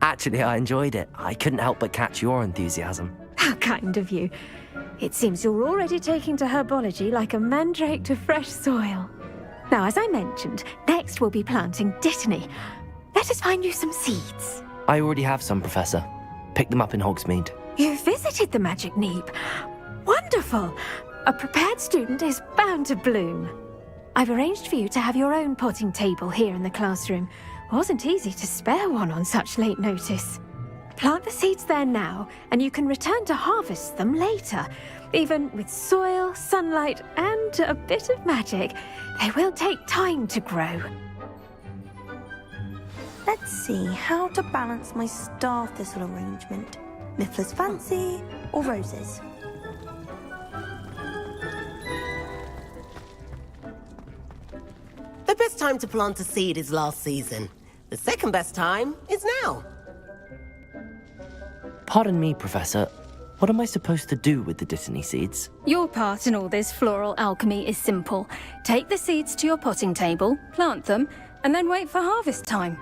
Actually, I enjoyed it. I couldn't help but catch your enthusiasm. How kind of you. It seems you're already taking to herbology like a mandrake to fresh soil. Now, as I mentioned, next we'll be planting dittany. Let us find you some seeds. I already have some, Professor. Picked them up in Hogsmeade. You visited the Magic Neep. Wonderful! A prepared student is bound to bloom. I've arranged for you to have your own potting table here in the classroom. Wasn't easy to spare one on such late notice. Plant the seeds there now, and you can return to harvest them later. Even with soil, sunlight, and a bit of magic, they will take time to grow. Let's see how to balance my star thistle arrangement. Mifflin's fancy or roses? The best time to plant a seed is last season. The second best time is now. Pardon me, Professor. What am I supposed to do with the dittany seeds? Your part in all this floral alchemy is simple. Take the seeds to your potting table, plant them, and then wait for harvest time.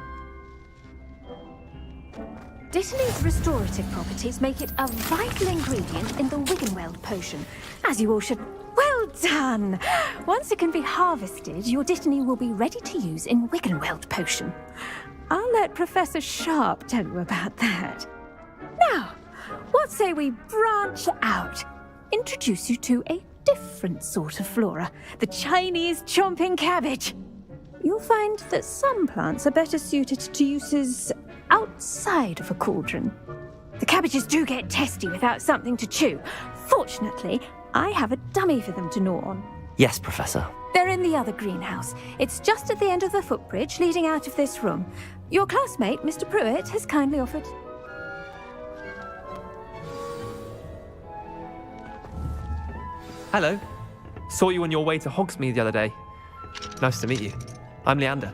Dittany's restorative properties make it a vital ingredient in the Wiggenweld potion, as you all should... Well done! Once it can be harvested, your dittany will be ready to use in Wiggenweld potion. I'll let Professor Sharp tell you about that. Now, what say we branch out? Introduce you to a different sort of flora, the Chinese chomping cabbage. You'll find that some plants are better suited to uses outside of a cauldron. The cabbages do get testy without something to chew. Fortunately, I have a dummy for them to gnaw on. Yes, Professor. They're in the other greenhouse. It's just at the end of the footbridge leading out of this room. Your classmate, Mr. Pruitt, has kindly offered... Hello. Saw you on your way to Hogsmeade the other day. Nice to meet you. I'm Leander.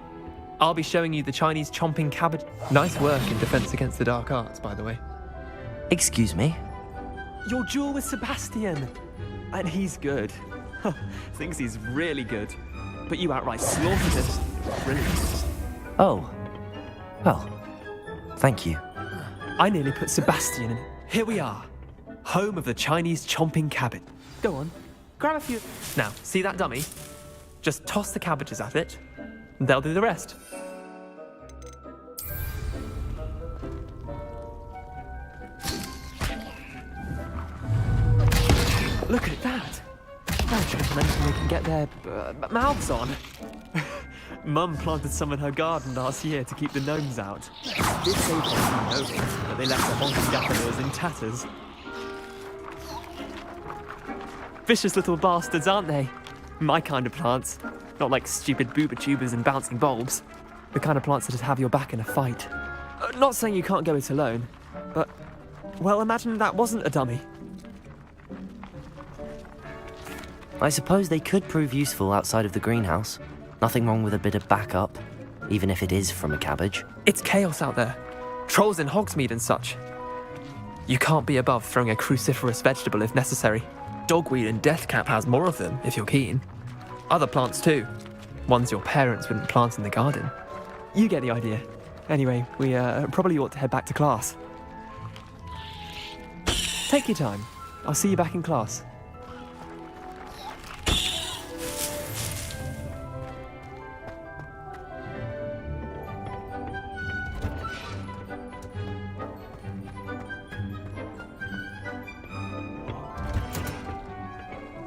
I'll be showing you the Chinese chomping cabbage. Nice work in Defense Against the Dark Arts, by the way. Excuse me? Your duel with Sebastian. And he's good. Thinks he's really good. But you outright slaughtered him. Brilliant. Oh. Well, thank you. I nearly put Sebastian in. Here we are. Home of the Chinese chomping cabbage. Go on. Grab a few. Now, see that dummy? Just toss the cabbages at it. And they'll do the rest. Look at that. Now children they can get their mouths on. Mum planted some in her garden last year to keep the gnomes out. Did save them from gnomes, but they left the honky daffodils in tatters. Vicious little bastards, aren't they? My kind of plants. Not like stupid booba tubers and bouncing bulbs. The kind of plants that just have your back in a fight. Not saying you can't go it alone, but... Well, imagine that wasn't a dummy. I suppose they could prove useful outside of the greenhouse. Nothing wrong with a bit of backup, even if it is from a cabbage. It's chaos out there. Trolls in Hogsmeade and such. You can't be above throwing a cruciferous vegetable if necessary. Dogweed and deathcap has more of them, if you're keen. Other plants too. Ones your parents wouldn't plant in the garden. You get the idea. Anyway, we probably ought to head back to class. Take your time. I'll see you back in class.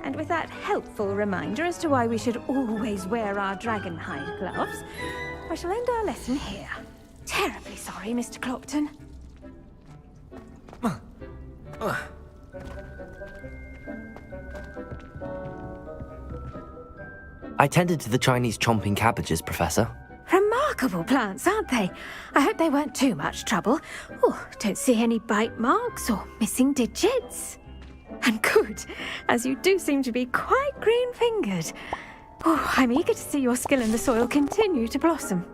And with that helpful reminder as to why we should always wear our dragon hide gloves, I shall end our lesson here. Terribly sorry, Mr. Clopton. I tended to the Chinese chomping cabbages, Professor. Remarkable plants, aren't they? I hope they weren't too much trouble. Oh, don't see any bite marks or missing digits. And good, as you do seem to be quite green-fingered. Oh, I'm eager to see your skill in the soil continue to blossom.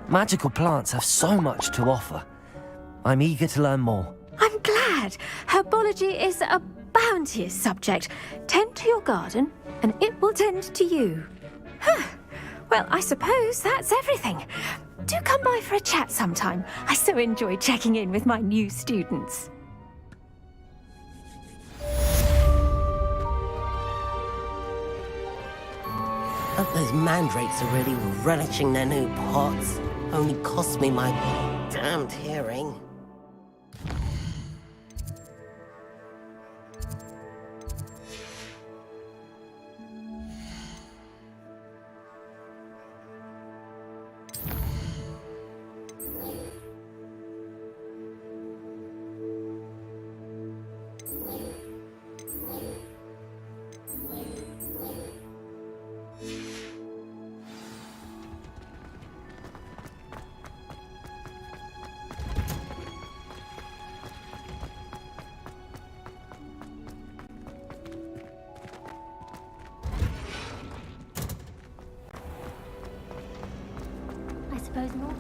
Magical plants have so much to offer. I'm eager to learn more. I'm glad. Herbology is a bounteous subject. Tend to your garden, and it will tend to you. Well, I suppose that's everything. Do come by for a chat sometime. I so enjoy checking in with my new students. Hope those mandrakes are really relishing their new pots. Only cost me my damned hearing. I suppose not.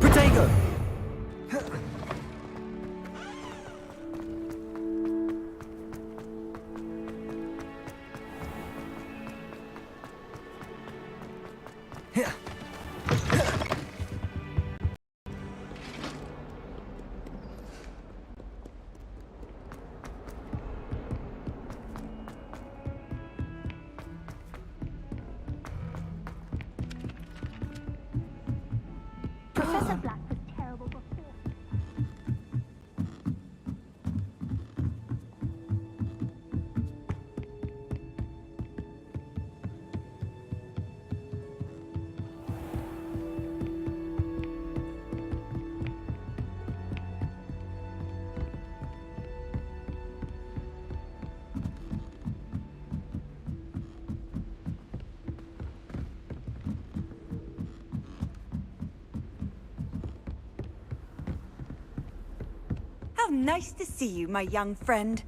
Protego! Professor Black was terrible before. How nice to see you, my young friend.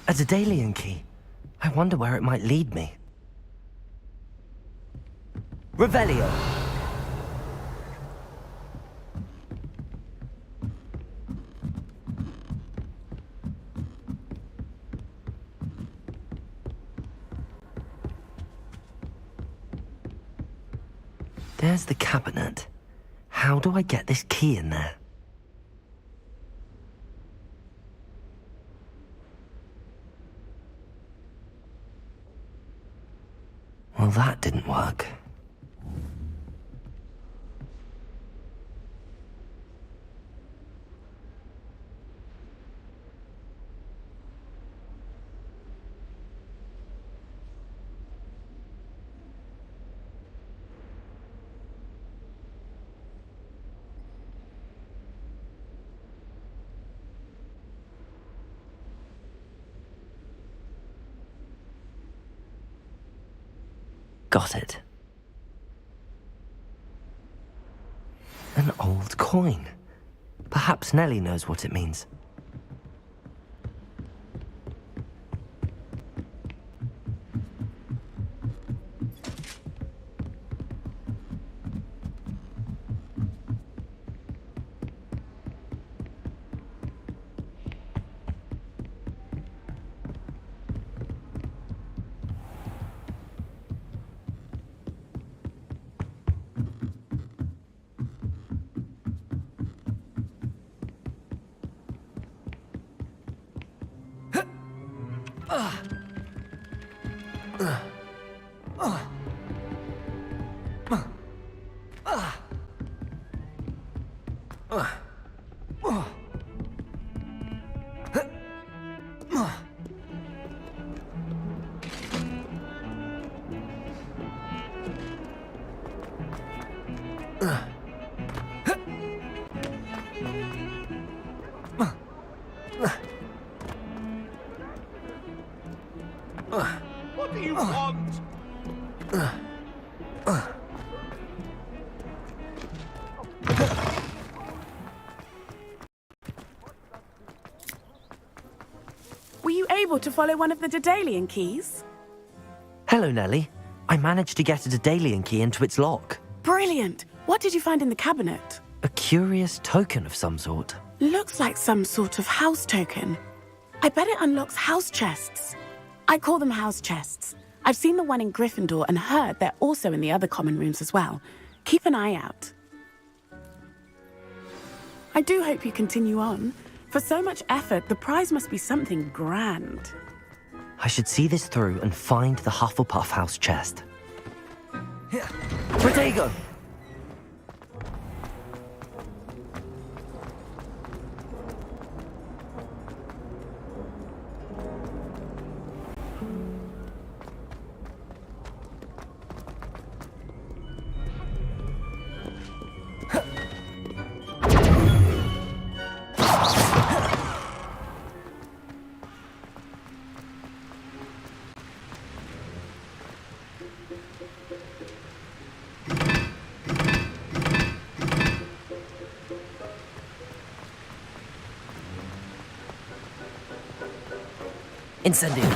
A Daedalian key. I wonder where it might lead me. Revelio! There's the cabinet. How do I get this key in there? Well, that didn't work. Got it. An old coin. Perhaps Nellie knows what it means. What do you want? Were you able to follow one of the Daedalian keys? Hello, Nellie. I managed to get a Daedalian key into its lock. Brilliant! What did you find in the cabinet? A curious token of some sort. Looks like some sort of house token. I bet it unlocks house chests. I call them house chests. I've seen the one in Gryffindor and heard they're also in the other common rooms as well. Keep an eye out. I do hope you continue on. For so much effort, the prize must be something grand. I should see this through and find the Hufflepuff house chest. Protego! Incendio.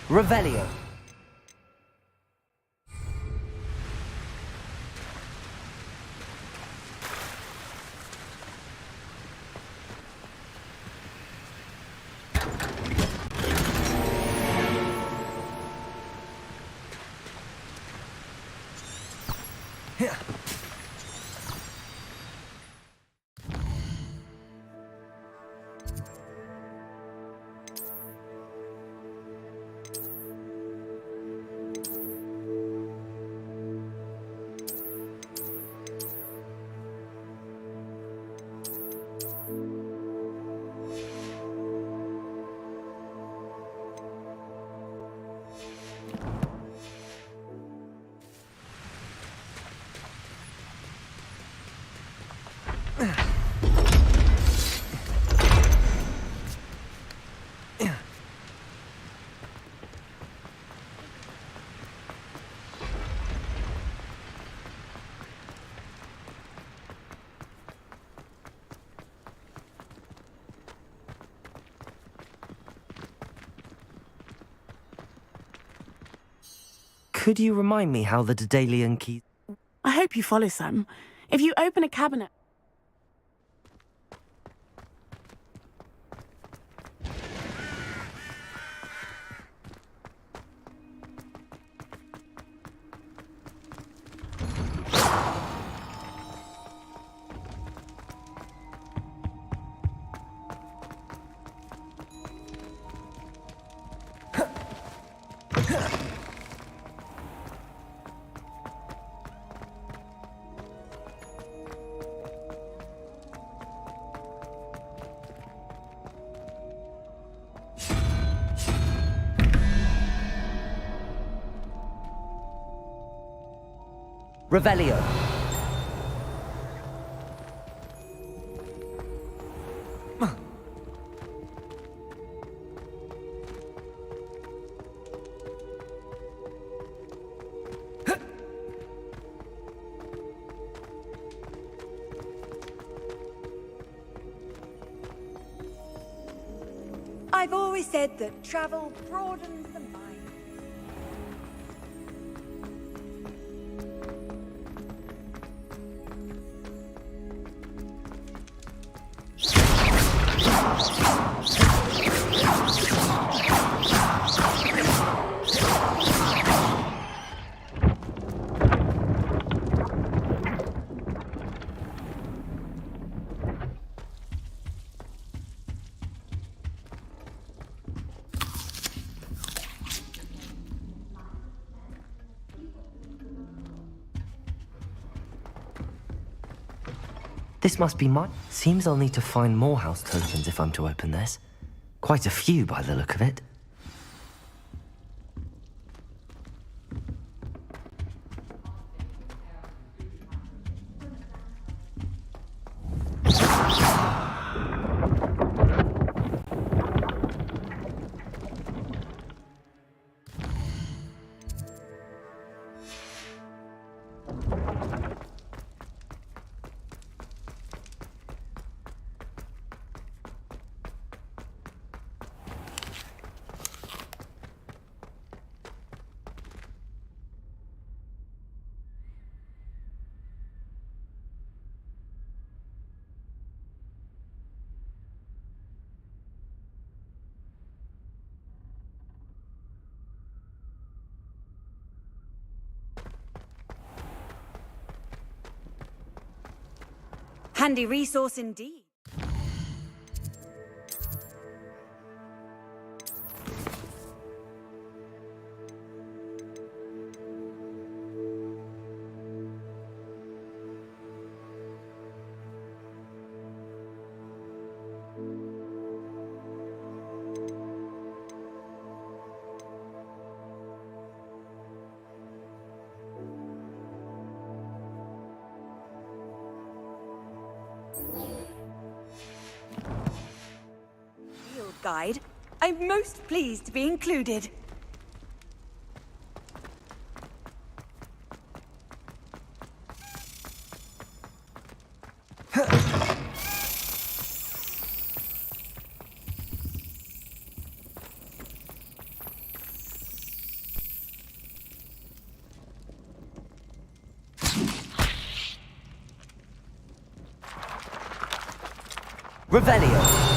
Revelio. Could you remind me how the Daedalian key... I hope you follow some. If you open a cabinet... Revelio. I've always said that travel broadens the mind. This must be mine. Seems I'll need to find more house tokens if I'm to open this. Quite a few by the look of it. Handy resource indeed. Guide. I'm most pleased to be included. Revelio.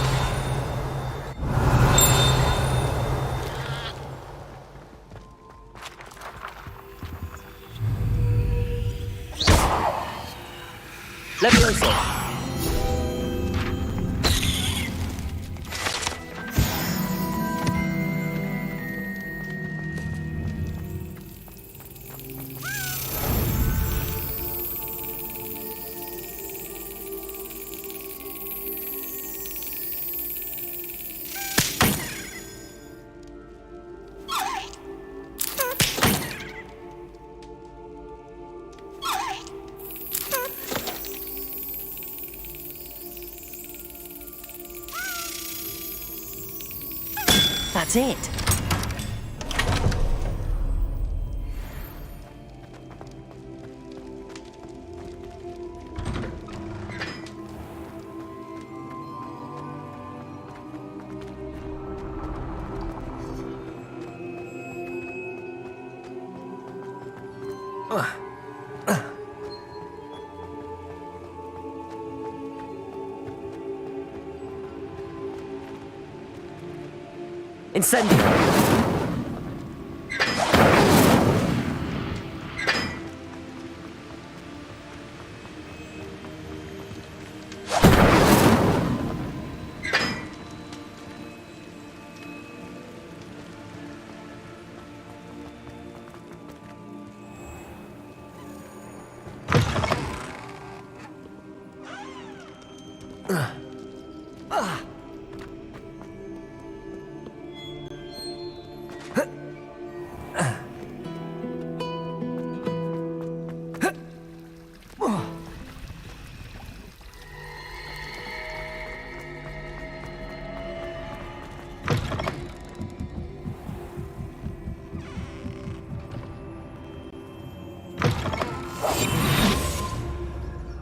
Levioso. That's it. Incendio!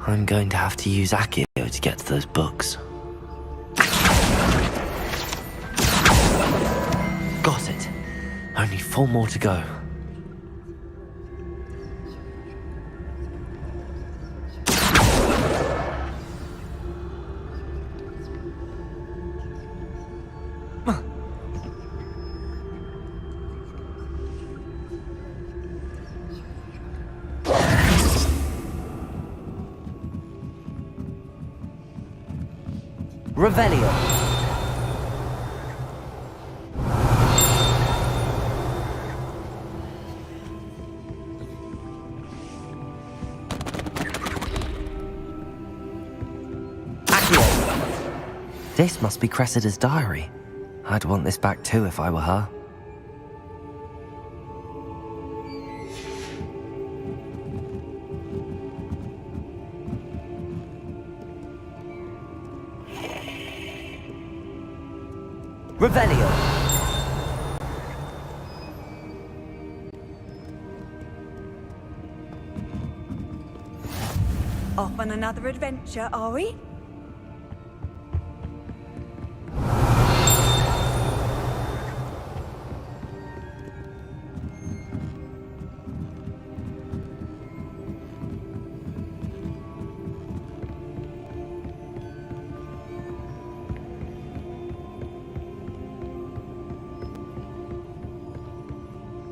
I'm going to have to use Accio to get to those books. Got it. Only 4 more to go. Revelio. Accio. This must be Cressida's diary. I'd want this back too if I were her. Revelio. Off on another adventure, are we?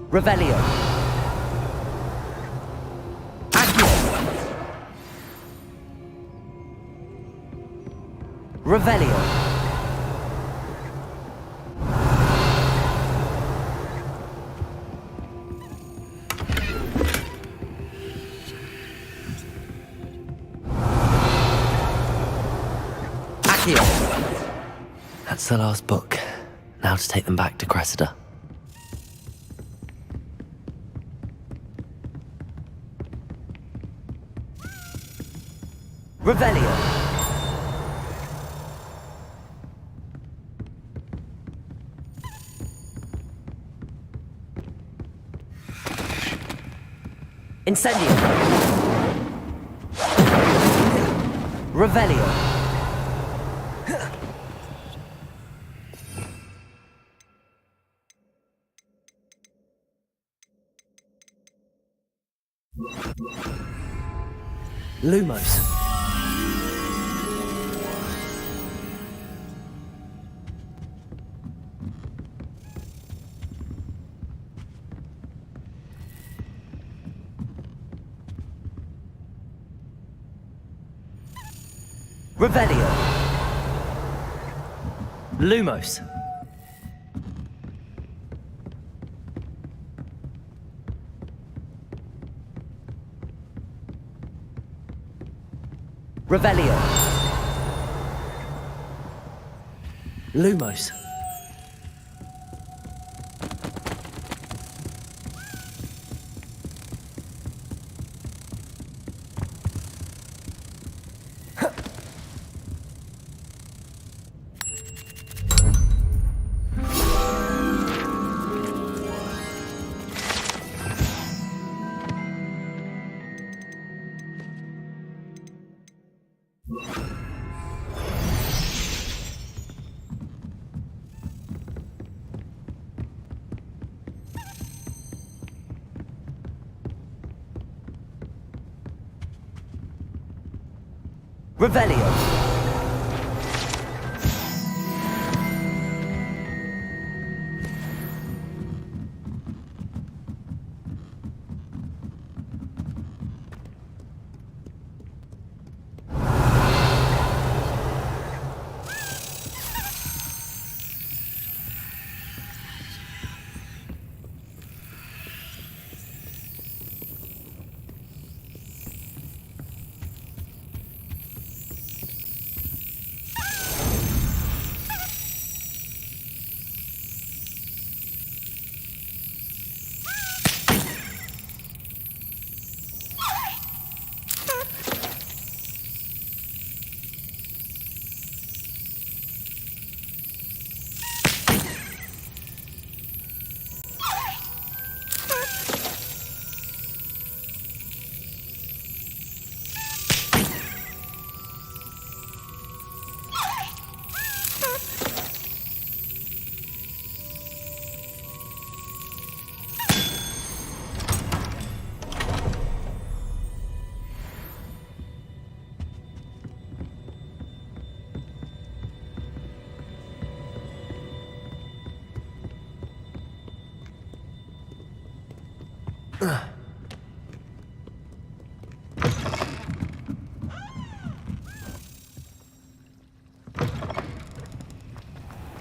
Revelio. Accio. Revelio. Accio. That's the last book. Now to take them back to Cressida. Revelio. Incendio. Revelio. Lumos. Revelio. Lumos. Revelio. Lumos. Revelio.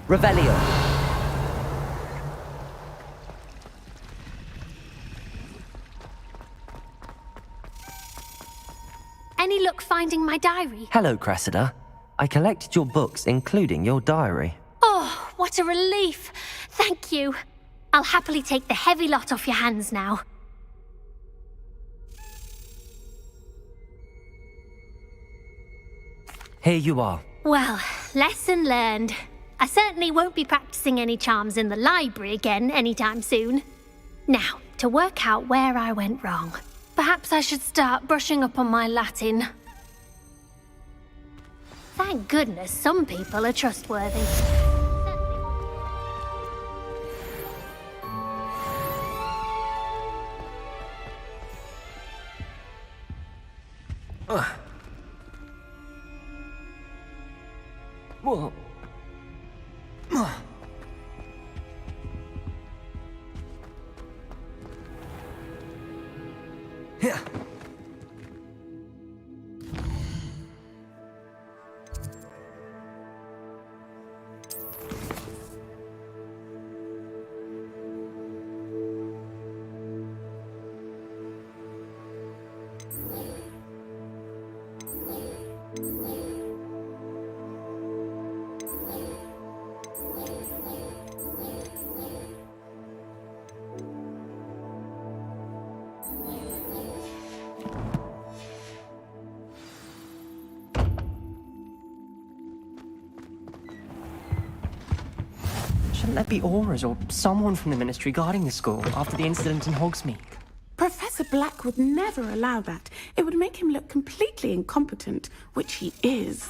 Revelio. Any luck finding my diary? Hello, Cressida. I collected your books, including your diary. Oh, what a relief. Thank you. I'll happily take the heavy lot off your hands now. Here you are. Well, lesson learned. I certainly won't be practicing any charms in the library again anytime soon. Now, to work out where I went wrong. Perhaps I should start brushing up on my Latin. Thank goodness some people are trustworthy. Whoa. Yeah. Shouldn't there be auras or someone from the Ministry guarding the school after the incident in Hogsmeade? Professor Black would never allow that. It would make him look completely incompetent, which he is.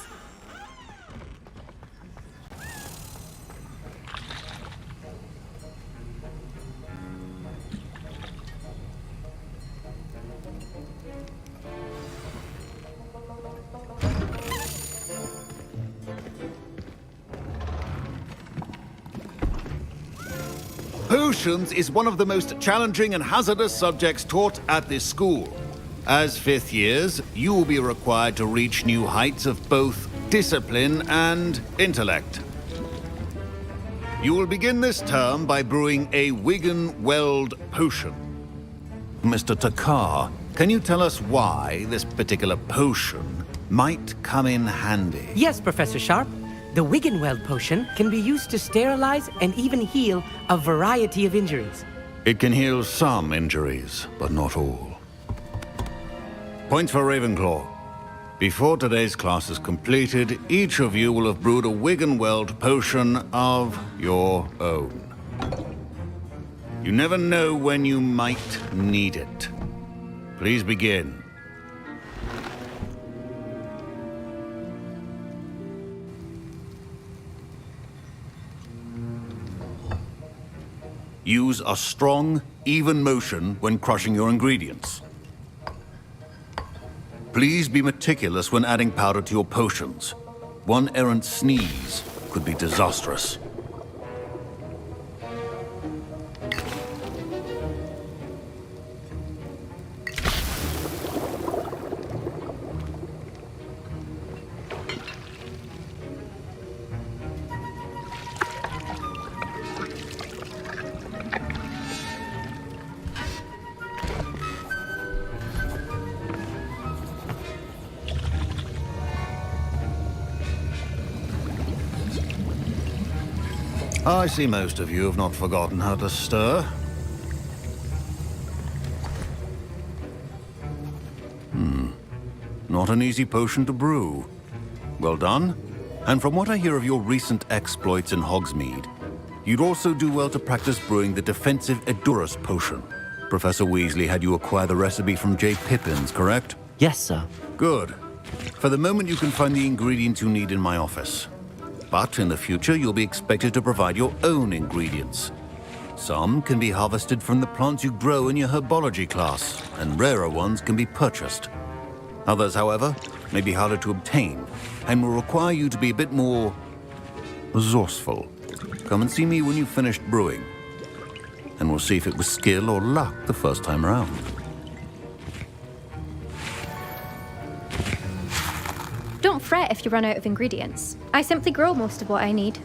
Potions is one of the most challenging and hazardous subjects taught at this school. As fifth years, you will be required to reach new heights of both discipline and intellect. You will begin this term by brewing a Wigan-Weld potion. Mr. Takar, can you tell us why this particular potion might come in handy? Yes, Professor Sharp. The Wigan-Weld potion can be used to sterilize and even heal a variety of injuries. It can heal some injuries, but not all. Points for Ravenclaw. Before today's class is completed, each of you will have brewed a Wigan-Weld potion of your own. You never know when you might need it. Please begin. Use a strong, even motion when crushing your ingredients. Please be meticulous when adding powder to your potions. One errant sneeze could be disastrous. I see most of you have not forgotten how to stir. Not an easy potion to brew. Well done. And from what I hear of your recent exploits in Hogsmeade, you'd also do well to practice brewing the defensive Edurus potion. Professor Weasley had you acquire the recipe from J. Pippin's, correct? Yes, sir. Good. For the moment, you can find the ingredients you need in my office. But in the future, you'll be expected to provide your own ingredients. Some can be harvested from the plants you grow in your herbology class, and rarer ones can be purchased. Others, however, may be harder to obtain, and will require you to be a bit more resourceful. Come and see me when you've finished brewing, and we'll see if it was skill or luck the first time around. Don't fret if you run out of ingredients. I simply grow most of what I need.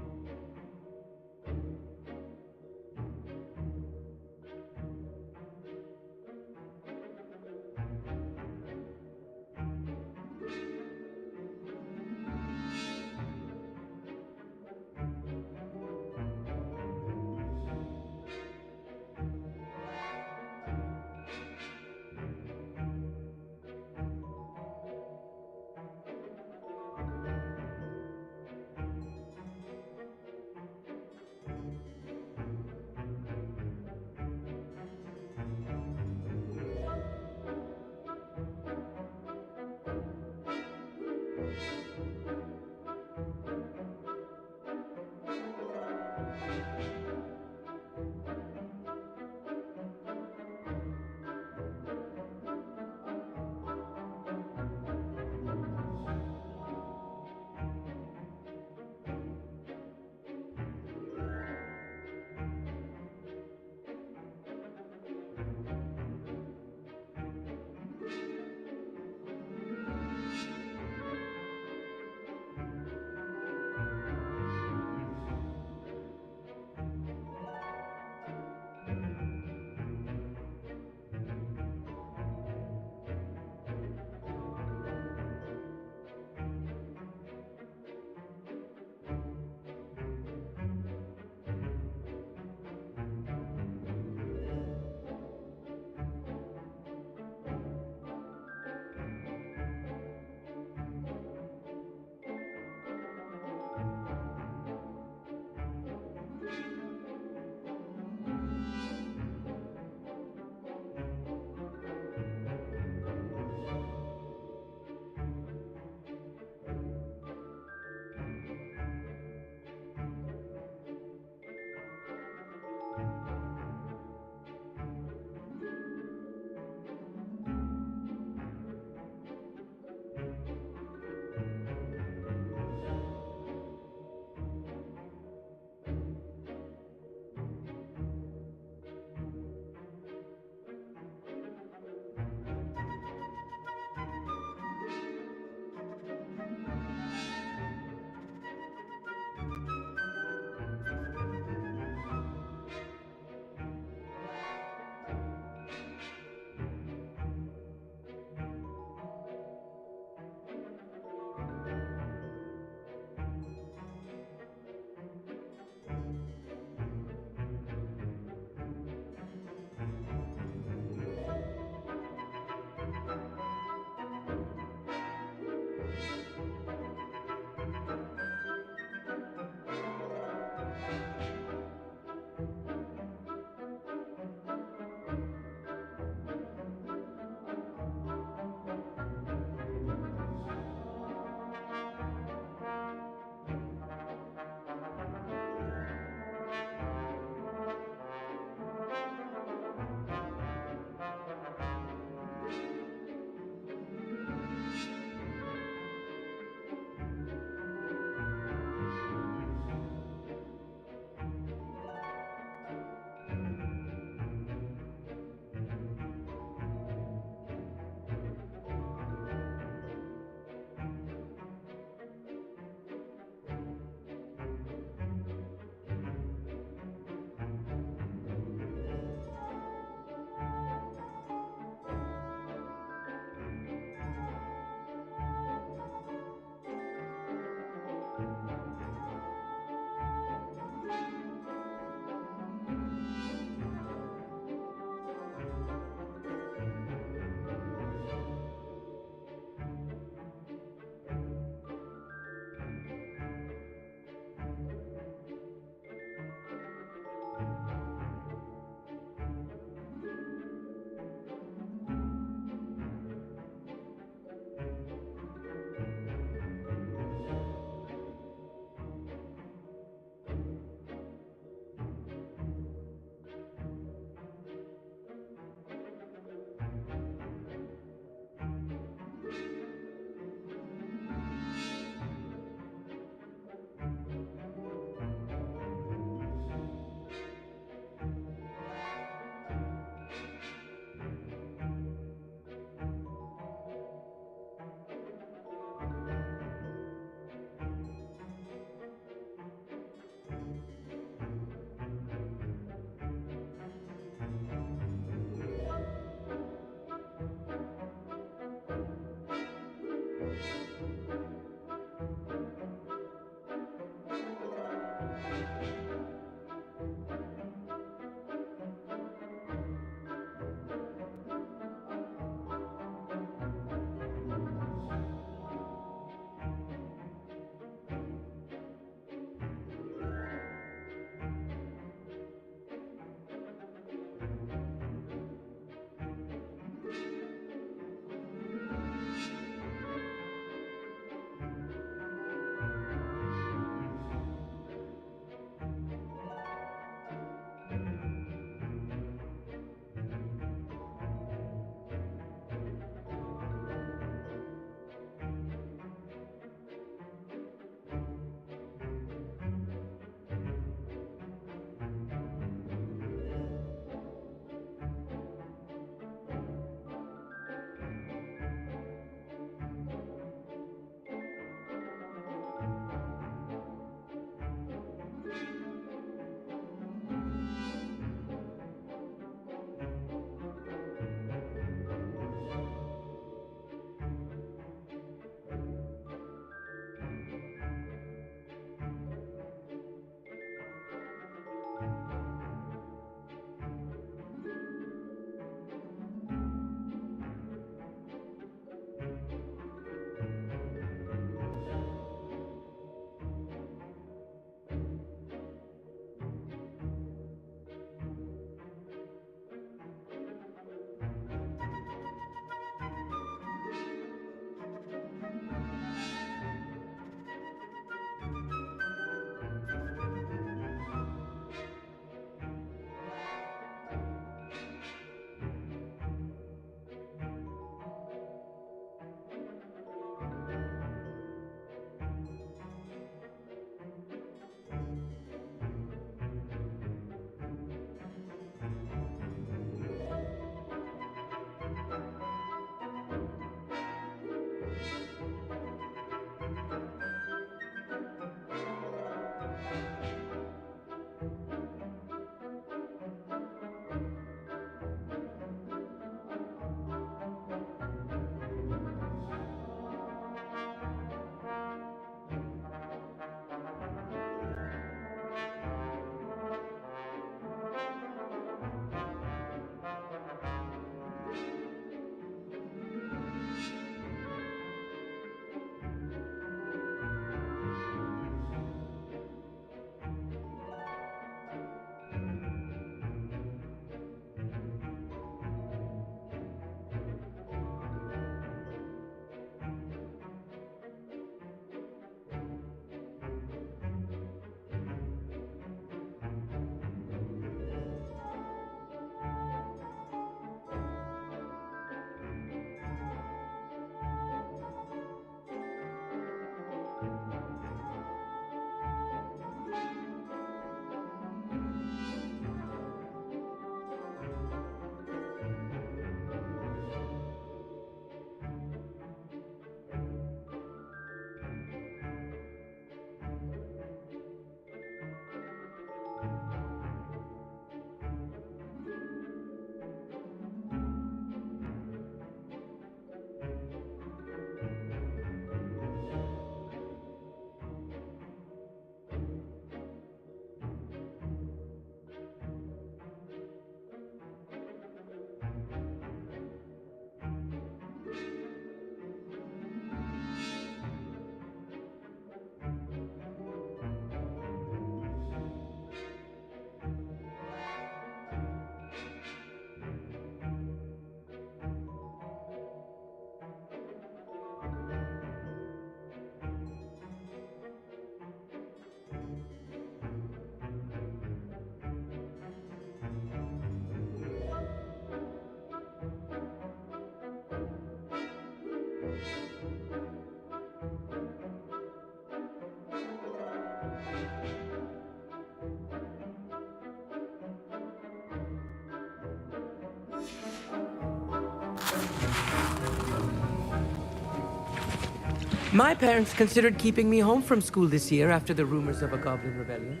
My parents considered keeping me home from school this year after the rumors of a goblin rebellion.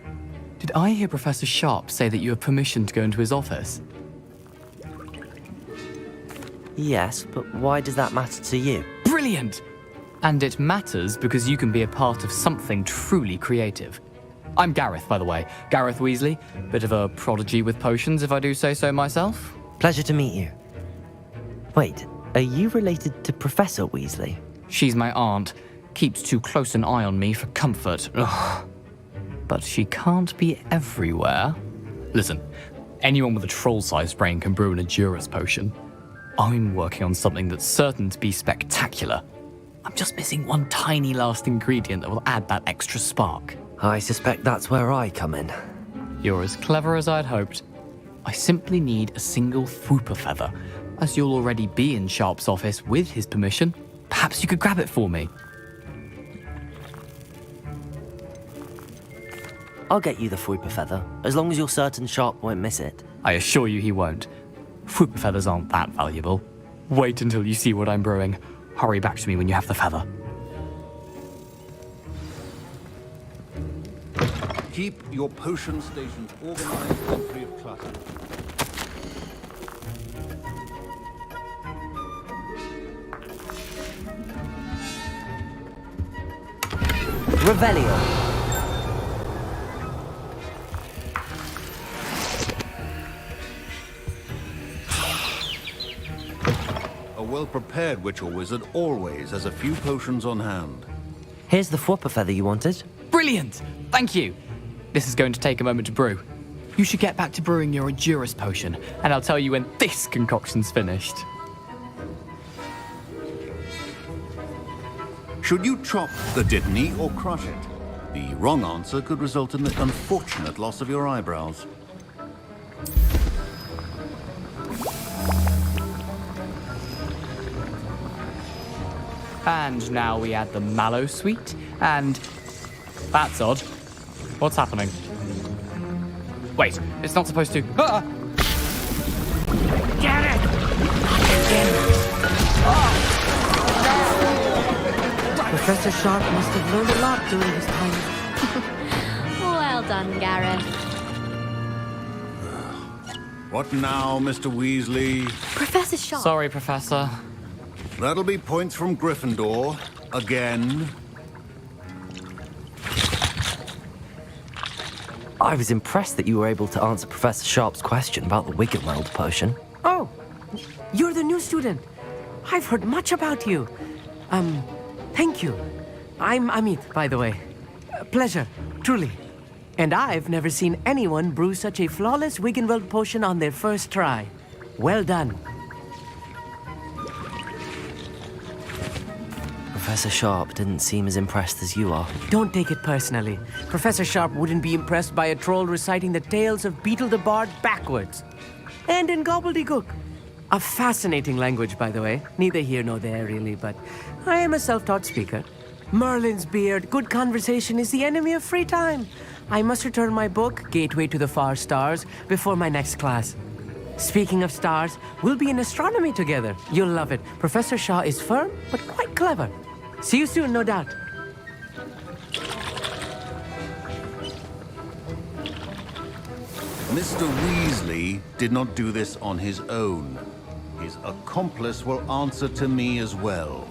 Did I hear Professor Sharp say that you have permission to go into his office? Yes, but why does that matter to you? Brilliant! And it matters because you can be a part of something truly creative. I'm Gareth, by the way. Gareth Weasley. Bit of a prodigy with potions, if I do say so myself. Pleasure to meet you. Wait, are you related to Professor Weasley? She's my aunt. Keeps too close an eye on me for comfort. Ugh. But she can't be everywhere. Listen, anyone with a troll-sized brain can brew an Edurus potion. I'm working on something that's certain to be spectacular. I'm just missing one tiny last ingredient that will add that extra spark. I suspect that's where I come in. You're as clever as I'd hoped. I simply need a single Fwooper feather. As you'll already be in Sharp's office with his permission, perhaps you could grab it for me. I'll get you the Fwooper feather, as long as you're certain Sharp won't miss it. I assure you he won't. Fwooper feathers aren't that valuable. Wait until you see what I'm brewing. Hurry back to me when you have the feather. Keep your potion stations organized and free of clutter. Revelio. A well-prepared witch or wizard always has a few potions on hand. Here's the Fwooper feather you wanted. Brilliant! Thank you! This is going to take a moment to brew. You should get back to brewing your Edurus potion, and I'll tell you when this concoction's finished. Should you chop the Dittany or crush it? The wrong answer could result in the unfortunate loss of your eyebrows. And now we add the mallow sweet, and... That's odd. What's happening? Wait, it's not supposed to... Ah! Get it! Professor Sharp must have learned a lot during his time. Well done, Gareth. What now, Mr. Weasley? Professor Sharp. Sorry, Professor. That'll be points from Gryffindor. Again. I was impressed that you were able to answer Professor Sharp's question about the Wiggenweld potion. Oh, you're the new student. I've heard much about you. Thank you. I'm Amit, by the way. Pleasure, truly. And I've never seen anyone brew such a flawless Wiggenweld potion on their first try. Well done. Professor Sharp didn't seem as impressed as you are. Don't take it personally. Professor Sharp wouldn't be impressed by a troll reciting the tales of Beetle the Bard backwards. And in gobbledygook. A fascinating language, by the way. Neither here nor there, really, but I am a self-taught speaker. Merlin's beard, good conversation is the enemy of free time. I must return my book, Gateway to the Far Stars, before my next class. Speaking of stars, we'll be in astronomy together. You'll love it. Professor Shaw is firm, but quite clever. See you soon, no doubt. Mr. Weasley did not do this on his own. His accomplice will answer to me as well.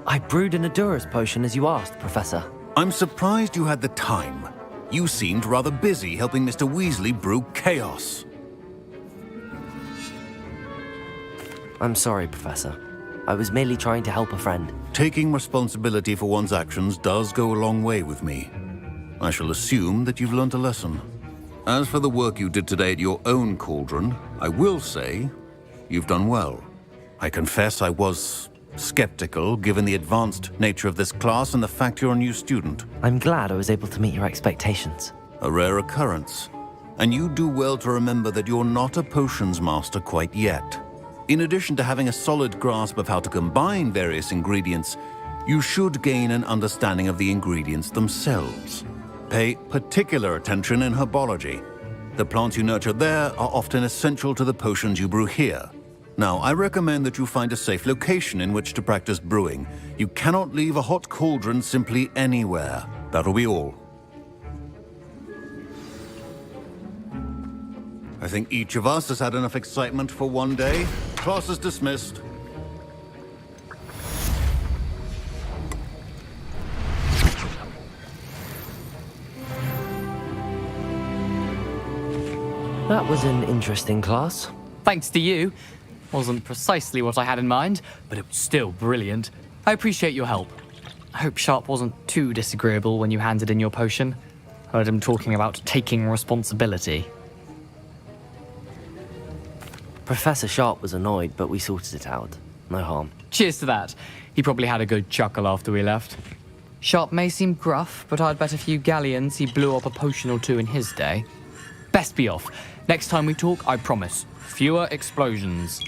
I brewed an Edurus potion as you asked, Professor. I'm surprised you had the time. You seemed rather busy helping Mr. Weasley brew chaos. I'm sorry, Professor. I was merely trying to help a friend. Taking responsibility for one's actions does go a long way with me. I shall assume that you've learnt a lesson. As for the work you did today at your own cauldron, I will say you've done well. I confess I was skeptical, given the advanced nature of this class and the fact you're a new student. I'm glad I was able to meet your expectations. A rare occurrence. And you do well to remember that you're not a potions master quite yet. In addition to having a solid grasp of how to combine various ingredients, you should gain an understanding of the ingredients themselves. Pay particular attention in herbology. The plants you nurture there are often essential to the potions you brew here. Now, I recommend that you find a safe location in which to practice brewing. You cannot leave a hot cauldron simply anywhere. That'll be all. I think each of us has had enough excitement for one day. Class is dismissed. That was an interesting class. Thanks to you. Wasn't precisely what I had in mind, but it was still brilliant. I appreciate your help. I hope Sharp wasn't too disagreeable when you handed in your potion. Heard him talking about taking responsibility. Professor Sharp was annoyed, but we sorted it out. No harm. Cheers to that. He probably had a good chuckle after we left. Sharp may seem gruff, but I'd bet a few galleons he blew up a potion or two in his day. Best be off. Next time we talk, I promise, fewer explosions.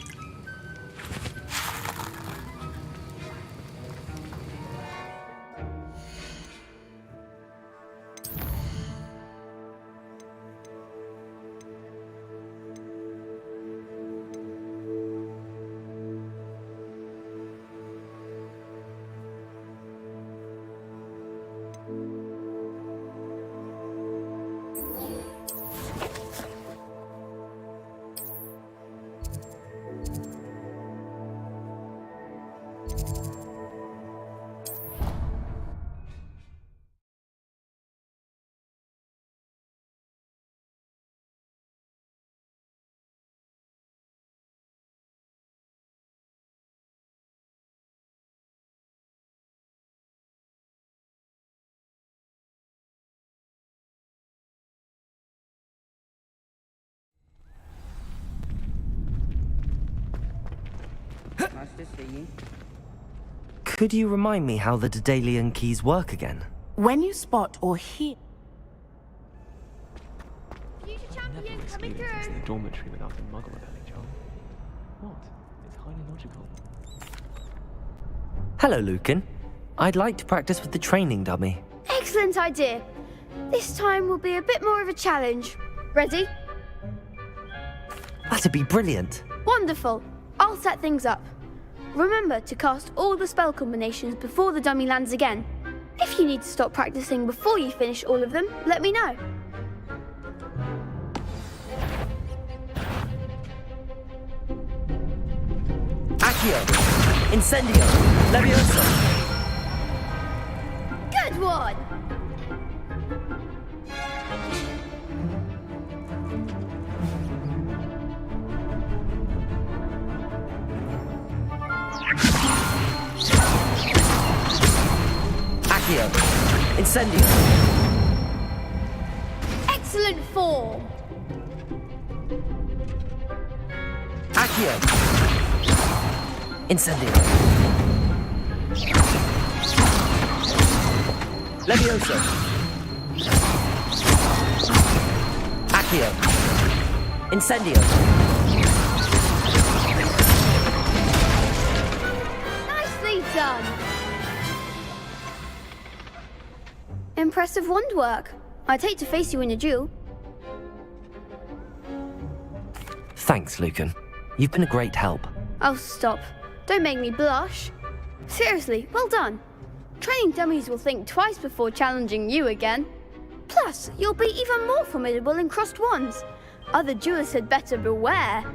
Nice to see you. Could you remind me how the Daedalian keys work again? When you spot or hear... Never escalated into the dormitory without a muggle repelling charm. What? It's highly logical. Hello, Lucan. I'd like to practice with the training dummy. Excellent idea. This time will be a bit more of a challenge. Ready? That'd be brilliant. Wonderful. I'll set things up. Remember to cast all the spell combinations before the dummy lands again. If you need to stop practicing before you finish all of them, let me know. Accio! Incendio! Leviosa! Good one! Accio! Incendio! Excellent form! Accio! Incendio! Leviosa! Accio! Incendio! Nicely done! Impressive wand work. I'd hate to face you in a duel. Thanks, Lucan. You've been a great help. Oh, stop. Don't make me blush. Seriously, well done. Training dummies will think twice before challenging you again. Plus, you'll be even more formidable in crossed wands. Other duelists had better beware.